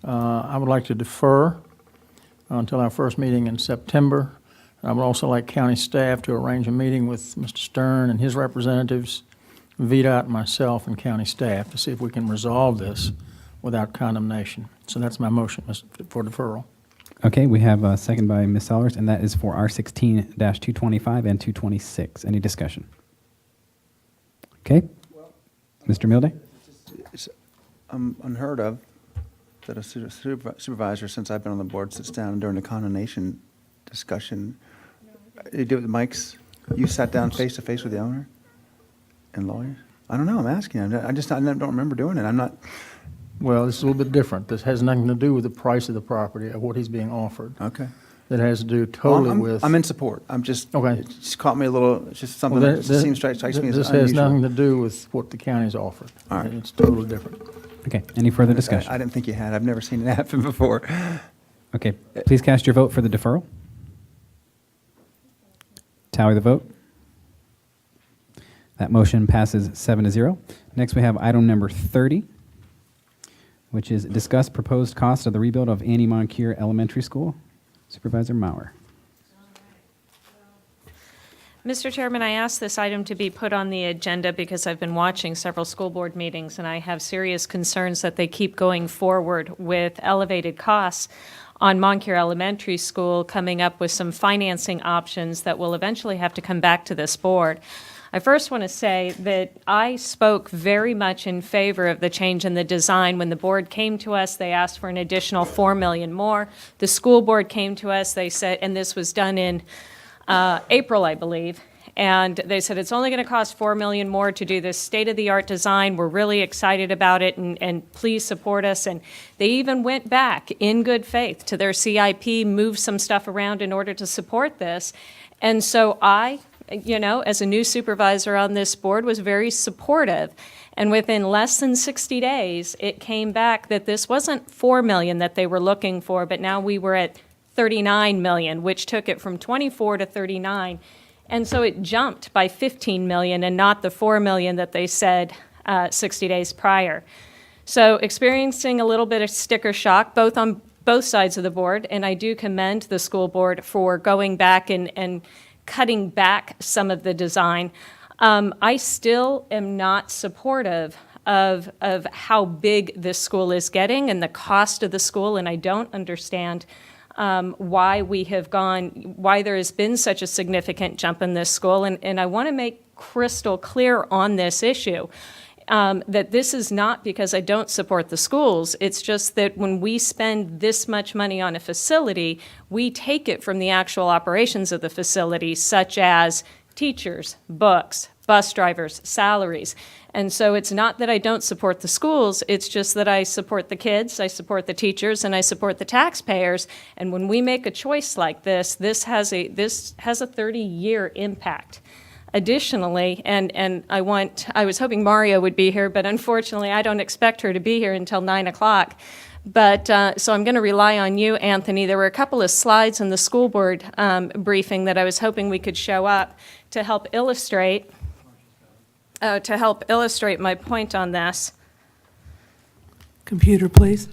I would like to defer until our first meeting in September. I would also like county staff to arrange a meeting with Mr. Stern and his representatives, VDOT, myself, and county staff to see if we can resolve this without condemnation. So that's my motion for deferral. Okay, we have a second by Ms. Sellers, and that is for R16-225 and 226. Any discussion? Okay. Mr. Milday? unheard of that a supervisor, since I've been on the board, sits down during a condemnation discussion. You do it with mics? You sat down face to face with the owner and lawyers? I don't know, I'm asking. I don't remember doing it. I'm not, Well, this is a little bit different. This has nothing to do with the price of the property or what he's being offered. okay. It has to do totally with. I'm in support. I'm just, Okay. it just caught me a little, it's just something Well, that just seems, strikes me as unusual. This has nothing to do with what the county's offered. All right. It's totally different. Okay, any further discussion? I didn't think you had. I've never seen it happen before. Okay, please cast your vote for the deferral. Tally the vote. That motion passes 7-0. Next, we have item number 30, which is discuss proposed cost of the rebuild of Annie Moncure Elementary School. Supervisor Maurer. Mr. Chairman, I asked this item to be put on the agenda because I've been watching several school board meetings, and I have serious concerns that they keep going forward with elevated costs on Moncure Elementary School, coming up with some financing options that will eventually have to come back to this board. I first want to say that I spoke very much in favor of the change in the design. When the board came to us, they asked for an additional $4 million more. The school board came to us, they said, and this was done in April, I believe, and they said it's only going to cost $4 million more to do this state-of-the-art design. We're really excited about it, and please support us. And they even went back in good faith to their CIP, moved some stuff around in order to support this. And so I, as a new supervisor on this board, was very supportive. And within less than 60 days, it came back that this wasn't $4 million that they were looking for, but now we were at $39 million, which took it from 24 to 39. And so it jumped by $15 million and not the $4 million that they said 60 days prior. So experiencing a little bit of sticker shock, both on both sides of the board, and I do commend the school board for going back and cutting back some of the design. I still am not supportive of how big this school is getting and the cost of the school, and I don't understand why there has been such a significant jump in this school. And I want to make crystal clear on this issue that this is not because I don't support the schools. It's just that when we spend this much money on a facility, we take it from the actual operations of the facility, such as teachers, books, bus drivers, salaries. And so it's not that I don't support the schools, it's just that I support the kids, I support the teachers, and I support the taxpayers. And when we make a choice like this, this has a 30-year impact. Additionally, and I was hoping Mario would be here, but unfortunately I don't expect her to be here until 9 o'clock. But, so I'm going to rely on you, Anthony. There were a couple of slides in the school board briefing that I was hoping we could show up to help illustrate my point on this. Computer, please.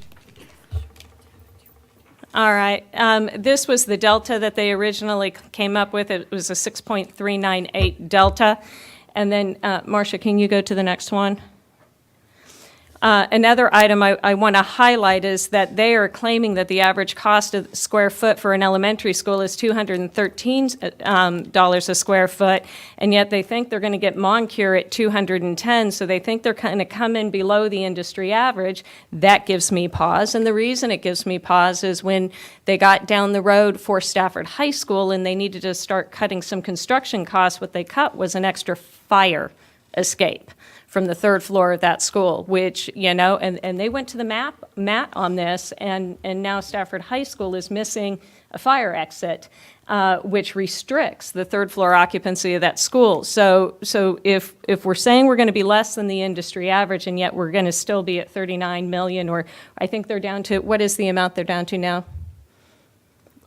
All right. This was the delta that they originally came up with. It was a 6.398 delta. And then, Marcia, can you go to the next one? Another item I want to highlight is that they are claiming that the average cost of square foot for an elementary school is $213 a square foot, and yet they think they're going to get Moncure at $210, so they think they're going to come in below the industry average. That gives me pause, and the reason it gives me pause is when they got down the road for Stafford High School and they needed to start cutting some construction costs, what they cut was an extra fire escape from the third floor of that school, which, and they went to the mat on this, and now Stafford High School is missing a fire exit, which restricts the third floor occupancy of that school. So if we're saying we're going to be less than the industry average, and yet we're going to still be at 39 million, or I think they're down to, what is the amount they're down to now?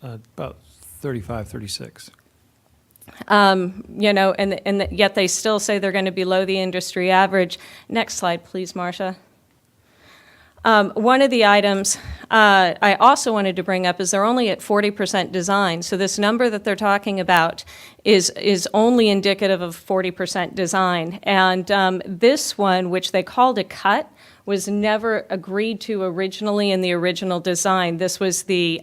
About 35, 36. And yet they still say they're going to be below the industry average. Next slide, please, Marcia. One of the items I also wanted to bring up is they're only at 40% design. So this number that they're talking about is only indicative of 40% design. And this one, which they called a cut, was never agreed to originally in the original design. This was the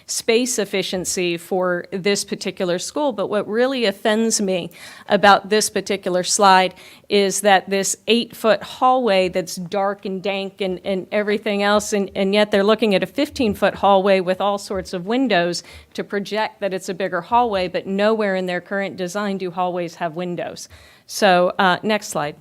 space efficiency for this particular school. But what really offends me about this particular slide is that this 8-foot hallway that's dark and dank and everything else, and yet they're looking at a 15-foot hallway with all sorts of windows to project that it's a bigger hallway, but nowhere in their current design do hallways have windows. So next slide.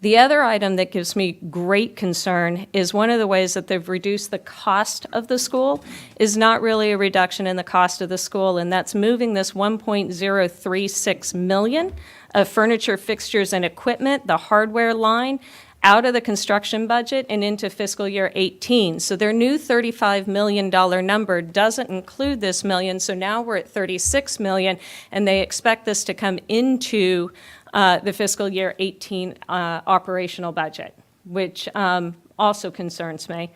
The other item that gives me great concern is one of the ways that they've reduced the cost of the school is not really a reduction in the cost of the school, and that's moving this $1.036 million of furniture, fixtures, and equipment, the hardware line, out of the construction budget and into fiscal year 18. So their new $35 million number doesn't include this million, so now we're at $36 million, and they expect this to come into the fiscal year 18 operational budget, which also concerns me.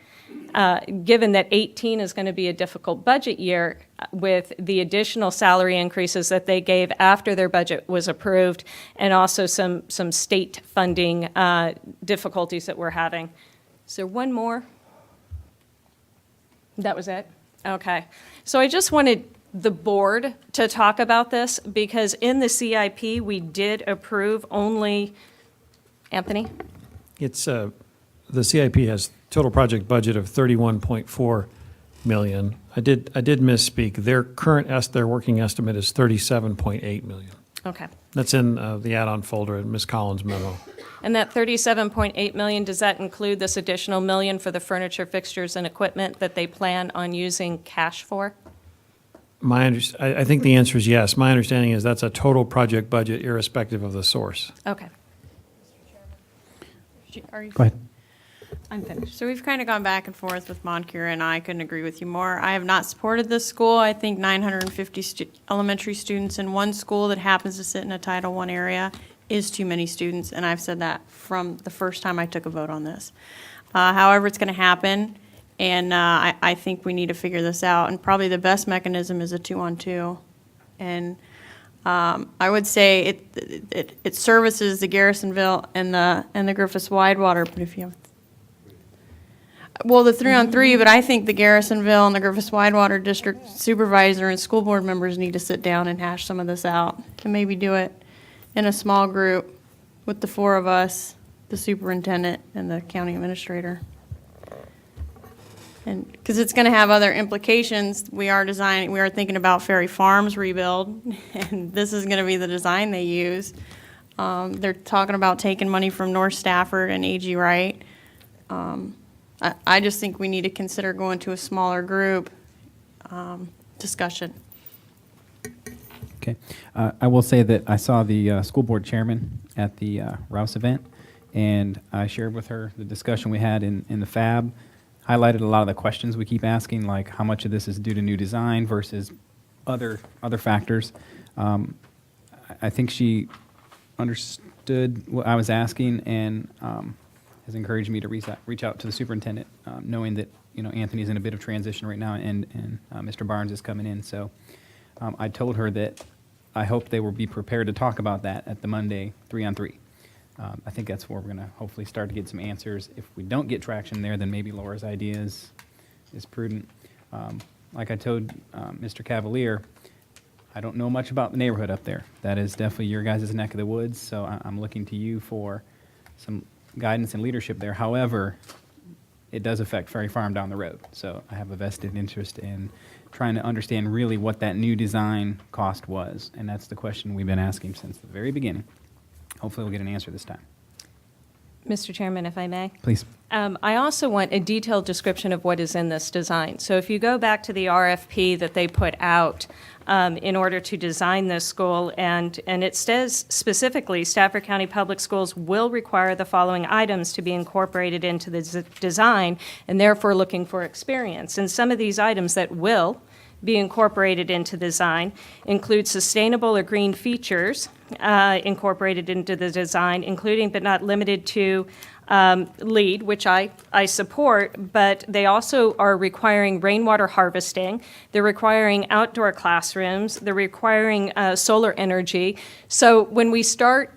Given that 18 is going to be a difficult budget year with the additional salary increases that they gave after their budget was approved, and also some state funding difficulties that we're having. Is there one more? That was it? Okay. So I just wanted the board to talk about this, because in the CIP, we did approve only, Anthony? It's, the CIP has total project budget of $31.4 million. I did misspeak. Their working estimate is $37.8 million. Okay. That's in the add-on folder in Ms. Collins' memo. And that $37.8 million, does that include this additional million for the furniture, fixtures, and equipment that they plan on using cash for? I think the answer is yes. My understanding is that's a total project budget irrespective of the source. Okay. Are you? Go ahead. I'm finished. So we've kind of gone back and forth with Moncur, and I couldn't agree with you more. I have not supported this school. I think 950 elementary students in one school that happens to sit in a Title I area is too many students, and I've said that from the first time I took a vote on this. However, it's going to happen, and I think we need to figure this out, and probably the best mechanism is a 2-on-2. And I would say it services the Garrisonville and the Griffiths-Widewater, but if you have the 3-on-3, but I think the Garrisonville and the Griffiths-Widewater district supervisor and school board members need to sit down and hash some of this out, and maybe do it in a small group with the 4 of us, the superintendent and the county administrator. And because it's going to have other implications. We are thinking about Ferry Farms rebuild, and this is going to be the design they use. They're talking about taking money from North Stafford and A.G. Wright. I just think we need to consider going to a smaller group discussion. Okay. I will say that I saw the school board chairman at the Rouse event, and I shared with her the discussion we had in the FAB, highlighted a lot of the questions we keep asking, like how much of this is due to new design versus other factors. I think she understood what I was asking, and has encouraged me to reach out to the superintendent, knowing that Anthony's in a bit of transition right now, and Mr. Barnes is coming in. So I told her that I hope they will be prepared to talk about that at the Monday 3-on-3. I think that's where we're going to hopefully start to get some answers. If we don't get traction there, then maybe Laura's idea is prudent. Like I told Mr. Cavalier, I don't know much about the neighborhood up there. That is definitely your guys' neck of the woods, so I'm looking to you for some guidance and leadership there. However, it does affect Ferry Farm down the road, so I have a vested interest in trying to understand really what that new design cost was, and that's the question we've been asking since the very beginning. Hopefully we'll get an answer this time. Mr. Chairman, if I may? Please. I also want a detailed description of what is in this design. So if you go back to the RFP that they put out in order to design this school, and it says specifically, Stafford County Public Schools will require the following items to be incorporated into the design, and therefore looking for experience. And some of these items that will be incorporated into design include sustainable or green features incorporated into the design, including but not limited to LEED, which I support, but they also are requiring rainwater harvesting. They're requiring outdoor classrooms. They're requiring solar energy. So when we start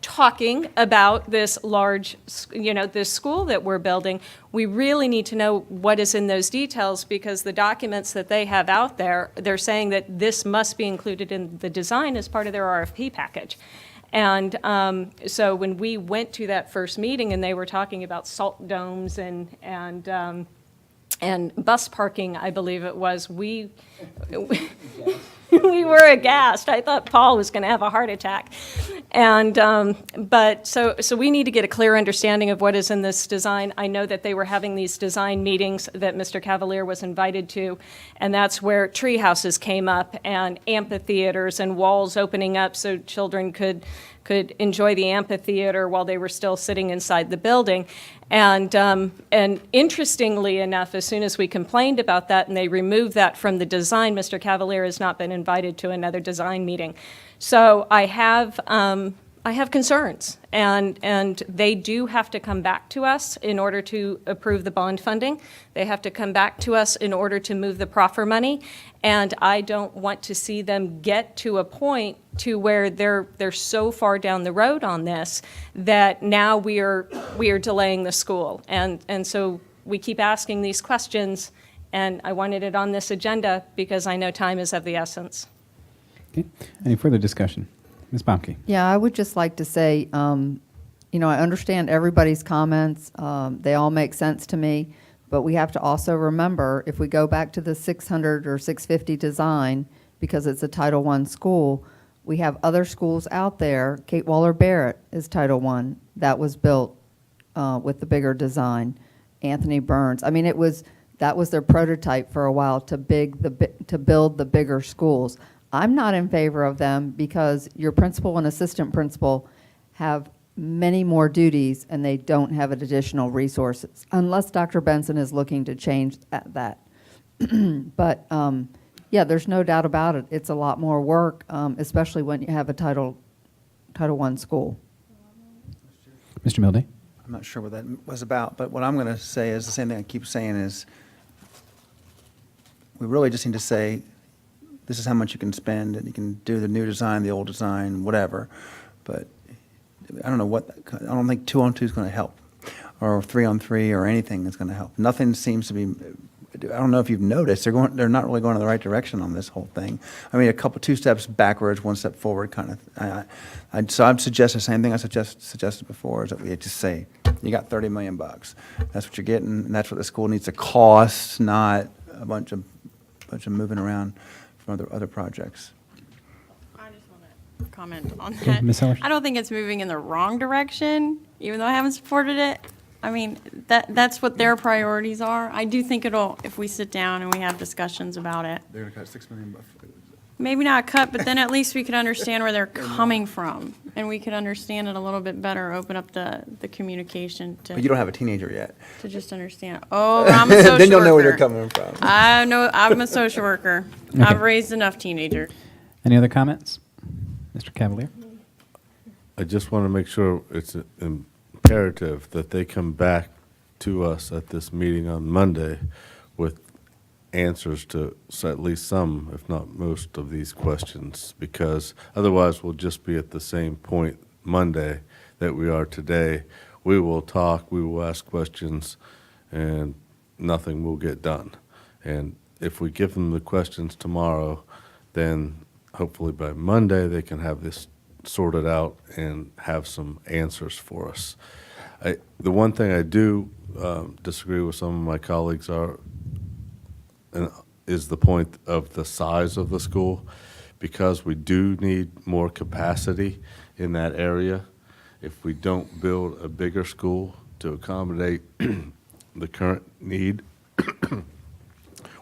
talking about this large, this school that we're building, we really need to know what is in those details, because the documents that they have out there, they're saying that this must be included in the design as part of their RFP package. And so when we went to that first meeting and they were talking about salt domes and bus parking, I believe it was, we were aghast. I thought Paul was going to have a heart attack. And but so we need to get a clear understanding of what is in this design. I know that they were having these design meetings that Mr. Cavalier was invited to, and that's where tree houses came up and amphitheaters and walls opening up so children could enjoy the amphitheater while they were still sitting inside the building. And interestingly enough, as soon as we complained about that and they removed that from the design, Mr. Cavalier has not been invited to another design meeting. So I have concerns, and they do have to come back to us in order to approve the bond funding. They have to come back to us in order to move the proffer money, and I don't want to see them get to a point to where they're so far down the road on this that now we are delaying the school. And so we keep asking these questions, and I wanted it on this agenda because I know time is of the essence. Okay. Any further discussion? Ms. Baumke. Yeah, I would just like to say, I understand everybody's comments. They all make sense to me. But we have to also remember, if we go back to the 600 or 650 design, because it's a Title I school, we have other schools out there. Kate Waller Barrett is Title I. That was built with the bigger design. Anthony Burns. I mean, that was their prototype for a while to build the bigger schools. I'm not in favor of them because your principal and assistant principal have many more duties and they don't have additional resources, unless Dr. Benson is looking to change that. But yeah, there's no doubt about it. It's a lot more work, especially when you have a Title I school. Mr. Milday. I'm not sure what that was about, but what I'm going to say is the same thing I keep saying is we really just need to say, this is how much you can spend, and you can do the new design, the old design, whatever. But I don't know I don't think 2-on-2 is going to help, or 3-on-3 or anything is going to help. Nothing seems to be, I don't know if you've noticed, they're not really going in the right direction on this whole thing. I mean, two steps backwards, one step forward kind of. So I'd suggest the same thing I suggested before, is that we just say, you got $30 million. That's what you're getting, and that's what the school needs to cost, not a bunch of moving around from other projects. I just want to comment on that. Ms. Sellers? I don't think it's moving in the wrong direction, even though I haven't supported it. I mean, that's what their priorities are. I do think if we sit down and we have discussions about it. They're going to cut $6 million. Maybe not cut, but then at least we could understand where they're coming from, and we could understand it a little bit better, open up the communication But you don't have a teenager yet. to just understand. Oh, I'm a social worker. Then you'll know where they're coming from. I know, I'm a social worker. Okay. I've raised enough teenagers. Any other comments? Mr. Cavalier. I just want to make sure it's imperative that they come back to us at this meeting on Monday with answers to at least some, if not most, of these questions, because otherwise we'll just be at the same point Monday that we are today. We will talk, we will ask questions, and nothing will get done. And if we give them the questions tomorrow, then hopefully by Monday they can have this sorted out and have some answers for us. The one thing I do disagree with some of my colleagues is the point of the size of the school, because we do need more capacity in that area. If we don't build a bigger school to accommodate the current need,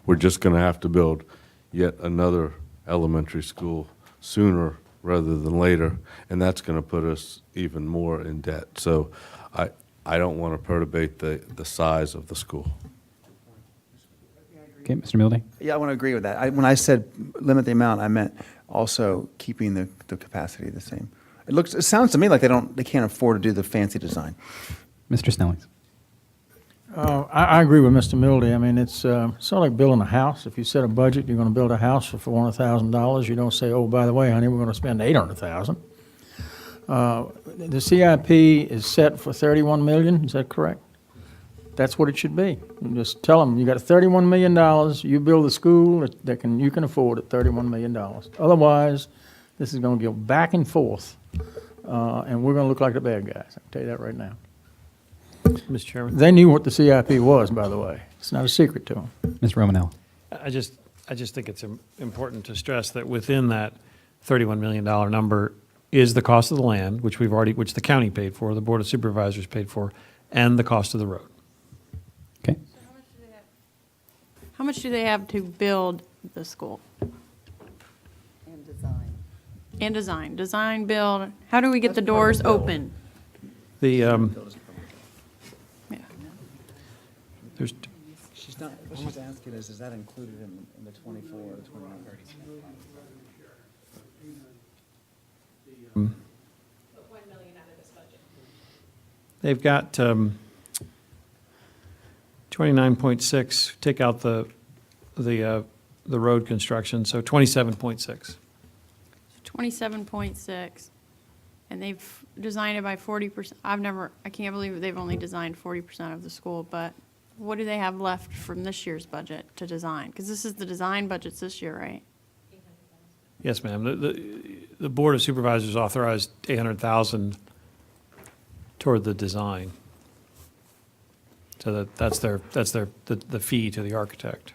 we're just going to have to build yet another elementary school sooner rather than later, and that's going to put us even more in debt. So I don't want to perturbate the size of the school. Okay, Mr. Milday. Yeah, I want to agree with that. When I said limit the amount, I meant also keeping the capacity the same. It sounds to me like they can't afford to do the fancy design. Mr. Snellings. I agree with Mr. Mildy. I mean, it's sort of like building a house. If you set a budget, you're going to build a house for $400,000. You don't say, oh, by the way, honey, we're going to spend $800,000. The CIP is set for 31 million, is that correct? That's what it should be. You just tell them, you got $31 million, you build a school you can afford it, $31 million. Otherwise, this is gonna go back and forth, and we're gonna look like the bad guys, I can tell you that right now. Mr. Chairman? They knew what the CIP was, by the way. It's not a secret to them. Ms. Romanell. I just think it's important to stress that within that $31 million number is the cost of the land, which the county paid for, the Board of Supervisors paid for, and the cost of the road. Okay. How much do they have to build the school? And design. And design. Design, build. How do we get the doors open? The, there's, What she's asking is that included in the 24 or the 29? they've got 29.6, take out the road construction, so 27.6. 27.6. And they've designed it by 40%. I can't believe they've only designed 40% of the school, but what do they have left from this year's budget to design? Because this is the design budgets this year, right? Yes, ma'am. The Board of Supervisors authorized $800,000 toward the design. So that's the fee to the architect.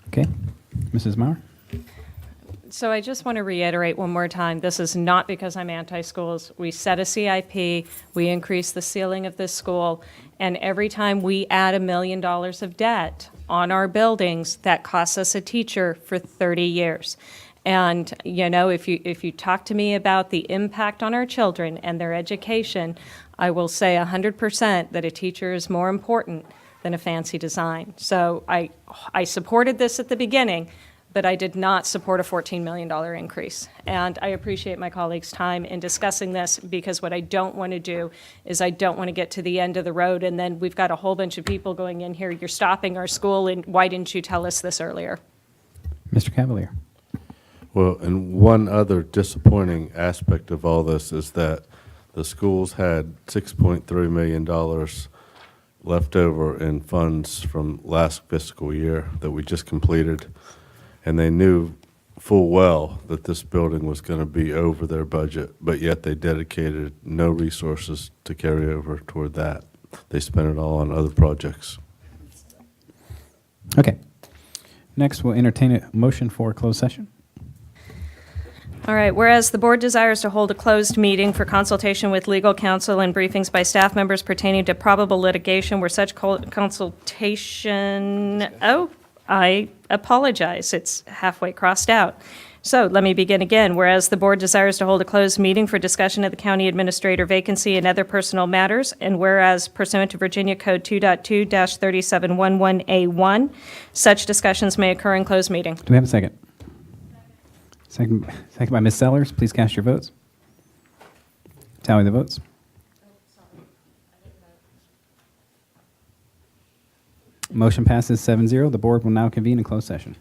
Okay. Mrs. Mauer? So I just want to reiterate one more time, this is not because I'm anti-schools. We set a CIP, we increase the ceiling of this school, and every time we add $1 million of debt on our buildings, that costs us a teacher for 30 years. And, you know, if you talk to me about the impact on our children and their education, I will say 100% that a teacher is more important than a fancy design. So I supported this at the beginning, but I did not support a $14 million increase. And I appreciate my colleagues' time in discussing this, because what I don't want to do is I don't want to get to the end of the road and then we've got a whole bunch of people going in here, you're stopping our school, and why didn't you tell us this earlier? Mr. Cavalier? Well, and one other disappointing aspect of all this is that the schools had $6.3 million left over in funds from last fiscal year that we just completed. And they knew full well that this building was going to be over their budget, but yet they dedicated no resources to carry over toward that. They spent it all on other projects. Okay. Next, we'll entertain a motion for closed session. All right, whereas the board desires to hold a closed meeting for consultation with legal counsel and briefings by staff members pertaining to probable litigation where such consultation, I apologize, it's halfway crossed out. So let me begin again. Whereas the board desires to hold a closed meeting for discussion of the county administrator vacancy and other personal matters, and whereas pursuant to Virginia Code 2.2-3711A1, such discussions may occur in closed meeting. Do we have a second? Second by Ms. Sellers. Please cast your votes. Tally the votes. Motion passes 7-0. The board will now convene in closed session.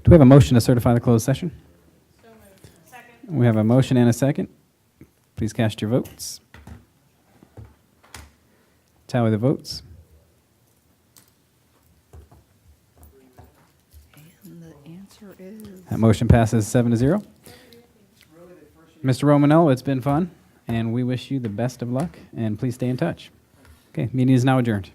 Do we have a motion to certify the closed session? So moved. Second. We have a motion and a second. Please cast your votes. Tally the votes. And the answer is. That motion passes 7-0. Mr. Romanello, it's been fun, and we wish you the best of luck, and please stay in touch. Okay, meeting is now adjourned.